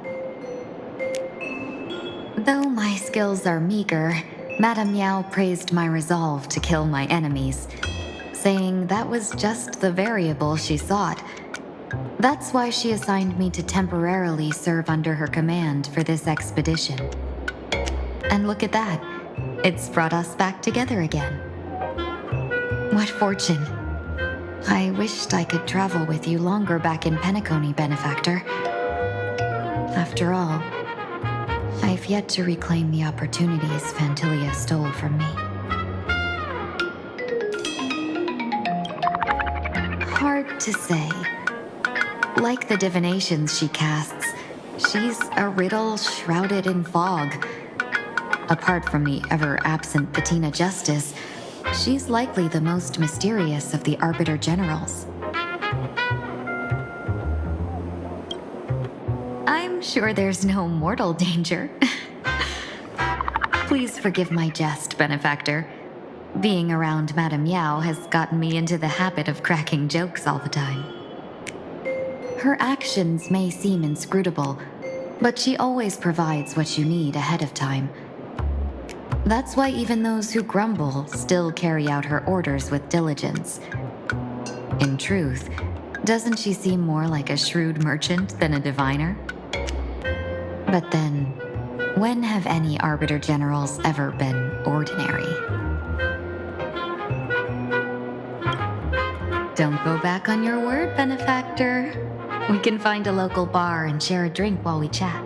Though my skills are meager, Madame Yao praised my resolve to kill my enemies, saying that was just the variable she sought. That's why she assigned me to temporarily serve under her command for this expedition. And look at that. It's brought us back together again. What fortune. I wished I could travel with you longer back in Penacony, benefactor. After all, I've yet to reclaim the opportunities Phantilia stole from me. Hard to say. Like the divinations she casts, she's a riddle shrouded in fog. Apart from the ever-absent Patina Justice, she's likely the most mysterious of the Arbiter Generals. I'm sure there's no mortal danger. Please forgive my jest, benefactor. Being around Madame Yao has gotten me into the habit of cracking jokes all the time. Her actions may seem inscrutable, but she always provides what you need ahead of time. That's why even those who grumble still carry out her orders with diligence. In truth, doesn't she seem more like a shrewd merchant than a diviner? But then, when have any Arbiter Generals ever been ordinary? Don't go back on your word, benefactor. We can find a local bar and share a drink while we chat.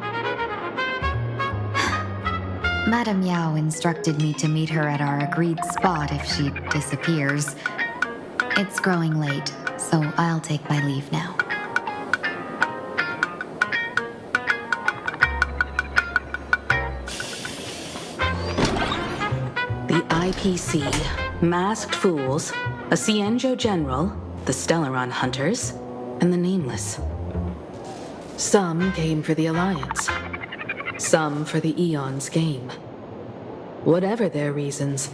Madame Yao instructed me to meet her at our agreed spot if she disappears. It's growing late, so I'll take my leave now. The IPC, Masked Fools, a Cienjo General, the Stellaron Hunters, and the Nameless. Some came for the Alliance. Some for the Eon's game. Whatever their reasons,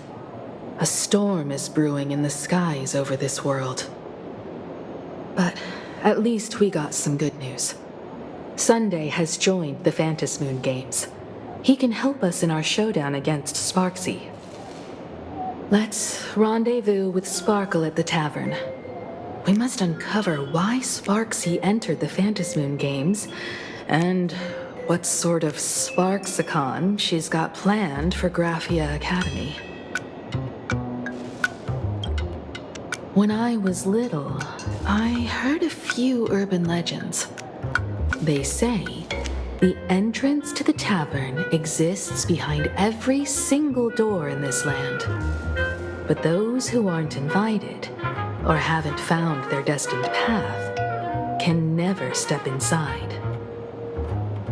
a storm is brewing in the skies over this world. But at least we got some good news. Sunday has joined the Phantasmoon Games. He can help us in our showdown against Sparksy. Let's rendezvous with Sparkle at the tavern. We must uncover why Sparksy entered the Phantasmoon Games, and what sort of Sparksicon she's got planned for Graphia Academy. When I was little, I heard a few urban legends. They say the entrance to the tavern exists behind every single door in this land. But those who aren't invited, or haven't found their destined path, can never step inside.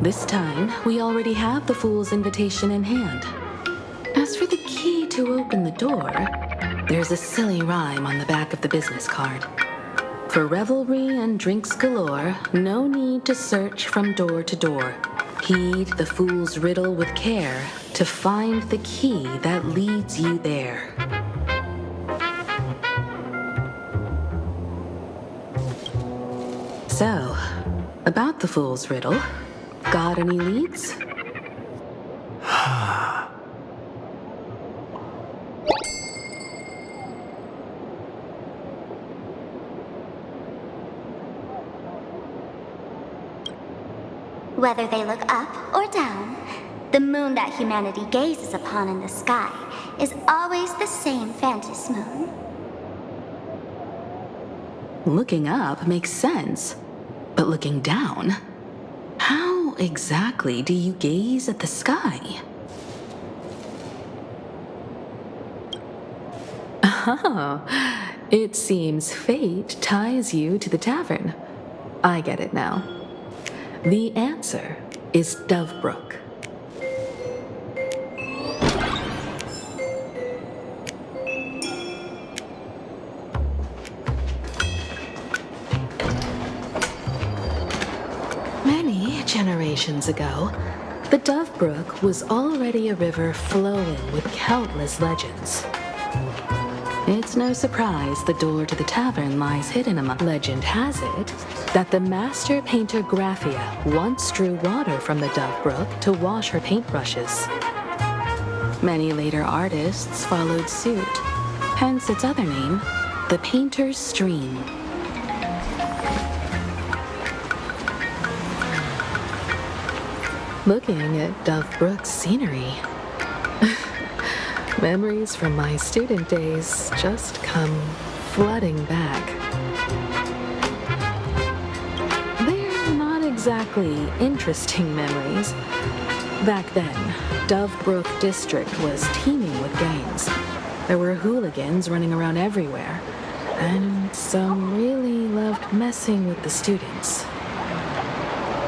This time, we already have the Fool's invitation in hand. As for the key to open the door, there's a silly rhyme on the back of the business card. For revelry and drinks galore, no need to search from door to door. Heed the Fool's riddle with care to find the key that leads you there. So, about the Fool's riddle, got any leads? Whether they look up or down, The moon that humanity gazes upon in the sky is always the same Phantom moon. Looking up makes sense, but looking down? How exactly do you gaze at the sky? Oh, it seems fate ties you to the tavern. I get it now. The answer is Dovebrook. Many generations ago, the Dovebrook was already a river flowing with countless legends. It's no surprise the door to the tavern lies hidden among. Legend has it that the master painter Graphia once drew water from the Dovebrook to wash her paintbrushes. Many later artists followed suit, hence its other name, the Painter's Stream. Looking at Dovebrook's scenery, memories from my student days just come flooding back. They're not exactly interesting memories. Back then, Dovebrook District was teeming with gangs. There were hooligans running around everywhere, and some really loved messing with the students.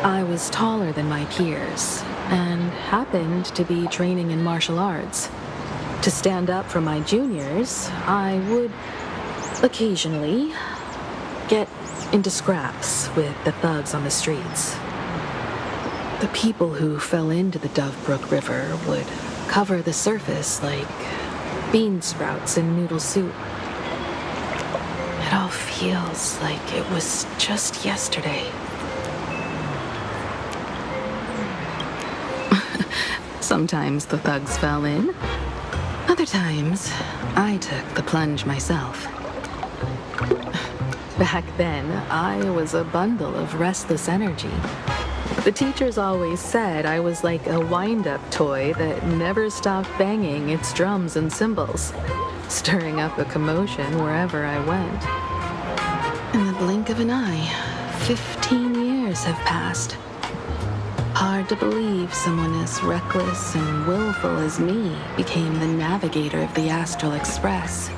I was taller than my peers, and happened to be training in martial arts. To stand up for my juniors, I would occasionally get into scraps with the thugs on the streets. The people who fell into the Dovebrook River would cover the surface like bean sprouts in noodle soup. It all feels like it was just yesterday. Sometimes the thugs fell in. Other times, I took the plunge myself. Back then, I was a bundle of restless energy. The teachers always said I was like a wind-up toy that never stopped banging its drums and cymbals, stirring up a commotion wherever I went. In the blink of an eye, 15 years have passed. Hard to believe someone as reckless and willful as me became the navigator of the Astral Express.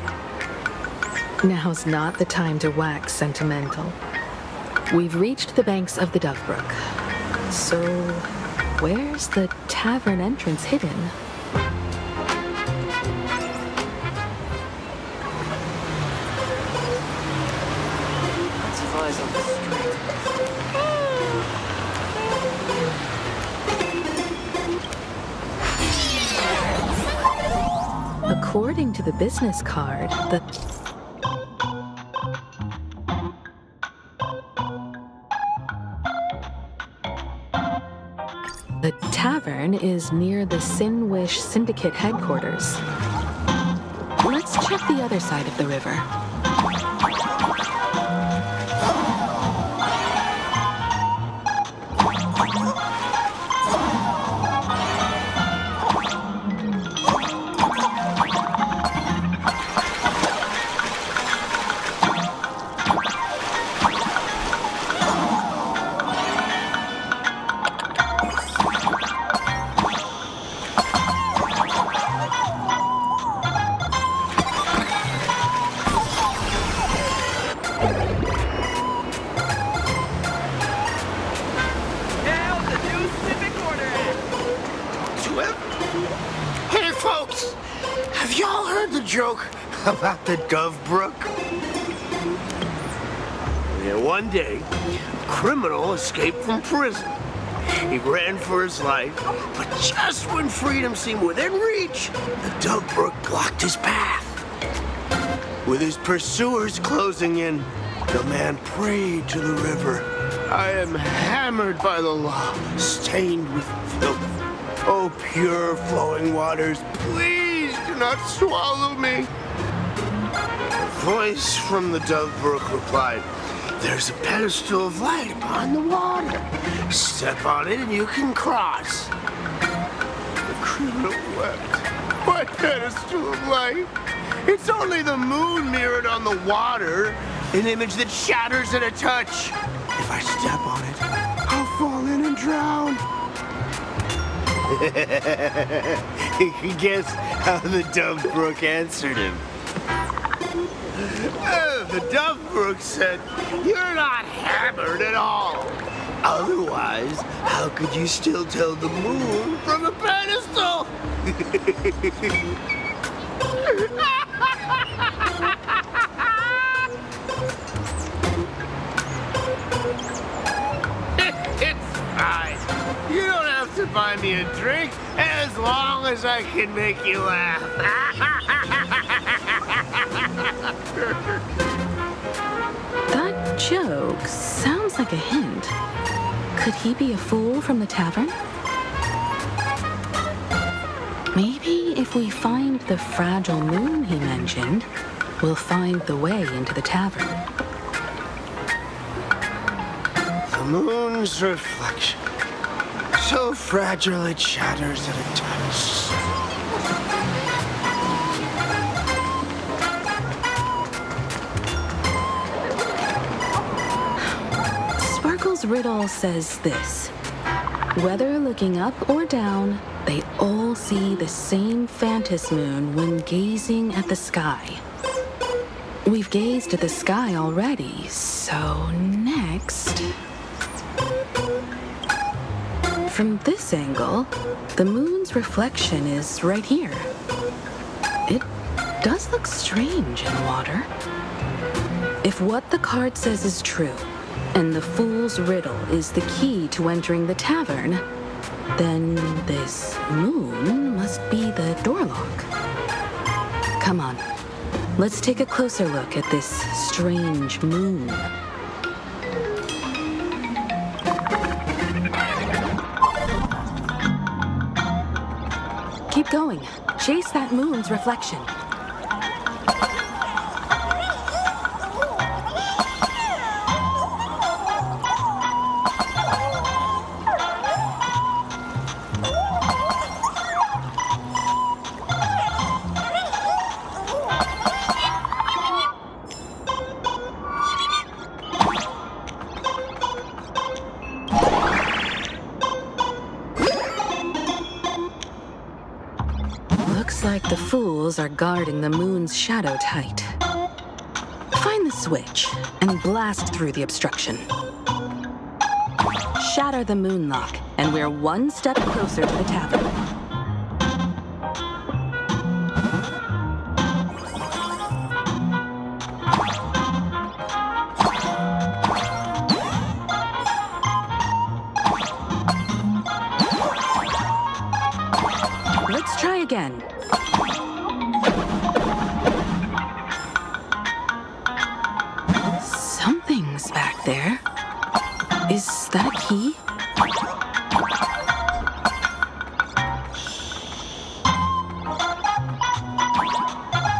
Now's not the time to wax sentimental. We've reached the banks of the Dovebrook. So, where's the tavern entrance hidden? Lots of eyes on the street. According to the business card, the tavern is near the Sinwish Syndicate headquarters. Let's check the other side of the river. Hey, folks! Have y'all heard the joke about the Dovebrook? Yeah, one day, a criminal escaped from prison. He ran for his life, but just when freedom seemed within reach, the Dovebrook blocked his path. With his pursuers closing in, the man prayed to the river. I am hammered by the law, stained with filth. Oh, pure flowing waters, please do not swallow me. A voice from the Dovebrook replied, there's a pedestal of light upon the water. Step on it and you can cross. criminal wept. My pedestal of life. It's only the moon mirrored on the water, an image that shatters at a touch. If I step on it, I'll fall in and drown. Guess how the Dove Brook answered him. The Dove Brook said, "You're not hammered at all. Otherwise, how could you still tell the moon from a pedestal?" It's fine. You don't have to buy me a drink as long as I can make you laugh. That joke sounds like a hint. Could he be a fool from the tavern? Maybe if we find the fragile moon he mentioned, we'll find the way into the tavern. The moon's reflection. So fragile it shatters at a touch. Sparkle's riddle says this: whether looking up or down, they all see the same phantom moon when gazing at the sky. We've gazed at the sky already, so next... From this angle, the moon's reflection is right here. It does look strange in water. If what the card says is true, and the fool's riddle is the key to entering the tavern, then this moon must be the door lock. Come on, let's take a closer look at this strange moon. Keep going. Chase that moon's reflection. Looks like the fools are guarding the moon's shadow tight. Find the switch and blast through the obstruction. Shatter the moon lock, and we're one step closer to the tavern. Let's try again. Something's back there. Is that a key?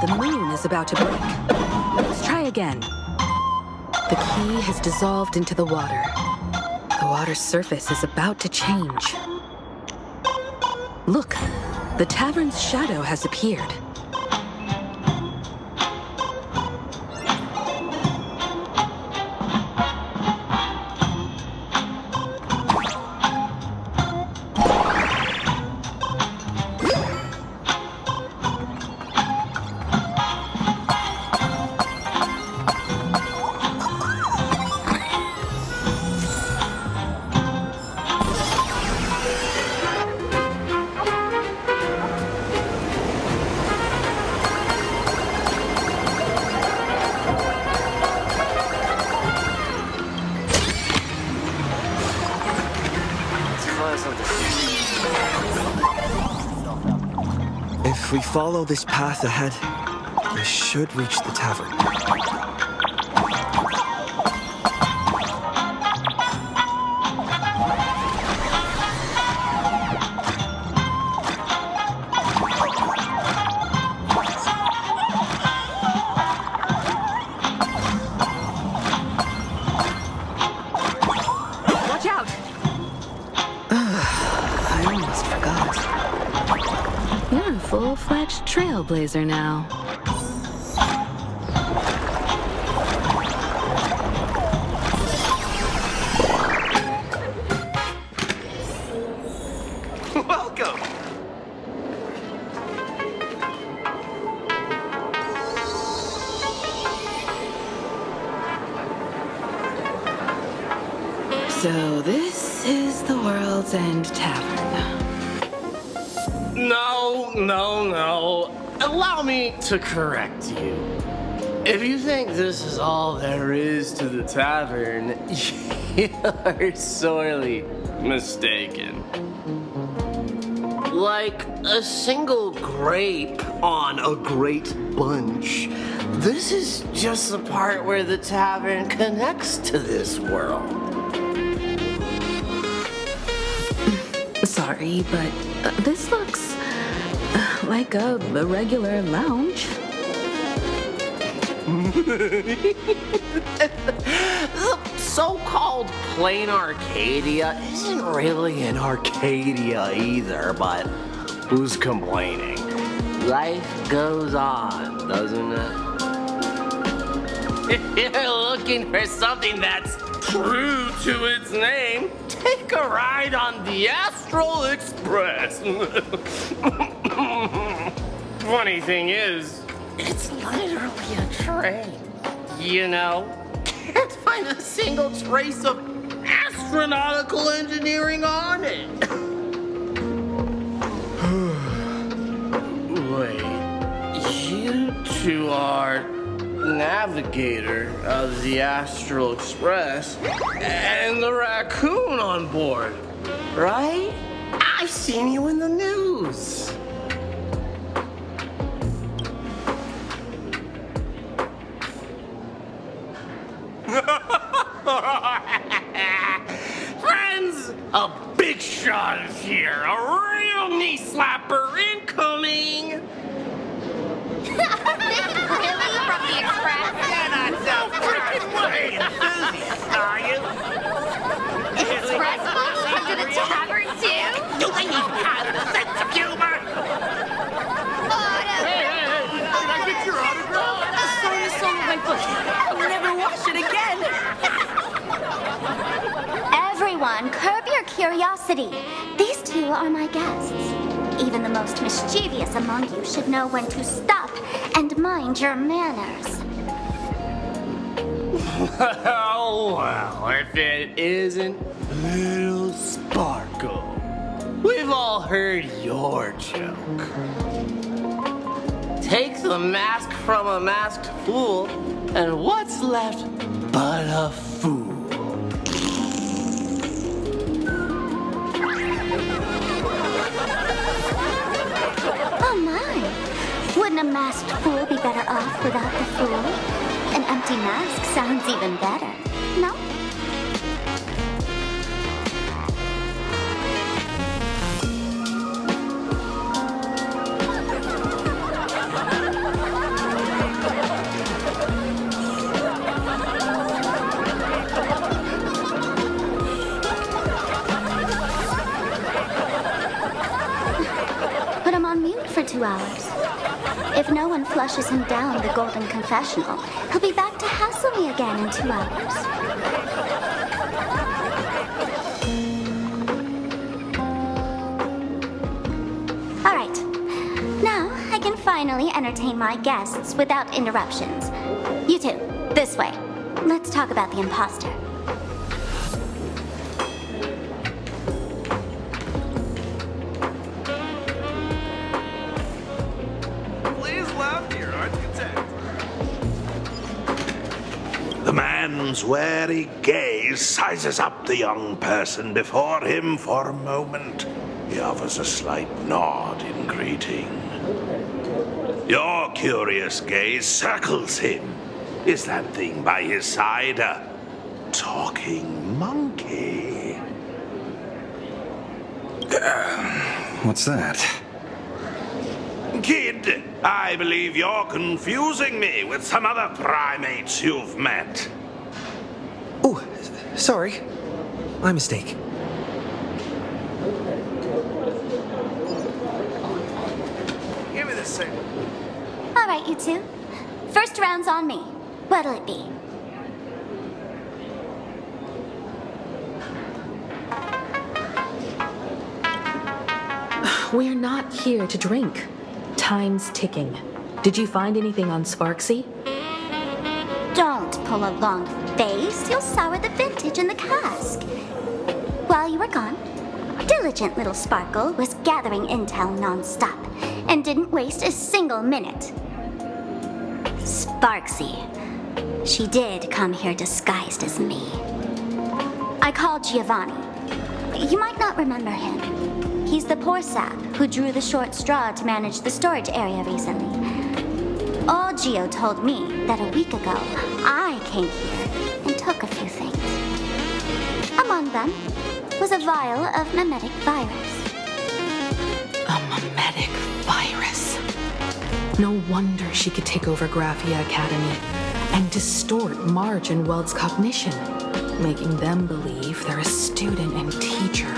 The moon is about to break. Let's try again. The key has dissolved into the water. The water's surface is about to change. Look, the tavern's shadow has appeared. If we follow this path ahead, we should reach the tavern. Watch out! I almost forgot. trailblazer now. Welcome. So this is the World's End Tavern. No. Allow me to correct you. If you think this is all there is to the tavern, you're sorely mistaken. Like a single grape on a great bunch, this is just the part where the tavern connects to this world. Sorry, but this looks like a regular lounge. The so-called plain Arcadia isn't really an Arcadia either, but who's complaining? Life goes on, doesn't it? If you're looking for something that's true to its name, take a ride on the Astral Express. Funny thing is, it's literally a train. You know, can't find a single trace of astronautical engineering on it. Wait, you two are navigator of the Astral Express and the raccoon on board, right? I've seen you in the news. Friends, a big shot is here. A real knee slapper incoming. Really? From the Express? You're not so freaking way enthusiast, are you? Express folks come to the tavern too? Do they even have a sense of humor? Hey, can I get your autograph? Sorry, I sold my book. I'll never wash it again. Everyone, curb your curiosity. These two are my guests. Even the most mischievous among you should know when to stop and mind your manners. Well, if it isn't Little Sparkle. We've all heard your joke. Take the mask from a masked fool, and what's left but a fool? Oh my! Wouldn't a masked fool be better off without the fool? An empty mask sounds even better, no? Put him on mute for 2 hours. If no one flushes him down the golden confessional, he'll be back to hassle me again in 2 hours. All right. Now I can finally entertain my guests without interruptions. You two, this way. Let's talk about the imposter. The man's wary gaze sizes up the young person before him for a moment. He offers a slight nod in greeting. Your curious gaze circles him. Is that thing by his side a talking monkey? What's that? Kid, I believe you're confusing me with some other primates you've met. Oh, sorry. My mistake. If Give me this thing. All right, you two. First round's on me. What'll it be? We're not here to drink. Time's ticking. Did you find anything on Sparksy? Don't pull a long face. You'll sour the vintage in the cask. While you were gone, diligent little Sparkle was gathering intel non-stop and didn't waste a single minute. Sparksy. She did come here disguised as me. I called Giovanni. You might not remember him. He's the poor sap who drew the short straw to manage the storage area recently. All Gio told me that a week ago, I came here and took a few things. Among them was a vial of mimetic virus. A mimetic virus. No wonder she could take over Graphia Academy and distort March and Weld's cognition, making them believe they're a student and teacher.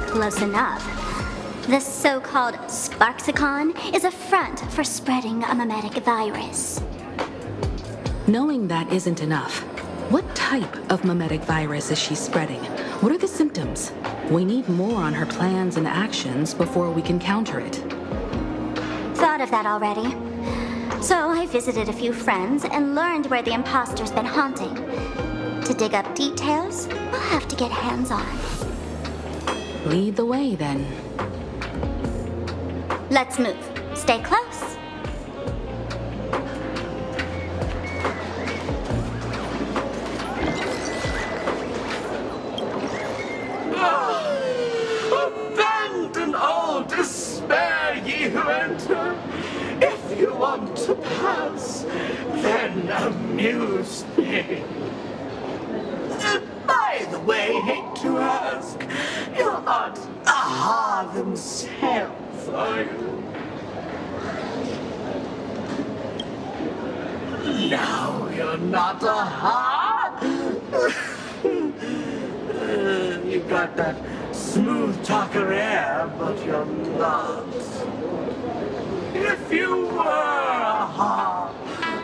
Close enough. This so-called Sparksicon is a front for spreading a mimetic virus. Knowing that isn't enough. What type of mimetic virus is she spreading? What are the symptoms? We need more on her plans and actions before we can counter it. Thought of that already. So I visited a few friends and learned where the imposter's been haunting. To dig up details, we'll have to get hands-on. Lead the way, then. Let's move. Stay close. Abandon all despair, ye who enter. If you want to pass, then amuse me. By the way, hate to ask, you're not Aha themselves, are you? No, you're not Aha. You got that smooth talker air, but you're not. If you were Aha,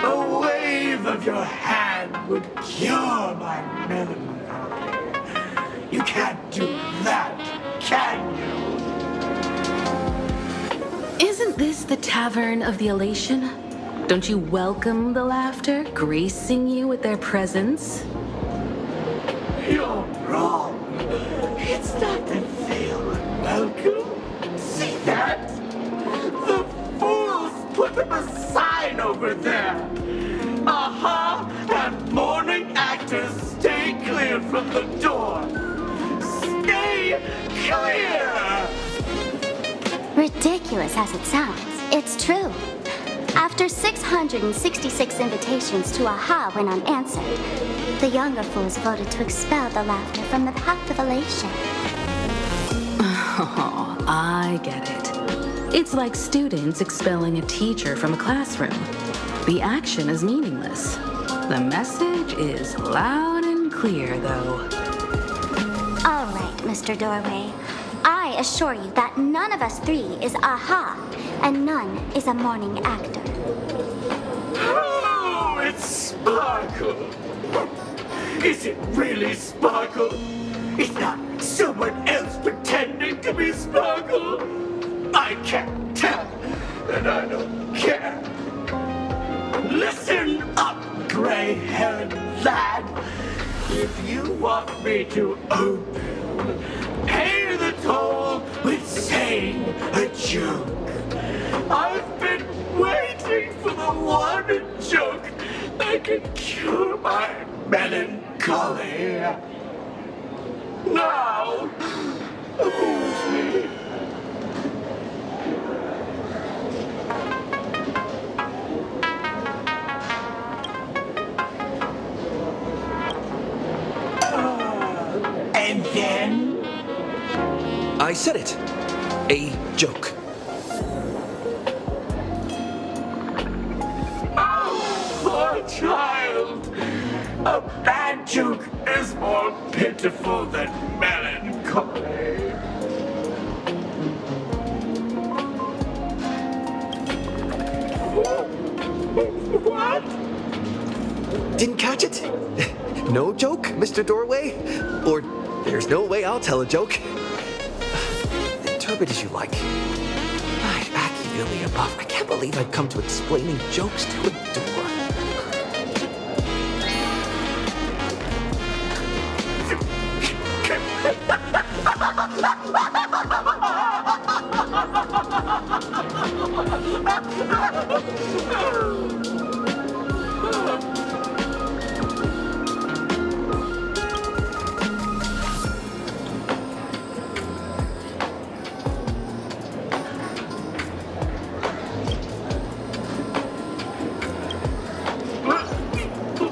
a wave of your hand would cure my melancholy. You can't do that, can you? Isn't this the Tavern of the Elation? Don't you welcome the laughter, gracing you with their presence? You're wrong. It's not that they are unwelcome. See that? The fools put up a sign over there. Aha! And morning actors stay clear from the door. Stay clear! Ridiculous as it sounds, it's true. After 666 invitations to Aha went unanswered, the younger fools voted to expel the laughter from the Pact of Elation. Oh, I get it. It's like students expelling a teacher from a classroom. The action is meaningless. The message is loud and clear, though. All right, Mr. Doorway. I assure you that none of us three is Aha, and none is a morning actor. Oh, it's Sparkle. Is it really Sparkle? It's not someone else pretending to be Sparkle. I can't tell, and I don't care. Listen up, gray-haired lad. If you want me to open, pay the toll with saying a joke. I've been waiting for the one joke that can cure my melancholy. Now, amuse me. And then? I said it. A joke. Oh, poor child. A bad joke is more pitiful than melancholy. What? Didn't catch it? No joke, Mr. Doorway? Or there's no way I'll tell a joke. Interpret as you like. Right, Machiavelli above. I can't believe I've come to explaining jokes to a door.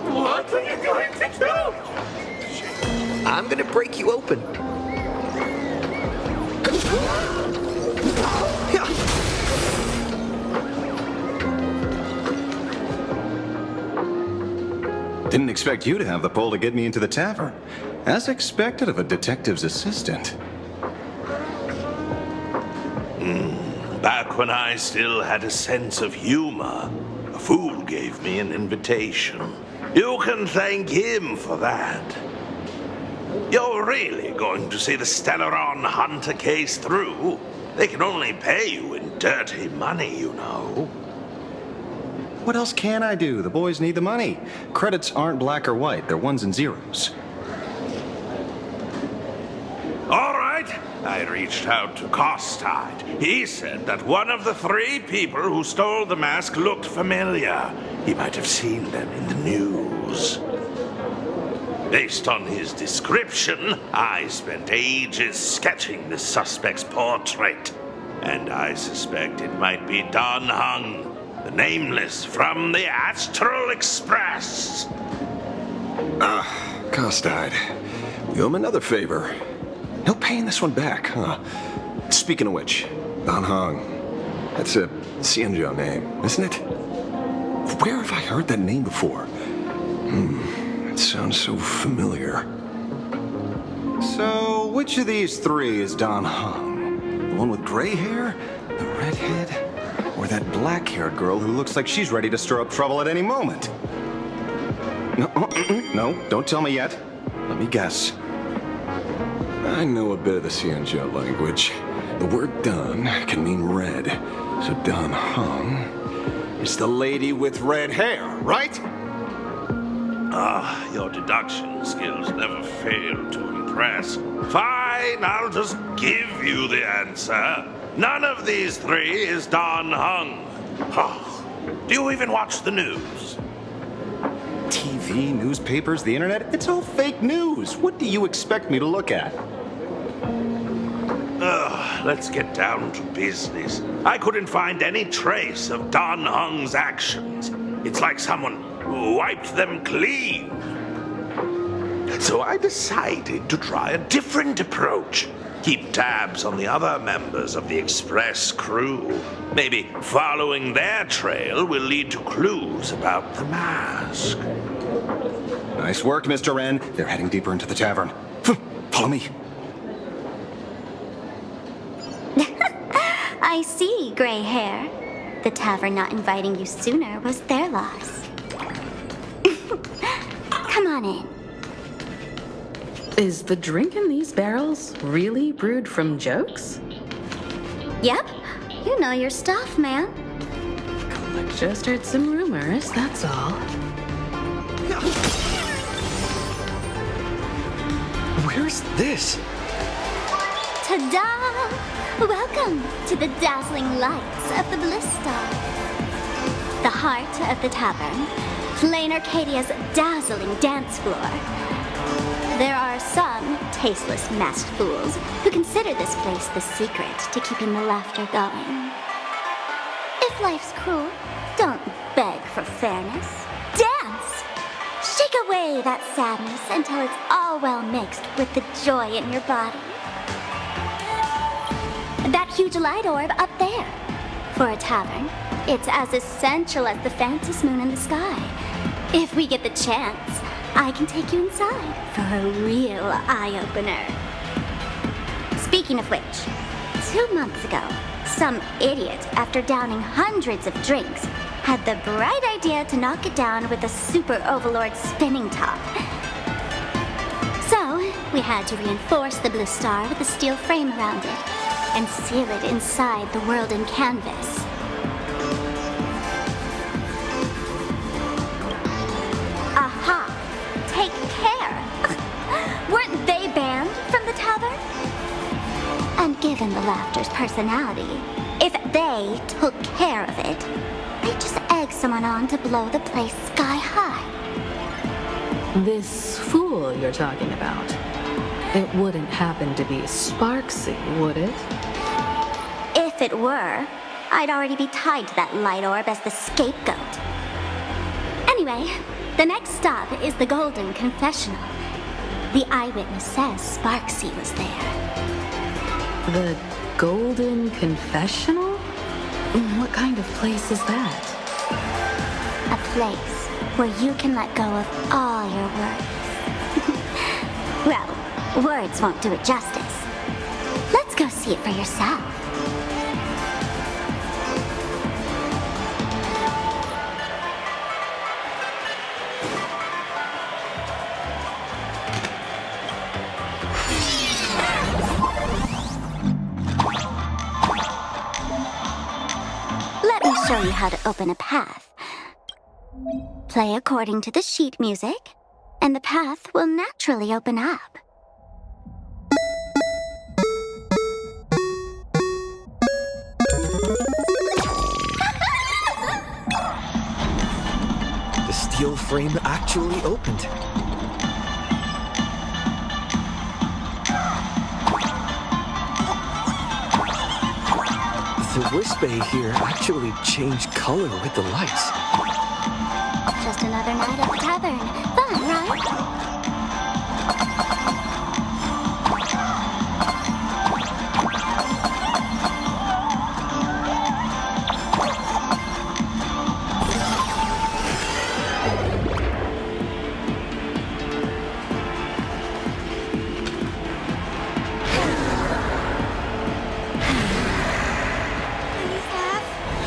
What are you going to do? I'm gonna break you open. Didn't expect you to have the pull to get me into the tavern. As expected of a detective's assistant. Back when I still had a sense of humor, a fool gave me an invitation. You can thank him for that. You're really going to see the Stellaron Hunter case through? They can only pay you in dirty money, you know. What else can I do? The boys need the money. Credits aren't black or white, they're ones and zeros. All right. I reached out to Costide. He said that one of the 3 people who stole the mask looked familiar. He might have seen them in the news. Based on his description, I spent ages sketching the suspect's portrait. And I suspect it might be Don Hung, the Nameless from the Astral Express. Costide. We owe him another favor. No paying this one back, huh? Speaking of which, Don Hong. That's a Xianzhou name, isn't it? Where have I heard that name before? It sounds so familiar. So, which of these 3 is Don Hong? The one with gray hair? The redhead? Or that black-haired girl who looks like she's ready to stir up trouble at any moment? No, don't tell me yet. Let me guess. I know a bit of the Xianzhou language. The word Don can mean red. So Don Hong is the lady with red hair, right? Your deduction skills never fail to impress. Fine, I'll just give you the answer. None of these 3 is Don Hung. Do you even watch the news? TV, newspapers, the internet, it's all fake news. What do you expect me to look at? Let's get down to business. I couldn't find any trace of Don Hung's actions. It's like someone wiped them clean. So I decided to try a different approach. Keep tabs on the other members of the Express crew. Maybe following their trail will lead to clues about the mask. Nice work, Mr. Wren. They're heading deeper into the tavern. Follow me. I see, gray hair. The tavern not inviting you sooner was their loss. Come on in. Is the drink in these barrels really brewed from jokes? Yep. You know your stuff, man. Just heard some rumors, that's all. Where's this? Ta-da! Welcome to the dazzling lights of the Bliss Star. The heart of the tavern, Plain Arcadia's dazzling dance floor. There are some tasteless masked fools who consider this place the secret to keeping the laughter going. If life's cruel, don't beg for fairness. Dance! Shake away that sadness until it's all well mixed with the joy in your body. That huge light orb up there. For a tavern, it's as essential as the Phantom moon in the sky. If we get the chance, I can take you inside for a real eye-opener. Speaking of which, 2 months ago, some idiot, after downing hundreds of drinks, had the bright idea to knock it down with a Super Overlord spinning top. So, we had to reinforce the blue star with a steel frame around it and seal it inside the world in canvas. Aha! Take care! Weren't they banned from the tavern? And given the laughter's personality, if they took care of it, they'd just egg someone on to blow the place sky high. This fool you're talking about, it wouldn't happen to be Sparksy, would it? If it were, I'd already be tied to that light orb as the scapegoat. Anyway, the next stop is the Golden Confessional. The eyewitness says Sparksy was there. The Golden Confessional? What kind of place is that? A place where you can let go of all your worries. Well, words won't do it justice. Let's go see it for yourself. Let me show you how to open a path. Play according to the sheet music, and the path will naturally open up. The steel frame actually opened. The Wisp-A here actually changed color with the lights. Just another night at the tavern. Fun, right?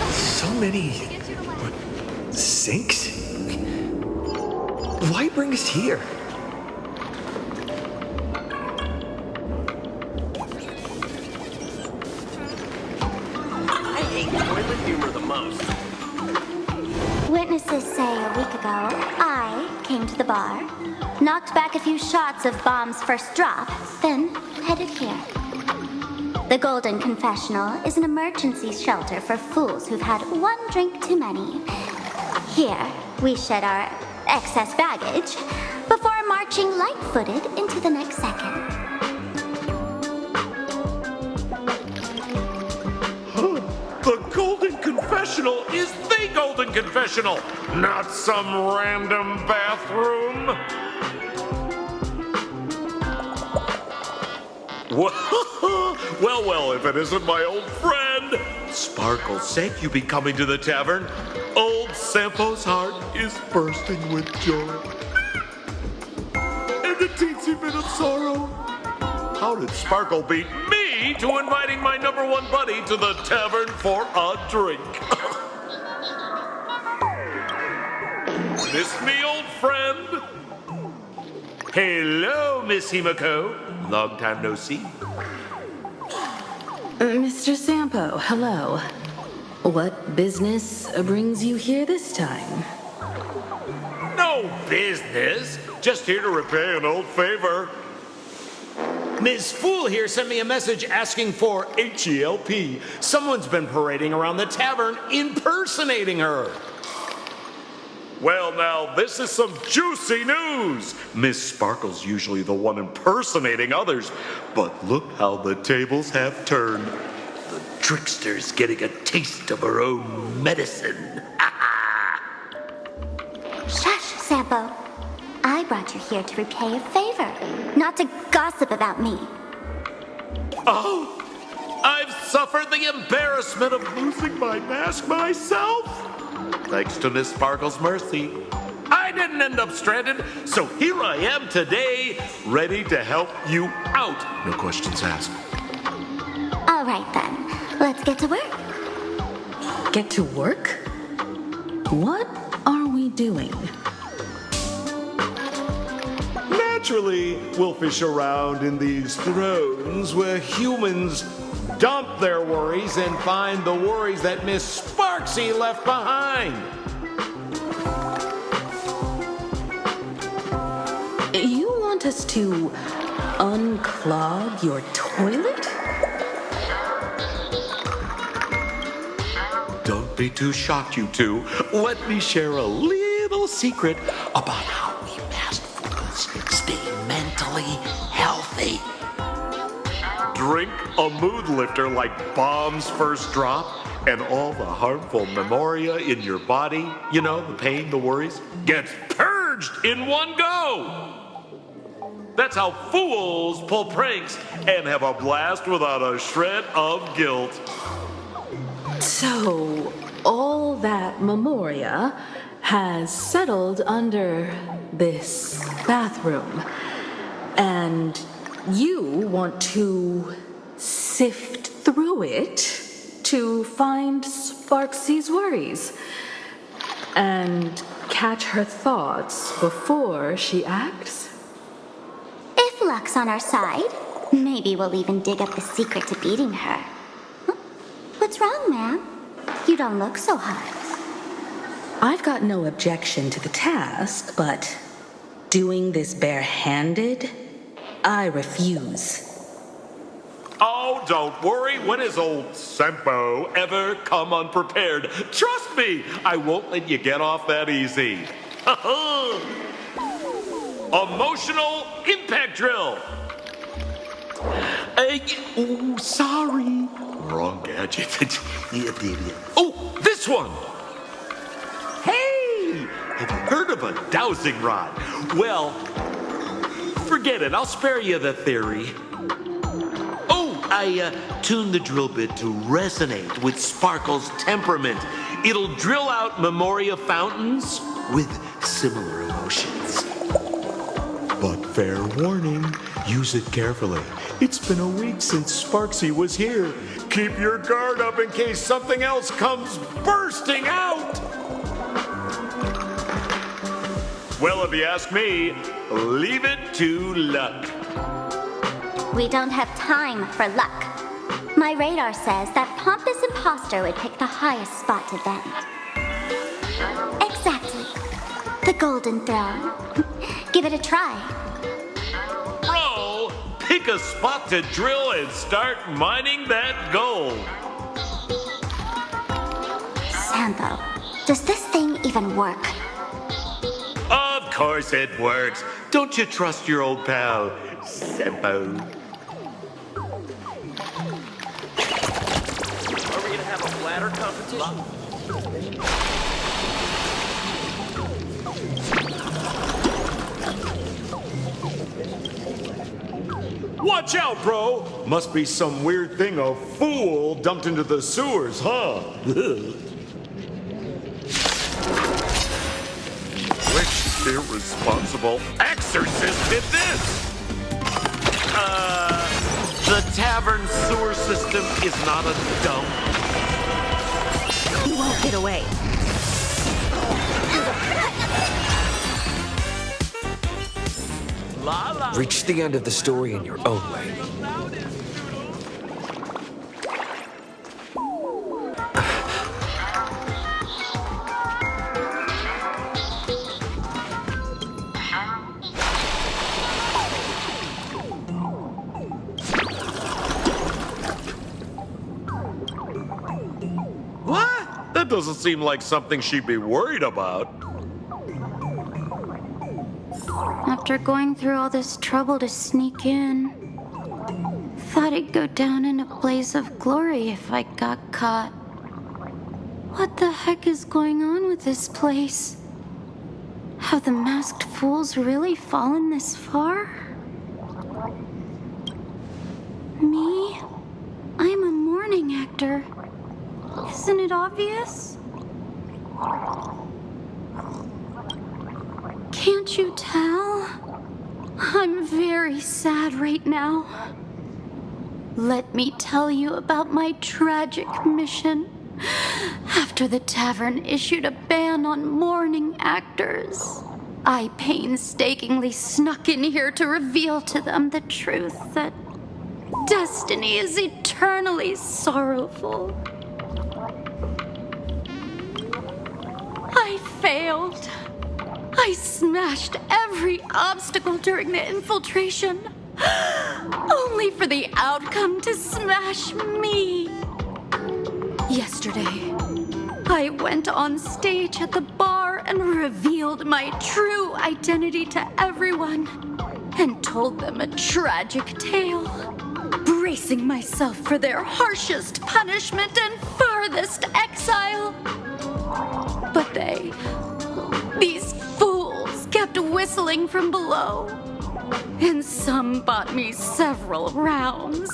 So many sinks? Why bring us here? I hate toilet humor the most. Witnesses say a week ago, I came to the bar, knocked back a few shots of Bomb's first drop, then headed here. The Golden Confessional is an emergency shelter for fools who've had one drink too many. Here, we shed our excess baggage before marching light-footed into the next second. The Golden Confessional is the Golden Confessional, not some random bathroom. Well, if it isn't my old friend. Sparkle's sake, you be coming to the tavern. Old Sampo's heart is bursting with joy. And a teensy bit of sorrow. How did Sparkle beat me to inviting my number one buddy to the tavern for a drink? Miss me, old friend? Hello, Miss Himiko. Long time no see. Mr. Sampo, hello. What business brings you here this time? No business. Just here to repay an old favor. Ms. Fool here sent me a message asking for H-E-L-P. Someone's been parading around the tavern impersonating her. Well, now, this is some juicy news. Miss Sparkle's usually the one impersonating others, but look how the tables have turned. The trickster's getting a taste of her own medicine. Shush, Sampo. I brought you here to repay a favor, not to gossip about me. Oh, I've suffered the embarrassment of losing my mask myself. Thanks to Miss Sparkle's mercy, I didn't end up stranded, so here I am today, ready to help you out. No questions asked. All right then, let's get to work. Get to work? What are we doing? Naturally, we'll fish around in these thrones where humans dump their worries and find the worries that Miss Sparksy left behind. You want us to unclog your toilet? Don't be too shocked, you two. Let me share a little secret about how we masked fools stay mentally healthy. Drink a mood lifter like Bomb's First Drop, and all the harmful memoria in your body, you know, the pain, the worries, gets purged in one go. That's how fools pull pranks and have a blast without a shred of guilt. So, all that memoria has settled under this bathroom, and you want to sift through it to find Sparksy's worries and catch her thoughts before she acts? If luck's on our side, maybe we'll even dig up the secret to beating her. Huh? What's wrong, ma'am? You don't look so hot. I've got no objection to the task, but doing this barehanded, I refuse. Oh, don't worry. When has old Sempo ever come unprepared? Trust me, I won't let you get off that easy. Emotional impact drill. Sorry. Wrong gadget. Oh, this one. Hey, have you heard of a dowsing rod? Well, forget it. I'll spare you the theory. I tuned the drill bit to resonate with Sparkle's temperament. It'll drill out memoria fountains with similar emotions. But fair warning, use it carefully. It's been a week since Sparksy was here. Keep your guard up in case something else comes bursting out. Well, if you ask me, leave it to luck. We don't have time for luck. My radar says that pompous imposter would pick the highest spot to vent. Exactly. The golden throne. Give it a try. Bro, pick a spot to drill and start mining that gold. Sampo, does this thing even work? Of course it works. Don't you trust your old pal, Sempo? Have a bladder competition? Watch out, bro! Must be some weird thing a fool dumped into the sewers, huh? Which irresponsible exorcist did this? The tavern sewer system is not a dump. You won't get away. Reach the end of the story in your own way. What? That doesn't seem like something she'd be worried about. After going through all this trouble to sneak in, thought I'd go down in a blaze of glory if I got caught. What the heck is going on with this place? Have the masked fools really fallen this far? Me? I'm a morning actor. Isn't it obvious? Can't you tell? I'm very sad right now. Let me tell you about my tragic mission. After the tavern issued a ban on mourning actors, I painstakingly snuck in here to reveal to them the truth that destiny is eternally sorrowful. I failed. I smashed every obstacle during the infiltration, only for the outcome to smash me. Yesterday, I went on stage at the bar and revealed my true identity to everyone and told them a tragic tale, bracing myself for their harshest punishment and farthest exile. But these fools kept whistling from below, and some bought me several rounds.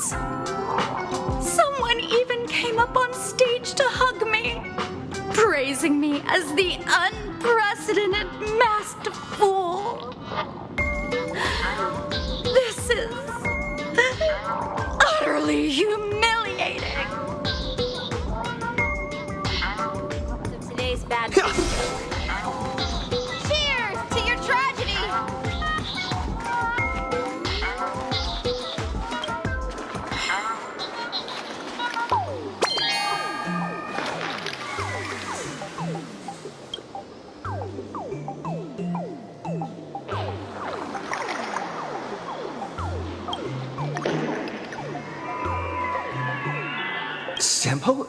Someone even came up on stage to hug me, praising me as the unprecedented masked fool. This is utterly humiliating. Today's bad. Cheers to your tragedy! Sampo?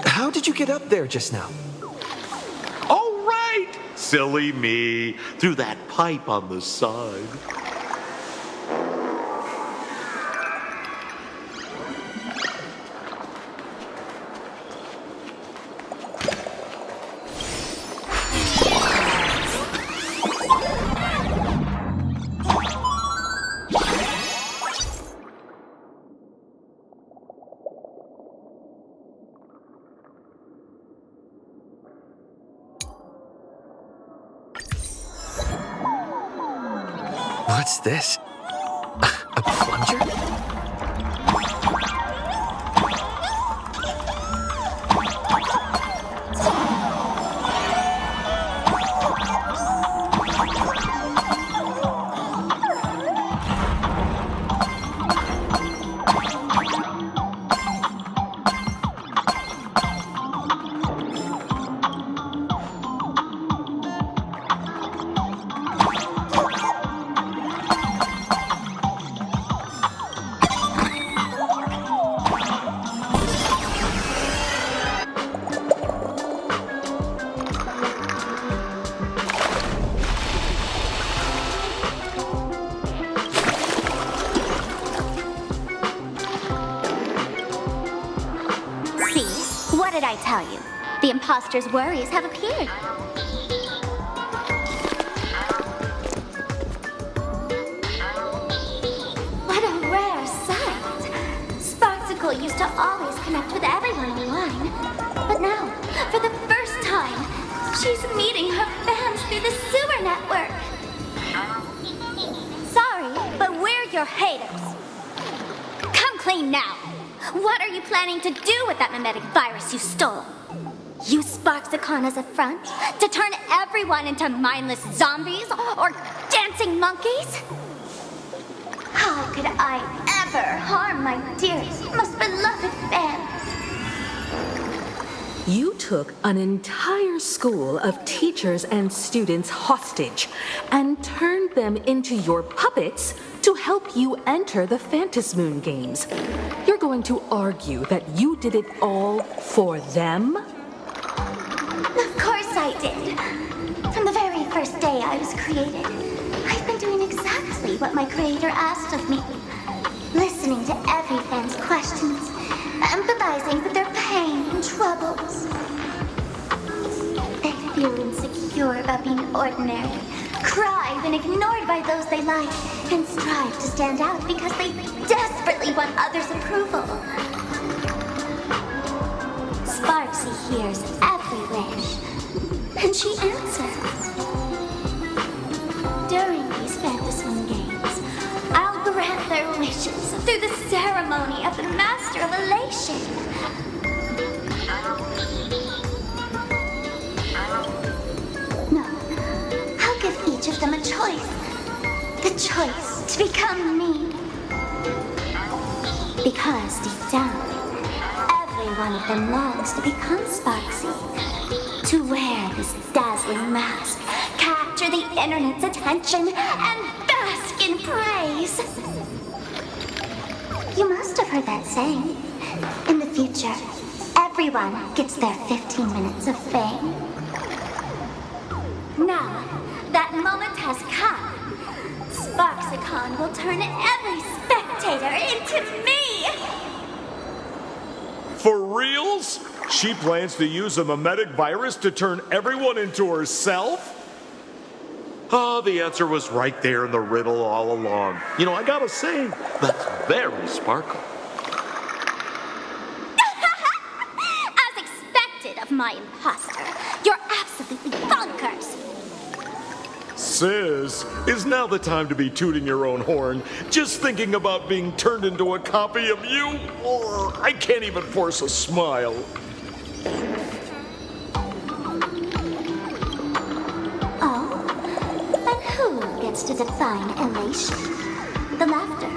How did you get up there just now? Oh, right! Silly me. Through that pipe on the side. What's this? A plunger? What did I tell you? The imposter's worries have appeared. What a rare sight. Sparksicle used to always connect with everyone online. But now, for the first time, she's meeting her fans through the sewer network. Sorry, but we're your haters. Come clean now. What are you planning to do with that mimetic virus you stole? Use Sparksicon as a front to turn everyone into mindless zombies or dancing monkeys? How could I ever harm my dearest, most beloved fans? You took an entire school of teachers and students hostage and turned them into your puppets to help you enter the Phantasmoon games. You're going to argue that you did it all for them? Of course I did. From the very first day I was created, I've been doing exactly what my creator asked of me. Listening to every fan's questions, empathizing with their pain and troubles. They feel insecure about being ordinary, cry when ignored by those they like, and strive to stand out because they desperately want others' approval. Sparksy hears every wish, and she answers. body of the Master of Elation. No, I'll give each of them a choice. The choice to become me. Because deep down, every one of them longs to become Sparksy. To wear this dazzling mask, capture the internet's attention, and bask in praise. You must have heard that saying. In the future, everyone gets their 15 minutes of fame. Now, that moment has come. Sparksicon will turn every spectator into me! For reals? She plans to use a mimetic virus to turn everyone into herself? Oh, the answer was right there in the riddle all along. You know, I gotta say, that's very Sparkle. As expected of my imposter, you're absolutely bonkers! Sis, is now the time to be tooting your own horn? Just thinking about being turned into a copy of you? Oh, I can't even force a smile. Oh? And who gets to define elation? The laughter,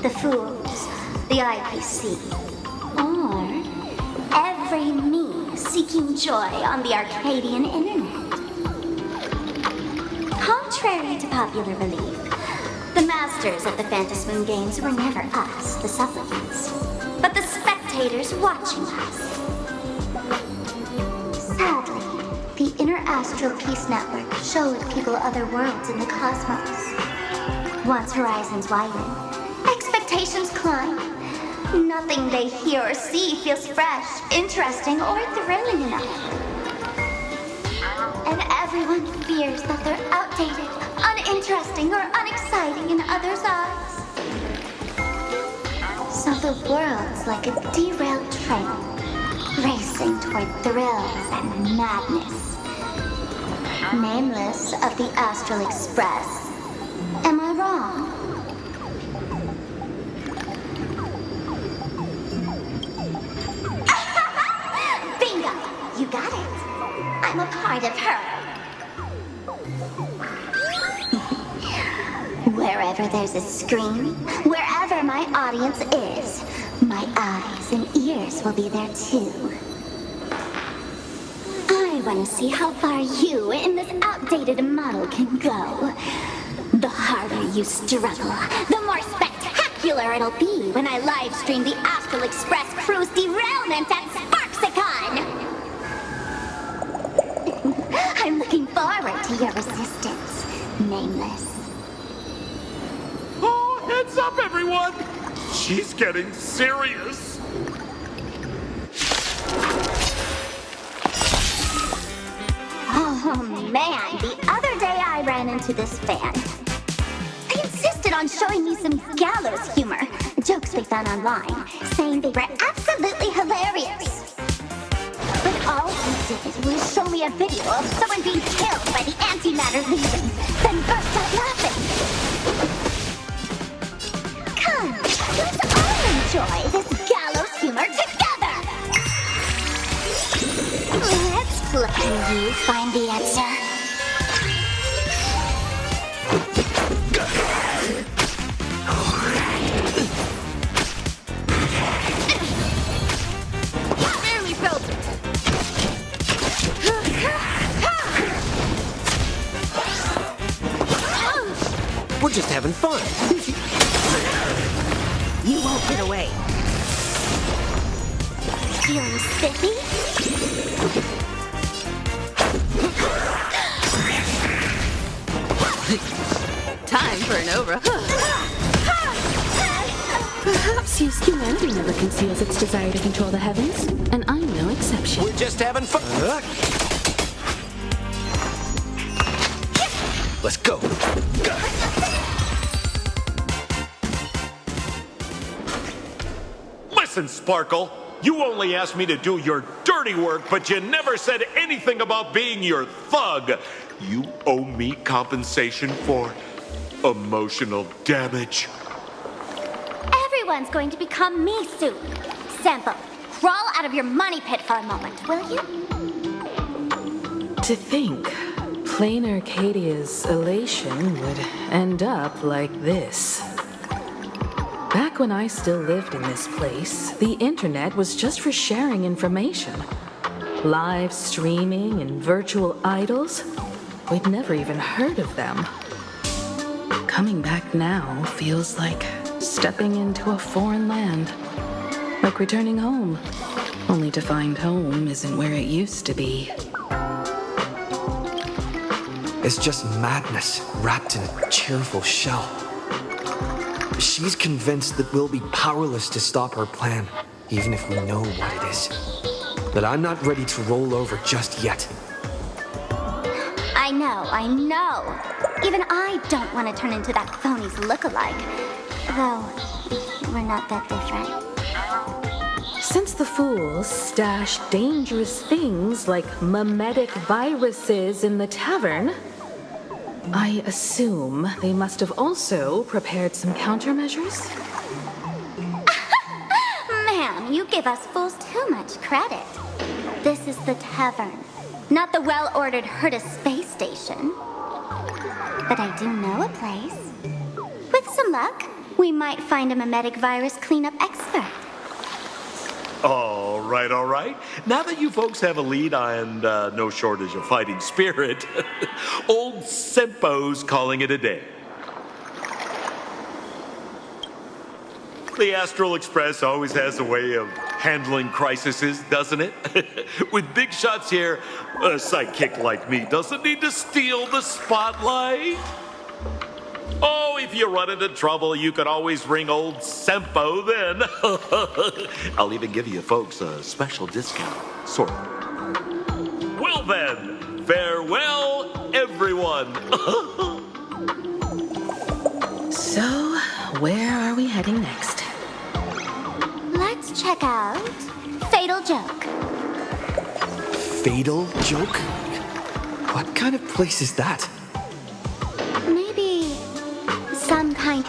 the fools, the IPC, or every me seeking joy on the Arcadian internet? Contrary to popular belief, the masters of the Phantasmoon games were never us, the supplicants, but the spectators watching us. Sadly, the Inner Astral Peace Network showed people other worlds in the cosmos. Once horizons widen, expectations climb. Nothing they hear or see feels fresh, interesting, or thrilling enough. And everyone fears that they're outdated, uninteresting, or unexciting in others' eyes. So the world's like a derailed train, racing toward thrills and madness. Nameless of the Astral Express. Am I wrong? Bingo! You got it. I'm a part of her. Wherever there's a screen, wherever my audience is, my eyes and ears will be there too. I want to see how far you in this outdated model can go. The harder you struggle, the more spectacular it'll be when I live stream the Astral Express Cruise derailment at Sparksicon! I'm looking forward to your resistance, Nameless. Oh, heads up, everyone! She's getting serious. Oh man, the other day I ran into this fan. They insisted on showing me some gallows humor, jokes they found online, saying they were absolutely hilarious. But all he did was show me a video of someone being killed by the antimatter legion, then burst out laughing. Come, let's all enjoy this gallows humor together! Let's look and you find the answer. Barely felt it. We're just having fun. You won't get away. Feeling spiffy? Time for an over. Perhaps his humanity never conceals its desire to control the heavens, and I'm no exception. We're just having fun. Let's go. Listen, Sparkle, you only asked me to do your dirty work, but you never said anything about being your thug. You owe me compensation for emotional damage. Everyone's going to become me soon. Sampo, crawl out of your money pit for a moment, will you? To think, plain Arcadia's elation would end up like this. Back when I still lived in this place, the internet was just for sharing information. Live streaming and virtual idols, we'd never even heard of them. Coming back now feels like stepping into a foreign land. Like returning home, only to find home isn't where it used to be. It's just madness wrapped in a cheerful shell. She's convinced that we'll be powerless to stop her plan, even if we know what it is. But I'm not ready to roll over just yet. I know. Even I don't want to turn into that phony's lookalike. Though, we're not that different. Since the fools stash dangerous things like mimetic viruses in the tavern, I assume they must have also prepared some countermeasures? Ma'am, you give us fools too much credit. This is the tavern, not the well-ordered Herta space station. But I do know a place. With some luck, we might find a mimetic virus cleanup expert. All right. Now that you folks have a lead and no shortage of fighting spirit, old Sempo's calling it a day. The Astral Express always has a way of handling crises, doesn't it? With big shots here, a sidekick like me doesn't need to steal the spotlight. Oh, if you run into trouble, you can always ring old Sempo then. I'll even give you folks a special discount, sort of. Well then, farewell, everyone. So, where are we heading next? Let's check out Fatal Joke. Fatal Joke? What kind of place is that? Maybe some kind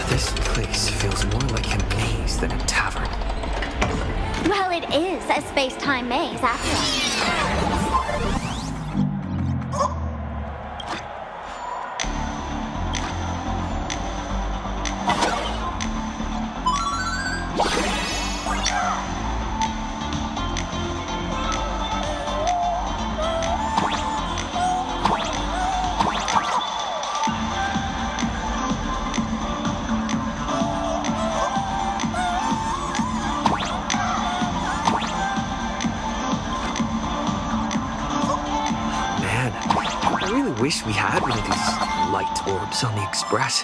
This place feels more like a maze than a tavern. Well, it is a space-time maze, after all. I wish we had one of these light orbs on the Express.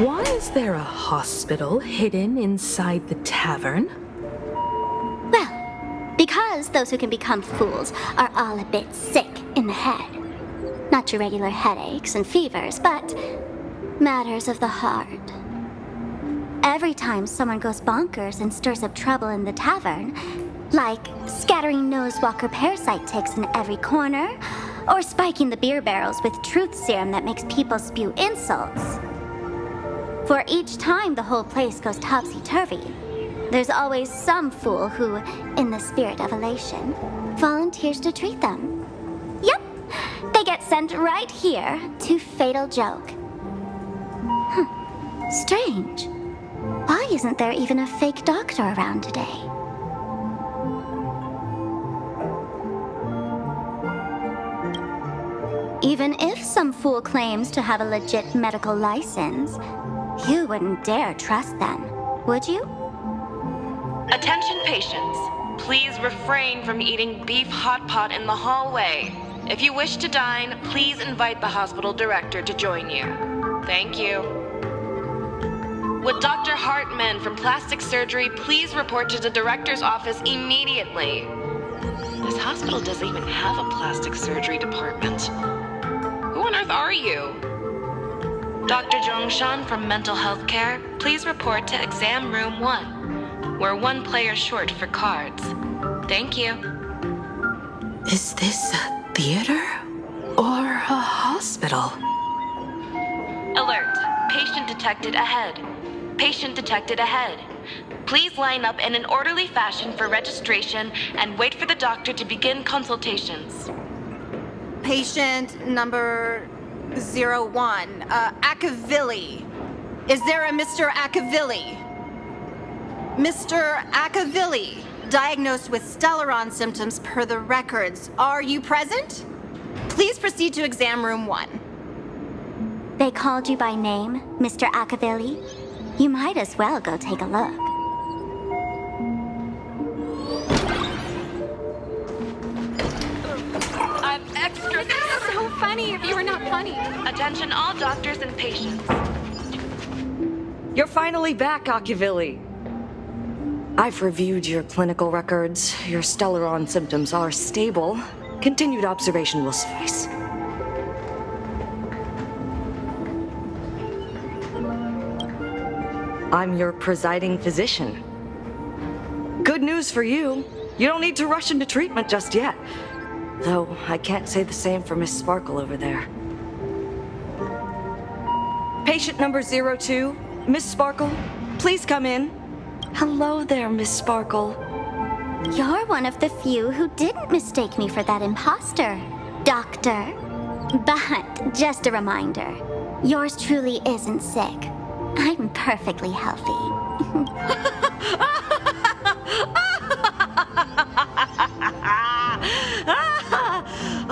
Why is there a hospital hidden inside the tavern? Well, because those who can become fools are all a bit sick in the head. Not your regular headaches and fevers, but matters of the heart. Every time someone goes bonkers and stirs up trouble in the tavern, like scattering nosewalker parasite ticks in every corner, or spiking the beer barrels with truth serum that makes people spew insults. For each time the whole place goes topsy-turvy, there's always some fool who, in the spirit of elation, volunteers to treat them. Yep, they get sent right here to Fatal Joke. Strange. Why isn't there even a fake doctor around today? Even if some fool claims to have a legit medical license, you wouldn't dare trust them, would you? Attention patients. Please refrain from eating beef hot pot in the hallway. If you wish to dine, please invite the hospital director to join you. Thank you. Would Dr. Hartman from plastic surgery please report to the director's office immediately? This hospital doesn't even have a plastic surgery department. Who on earth are you? Dr. Zhongshan from mental health care, please report to exam room 1. We're 1 player short for cards. Thank you. Is this a theater or a hospital? Alert. Patient detected ahead. Patient detected ahead. Please line up in an orderly fashion for registration and wait for the doctor to begin consultations. Patient number 01, Akavilli. Is there a Mr. Akavilli? Mr. Akavilli, diagnosed with Stellaron symptoms per the records. Are you present? Please proceed to exam room 1. They called you by name, Mr. Akavilli? You might as well go take a look. Extra. This is so funny if you were not funny. Attention all doctors and patients. You're finally back, Akavilli. I've reviewed your clinical records. Your Stellaron symptoms are stable. Continued observation will suffice. I'm your presiding physician. Good news for you. You don't need to rush into treatment just yet. Though I can't say the same for Miss Sparkle over there. Patient number 02, Miss Sparkle, please come in. Hello there, Miss Sparkle. You're one of the few who didn't mistake me for that imposter, Doctor. But just a reminder, yours truly isn't sick. I'm perfectly healthy.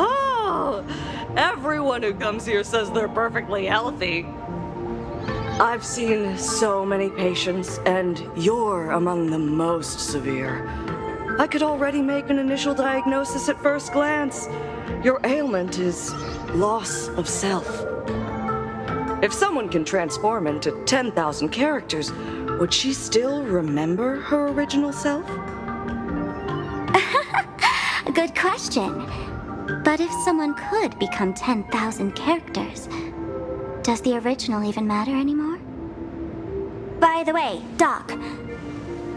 Oh, everyone who comes here says they're perfectly healthy. I've seen so many patients, and you're among the most severe. I could already make an initial diagnosis at first glance. Your ailment is loss of self. If someone can transform into 10,000 characters, would she still remember her original self? Good question. But if someone could become 10,000 characters, does the original even matter anymore? By the way, Doc,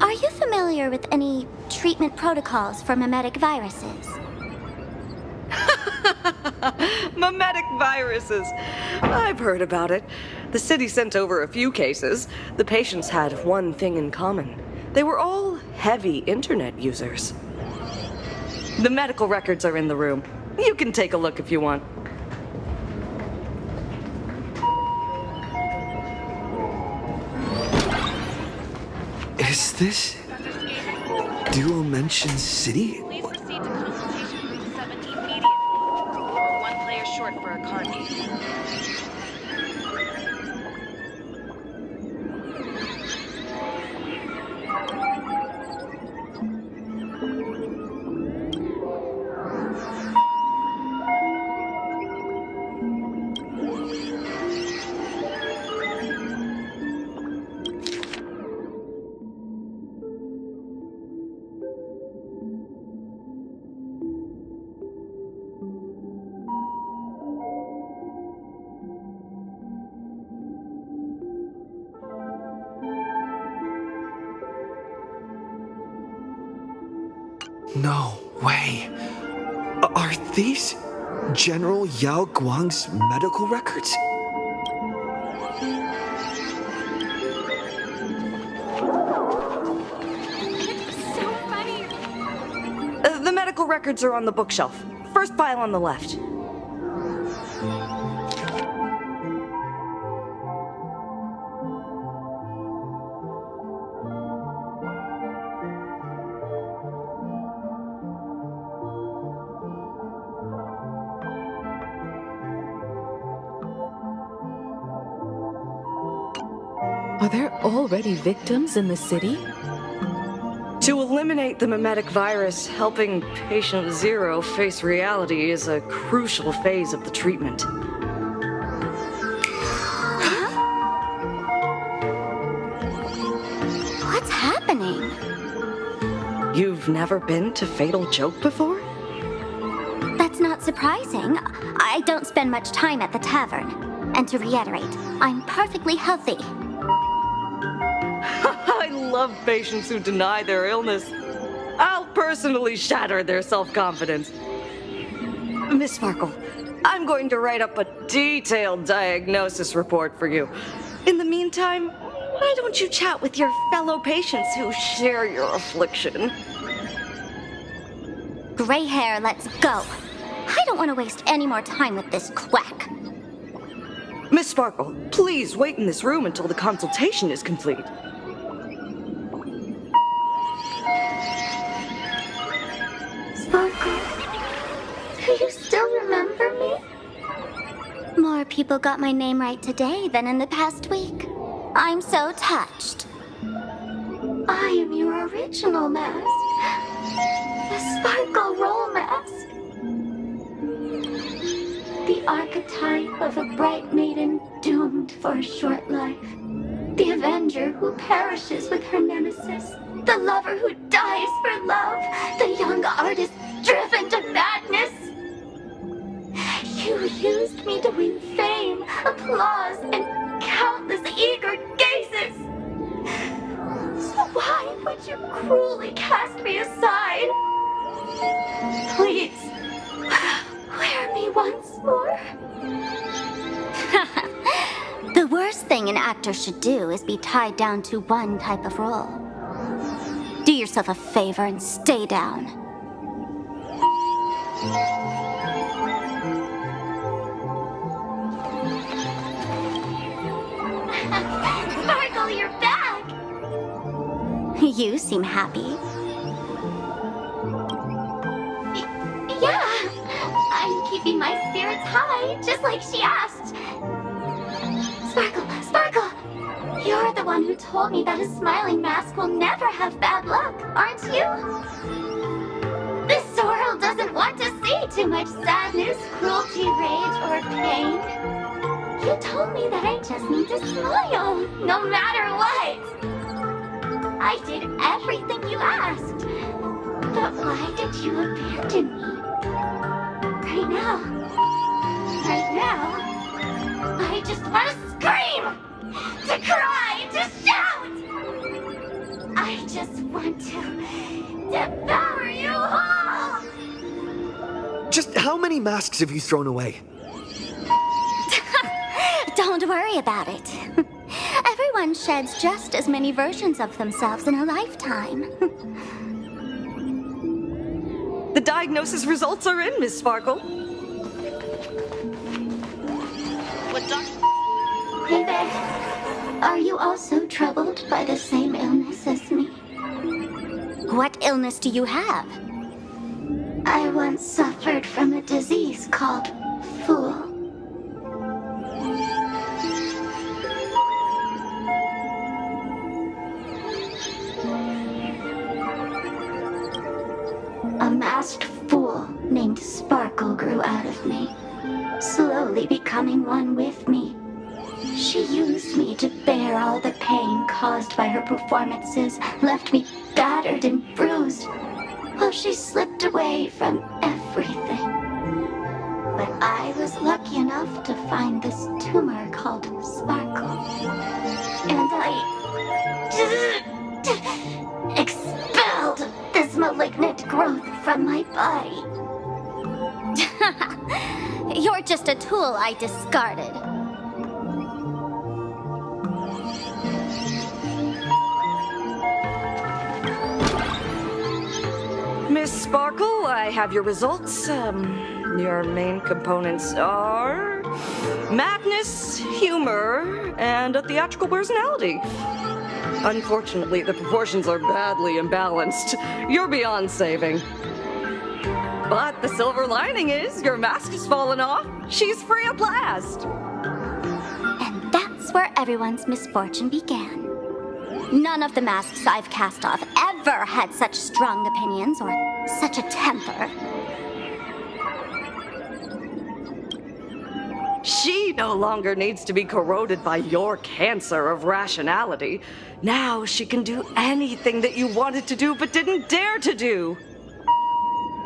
are you familiar with any treatment protocols for mimetic viruses? Mimetic viruses. I've heard about it. The city sent over a few cases. The patients had one thing in common. They were all heavy internet users. The medical records are in the room. You can take a look if you want. Is this Dual-Mention City? Please proceed to consultation room 7 immediately. We're 1 player short for a card game. No way. Are these General Yao Guang's medical records? So funny. The medical records are on the bookshelf. First pile on the left. Are there already victims in the city? To eliminate the mimetic virus, helping Patient Zero face reality is a crucial phase of the treatment. What's happening? You've never been to Fatal Joke before? That's not surprising. I don't spend much time at the tavern. And to reiterate, I'm perfectly healthy. I love patients who deny their illness. I'll personally shatter their self-confidence. Miss Sparkle, I'm going to write up a detailed diagnosis report for you. In the meantime, why don't you chat with your fellow patients who share your affliction? Gray hair, let's go. I don't want to waste any more time with this quack. Miss Sparkle, please wait in this room until the consultation is complete. Sparkle, do you still remember me? More people got my name right today than in the past week. I'm so touched. I am your original mask. The Sparkle Roll mask. The archetype of a bright maiden doomed for a short life. The avenger who perishes with her nemesis. The lover who dies for love. The young artist driven to madness. You used me to win fame, applause, and countless eager gazes. So why would you cruelly cast me aside? Please, wear me once more. The worst thing an actor should do is be tied down to one type of role. Do yourself a favor and stay down. Sparkle, you're back! You seem happy. Yeah, I'm keeping my spirits high, just like she asked. Sparkle, Sparkle! You're the one who told me that a smiling mask will never have bad luck, aren't you? This world doesn't want to see too much sadness, cruelty, rage, or pain. You told me that I just need to smile, no matter what. I did everything you asked. But why did you abandon me? Right now, I just want to scream, to cry, to shout. I just want to devour you all. Just how many masks have you thrown away? Don't worry about it. Everyone sheds just as many versions of themselves in a lifetime. The diagnosis results are in, Miss Sparkle. Hey there. Are you also troubled by the same illness as me? What illness do you have? I once suffered from a disease called Fool. A masked fool named Sparkle grew out of me, slowly becoming one with me. She used me to bear all the pain caused by her performances, left me battered and bruised, while she slipped away from everything. But I was lucky enough to find this tumor called Sparkle, and I expelled this malignant growth from my body. You're just a tool I discarded. Miss Sparkle, I have your results. Your main components are madness, humor, and a theatrical personality. Unfortunately, the proportions are badly imbalanced. You're beyond saving. But the silver lining is your mask has fallen off. She's free at last. And that's is where everyone's misfortune began. None of the masks I've cast off ever had such strong opinions or such a temper. She no longer needs to be corroded by your cancer of rationality. Now she can do anything that you wanted to do but didn't dare to do.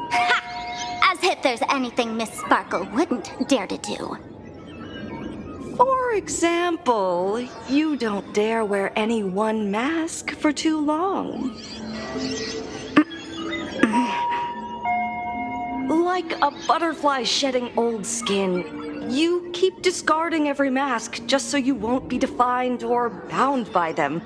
Ha! As if there's anything Miss Sparkle wouldn't dare to do. For example, you don't dare wear any one mask for too long. Like a butterfly shedding old skin, you keep discarding every mask just so you won't be defined or bound by them.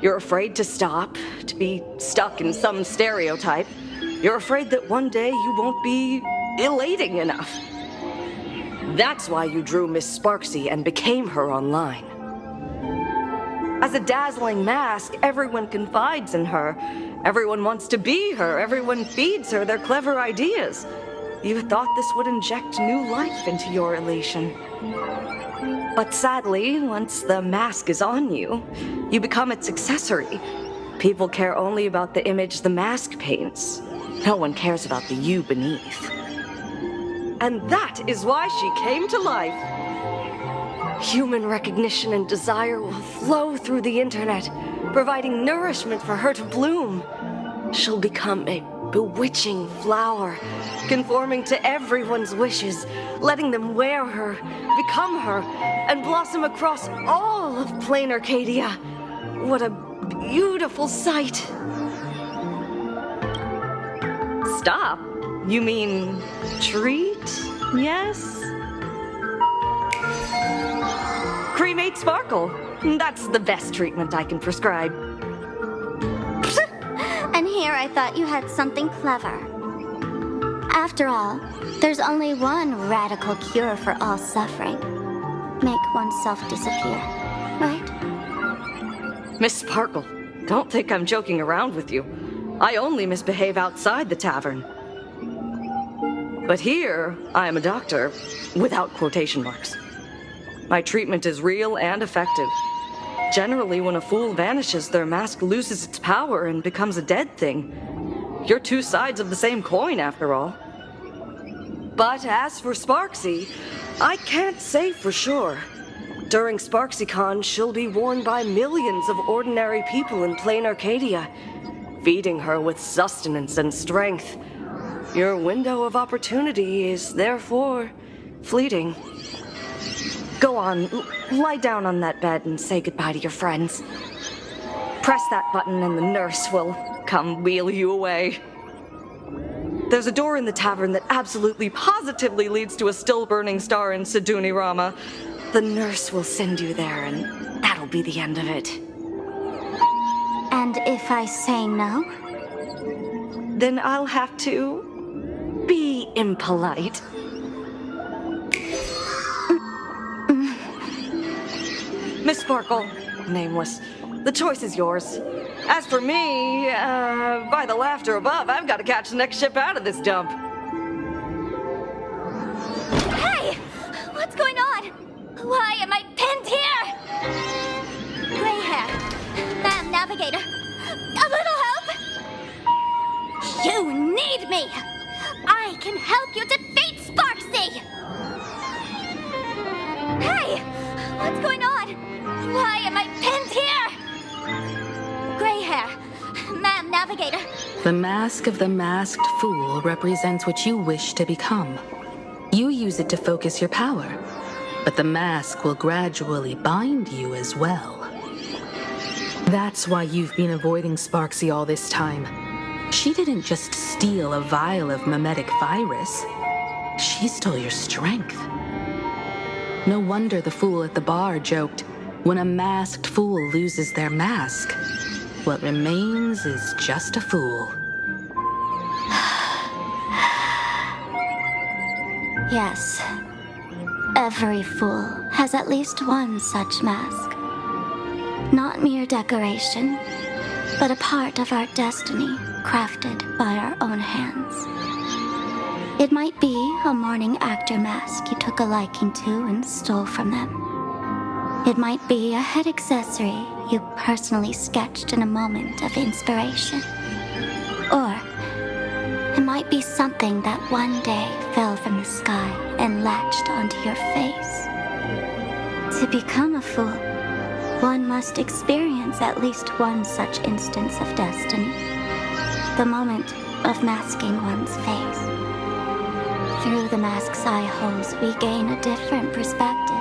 You're afraid to stop, to be stuck in some stereotype. You're afraid that one day you won't be elating enough. That's why you drew Miss Sparksy and became her online. As a dazzling mask, everyone confides in her. Everyone wants to be her. Everyone feeds her their clever ideas. You thought this would inject new life into your elation. But sadly, once the mask is on you, you become its accessory. People care only about the image the mask paints. No one cares about the you beneath. And that is why she came to life. Human recognition and desire will flow through the internet, providing nourishment for her to bloom. She'll become a bewitching flower, conforming to everyone's wishes, letting them wear her, become her, and blossom across all of plain Arcadia. What a beautiful sight. Stop? You mean treat? Yes? Cremate Sparkle. That's the best treatment I can prescribe. And here I thought you had something clever. After all, there's only one radical cure for all suffering. Make oneself disappear, right? Miss Sparkle, don't think I'm joking around with you. I only misbehave outside the tavern. But here, I am a doctor, without quotation marks. My treatment is real and effective. Generally, when a fool vanishes, their mask loses its power and becomes a dead thing. You're two sides of the same coin, after all. But as for Sparksy, I can't say for sure. During SparksyCon, she'll be worn by millions of ordinary people in plain Arcadia, feeding her with sustenance and strength. Your window of opportunity is therefore fleeting. Go on, lie down on that bed and say goodbye to your friends. Press that button and the nurse will come wheel you away. There's a door in the tavern that absolutely positively leads to a still-burning star in Siduni Rama. The nurse will send you there and that'll be the end of it. And if I say no? Then I'll have to be impolite. Miss Sparkle, nameless, the choice is yours. As for me, by the laughter above, I've got to catch the next ship out of this dump. Hey! What's going on? Why am I pinned here? Gray hair. Ma'am Navigator. A little help? You need me! I can help you defeat Sparksy! Hey! What's going on? Why am I pinned here? Gray hair. Ma'am Navigator. The mask of the masked fool represents what you wish to become. You use it to focus your power, but the mask will gradually bind you as well. That's why you've been avoiding Sparksy all this time. She didn't just steal a vial of mimetic virus. She stole your strength. No wonder the fool at the bar joked, when a masked fool loses their mask, what remains is just a fool. Yes. Every fool has at least one such mask. Not mere decoration, but a part of our destiny crafted by our own hands. It might be a morning actor mask you took a liking to and stole from them. It might be a head accessory you personally sketched in a moment of inspiration. Or it might be something that one day fell from the sky and latched onto your face. To become a fool, one must experience at least one such instance of destiny. The moment of masking one's face. Through the mask's eye holes, we gain a different perspective.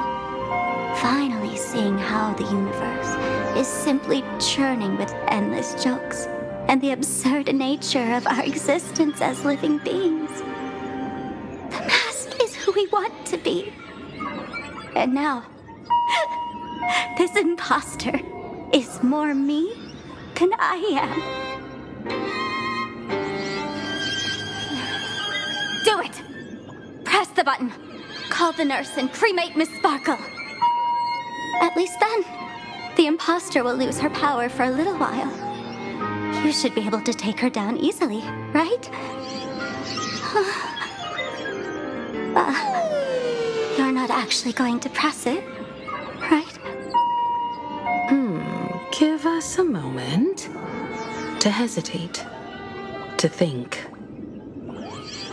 Finally seeing how the universe is simply churning with endless jokes and the absurd nature of our existence as living beings. The mask is who we want to be. And now, this imposter is more me than I am. Do it! Press the button. Call the nurse and cremate Miss Sparkle. At least then, the imposter will lose her power for a little while. You should be able to take her down easily, right? You're not actually going to press it, right? Give us a moment to hesitate, to think.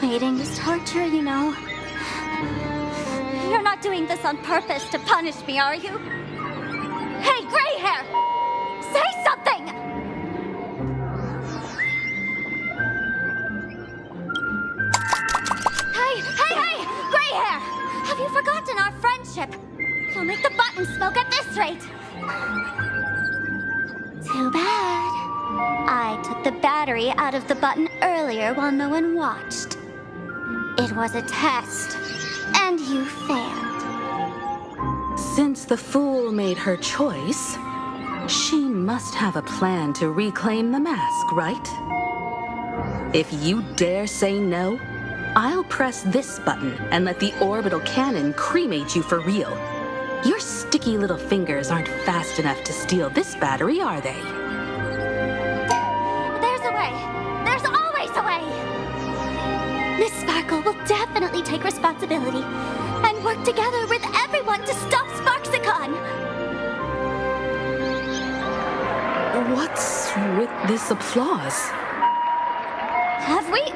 Waiting is torture, you know. You're not doing this on purpose to punish me, are you? Hey, gray hair! Say something! Hey, gray hair! Have you forgotten our friendship? You'll make the button smoke at this rate. Too bad. I took the battery out of the button earlier while no one watched. It was a test, and you failed. Since the fool made her choice, she must have a plan to reclaim the mask, right? If you dare say no, I'll press this button and let the orbital cannon cremate you for real. Your sticky little fingers aren't fast enough to steal this battery, are they? There's a way. There's always a way. Miss Sparkle will definitely take responsibility and work together with everyone to stop Sparksicon. What's with this applause? Have we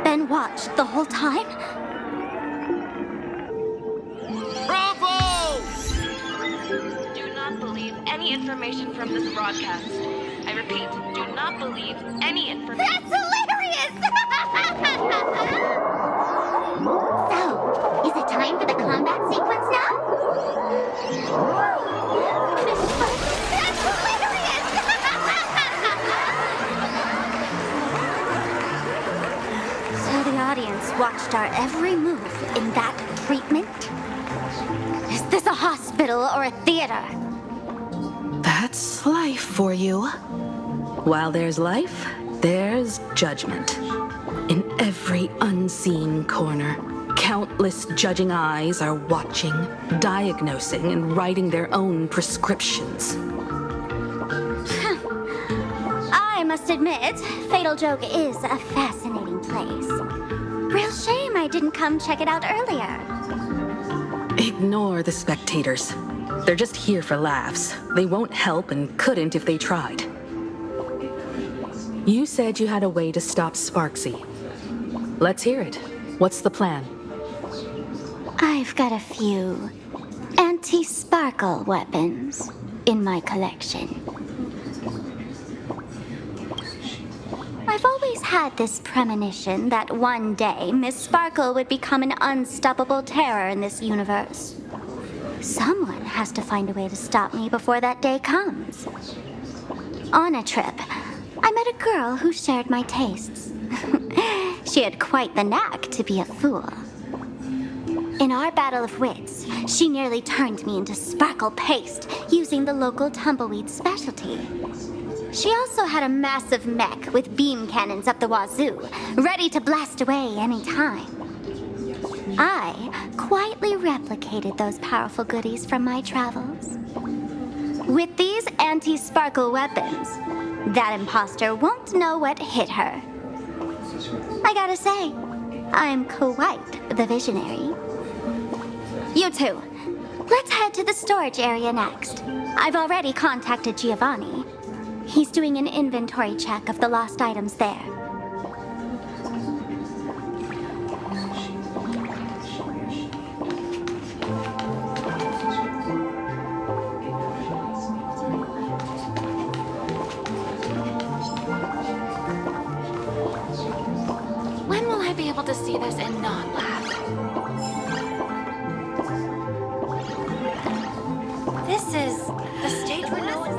been watched the whole time? Bravo! Do not believe any information from this broadcast. I repeat, do not believe any information. That's hilarious! So, is it time for the combat sequence now? That's hilarious! So the audience watched our every move in that treatment? Is this a hospital or a theater? That's life for you. While there's life, there's judgment. In every unseen corner, countless judging eyes are watching, diagnosing, and writing their own prescriptions. I must admit, Fatal Joke is a fascinating place. Real shame I didn't come check it out earlier. Ignore the spectators. They're just here for laughs. They won't help and couldn't if they tried. You said you had a way to stop Sparksy. Let's hear it. What's the plan? I've got a few anti-sparkle weapons in my collection. I've always had this premonition that one day Miss Sparkle would become an unstoppable terror in this universe. Someone has to find a way to stop me before that day comes. On a trip, I met a girl who shared my tastes. She had quite the knack to be a fool. In our battle of wits, she nearly turned me into sparkle paste using the local tumbleweed specialty. She also had a massive mech with beam cannons up the wazoo, ready to blast away any time. I quietly replicated those powerful goodies from my travels. With these anti-sparkle weapons, that imposter won't know what hit her. I gotta say, I'm quite the visionary. You two, Let's head to the storage area next. I've already contacted Giovanni. He's doing an inventory check of the lost items there. When will I be able to see this and not laugh? This is the stage where no one...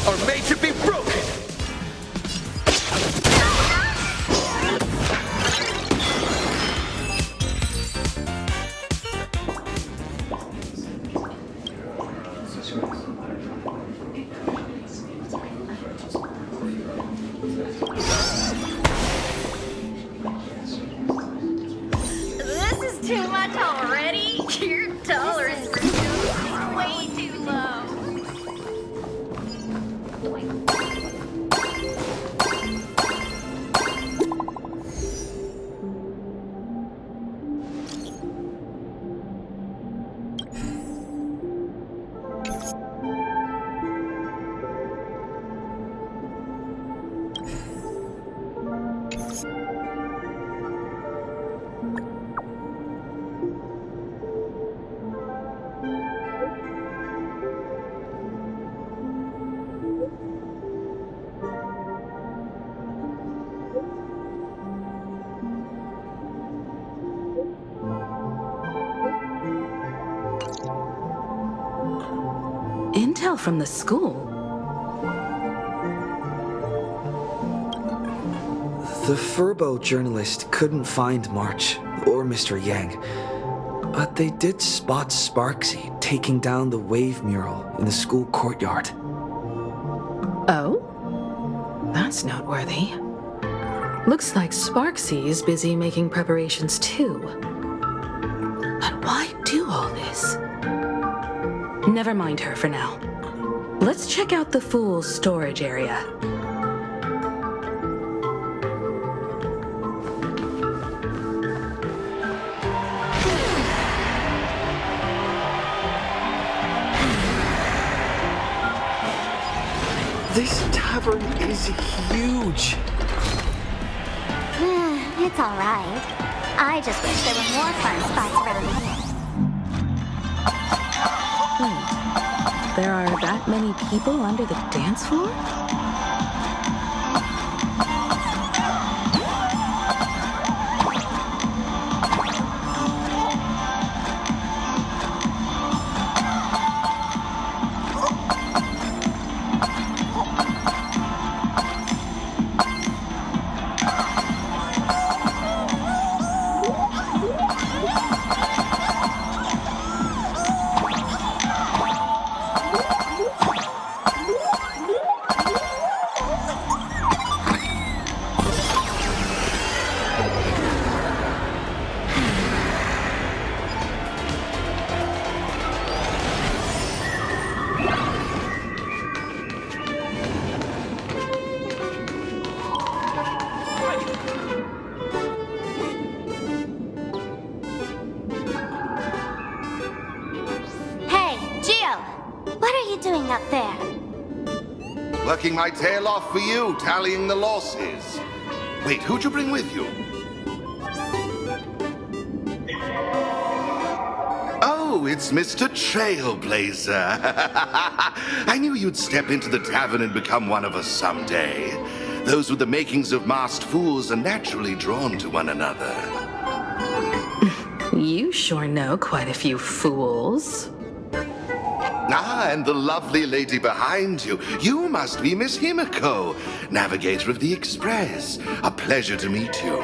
Are made to be broken! This is too much already. Your tolerance for sugar is way too low. Intel from the school? The Furbo journalist couldn't find March or Mr. Yang, but they did spot Sparksy taking down the wave mural in the school courtyard. Oh? That's noteworthy. Looks like Sparksy is busy making preparations too. But why do all this? Never mind her for now. Let's check out the Fool's storage area. This tavern is huge. It's alright. I just wish there were more fun spots around here. There are that many people under the dance floor? Doing up there? Working my tail off for you, tallying the losses. Wait, who'd you bring with you? Oh, it's Mr. Trailblazer. I knew you'd step into the tavern and become one of us someday. Those with the makings of masked fools are naturally drawn to one another. You sure know quite a few fools. Ah, and the lovely lady behind you. You must be Miss Himiko, navigator of the Express. A pleasure to meet you.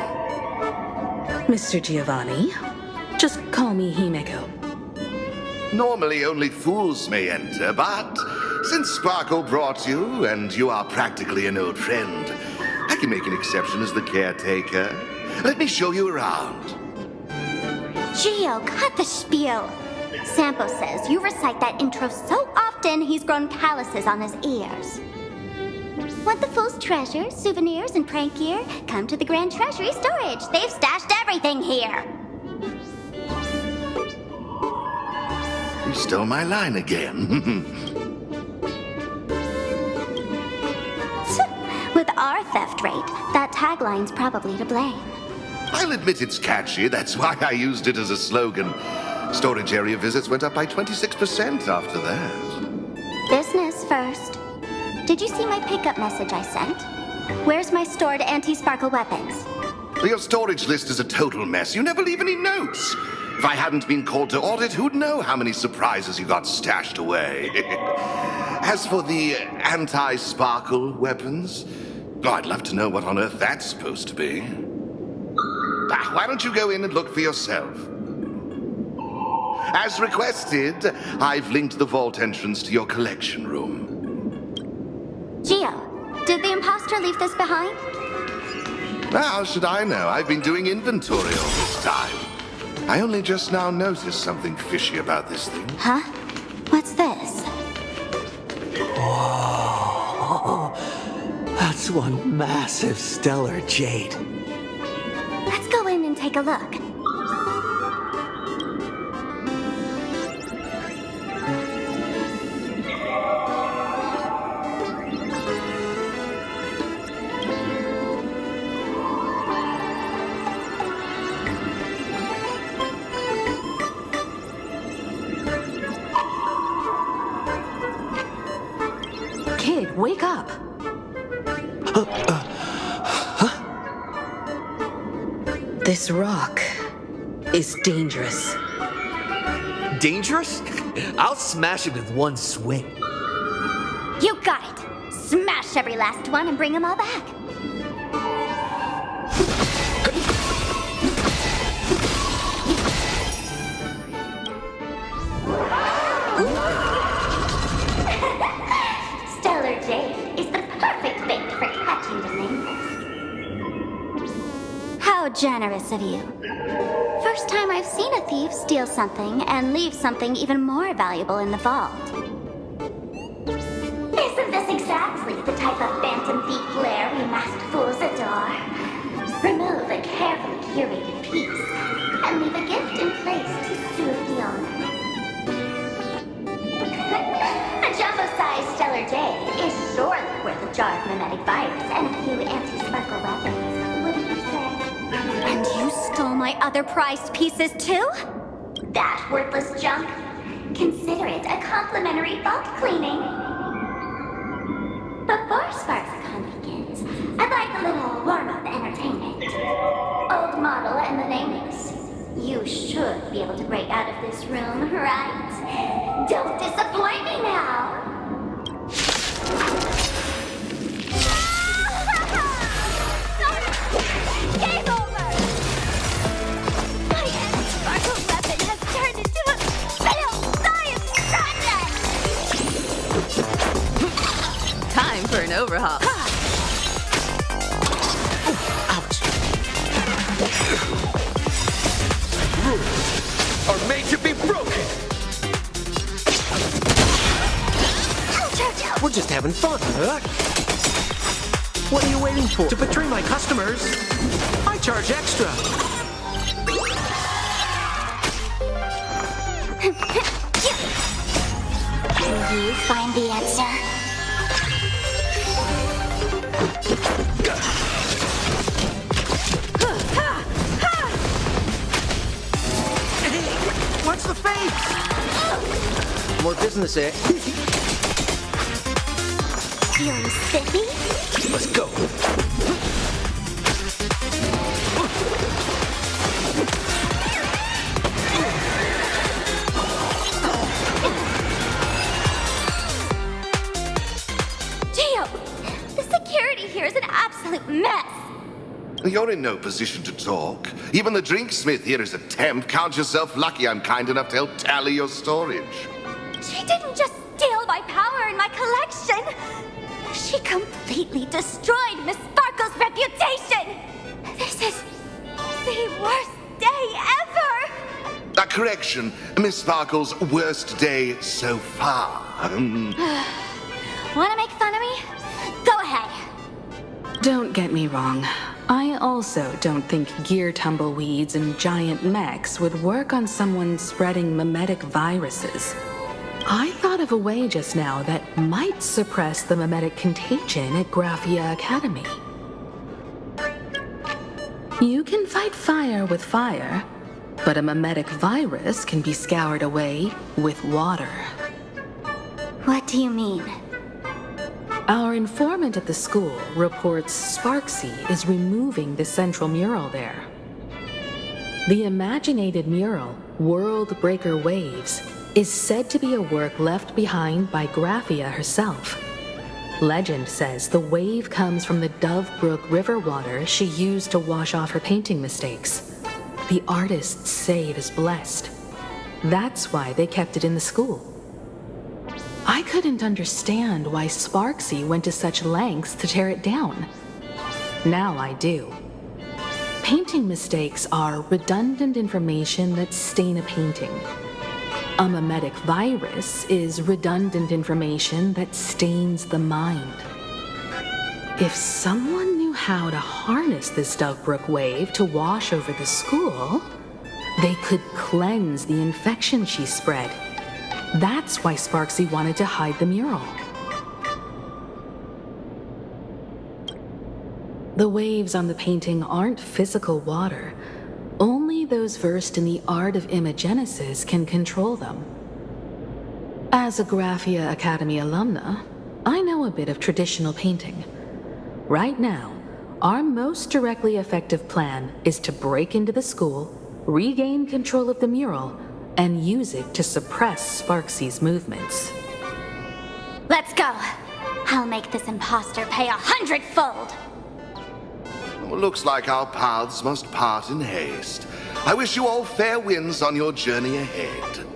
Mr. Giovanni, just call me Himeko. Normally only fools may enter, but since Sparkle brought you, and you are practically an old friend, I can make an exception as the caretaker. Let me show you around. Gio, cut the spiel. Sampo says you recite that intro so often he's grown calluses on his ears. Want the Fool's treasures, souvenirs, and prank gear? Come to the Grand Treasury Storage. They've stashed everything here. You stole my line again. With our theft rate, that tagline's probably to blame. I'll admit it's catchy. That's why I used it as a slogan. Storage area visits went up by 26% after that. Business first. Did you see my pickup message I sent? Where's my stored anti-sparkle weapons? Your storage list is a total mess. You never leave any notes. If I hadn't been called to audit, who'd know how many surprises you got stashed away? As for the anti-sparkle weapons, I'd love to know what on earth that's supposed to be. Why don't you go in and look for yourself? As requested, I've linked the vault entrance to your collection room. Gio, did the imposter leave this behind? How should I know? I've been doing inventory all this time. I only just now noticed something fishy about this thing. Huh? What's this? Whoa. That's one massive stellar jade. Let's go in and take a look. Kid, wake up. This rock is dangerous. Dangerous? I'll smash it with one swing. You got it. Smash every last one and bring them all back. Stellar jade is the perfect bait for catching the nameless. How generous of you. First time I've seen a thief steal something and leave something even more valuable in the vault. Isn't this exactly the type of phantom thief lair we masked fools adore? Remove a carefully curated piece and leave a gift in place to soothe the owner. A jumbo-sized stellar jade is surely worth a jar of mimetic virus and a few anti-sparkle weapons, wouldn't you say? And you stole my other prized pieces too? That worthless junk? Consider it a complimentary vault cleaning. Before SparksCon begins, I'd like a little warm-up entertainment. Old model and the nameless. You should be able to break out of this room, right? Don't disappoint me now! Game over! My anti-sparkle weapon has turned into a failed science project! Time for an overhaul. Rules are made to be broken. We're just having fun, huh? What are you waiting for? To betray my customers, I charge extra. Can you find the answer? What's the fate? More business, eh? Feeling spiffy? Let's go. absolute mess. You're in no position to talk. Even the drinksmith here is a temp. Count yourself lucky I'm kind enough to help tally your storage. She didn't just steal my power and my collection. She completely destroyed Miss Sparkle's reputation. This is the worst day ever. A correction, Miss Sparkle's worst day so far. Want to make fun of me? Go ahead. Don't get me wrong. I also don't think gear tumbleweeds and giant mechs would work on someone spreading mimetic viruses. I thought of a way just now that might suppress the mimetic contagion at Graphia Academy. You can fight fire with fire, but a mimetic virus can be scoured away with water. What do you mean? Our informant at the school reports Sparksy is removing the central mural there. The imaginated mural, World Breaker Waves, is said to be a work left behind by Graphia herself. Legend says the wave comes from the Dove Brook river water she used to wash off her painting mistakes. The artists say it is blessed. That's why they kept it in the school. I couldn't understand why Sparksy went to such lengths to tear it down. Now I do. Painting mistakes are redundant information that stain a painting. A mimetic virus is redundant information that stains the mind. If someone knew how to harness this Dovebrook wave to wash over the school, they could cleanse the infection she spread. That's why Sparksy wanted to hide the mural. The waves on the painting aren't physical water. Only those versed in the art of imagenesis can control them. As a Graphia Academy alumna, I know a bit of traditional painting. Right now, our most directly effective plan is to break into the school, regain control of the mural, and use it to suppress Sparksy's movements. Let's go. I'll make this imposter pay 100-fold. Well, looks like our paths must part in haste. I wish you all fair winds on your journey ahead.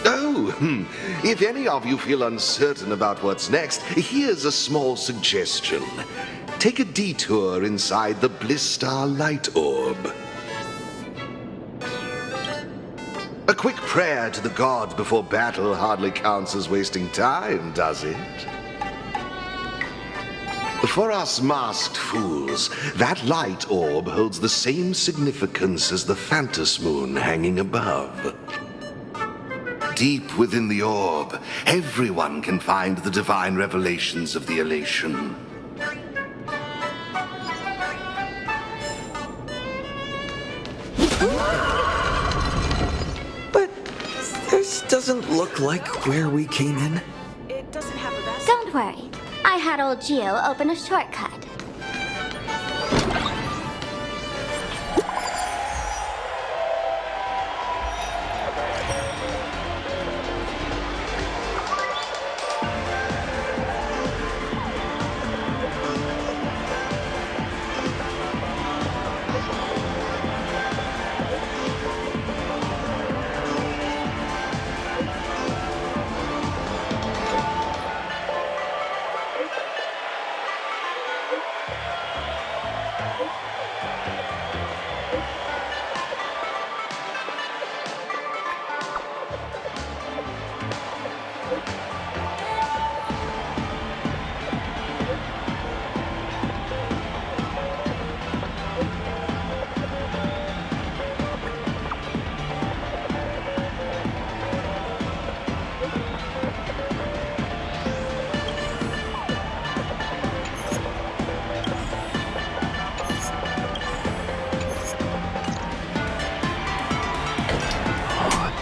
Oh, if any of you feel uncertain about what's next, here's a small suggestion. Take a detour inside the Blistar light orb. A quick prayer to the gods before battle hardly counts as wasting time, does it? For us masked fools, that light orb holds the same significance as the Phantos moon hanging above. Deep within the orb, everyone can find the divine revelations of the elation. This doesn't look like where we came in. It doesn't have a vest. Don't worry. I had old Geo open a shortcut.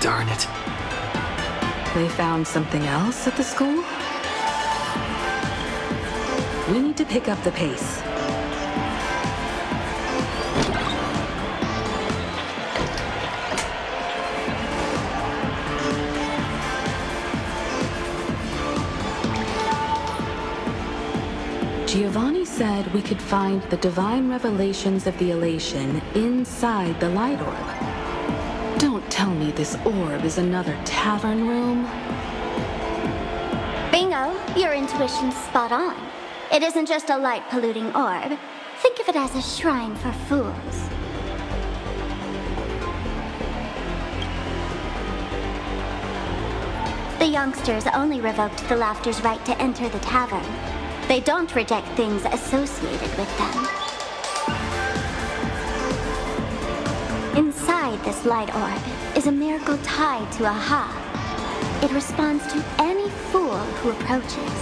Darn it. They found something else at the school? We need to pick up the pace. Giovanni said we could find the divine revelations of the elation inside the light orb. Don't tell me this orb is another tavern room. Bingo, your intuition's spot on. It isn't just a light-polluting orb. Think of it as a shrine for fools. The youngsters only revoked the Laughter's right to enter the tavern. They don't reject things associated with them. Inside this light orb is a miracle tied to a ha. It responds to any fool who approaches.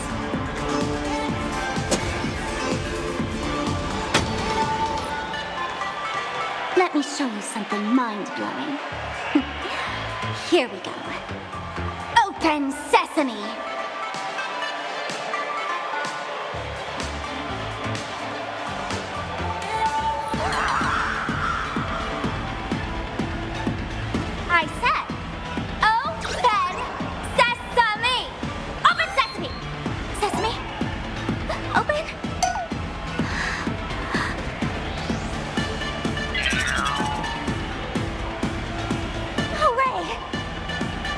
Let me show you something mind-blowing. Here we go. Open sesame! I said, open sesame! Open sesame! Sesame? Open? Hooray!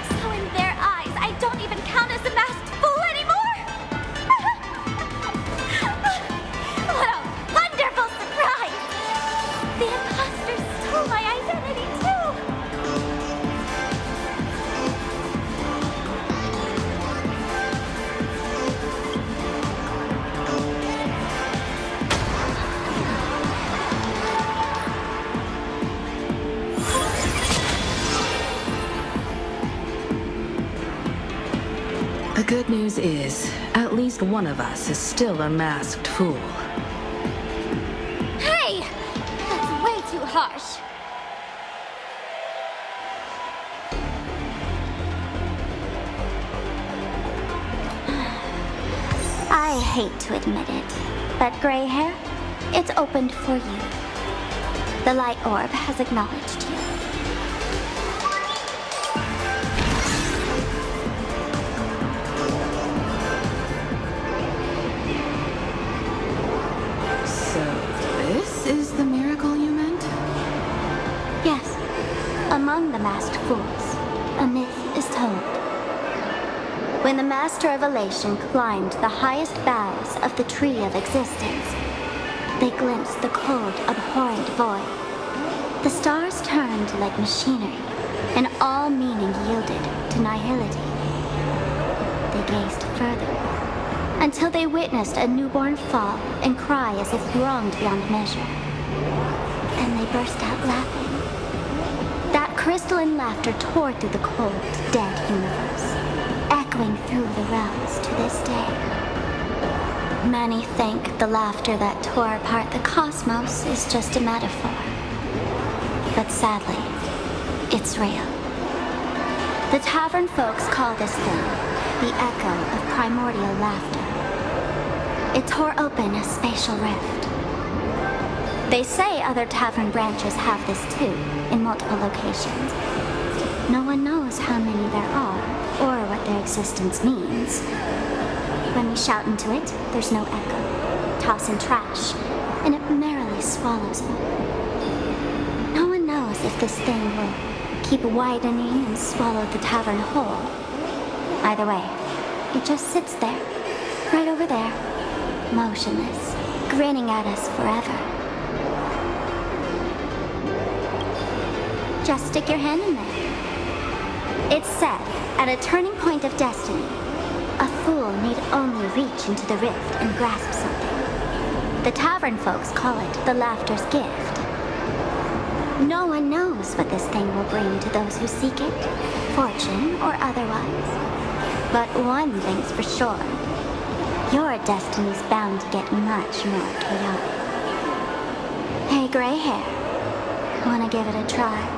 So in their eyes, I don't even count as a masked fool anymore! What a wonderful surprise! The imposters stole my identity too! The good news is, at least one of us is still a masked fool. Hey! That's way too harsh. I hate to admit it, but gray hair, it's opened for you. The light orb has acknowledged you. So, this is the miracle you meant? Yes, among the masked fools, a myth is told. When the Master of Elation climbed the highest boughs of the Tree of Existence, they glimpsed the cold, abhorrent void. The stars turned like machinery, and all meaning yielded to nihility. They gazed further, until they witnessed a newborn fall and cry as if wronged beyond measure. Then they burst out laughing. That crystalline laughter tore through the cold, dead universe, echoing through the realms to this day. Many think the laughter that tore apart the cosmos is just a metaphor. But sadly, it's real. The tavern folks call this thing the echo of primordial laughter. It tore open a spatial rift. They say other tavern branches have this too, in multiple locations. No one knows how many there are, or what their existence means. When we shout into it, there's no echo. Toss in trash, and it merrily swallows it. No one knows if this thing will keep widening and swallow the tavern whole. Either way, it just sits there, right over there, motionless, grinning at us forever. Just stick your hand in there. It's said, at a turning point of destiny, a fool need only reach into the rift and grasp something. The tavern folks call it the Laughter's Gift. No one knows what this thing will bring to those who seek it, fortune or otherwise. But one thing's for sure. Your destiny's bound to get much more chaotic. Hey, gray hair. Wanna give it a try?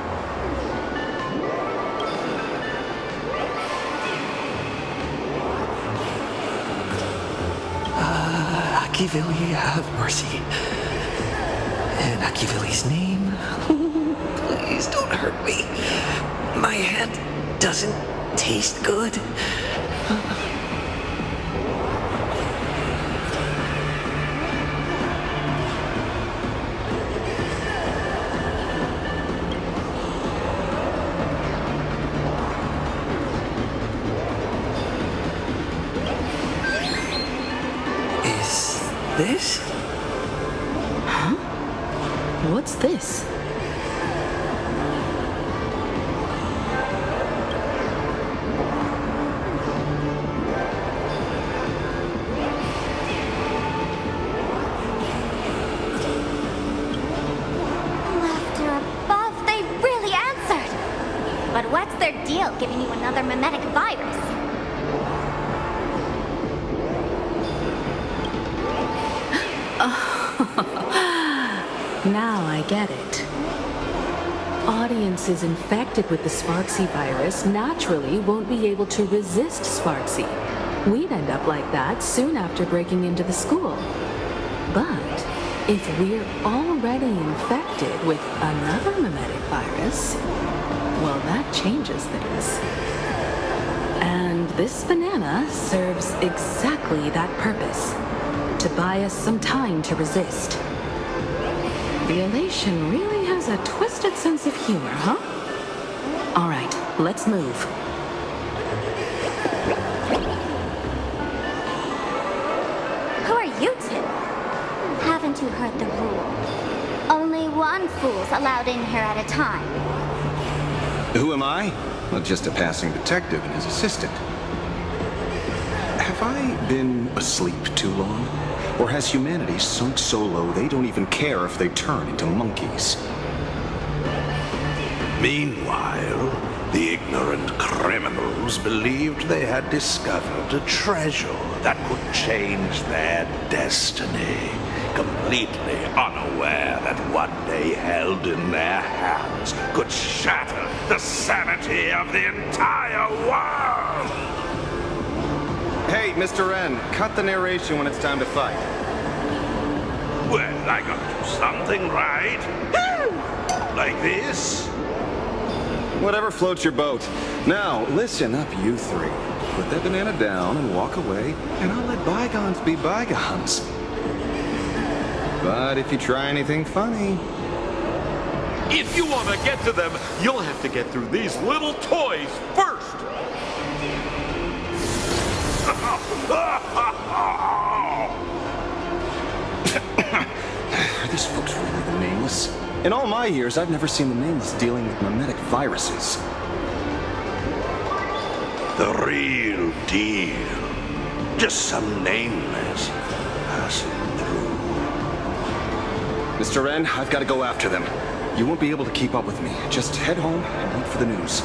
Akivili, have mercy. And Akivili's name? Please don't hurt me. My hand doesn't taste good. this? Huh? What's this? But what's their deal giving you another mimetic virus? Now I get it. Audiences infected with the Sparksy virus naturally won't be able to resist Sparksy. We'd end up like that soon after breaking into the school. But if we're already infected with another mimetic virus, well, that changes things. And this banana serves exactly that purpose, to buy us some time to resist. The elation really has a twisted sense of humor, huh? All right, let's move. Who are you two? Haven't you heard the rule? Only one fool's allowed in here at a time. Who am I? Well, just a passing detective and his assistant. Have I been asleep too long? Or has humanity sunk so low they don't even care if they turn into monkeys? Meanwhile, the ignorant criminals believed they had discovered a treasure that could change their destiny, completely unaware that what they held in their hands could shatter the sanity of the entire world! Hey, Mr. N, cut the narration when it's time to fight. Well, I gotta do something, right? Like this? Whatever floats your boat. Now, listen up, you three. Put that banana down and walk away, and I'll let bygones be bygones. But if you try anything funny... If you want to get to them, you'll have to get through these little toys first. Are these folks really the Nameless? In all my years, I've never seen the Nameless dealing with mimetic viruses. The real deal. Just some Nameless passing through. Mr. N, I've got to go after them. You won't be able to keep up with me. Just head home and wait for the news.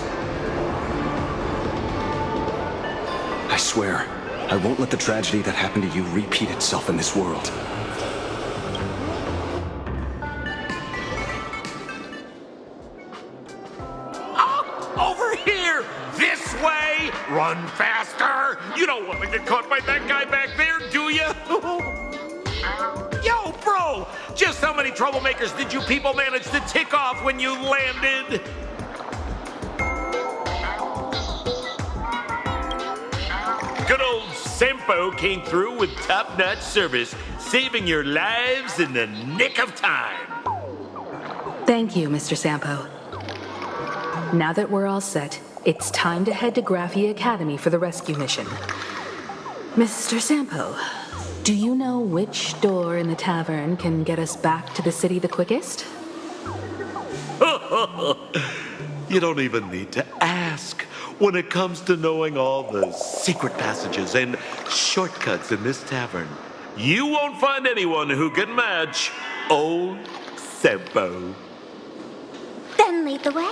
I swear, I won't let the tragedy that happened to you repeat itself in this world. Over here! This way! Run faster! You don't want to get caught by that guy back there, do you? Yo, bro! Just how many troublemakers did you people manage to tick off when you landed? Good old Sempo came through with top-notch service, saving your lives in the nick of time. Thank you, Mr. Sampo. Now that we're all set, it's time to head to Graphia Academy for the rescue mission. Mr. Sampo, do you know which door in the tavern can get us back to the city the quickest? You don't even need to ask. When it comes to knowing all the secret passages and shortcuts in this tavern, you won't find anyone who can match old Sempo. Then lead the way.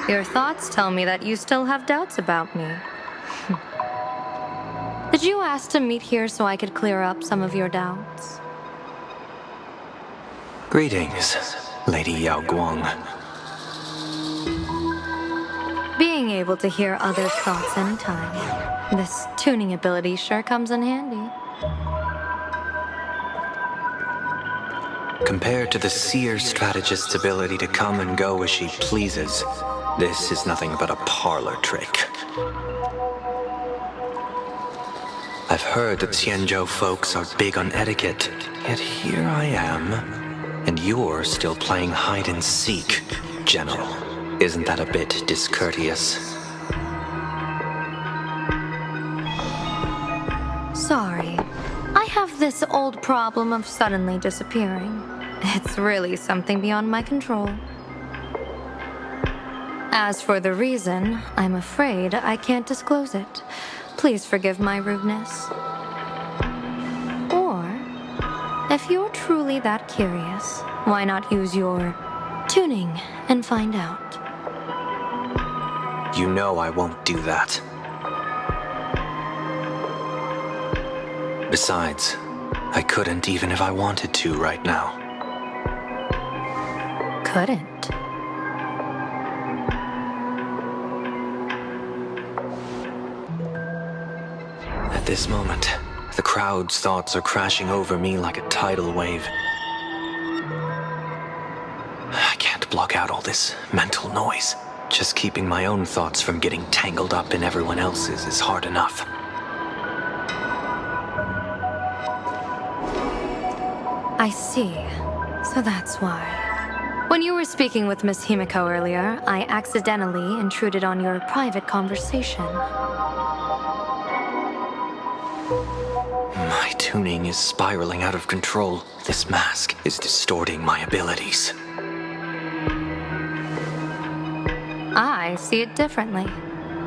Your thoughts tell me that you still have doubts about me. Did you ask to meet here so I could clear up some of your doubts? Greetings, Lady Yao Guang. Being able to hear others' thoughts anytime. This tuning ability sure comes in handy. Compared to the seer strategist's ability to come and go as she pleases, this is nothing but a parlor trick. I've heard that Xianzhou folks are big on etiquette, yet here I am, and you're still playing hide and seek, General. Isn't that a bit discourteous? Sorry. I have this old problem of suddenly disappearing. It's really something beyond my control. As for the reason, I'm afraid I can't disclose it. Please forgive my rudeness. Or, if you're truly that curious, why not use your tuning and find out? You know I won't do that. Besides, I couldn't even if I wanted to right now. Couldn't? At this moment, the crowd's thoughts are crashing over me like a tidal wave. I can't block out all this mental noise. Just keeping my own thoughts from getting tangled up in everyone else's is hard enough. I see. So that's why. When you were speaking with Miss Himiko earlier, I accidentally intruded on your private conversation. My tuning is spiraling out of control. This mask is distorting my abilities. I see it differently.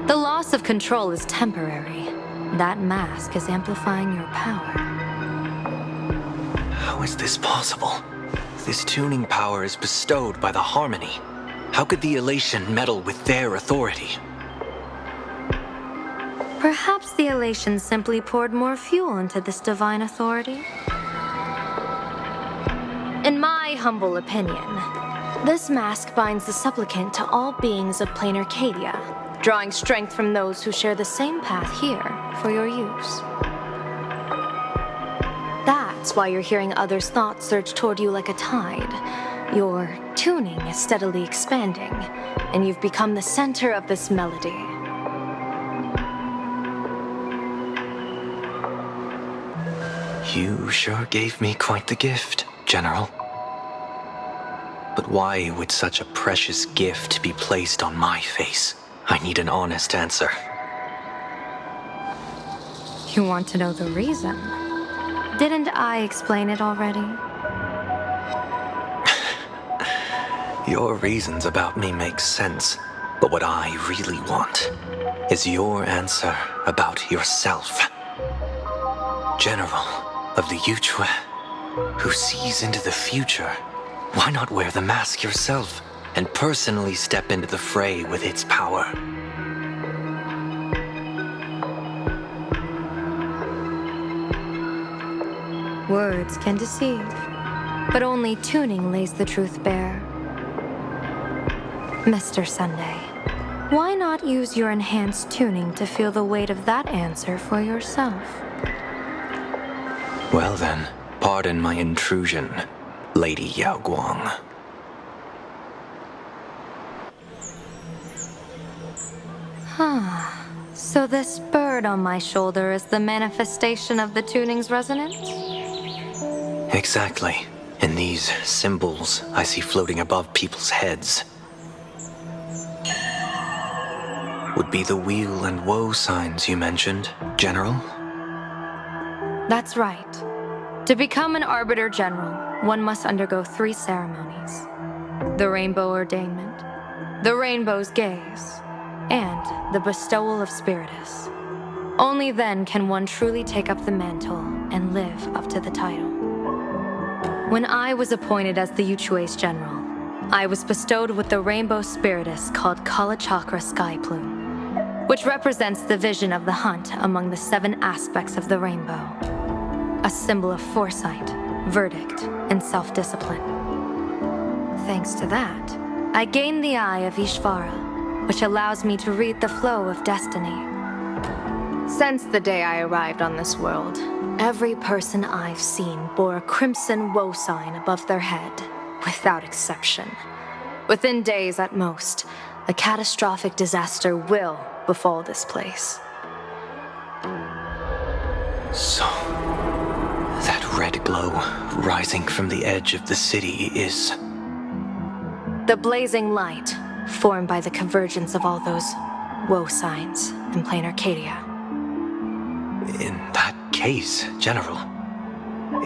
The loss of control is temporary. That mask is amplifying your power. How is this possible? This tuning power is bestowed by the Harmony. How could the Elation meddle with their authority? Perhaps the Elation simply poured more fuel into this divine authority? In my humble opinion, this mask binds the supplicant to all beings of plain Arcadia, drawing strength from those who share the same path here for your use. That's why you're hearing others' thoughts surge toward you like a tide. Your tuning is steadily expanding, and you've become the center of this melody. You sure gave me quite the gift, General. But why would such a precious gift be placed on my face? I need an honest answer. You want to know the reason? Didn't I explain it already? Your reasons about me make sense, but what I really want is your answer about yourself. General of the Yuchue, who sees into the future. Why not wear the mask yourself and personally step into the fray with its power? Words can deceive, but only tuning lays the truth bare. Mr. Sunday, why not use your enhanced tuning to feel the weight of that answer for yourself? Well then, pardon my intrusion, Lady Yao Guang. So this bird on my shoulder is the manifestation of the tuning's resonance? Exactly. And these symbols I see floating above people's heads would be the weal and woe signs you mentioned, General? That's right. To become an Arbiter General, one must undergo 3 ceremonies. The Rainbow Ordainment, the Rainbow's Gaze, and the Bestowal of Spiritus. Only then can one truly take up the mantle and live up to the title. When I was appointed as the Yuchue's General, I was bestowed with the Rainbow Spiritus called Kalachakra Sky Plume, which represents the vision of the hunt among the 7 aspects of the rainbow. A symbol of foresight, verdict, and self-discipline. Thanks to that, I gained the eye of Ishvara, which allows me to read the flow of destiny. Since the day I arrived on this world, every person I've seen bore a crimson woe sign above their head, without exception. Within days at most, a catastrophic disaster will befall this place. So, that red glow rising from the edge of the city is... The blazing light, formed by the convergence of all those woe signs in plain Arcadia. In that case, General,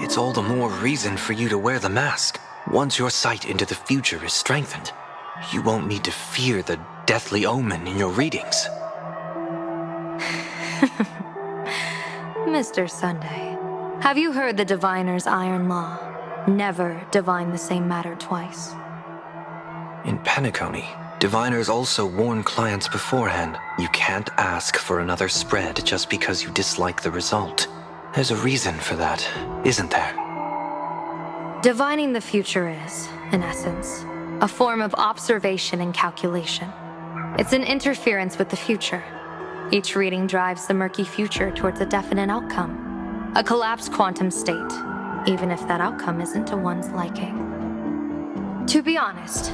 it's all the more reason for you to wear the mask. Once your sight into the future is strengthened, you won't need to fear the deathly omen in your readings. Mr. Sunday, have you heard the diviner's iron law? Never divine the same matter twice. In Penacony, diviners also warn clients beforehand. You can't ask for another spread just because you dislike the result. There's a reason for that, isn't there? Divining the future is, in essence, a form of observation and calculation. It's an interference with the future. Each reading drives the murky future towards a definite outcome, a collapsed quantum state, even if that outcome isn't to one's liking. To be honest,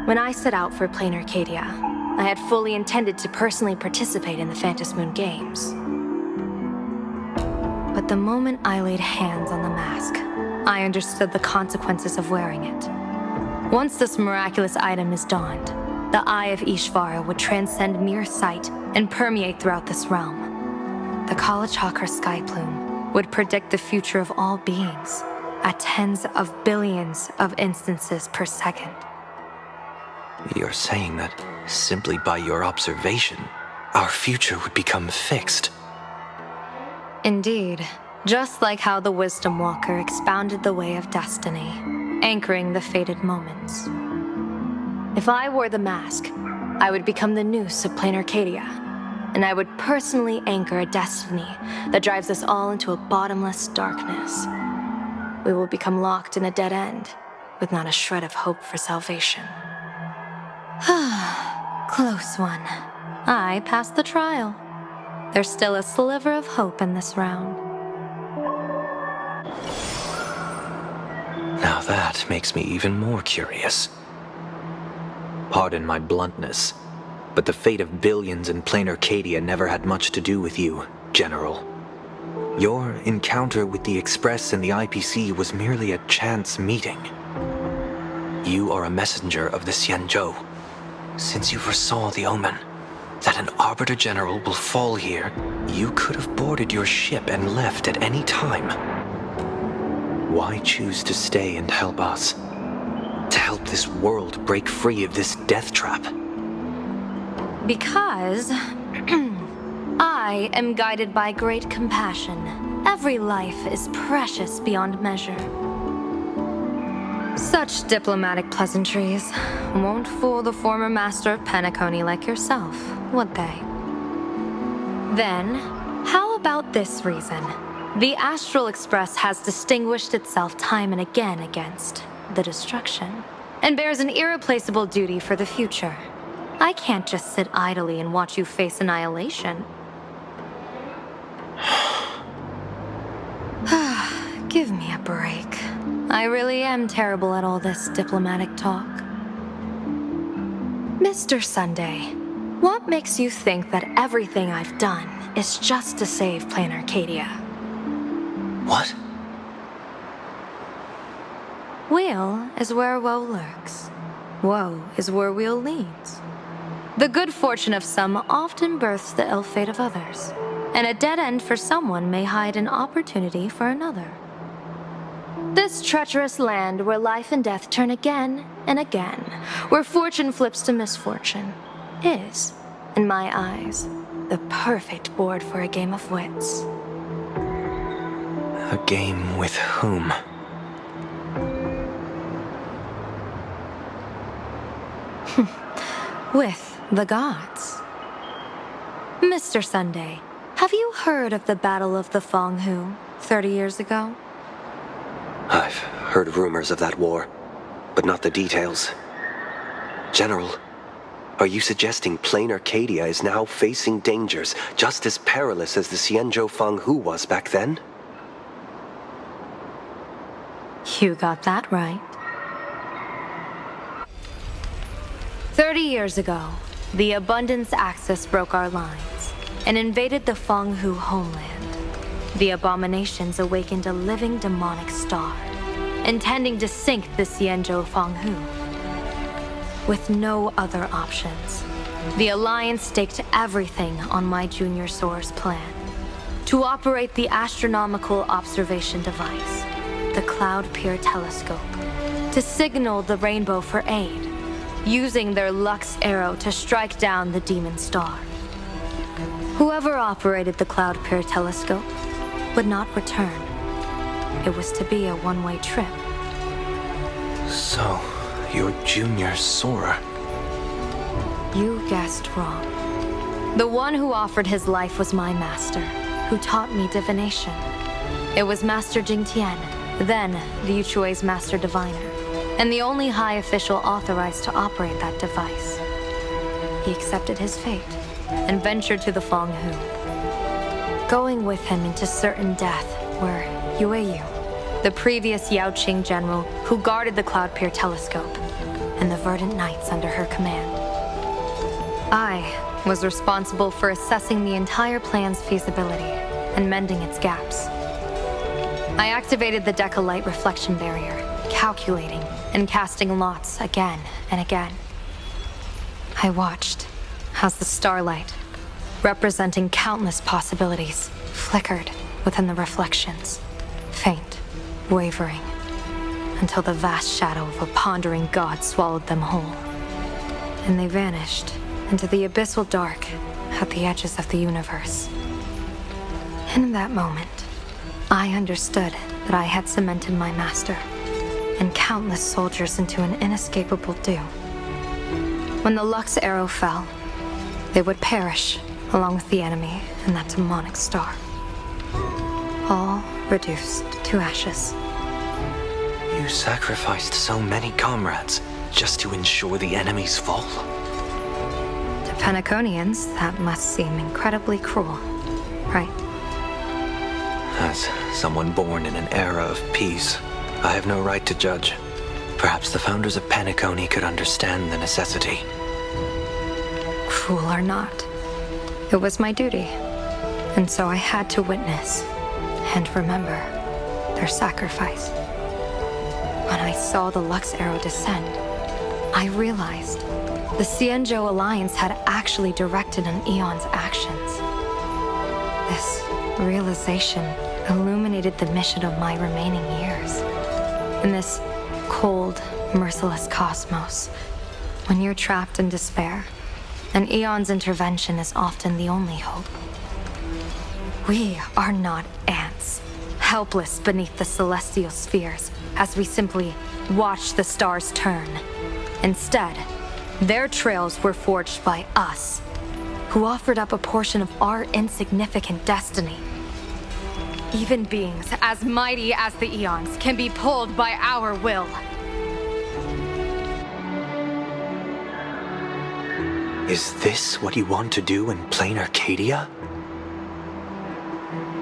when I set out for plain Arcadia, I had fully intended to personally participate in the Phantom Moon Games. But the moment I laid hands on the mask, I understood the consequences of wearing it. Once this miraculous item is donned, the Eye of Ishvara would transcend mere sight and permeate throughout this realm. The Kalachakra sky plume would predict the future of all beings at tens of billions of instances per second. You're saying that simply by your observation, our future would become fixed. Indeed, just like how the Wisdom Walker expounded the way of destiny, anchoring the fated moments. If I wore the mask, I would become the noose of plain Arcadia, and I would personally anchor a destiny that drives us all into a bottomless darkness. We will become locked in a dead end, with not a shred of hope for salvation. Close one. I passed the trial. There's still a sliver of hope in this round. Now that makes me even more curious. Pardon my bluntness, but the fate of billions in plain Arcadia never had much to do with you, General. Your encounter with the Express and the IPC was merely a chance meeting. You are a messenger of the Xianzhou. Since you foresaw the omen, that an Arbiter General will fall here, you could have boarded your ship and left at any time. Why choose to stay and help us? To help this world break free of this death trap? Because I am guided by great compassion. Every life is precious beyond measure. Such diplomatic pleasantries won't fool the former master of Penacony like yourself, would they? Then, how about this reason? The Astral Express has distinguished itself time and again against the destruction, and bears an irreplaceable duty for the future. I can't just sit idly and watch you face annihilation. Give me a break. I really am terrible at all this diplomatic talk. Mr. Sunday, what makes you think that everything I've done is just to save plain Arcadia? What? Weal is where woe lurks. Woe is where weal leads. The good fortune of some often births the ill fate of others, and a dead end for someone may hide an opportunity for another. This treacherous land where life and death turn again and again, where fortune flips to misfortune, is, in my eyes, the perfect board for a game of wits. A game with whom? With the gods. Mr. Sunday, have you heard of the Battle of the Fonghu 30 years ago? I've heard rumors of that war, but not the details. General, Are you suggesting Plain Arcadia is now facing dangers just as perilous as the Xianzhou Feng Hu was back then? You got that right. 30 years ago, the Abundance Axis broke our lines and invaded the Feng Hu homeland. The abominations awakened a living demonic star, intending to sink the Xianzhou Feng Hu. With no other options, the Alliance staked everything on my Junior Soar's plan to operate the astronomical observation device, the Cloud Pier Telescope, to signal the Rainbow for aid, using their Lux Arrow to strike down the Demon Star. Whoever operated the Cloud Pier Telescope would not return. It was to be a one-way trip. So, you're Junior Soar. You guessed wrong. The one who offered his life was my master, who taught me divination. It was Master Jingtian, then the Yuchui's Master Diviner, and the only high official authorized to operate that device. He accepted his fate and ventured to the Feng Hu, going with him into certain death were Yueyu, the previous Yaoqing general who guarded the Cloud Pier Telescope, and the Verdant Knights under her command. I was responsible for assessing the entire plan's feasibility and mending its gaps. I activated the Decalite reflection barrier, calculating and casting lots again and again. I watched as the starlight, representing countless possibilities, flickered within the reflections, faint, wavering, until the vast shadow of a pondering god swallowed them whole. And they vanished into the abyssal dark at the edges of the universe. And in that moment, I understood that I had cemented my master and countless soldiers into an inescapable doom. When the Lux Arrow fell, they would perish along with the enemy and that demonic star, all reduced to ashes. You sacrificed so many comrades just to ensure the enemy's fall? To Penaconians, that must seem incredibly cruel, right? As someone born in an era of peace, I have no right to judge. Perhaps the founders of Penacony could understand the necessity. Cruel or not, it was my duty. And so I had to witness and remember their sacrifice. When I saw the Lux Arrow descend, I realized the Xianzhou Alliance had actually directed an Eon's actions. This realization illuminated the mission of my remaining years. In this cold, merciless cosmos, when you're trapped in despair, an Eon's intervention is often the only hope. We are not ants, helpless beneath the celestial spheres as we simply watch the stars turn. Instead, their trails were forged by us, who offered up a portion of our insignificant destiny. Even beings as mighty as the Eons can be pulled by our will. Is this what you want to do in Plain Arcadia?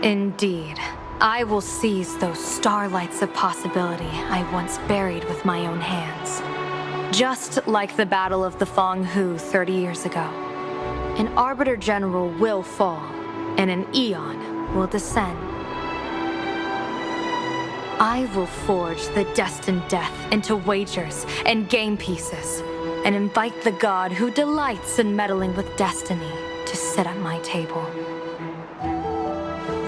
Indeed. I will seize those starlights of possibility I once buried with my own hands. Just like the Battle of the Feng Hu 30 years ago. An Arbiter General will fall, and an Eon will descend. I will forge the destined death into wagers and game pieces, and invite the god who delights in meddling with destiny to sit at my table.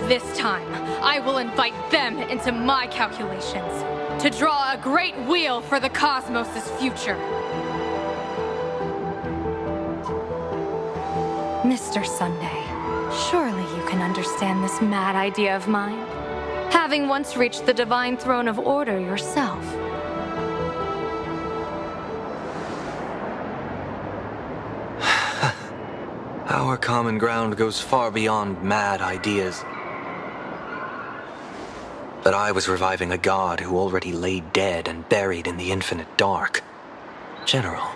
This time, I will invite them into my calculations to draw a great wheel for the cosmos' future. Mr. Sunday, surely you can understand this mad idea of mine, having once reached the divine throne of order yourself. Our common ground goes far beyond mad ideas. But I was reviving a god who already lay dead and buried in the infinite dark. General,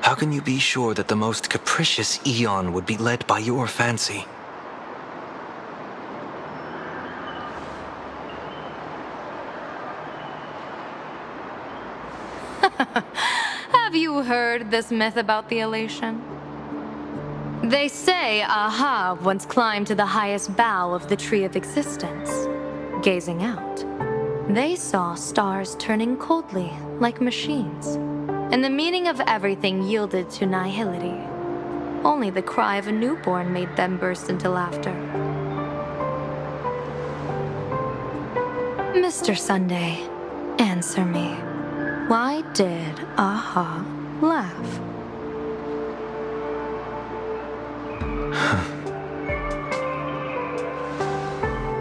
How can you be sure that the most capricious Eon would be led by your fancy? Have you heard this myth about the elation? They say Aha once climbed to the highest bough of the Tree of Existence. Gazing out, they saw stars turning coldly like machines, and the meaning of everything yielded to nihility. Only the cry of a newborn made them burst into laughter. Mr. Sunday, answer me. Why did Aha laugh?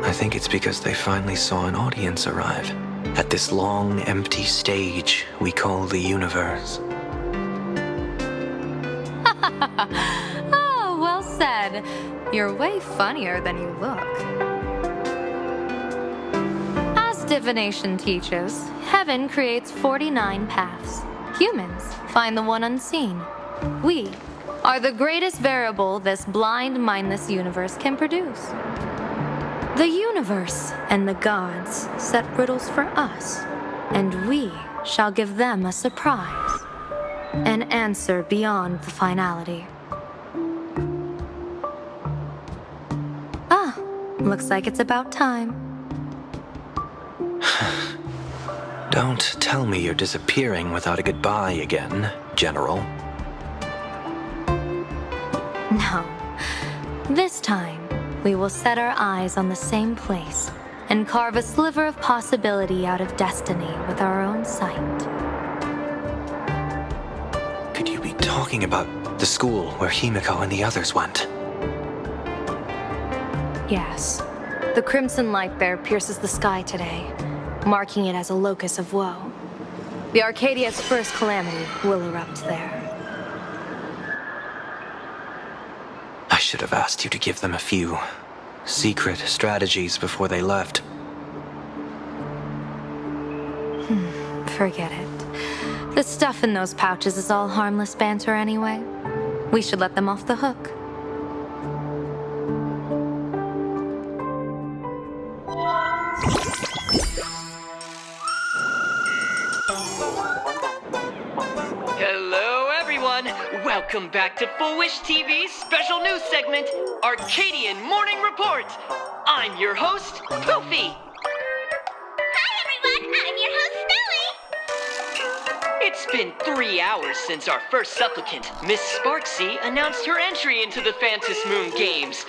I think it's because they finally saw an audience arrive at this long, empty stage we call the universe. Oh, well said. You're way funnier than you look. As divination teaches, heaven creates 49 paths. Humans find the one unseen. We are the greatest variable this blind, mindless universe can produce. The universe and the gods set riddles for us, and we shall give them a surprise, an answer beyond the finality. Ah, looks like it's about time. Don't tell me you're disappearing without a goodbye again, General. No. This time, we will set our eyes on the same place and carve a sliver of possibility out of destiny with our own sight. Could you be talking about the school where Himiko and the others went? Yes. The crimson light there pierces the sky today, marking it as a locus of woe. The Arcadia's first calamity will erupt there. I should have asked you to give them a few secret strategies before they left. Forget it. The stuff in those pouches is all harmless banter anyway. We should let them off the hook. Hello, everyone. Welcome back to Full Wish TV's special news segment, Arcadian Morning Report. I'm your host, Poofy. Hi, everyone. I'm your host, Smelly. It's been 3 hours since our first supplicant, Miss Sparksy, announced her entry into the Phantom Moon Games.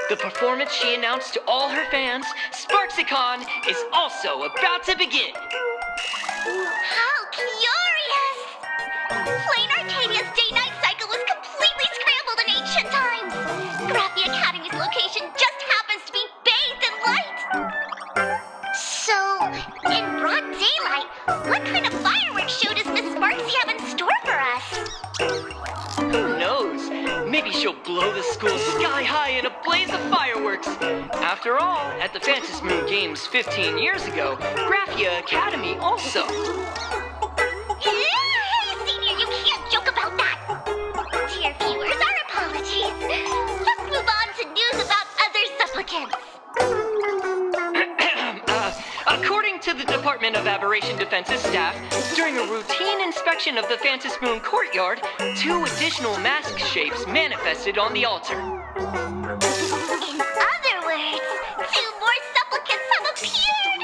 The performance she announced to all her fans, SparksyCon, is also about to begin. How curious! Plain Arcadia's day-night cycle was completely scrambled in ancient times. Graphia Academy's location just happens to be bathed in light. So, in broad daylight, what kind of fireworks show does Miss Sparksy have in store for us? Who knows? Maybe she'll blow the school sky high in a blaze of fireworks. After all, at the Phantom Moon Games 15 years ago, Graphia Academy also. Hey, Senior, you can't joke about that. Dear viewers, our apologies. Let's move on to news about other supplicants. According to the Department of Aberration Defense's staff, during a routine inspection of the Phantom Moon courtyard, 2 additional mask shapes manifested on the altar. In other words, 2 more supplicants have appeared.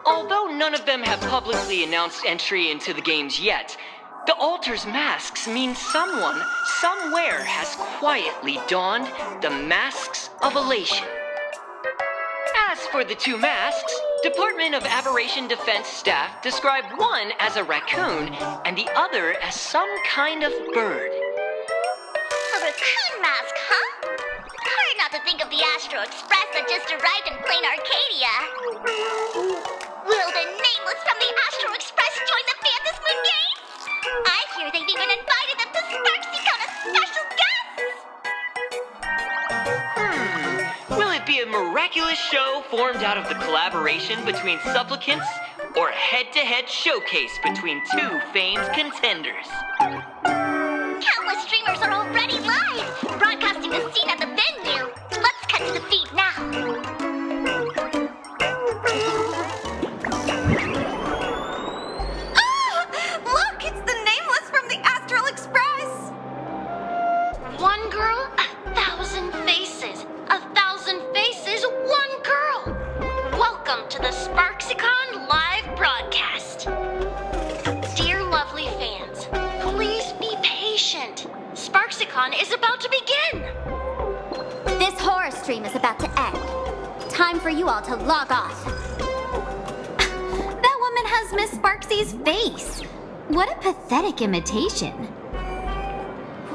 Although none of them have publicly announced entry into the games yet, the altar's masks mean someone, somewhere, has quietly donned the masks of elation. As for the 2 masks, Department of Aberration Defense staff described one as a raccoon and the other as some kind of bird. A raccoon mask, huh? Hard not to think of the Astro Express that just arrived in plain Arcadia. Will the Nameless from the Astro Express join the Phantom Moon Games? I hear they've even invited them to SparksyCon as special guests. Will it be a miraculous show formed out of the collaboration between supplicants, or a head-to-head showcase between 2 famed contenders? the seat at the venue. Let's cut to the feed now. Look, it's the Nameless from the Astral Express! One girl, 1,000 faces. 1,000 faces, one girl. Welcome to the Sparksicon live broadcast. Dear lovely fans, please be patient. Sparksicon is about to begin. This horror stream is about to end. Time for you all to log off. That woman has Miss Sparksy's face. What a pathetic imitation.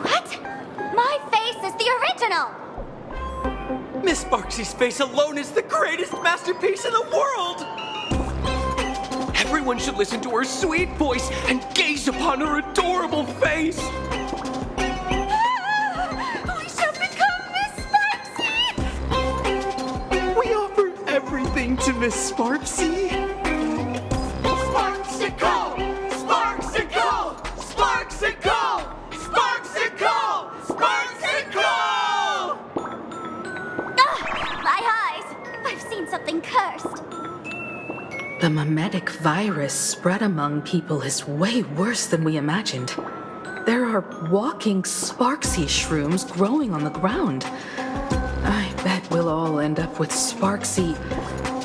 What? My face is the original! Miss Sparksy's face alone is the greatest masterpiece in the world! Everyone should listen to her sweet voice and gaze upon her adorable face! We shall become Miss Sparksy! We offer everything to Miss Sparksy. Sparksicle! Sparksicle! Sparksicle! Sparksicle! Sparksicle! My eyes! I've seen something cursed. The mimetic virus spread among people is way worse than we imagined. There are walking Sparksy shrooms growing on the ground. I bet we'll all end up with Sparksy,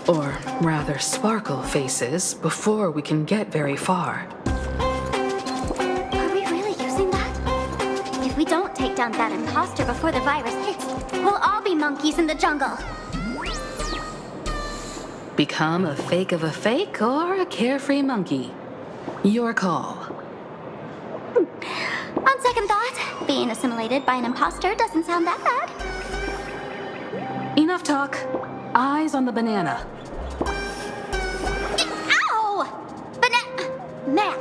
or rather Sparkle faces before we can get very far. Are we really using that? If we don't take down that imposter before the virus hits, we'll all be monkeys in the jungle. Become a fake of a fake or a carefree monkey. Your call. On second thought, being assimilated by an imposter doesn't sound that bad. Enough talk. Eyes on the banana. Ow! Ma'am,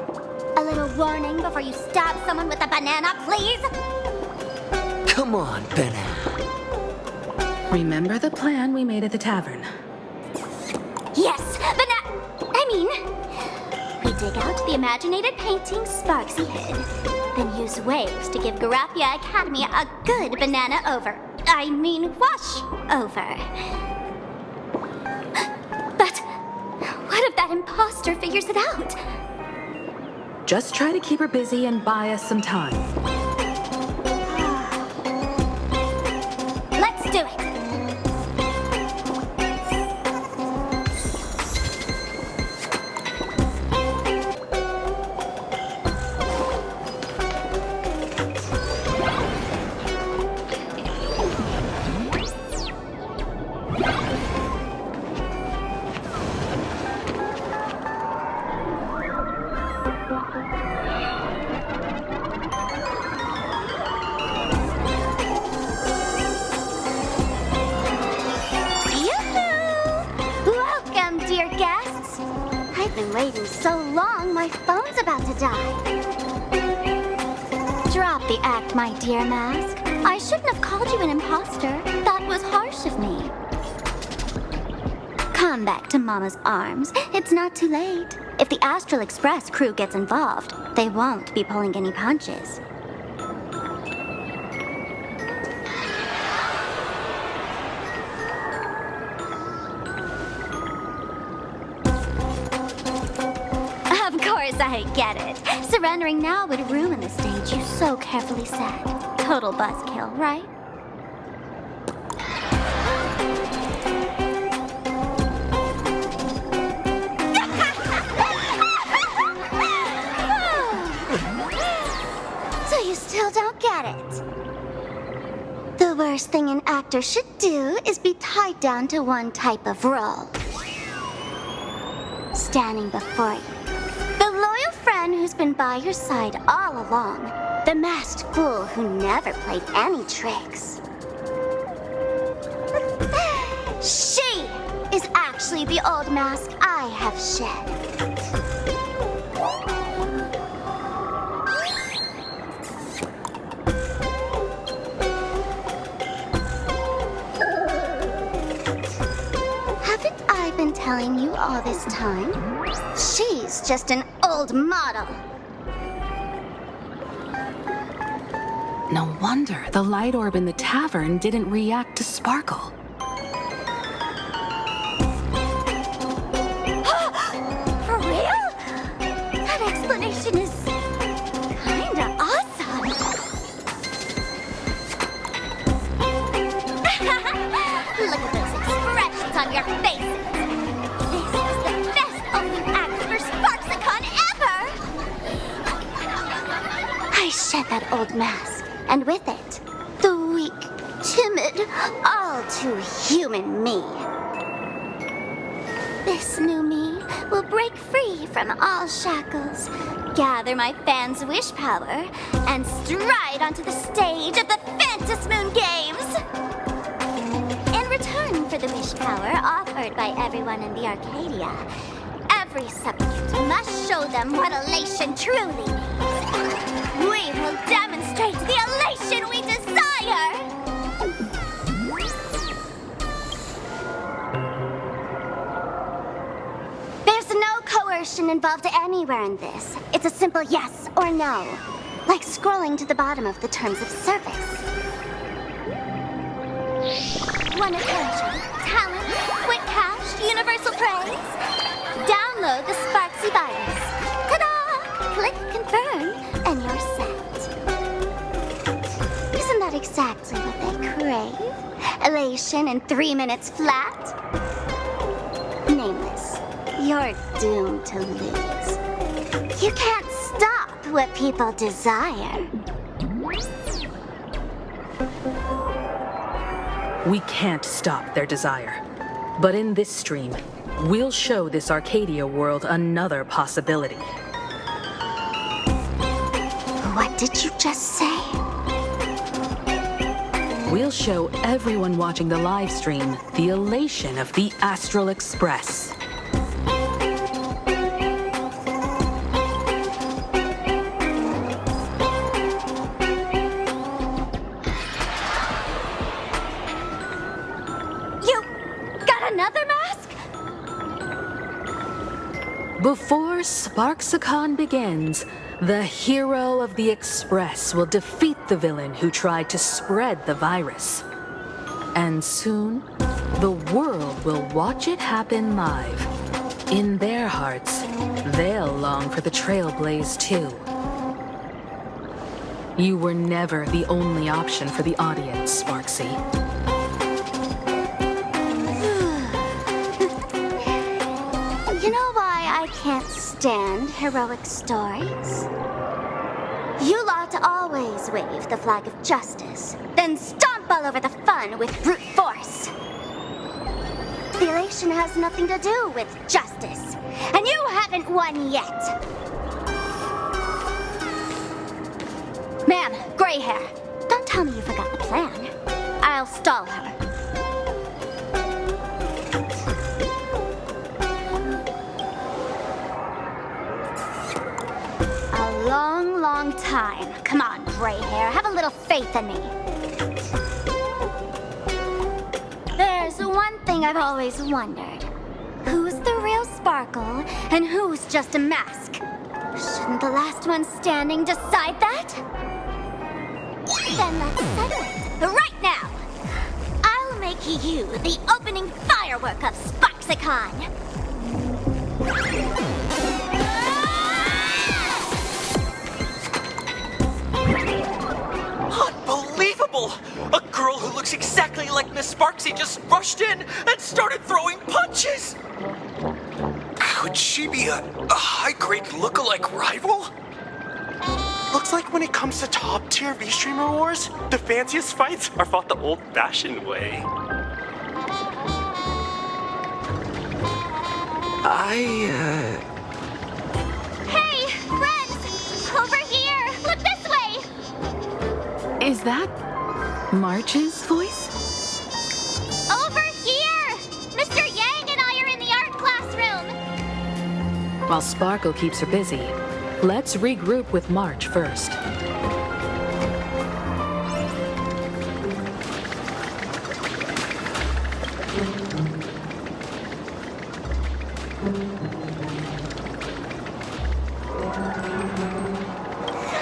a little warning before you stab someone with a banana, please? Come on, banana. Remember the plan we made at the tavern. Yes, we dig out the imaginated painting Sparksy hid, then use waves to give Garafia Academy a good banana wash over. But what if that imposter figures it out? Just try to keep her busy and buy us some time. Let's do it. Waiting so long, my phone's about to die. Drop the act, my dear Mask. I shouldn't have called you an imposter. That was harsh of me. Come back to Mama's arms. It's not too late. If the Astral Express crew gets involved, they won't be pulling any punches. I get it. Surrendering now would ruin the stage you so carefully set. Total buzzkill, right? So you still don't get it? The worst thing an actor should do is be tied down to one type of role. Standing before you, who's been by your side all along. The masked fool who never played any tricks. She is actually the old mask I have shed. Haven't I been telling you all this time? She's just an old model. No wonder the light orb in the tavern didn't react to Sparkle. For real? That explanation is kinda awesome. Look at those expressions on your faces. This is the best opening act for Sparksicon ever! I shed that old mask, and with it, the weak, timid, all too human me. This new me will break free from all shackles, gather my fans' wish power, and stride onto the stage of the Fantasmoon Games! In return for the wish power offered by everyone in the Arcadia, every supplicant must show them what elation truly means. We will demonstrate the elation we desire! There's no coercion involved anywhere in this. It's a simple yes or no, like scrolling to the bottom of the terms of service. Want attention, talent, quick cash, universal praise? Download the Sparksy virus. Ta-da! Click confirm, and you're set. Isn't that exactly what they crave? Elation in 3 minutes flat? Nameless, you're doomed to lose. You can't stop what people desire. We can't stop their desire. But in this stream, we'll show this Arcadia world another possibility. What did you just say? We'll show everyone watching the live stream the elation of the Astral Express. Another mask? Before Sparksicon begins, the hero of the Express will defeat the villain who tried to spread the virus. And soon, the world will watch it happen live. In their hearts, they'll long for the Trailblaze too. You were never the only option for the audience, Sparksy. You know why I can't stand heroic stories? You lot always wave the flag of justice, then stomp all over the fun with brute force. The elation has nothing to do with justice, and you haven't won yet. Ma'am, gray hair, don't tell me you forgot the plan. I'll stall her. A long, long time. Come on, gray hair, have a little faith in me. There's one thing I've always wondered. Who's the real Sparkle, and who's just a mask? Shouldn't the last one standing decide that? Then let's settle it, right now! I'll make you the opening firework of Sparksicon! Unbelievable! A girl who looks exactly like Miss Sparksy just rushed in and started throwing punches! Could she be a high-grade lookalike rival? Looks like when it comes to top-tier V-Streamer wars, the fanciest fights are fought the old-fashioned way. Hey, friends! Over here! Look this way! Is that March's voice? Over here! Mr. Yang and I are in the art classroom! While Sparkle keeps her busy, let's regroup with March first.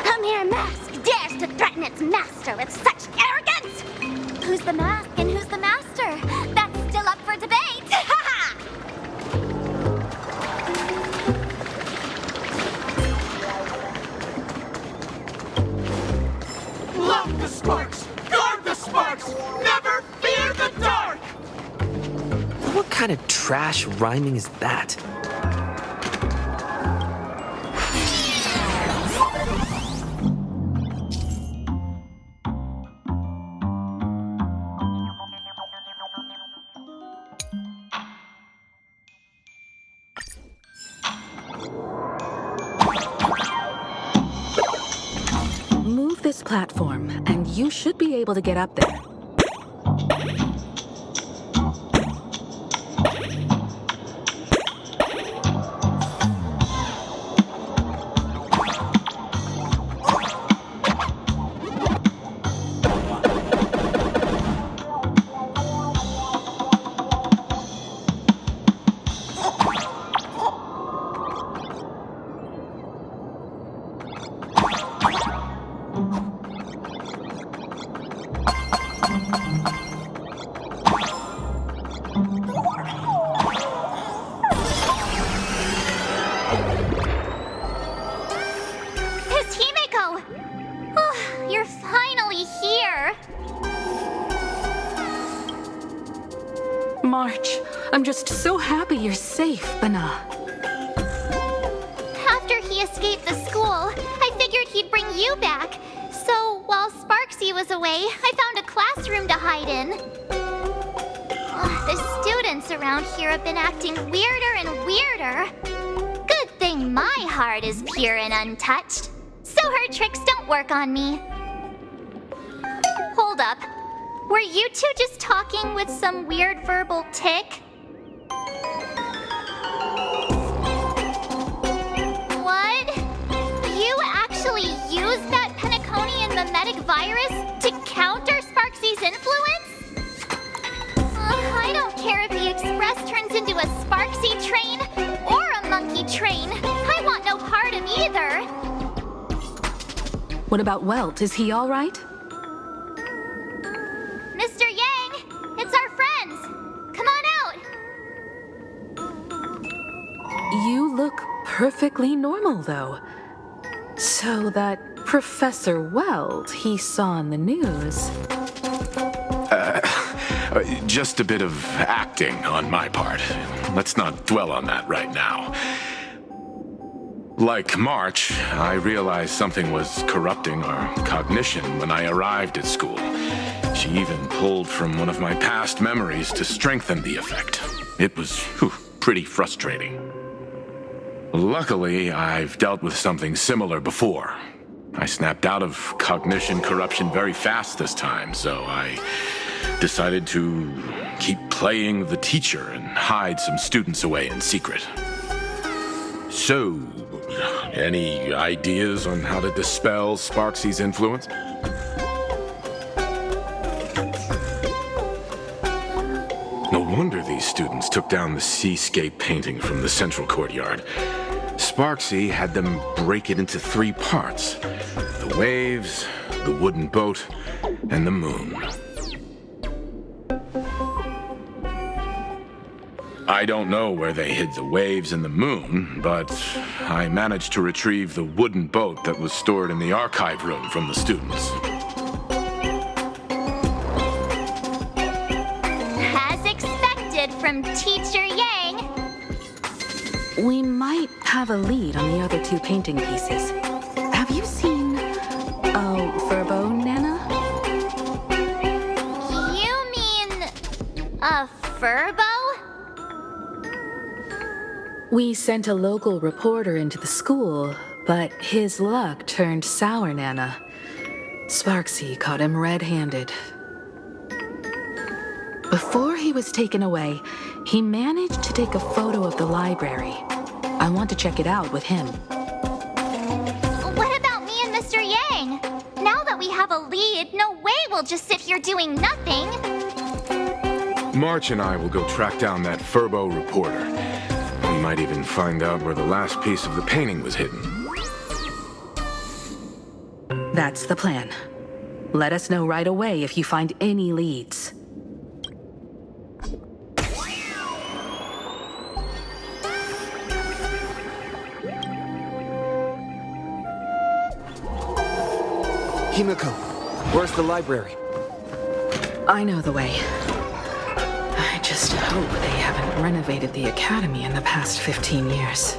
A mere mask dares to threaten its master! kind of trash rhyming is that? Move this platform, and you should be able to get up there. Miss Himeko! Oh, you're finally here! March, I'm just so happy you're safe, Bana. After he escaped the school, I figured he'd bring you back. So, while Sparksy was away, I found a classroom to hide in. The students around here have been acting weirder and weirder. Good thing my heart is pure and untouched, so her tricks don't work on me. Hold up. Were you two just talking with some weird verbal tick? What? You actually used that Penaconian mimetic virus to counter Sparksy's influence? I don't care if the Express turns into a Sparksy train or a monkey train. I want no part of either. What about Welt? Is he all right? Mr. Yang, it's our friends. Come on out. You look perfectly normal, though. So that Professor Welt he saw in the news... Just a bit of acting on my part. Let's not dwell on that right now. Like March, I realized something was corrupting our cognition when I arrived at school. She even pulled from one of my past memories to strengthen the effect. It was pretty frustrating. Luckily, I've dealt with something similar before. I snapped out of cognition corruption very fast this time, so I decided to keep playing the teacher and hide some students away in secret. So, any ideas on how to dispel Sparksy's influence? No wonder these students took down the seascape painting from the central courtyard. Sparksy had them break it into 3 parts: the waves, the wooden boat, and the moon. I don't know where they hid the waves and the moon, but I managed to retrieve the wooden boat that was stored in the archive room from the students. As expected from Teacher Yang. We might have a lead on the other 2 painting pieces. Have you seen... Furbo, Nana? You mean... a Furbo? We sent a local reporter into the school, but his luck turned sour, Nana. Sparksy caught him red-handed. Before he was taken away, he managed to take a photo of the library. I want to check it out with him. What about me and Mr. Yang? Now that we have a lead, no way we'll just sit here doing nothing. March and I will go track down that Furbo reporter. We might even find out where the last piece of the painting was hidden. That's the plan. Let us know right away if you find any leads. Himeko, where's the library? I know the way. I just hope they haven't renovated the academy in the past 15 years.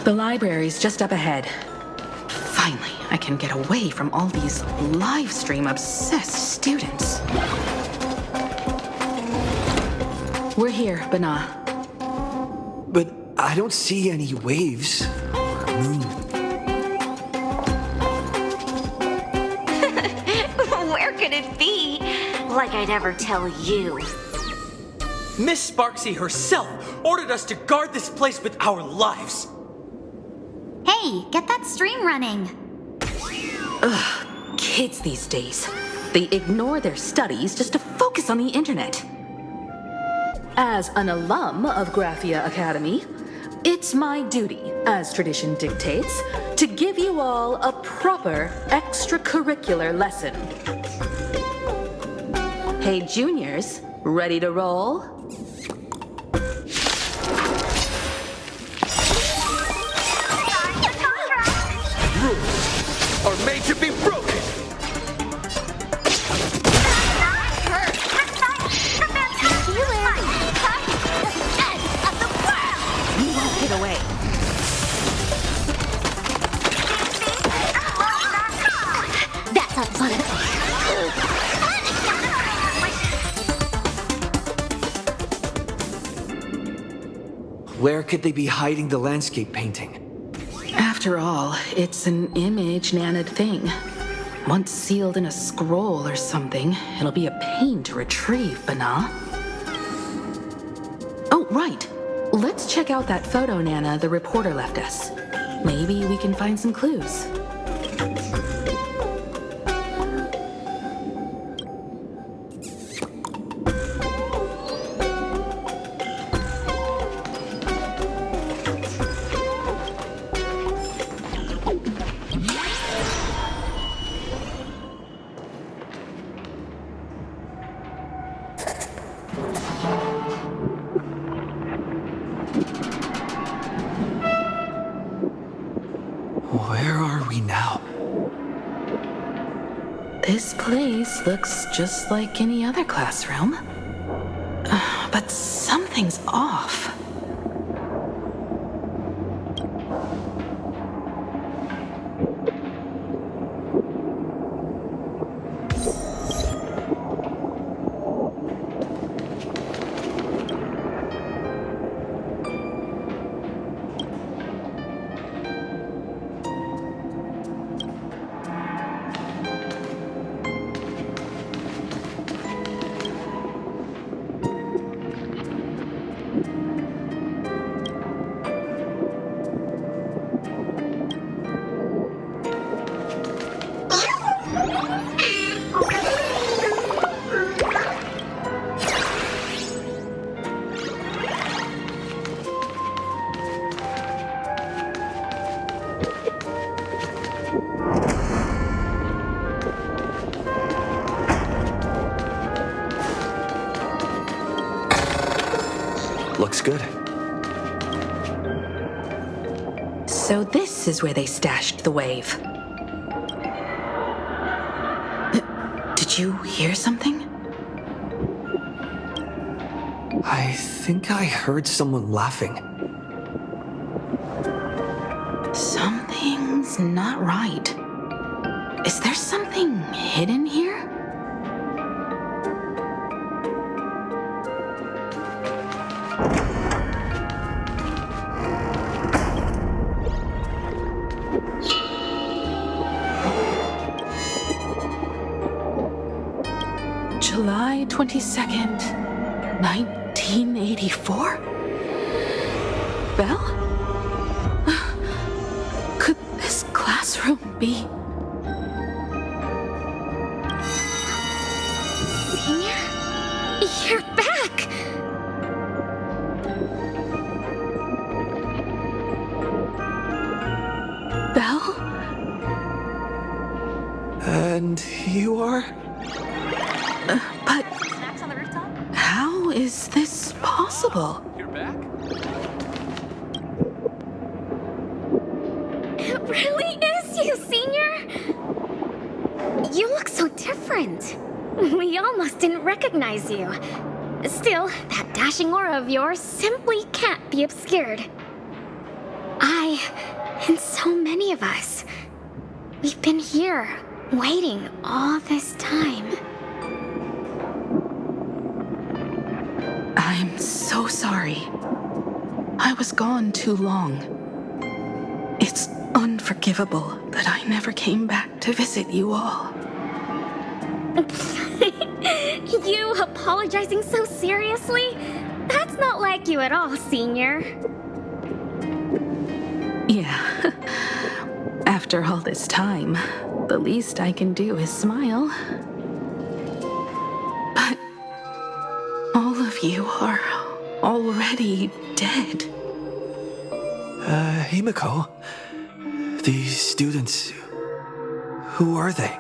The library's just up ahead. Finally, I can get away from all these live stream obsessed students. We're here, Bana. But I don't see any waves or moon. Where could it be? Like I'd ever tell you. Miss Sparksy herself ordered us to guard this place with our lives. Hey, get that stream running. Ugh, kids these days. They ignore their studies just to focus on the internet. As an alum of Graphia Academy, it's my duty, as tradition dictates, to give you all a proper extracurricular lesson. Hey, juniors, ready to roll? Rules are made to be broken. You won't get away. That's unpleasant. Where could they be hiding the landscape painting? After all, it's an image Nana'd thing. Once sealed in a scroll or something, it'll be a pain to retrieve, Bana. Oh, right. Let's check out that photo Nana the reporter left us. Maybe we can find some clues. Where are we now? This place looks just like any other classroom. But something's off. Looks good. So this is where they stashed the wave. Did you hear something? I think I heard someone laughing. Something's not right. Is there something hidden here? 22nd, 1984? Belle? Could this classroom be... Senior? You're back! Belle? And you are? But... how is this possible? You're back? It really is you, Senior! You look so different. We almost didn't recognize you. Still, that dashing aura of yours simply can't be obscured. I, and so many of us, we've been here, waiting all this time. I'm so sorry. I was gone too long. It's unforgivable that I never came back to visit you all. You apologizing so seriously? That's not like you at all, Senior. Yeah. After all this time, the least I can do is smile. But all of you are already dead. Himiko? These students... who are they?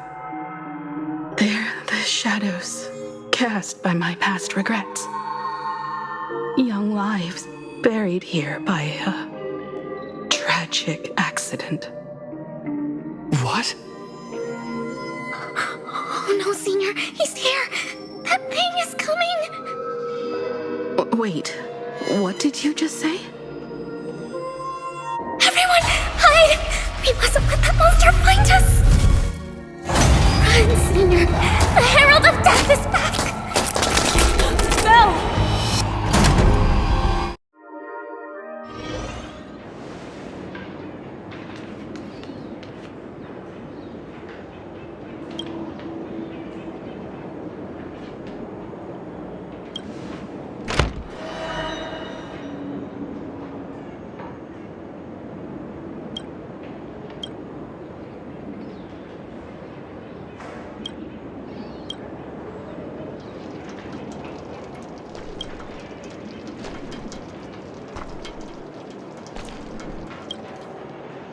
They're the shadows cast by my past regrets. Young lives buried here by a tragic accident. What? Oh no, Senior, he's here! That thing is coming! Wait, what did you just say? Everyone, hide! We mustn't let that monster find us! Run, Senior! The Herald of Death is back! Belle!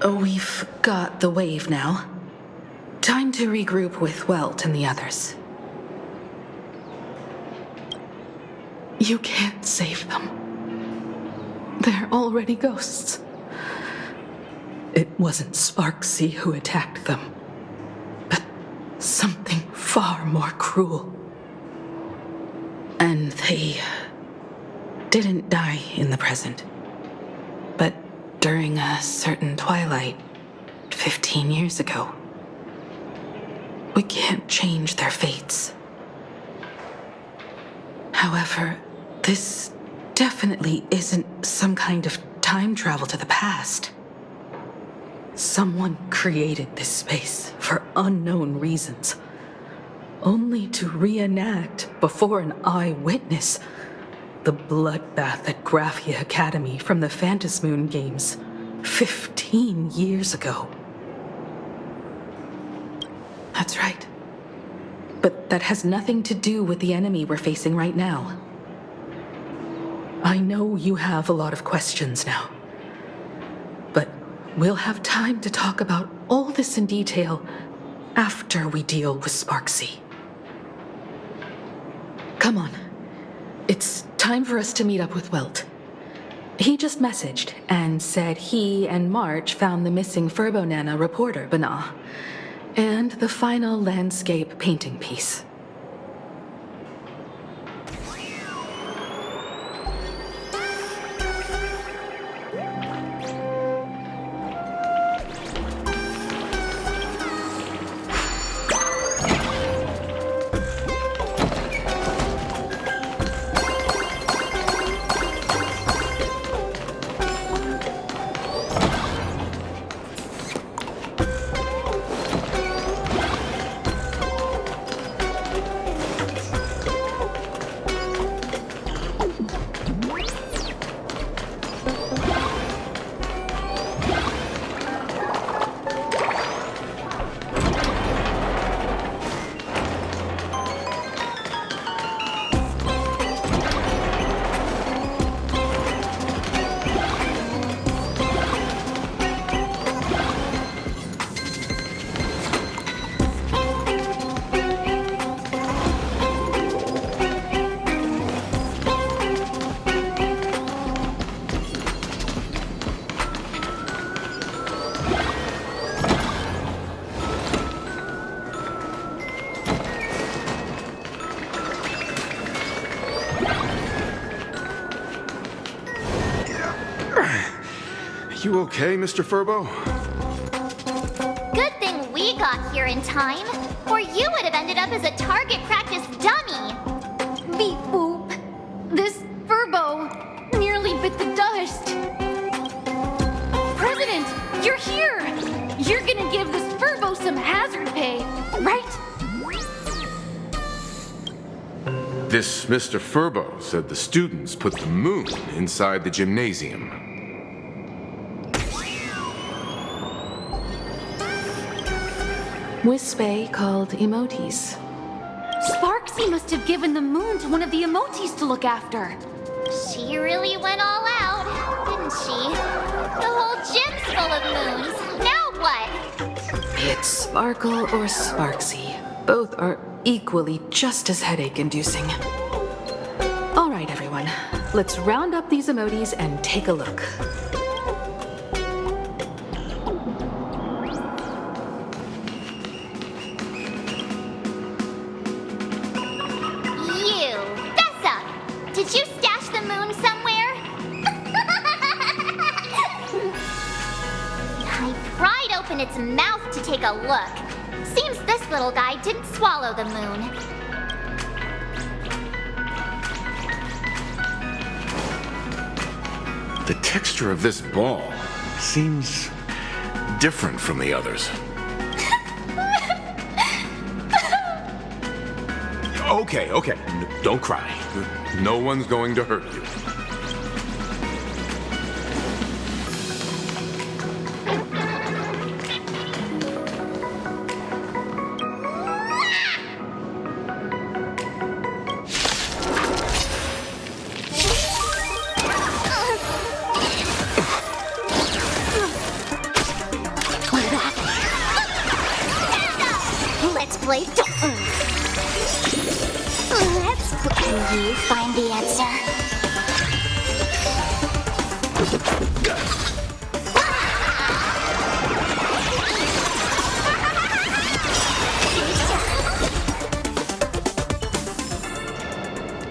We've got the wave now. Time to regroup with Welt and the others. You can't save them. They're already ghosts. It wasn't Sparksy who attacked them, but something far more cruel. And they didn't die in the present, but during a certain twilight 15 years ago. We can't change their fates. However, this definitely isn't some kind of time travel to the past. Someone created this space for unknown reasons, only to reenact before an eyewitness the bloodbath at Graphia Academy from the Phantasmoon games 15 years ago. That's right. But that has nothing to do with the enemy we're facing right now. I know you have a lot of questions now, but we'll have time to talk about all this in detail after we deal with Sparksy. Come on. It's time for us to meet up with Welt. He just messaged and said he and March found the missing Furbonana reporter, Bana, and the final landscape painting piece. You okay, Mr. Furbo? Good thing we got here in time, or you would have ended up as a target practice dummy. Beep boop. This Furbo nearly bit the dust. President, you're here! You're gonna give this Furbo some hazard pay, right? This Mr. Furbo said the students put the moon inside the gymnasium. Wispe called emotes. Sparksy must have given the moon to one of the emotes to look after. She really went all out, didn't she? The whole gym's full of moons. Now what? Be it Sparkle or Sparksy, both are equally just as headache-inducing. All right, everyone. Let's round up these emotes and take a look. You, Bessa! Did you stash the moon somewhere? I pried open its mouth to take a look. Seems this little guy didn't swallow the moon. The texture of this ball seems different from the others. Okay, don't cry. No one's going to hurt you. Let's play. Can you find the answer?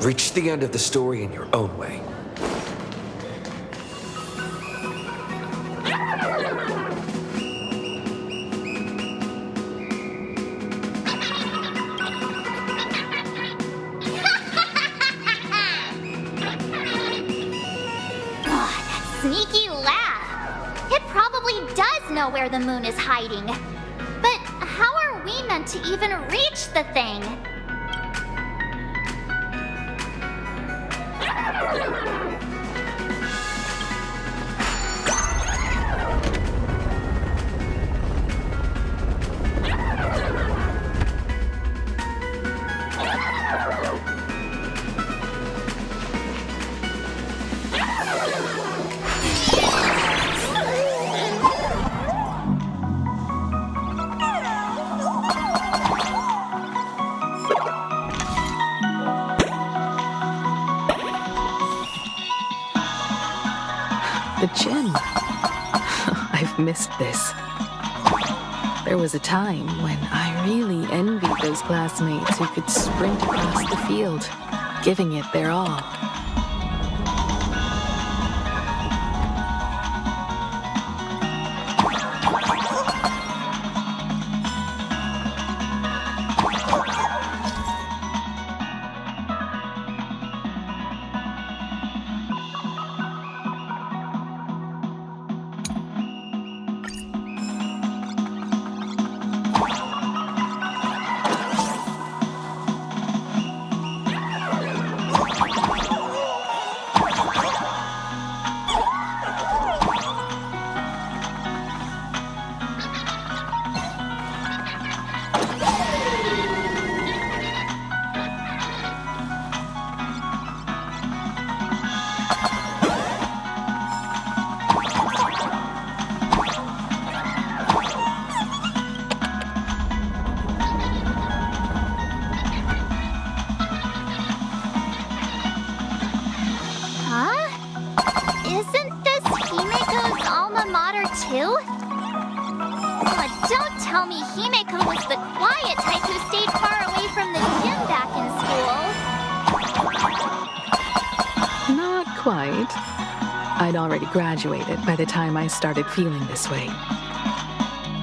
Reach the end of the story in your own way. Sneaky laugh. It probably does know where the moon is hiding. But how are we meant to even reach the thing? The gym. I've missed this. There was a time when I really envied those classmates who could sprint across the field, giving it their all. too? Don't tell me Himeko was the quiet type who stayed far away from the gym back in school. Not quite. I'd already graduated by the time I started feeling this way.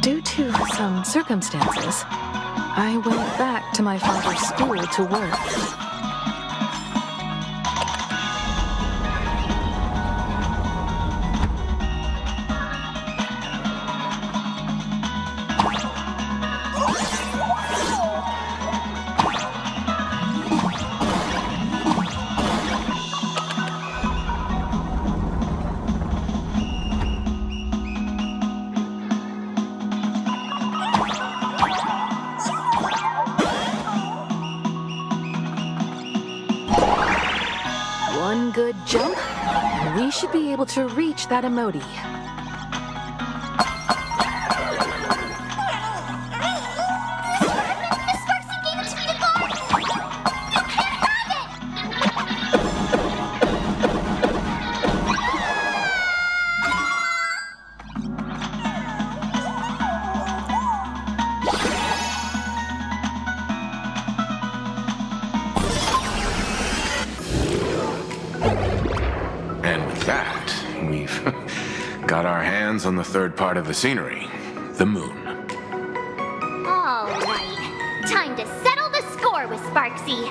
Due to some circumstances, I went back to my father's school to work. One good jump, and we should be able to reach that emoji. And with that, we've got our hands on the third part of the scenery, the moon. All right. Time to settle the score with Sparksy.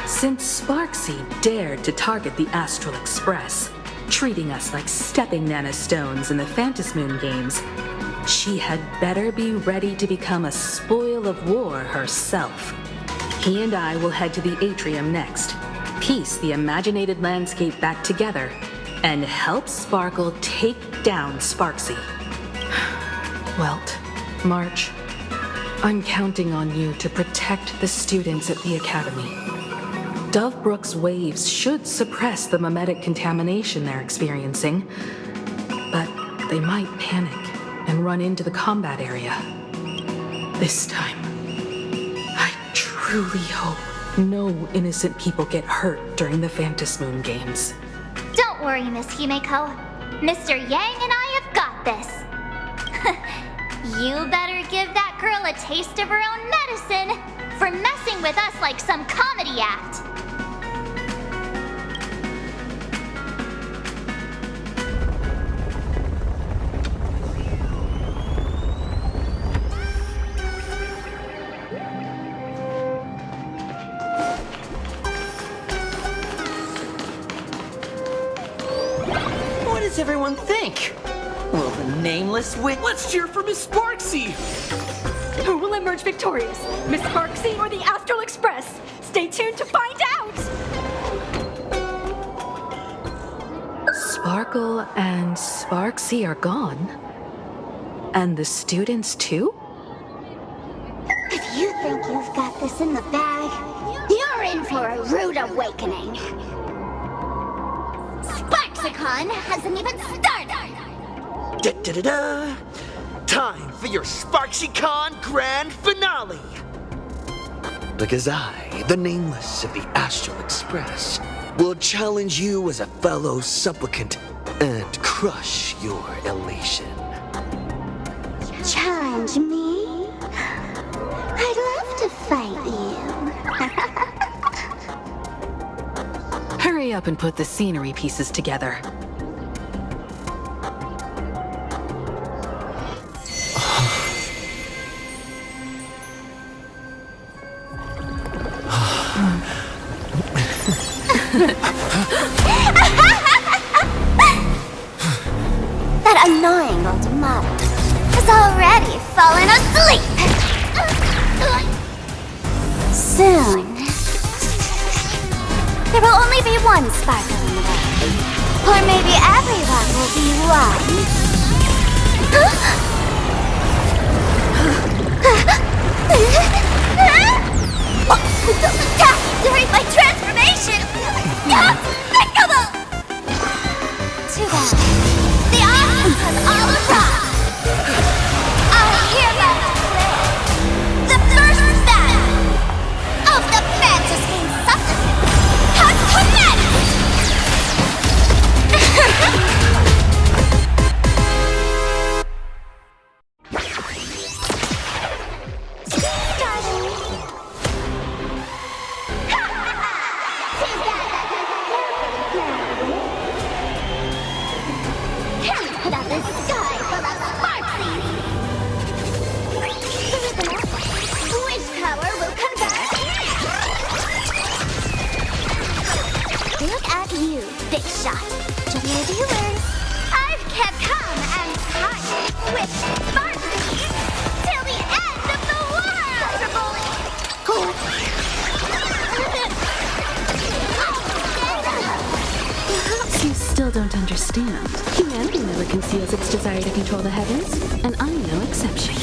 Since Sparksy dared to target the Astral Express, treating us like stepping nanostones in the Phantasmoon games, she had better be ready to become a spoil of war herself. He and I will head to the atrium next, piece the imaginated landscape back together, and help Sparkle take down Sparksy. Welt, March, I'm counting on you to protect the students at the Academy. Dovebrook's waves should suppress the memetic contamination they're experiencing, but they might panic and run into the combat area. This time, I truly hope no innocent people get hurt during the Phantasmoon games. Don't worry, Miss Himeko. Mr. Yang and I have got this. You better give that girl a taste of her own medicine for messing with us like some comedy act. What does everyone think? Will the nameless win? Let's cheer for Miss Sparksy! Who will emerge victorious? Miss Sparksy or the Astral Express? Stay tuned to find out! Sparkle and Sparksy are gone. And the students too? If you think you've got this in the bag, you're in for a rude awakening. Sparksicon hasn't even started! Da-da-da-da! Time for your SparksyCon Grand Finale! Because I, the Nameless of the Astral Express, will challenge you as a fellow supplicant and crush your elation. Challenge me? I'd love to fight you. Hurry up and put the scenery pieces together. That annoying old model has already fallen asleep. Soon, there will only be one Sparkle in the world. Or maybe everyone will be one. Don't attack during my transformation! Despicable! Too bad. The audience has all arrived! I hereby declare the first battle of the Phantasmoon Supplicants has commenced! Dear viewers, I've kept calm and quiet with Sparky till the end of the world! Perhaps you still don't understand. Humanity never conceals its desire to control the heavens, and I'm no exception.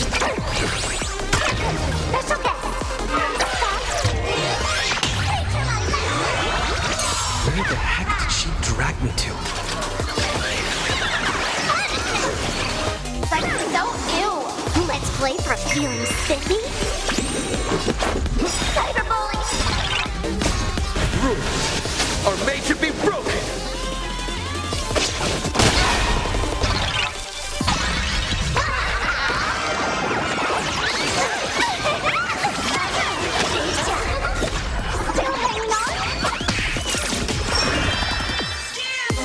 Where the heck did she drag me to? That's so ew! Let's play for feeling spiffy? Cyberbully! Rules are made to be broken. Still hanging on?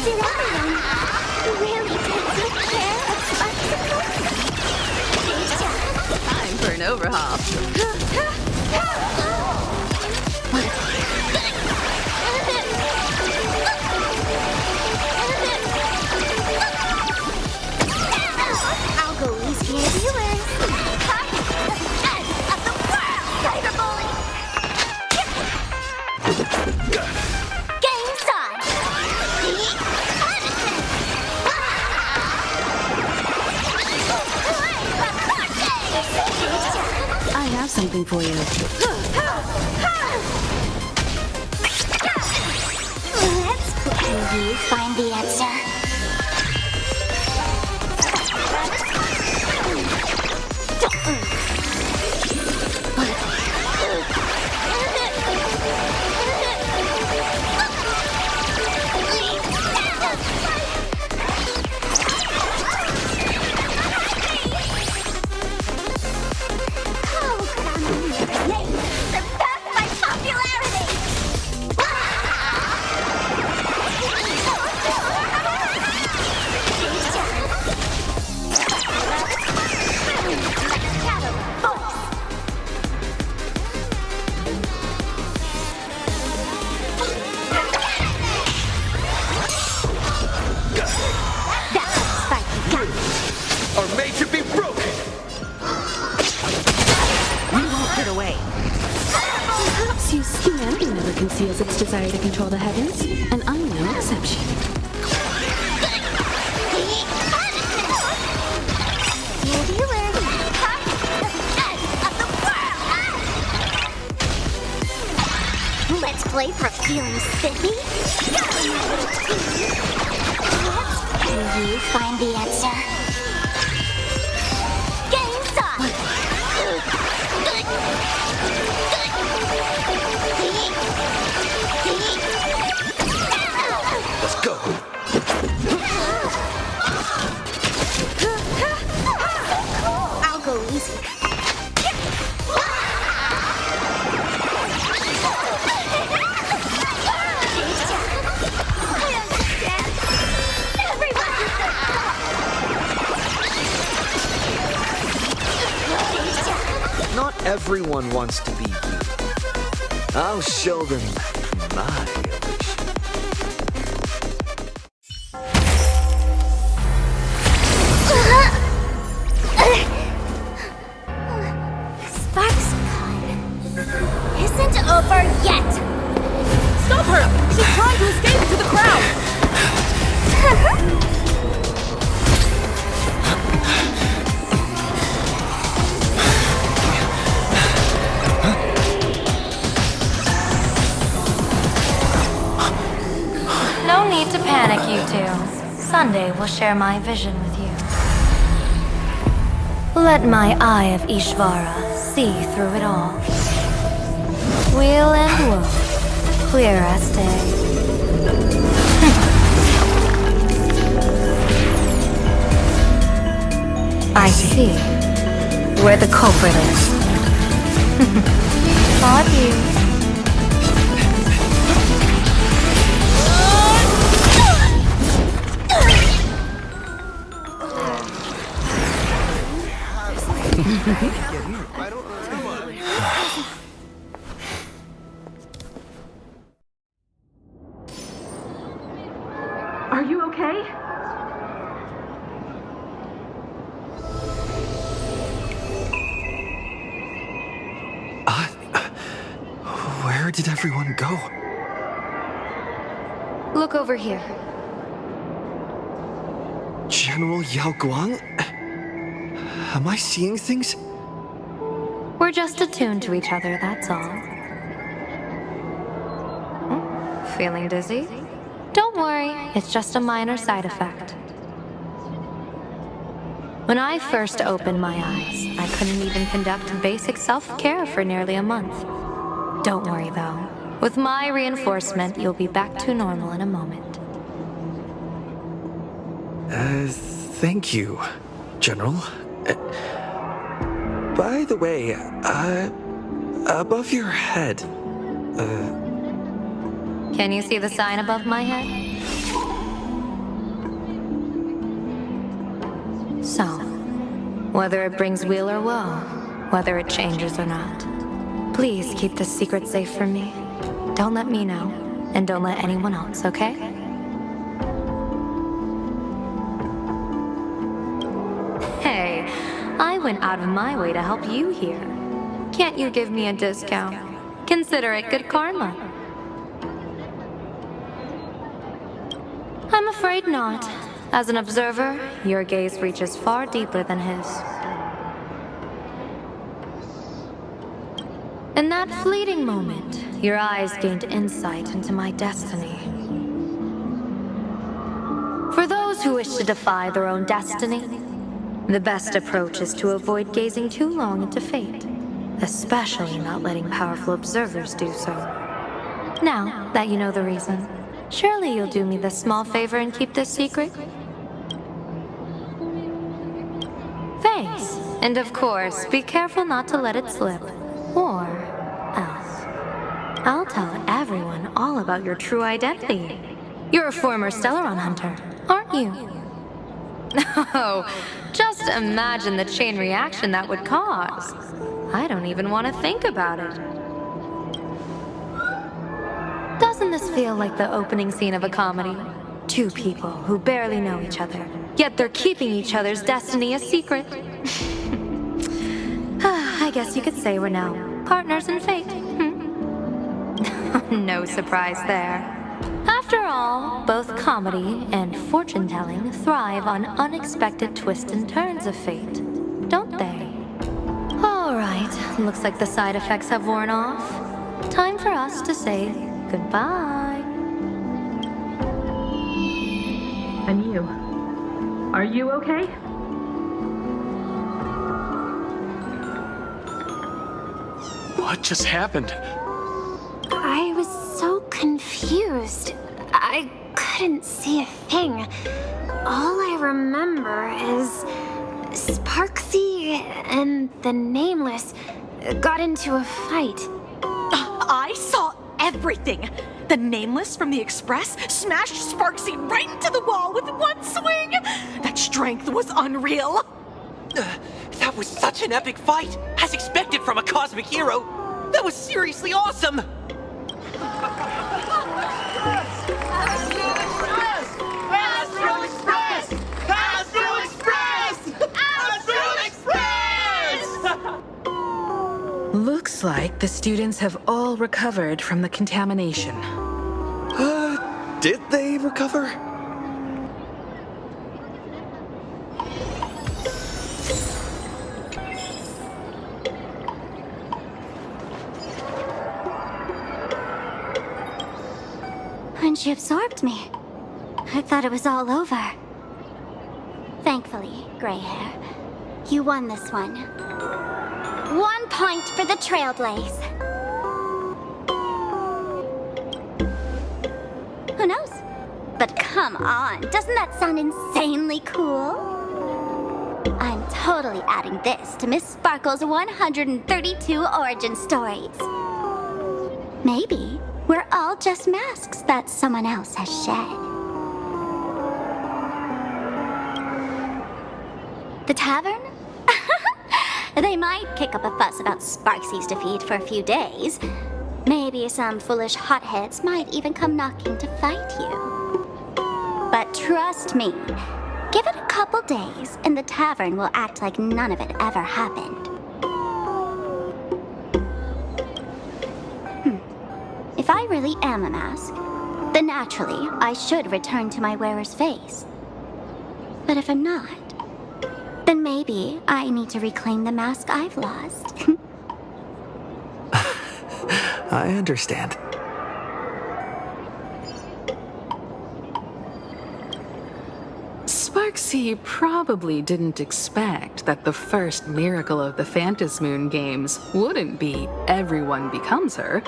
Did everyone really take good care of Sparksicle? Time for an overhaul. I'll go easy, viewers. End of the world, Cyberbully! Game's on! I have something for you. Let's play. Can you find the answer? Are made to be broken. We won't get away. Perhaps humanity never conceals its desire to control the heavens, and I'm no exception. Dear viewers, end of the world! Let's play for feeling spiffy? Can you find the answer? Game's on! Let's go. I'll go easy. I understand. Everyone deserves. Not everyone wants to be you. I'll show them my Sparksicle isn't over yet. Stop her! She's trying to escape into the crowd! No need to panic, you two. Sunday will share my vision with you. Let my eye of Ishvara see through it all. Weal and woe, clear as day. I see where the culprit is. Not you. Are Are you okay? Where did everyone go? Look over here. General Yao Guang? Am I seeing things? We're just attuned to each other, that's all. Feeling dizzy? Don't worry, it's just a minor side effect. When I first opened my eyes, I couldn't even conduct basic self-care for nearly a month. Don't worry though. With my reinforcement, you'll be back to normal in a moment. Thank you, General. By the way, above your head, Can you see the sign above my head? So, whether it brings weal or woe, whether it changes or not, please keep this secret safe from me. Don't let me know, and don't let anyone else, okay? Hey, I went out of my way to help you here. Can't you give me a discount? Consider it good karma. I'm afraid not. As an observer, your gaze reaches far deeper than his. In that fleeting moment, your eyes gained insight into my destiny. For those who wish to defy their own destiny, the best approach is to avoid gazing too long into fate, especially not letting powerful observers do so. Now that you know the reason, surely you'll do me this small favor and keep this secret? Thanks. And of course, be careful not to let it slip. Or else. I'll tell everyone all about your true identity. You're a former Stellaron hunter, aren't you? Oh, just imagine the chain reaction that would cause. I don't even want to think about it. Doesn't this feel like the opening scene of a comedy? Two people who barely know each other, yet they're keeping each other's destiny a secret. I guess you could say we're now partners in fate. No surprise there. After all, both comedy and fortune-telling thrive on unexpected twists and turns of fate, don't they? All right, looks like the side effects have worn off. Time for us to say goodbye. And you? Are you okay? What just happened? I was so confused. I couldn't see a thing. All I remember is Sparksy and the Nameless got into a fight. I saw everything. The Nameless from the Express smashed Sparksy right into the wall with one swing. That strength was unreal. That was such an epic fight, as expected from a cosmic hero. That was seriously awesome. Looks like the students have all recovered from the contamination. Did they recover? When she absorbed me, I thought it was all over. Thankfully, Gray Hair, you won this one. 1 point for the Trailblaze. Who knows? But come on, doesn't that sound insanely cool? I'm totally adding this to Miss Sparkle's 132 origin stories. Maybe we're all just masks that someone else has shed. The tavern? They might kick up a fuss about Sparksy's defeat for a few days. Maybe some foolish hotheads might even come knocking to fight you. But trust me. Give it a couple days, and the tavern will act like none of it ever happened. If I really am a mask, then naturally I should return to my wearer's face. But if I'm not, then maybe I need to reclaim the mask I've lost. I understand. Sparksy probably didn't expect that the first miracle of the Phantasmoon games wouldn't be everyone becomes her,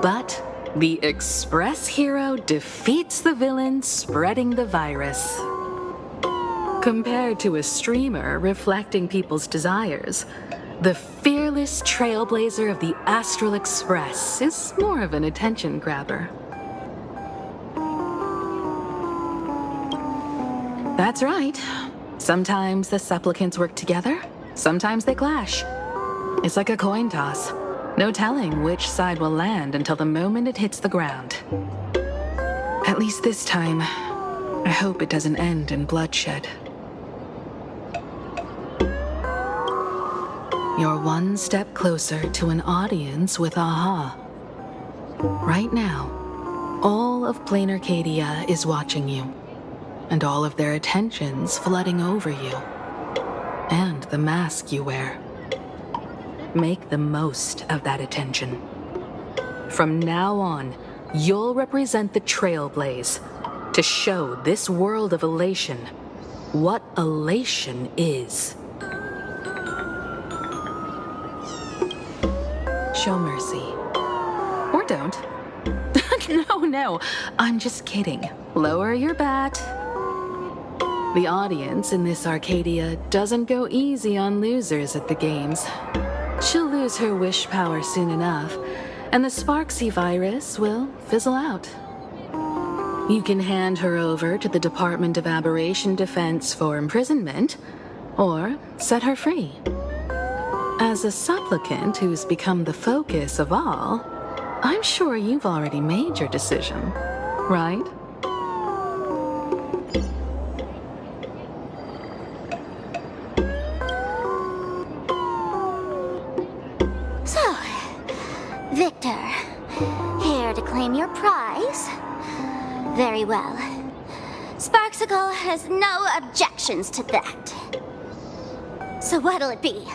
but the Express hero defeats the villain spreading the virus. Compared to a streamer reflecting people's desires, the fearless trailblazer of the Astral Express is more of an attention grabber. That's right. Sometimes the supplicants work together, sometimes they clash. It's like a coin toss. No telling which side will land until the moment it hits the ground. At least this time, I hope it doesn't end in bloodshed. You're one step closer to an audience with AHA. Right now, all of Plain Arcadia is watching you, and all of their attention's flooding over you, and the mask you wear. Make the most of that attention. From now on, you'll represent the Trailblaze to show this world of elation what elation is. Show mercy. Or don't. No, I'm just kidding. Lower your bat. The audience in this Arcadia doesn't go easy on losers at the games. She'll lose her wish power soon enough, and the Sparksy virus will fizzle out. You can hand her over to the Department of Aberration Defense for imprisonment, or set her free. As a supplicant who's become the focus of all, I'm sure you've already made your decision, right? So, Victor, here to claim your prize? Very well. Sparksicle has no objections to that. So what'll it be?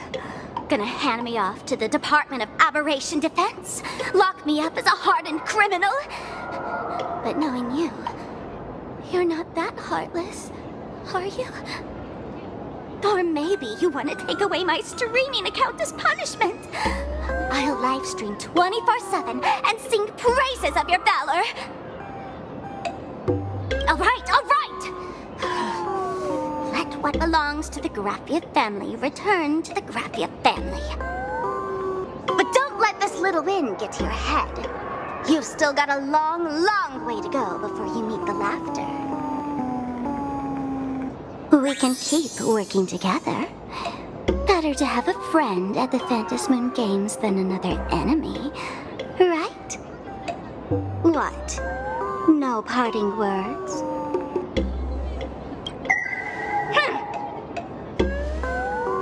Gonna hand me off to the Department of Aberration Defense? Lock me up as a hardened criminal? But knowing you, you're not that heartless, are you? Or maybe you want to take away my streaming account as punishment. I'll livestream 24/7 and sing praises of your valor. All right. Let what belongs to the Graphia family return to the Graphia family. But don't let this little win get to your head. You've still got a long, long way to go before you meet the laughter. We can keep working together. Better to have a friend at the Phantasmoon Games than another enemy, right? What? No parting words?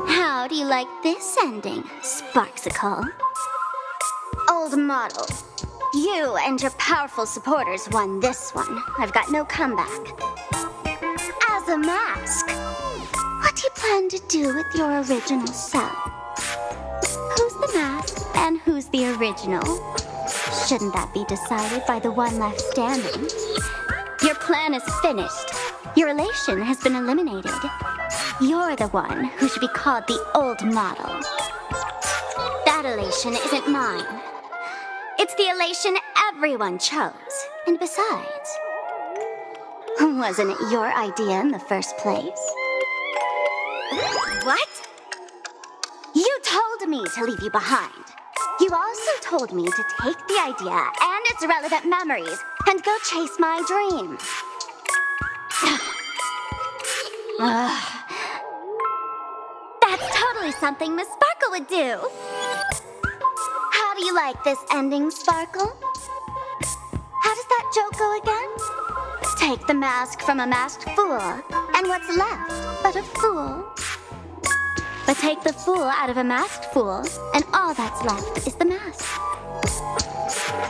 How do you like this ending, Sparksicle? Old model, you and your powerful supporters won this one. I've got no comeback. As a mask, what do you plan to do with your original self? Who's the mask and who's the original? Shouldn't that be decided by the one left standing? Your plan is finished. Your elation has been eliminated. You're the one who should be called the old model. That elation isn't mine. It's the elation everyone chose. And besides, wasn't it your idea in the first place? What? You told me to leave you behind. You also told me to take the idea and its relevant memories and go chase my dream. That's totally something Miss Sparkle would do. How do you like this ending, Sparkle? How does that joke go again? Take the mask from a masked fool, and what's left but a fool? But take the fool out of a masked fool, and all that's left is the mask.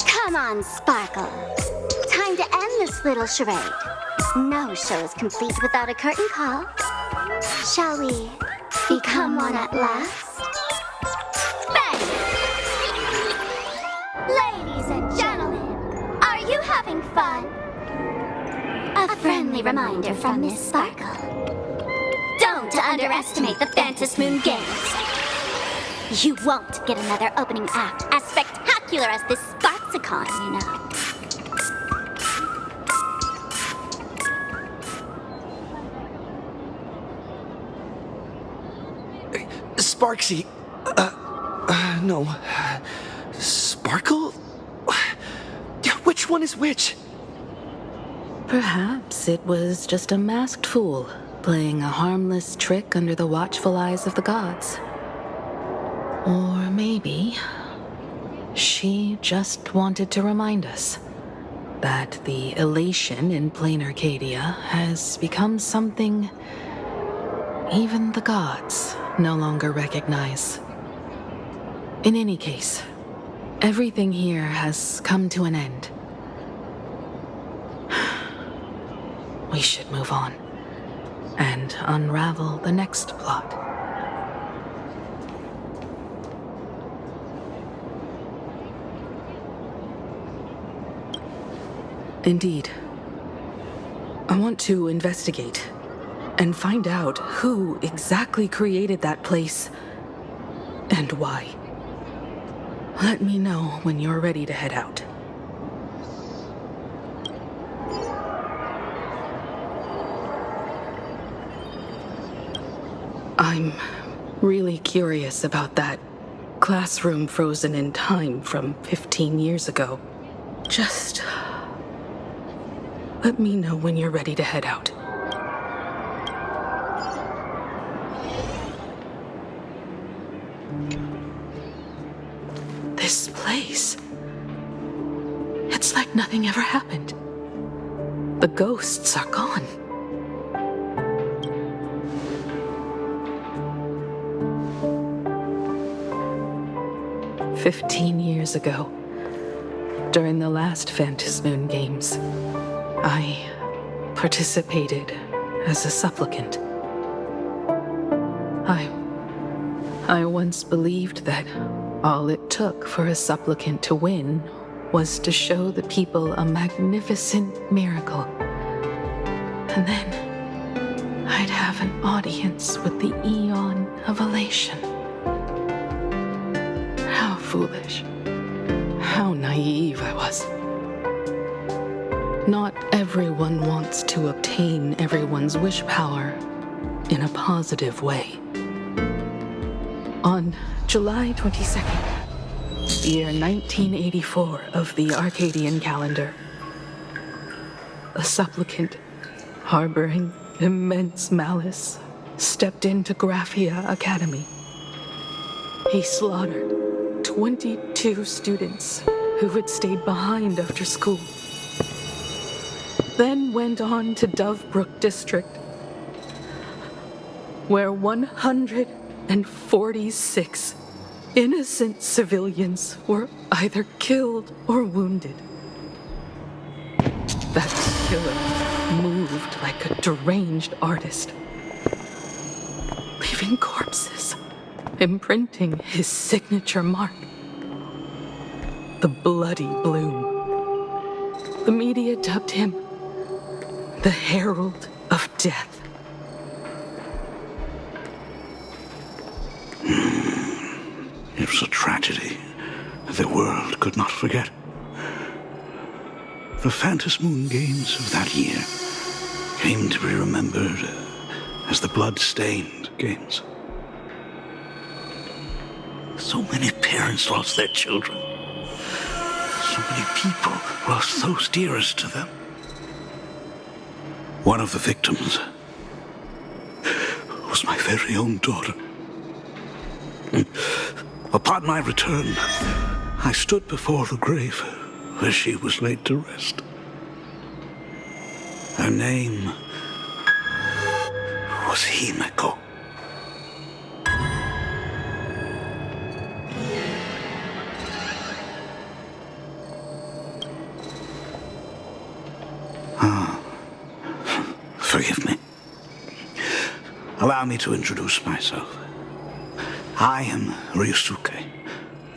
Come on, Sparkle. Time to end this little charade. No show is complete without a curtain call. Shall we become one at last? Bang! Ladies and gentlemen, are you having fun? A friendly reminder from Miss Sparkle. Don't underestimate the Fantasmoon Games. You won't get another opening act as spectacular as this Sparksicon, you know. Sparksy. No. Sparkle? Which one is which? Perhaps it was just a masked fool playing a harmless trick under the watchful eyes of the gods. Or maybe she just wanted to remind us that the elation in plain Arcadia has become something even the gods no longer recognize. In any case, everything here has come to an end. We should move on and unravel the next plot. Indeed. I want to investigate and find out who exactly created that place and why. Let me know when you're ready to head out. I'm really curious about that classroom frozen in time from 15 years ago. Just let me know when you're ready to head out. This place. It's like nothing ever happened. The ghosts are gone. "15 years ago, during the last Fantasmoon Games, I participated as a supplicant. I once believed that all it took for a supplicant to win was to show the people a magnificent miracle. And then I'd have an audience with the Eon of Elation. How foolish. How naive I was. Not everyone wants to obtain everyone's wish power in a positive way. On July 22nd, year 1984 of the Arcadian calendar, a supplicant harboring immense malice stepped into Graphia Academy. He slaughtered 22 students who had stayed behind after school, then went on to Dovebrook District, where 146 innocent civilians were either killed or wounded. That killer moved like a deranged artist, leaving corpses, imprinting his signature mark. The Bloody Bloom. The media dubbed him the Herald of Death. It was a tragedy the world could not forget. The Fantasmoon Games of that year came to be remembered as the Blood-Stained Games. So many parents lost their children. So many people lost those dearest to them. One of the victims was my very own daughter. Upon my return, I stood before the grave where she was laid to rest. Her name was Himeko. Forgive me. Allow me to introduce myself. I am Ryusuke,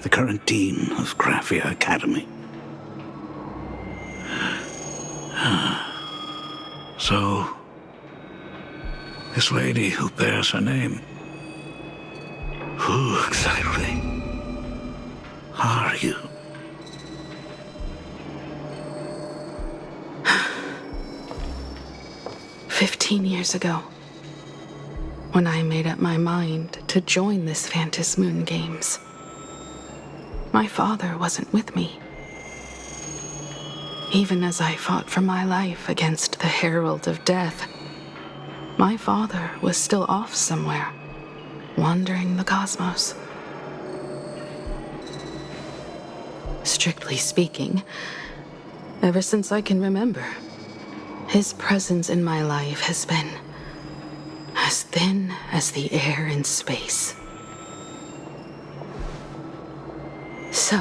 the current dean of Graphia Academy. So, this lady who bears her name, who exactly are you? "15 years ago, when I made up my mind to join this Phantom Moon Games, my father wasn't with me. Even as I fought for my life against the Herald of Death, my father was still off somewhere, wandering the cosmos. Strictly speaking, ever since I can remember, his presence in my life has been as thin as the air in space. So,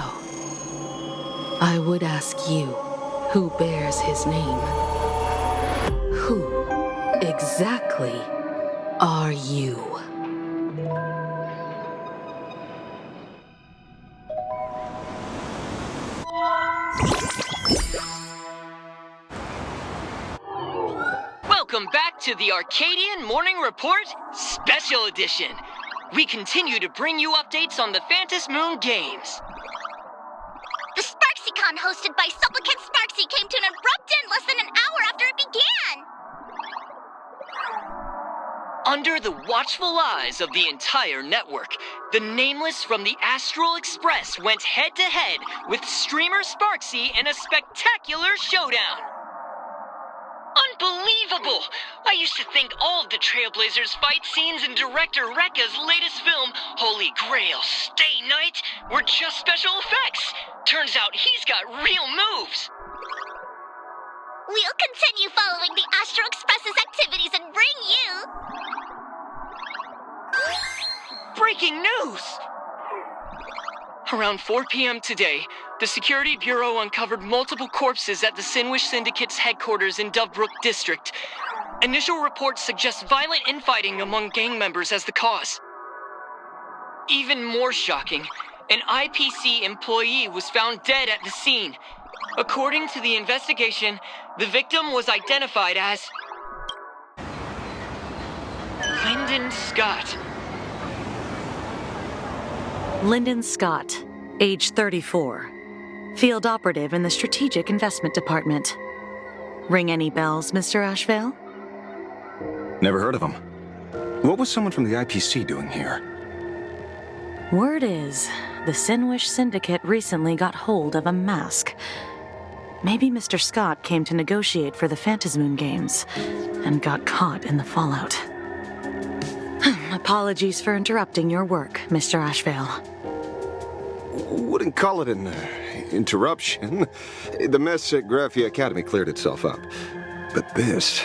I would ask you, who bears his name, who exactly are you?" Welcome back to the Arcadian Morning Report Special Edition. We continue to bring you updates on the Phantom Moon Games. The SparksyCon hosted by Supplicant Sparksy came to an abrupt end less than an hour after it began. Under the watchful eyes of the entire network, the Nameless from the Astral Express went head-to-head with streamer Sparksy in a spectacular showdown. Unbelievable! I used to think all of the Trailblazers' fight scenes in director Rekka's latest film, Holy Grail Stay Night, were just special effects. Turns out he's got real moves. We'll continue following the Astro Express's activities and bring you... Breaking news! Around 4 p.m. today, the Security Bureau uncovered multiple corpses at the Sinwish Syndicate's headquarters in Dovebrook District. Initial reports suggest violent infighting among gang members as the cause. Even more shocking, an IPC employee was found dead at the scene. According to the investigation, the victim was identified as Lyndon Scott. Lyndon Scott, age 34. Field operative in the Strategic Investment Department. Ring any bells, Mr. Ashvale? Never heard of him. What was someone from the IPC doing here? Word is, the Sinwish Syndicate recently got hold of a mask. Maybe Mr. Scott came to negotiate for the Phantom Moon Games and got caught in the fallout. Apologies for interrupting your work, Mr. Ashvale. Wouldn't call it an interruption. The mess at Graphia Academy cleared itself up. But this...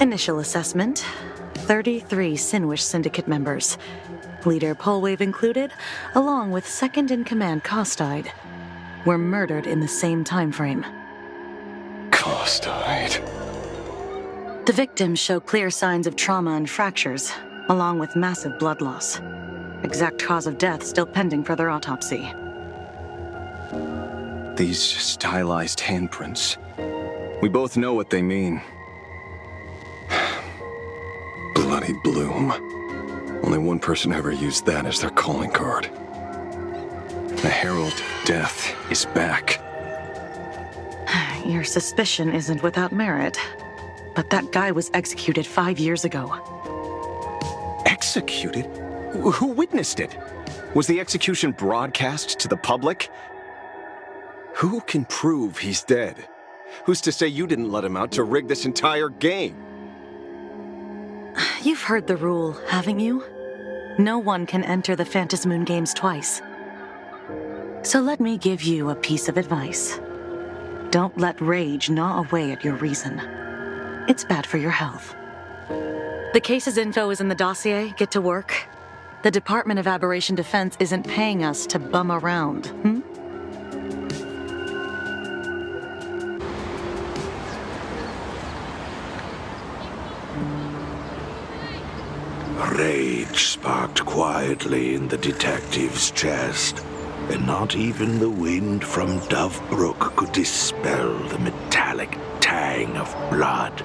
Initial assessment, 33 Sinwish Syndicate members. Leader Polwave included, along with second-in-command Costide, were murdered in the same time frame. Costide. The victims show clear signs of trauma and fractures, along with massive blood loss. Exact cause of death still pending further autopsy. These stylized handprints. We both know what they mean. Bloody Bloom. Only one person ever used that as their calling card. The Herald of Death is back. Your suspicion isn't without merit, but that guy was executed 5 years ago. Executed? Who witnessed it? Was the execution broadcast to the public? Who can prove he's dead? Who's to say you didn't let him out to rig this entire game? You've heard the rule, haven't you? No one can enter the Phantom Moon Games twice. So let me give you a piece of advice. Don't let rage gnaw away at your reason. It's bad for your health. The case's info is in the dossier. Get to work. The Department of Aberration Defense isn't paying us to bum around, Rage sparked quietly in the detective's chest, and not even the wind from Dove Brook could dispel the metallic tang of blood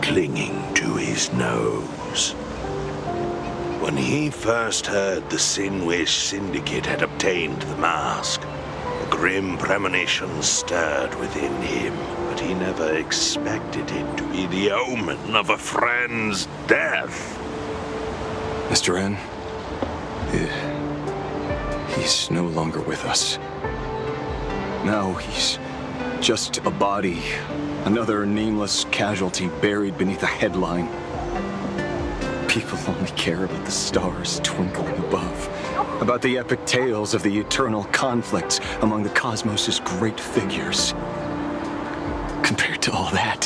clinging to his nose. When he first heard the Sinwish Syndicate had obtained the mask, a grim premonition stirred within him, but he never expected it to be the omen of a friend's death. Mr. N, he's no longer with us. Now he's just a body, another nameless casualty buried beneath a headline. People only care about the stars twinkling above, about the epic tales of the eternal conflicts among the cosmos's great figures. Compared to all that,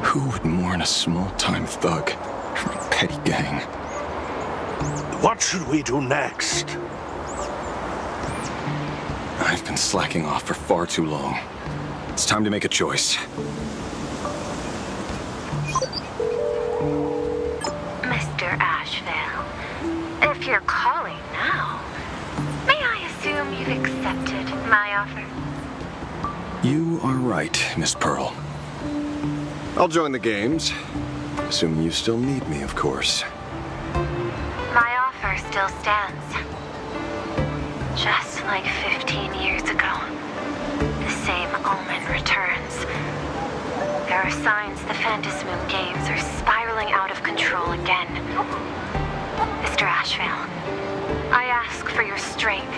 who would mourn a small-time thug from a petty gang? What should we do next? I've been slacking off for far too long. It's time to make a choice. Mr. Ashvale, if you're calling now, may I assume you've accepted my offer? You are right, Miss Pearl. I'll join the games. Assuming you still need me, of course. My offer still stands. Just like 15 years ago, the same omen returns. There are signs the Phantasmoon games are spiraling out of control again. Mr. Ashvale, I ask for your strength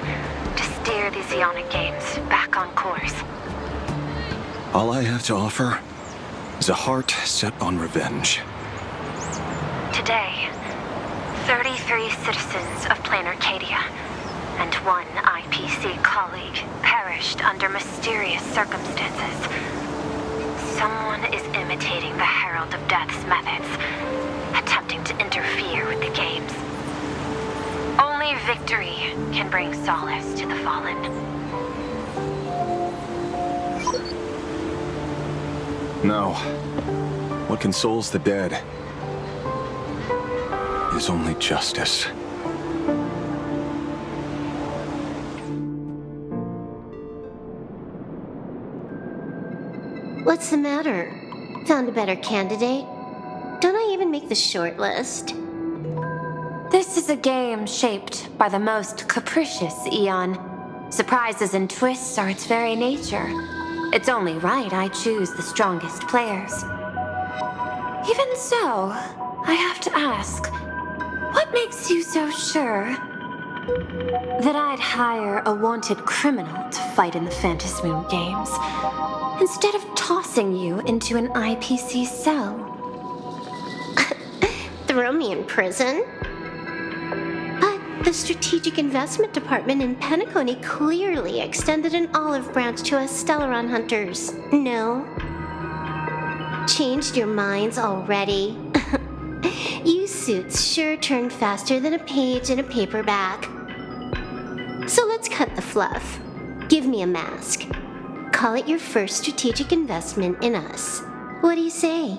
to steer these Ionic games back on course. All I have to offer is a heart set on revenge. Today, 33 citizens of Plain Arcadia and one IPC colleague perished under mysterious circumstances. Someone is imitating the Herald of Death's methods, attempting to interfere with the games. Only victory can bring solace to the fallen. No. What consoles the dead is only justice. What's the matter? Found a better candidate? Don't I even make the short list? This is a game shaped by the most capricious Eon. Surprises and twists are its very nature. It's only right I choose the strongest players. Even so, I have to ask, what makes you so sure that I'd hire a wanted criminal to fight in the Phantasmoon games, instead of tossing you into an IPC cell? Throw me in prison? But the Strategic Investment Department in Penacony clearly extended an olive branch to us Stellaron hunters. No? Changed your minds already? You suits sure turn faster than a page in a paperback. So let's cut the fluff. Give me a mask. Call it your first strategic investment in us. What do you say?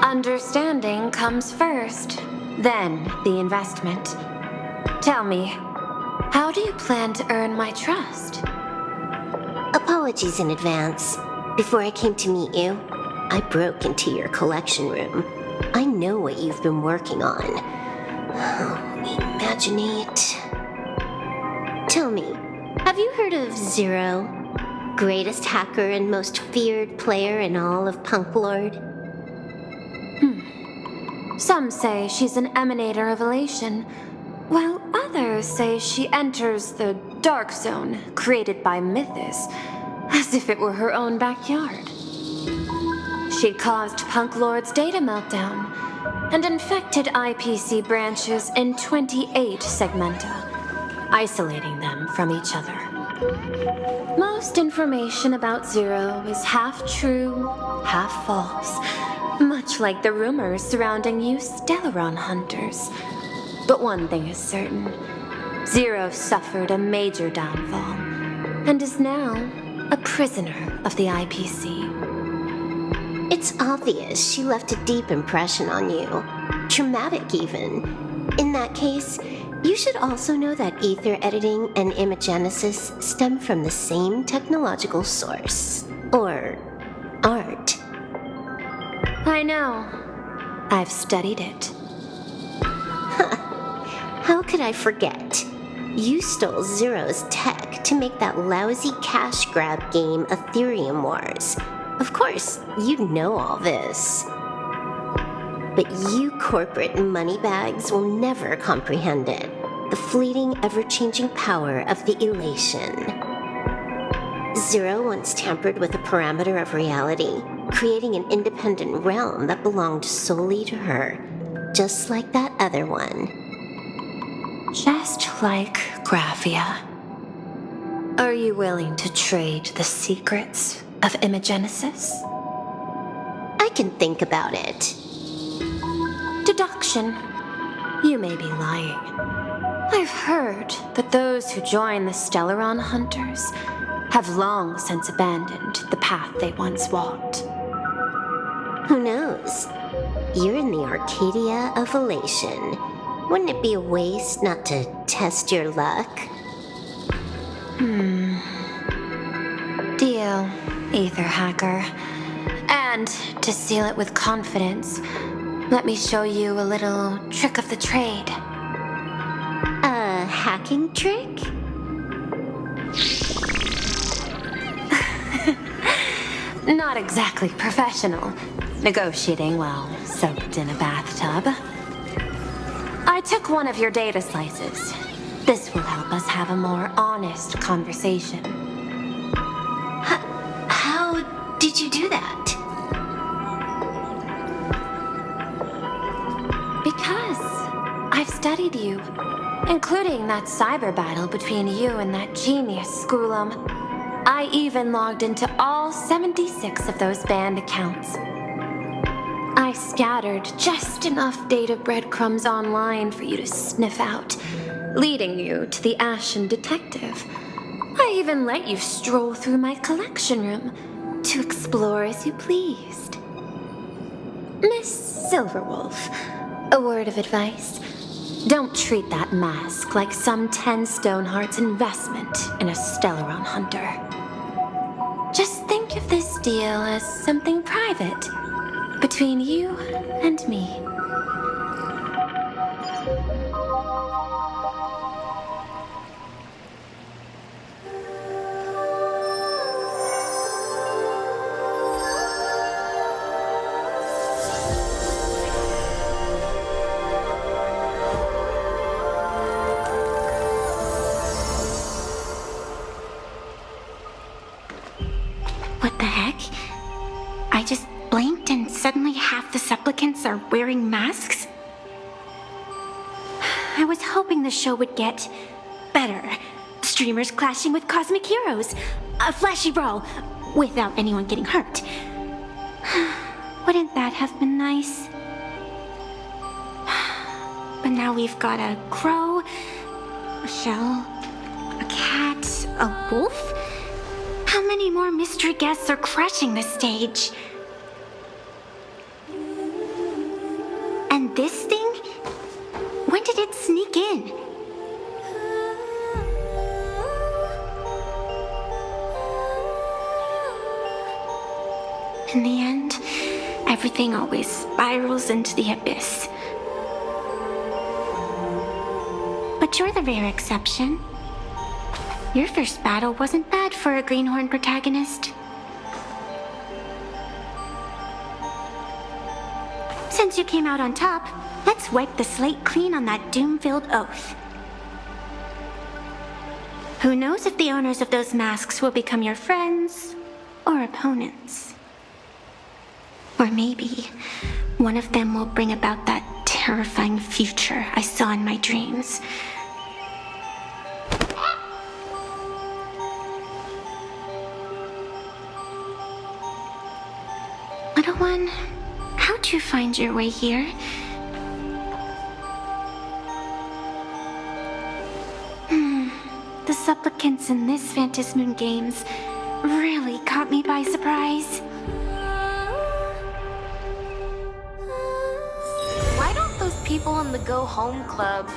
Understanding comes first, then the investment. Tell me, how do you plan to earn my trust? Apologies in advance. Before I came to meet you, I broke into your collection room. I know what you've been working on. Imaginate. Tell me, have you heard of Zero? Greatest hacker and most feared player in all of Punk Lord? Some say she's an emanator of elation, while others say she enters the dark zone created by Mythos, as if it were her own backyard. She caused Punk Lord's data meltdown and infected IPC branches in 28 segmenta, isolating them from each other. Most information about Zero is half true, half false, much like the rumors surrounding you Stellaron hunters. But one thing is certain. Zero suffered a major downfall, and is now a prisoner of the IPC. It's obvious she left a deep impression on you. Traumatic, even. In that case, you should also know that ether editing and imagenesis stem from the same technological source. Or art. I know. I've studied it. How could I forget? You stole Zero's tech to make that lousy cash grab game Ethereum Wars. Of course, you know all this. But you corporate moneybags will never comprehend it. The fleeting, ever-changing power of the elation. Zero once tampered with a parameter of reality, creating an independent realm that belonged solely to her, just like that other one. Just like Graphia. Are you willing to trade the secrets of imagenesis? I can think about it. Deduction. You may be lying. I've heard that those who join the Stellaron Hunters have long since abandoned the path they once walked. Who knows? You're in the Arcadia of Elation. Wouldn't it be a waste not to test your luck? Deal, Ether Hacker. And to seal it with confidence, let me show you a little trick of the trade. A hacking trick? Not exactly professional. Negotiating while soaked in a bathtub. I took one of your data slices. This will help us have a more honest conversation. How did you do that? Because I've studied you, including that cyber battle between you and that genius Schoolum. I even logged into all 76 of those banned accounts. I scattered just enough data breadcrumbs online for you to sniff out, leading you to the Ashen Detective. I even let you stroll through my collection room to explore as you pleased. Miss Silverwolf, a word of advice. Don't treat that mask like some 10 Stonehearts investment in a Stellaron hunter. Just think of this deal as something private between you and me. What the heck? I just blinked and suddenly half the supplicants are wearing masks? I was hoping the show would get better. Streamers clashing with cosmic heroes. A flashy brawl without anyone getting hurt. Wouldn't that have been nice? But now we've got a crow, a shell, a cat, a wolf? How many more mystery guests are crashing the stage? And this thing? When did it sneak in? In the end, everything always spirals into the abyss. But you're the rare exception. Your first battle wasn't bad for a greenhorn protagonist. Since you came out on top, let's wipe the slate clean on that doom-filled oath. Who knows if the owners of those masks will become your friends or opponents? Or maybe one of them will bring about that terrifying future I saw in my dreams. Little one, how'd you find your way here? The supplicants in this Phantasmoon Games really caught me by surprise. Why don't those people in the Go Home Club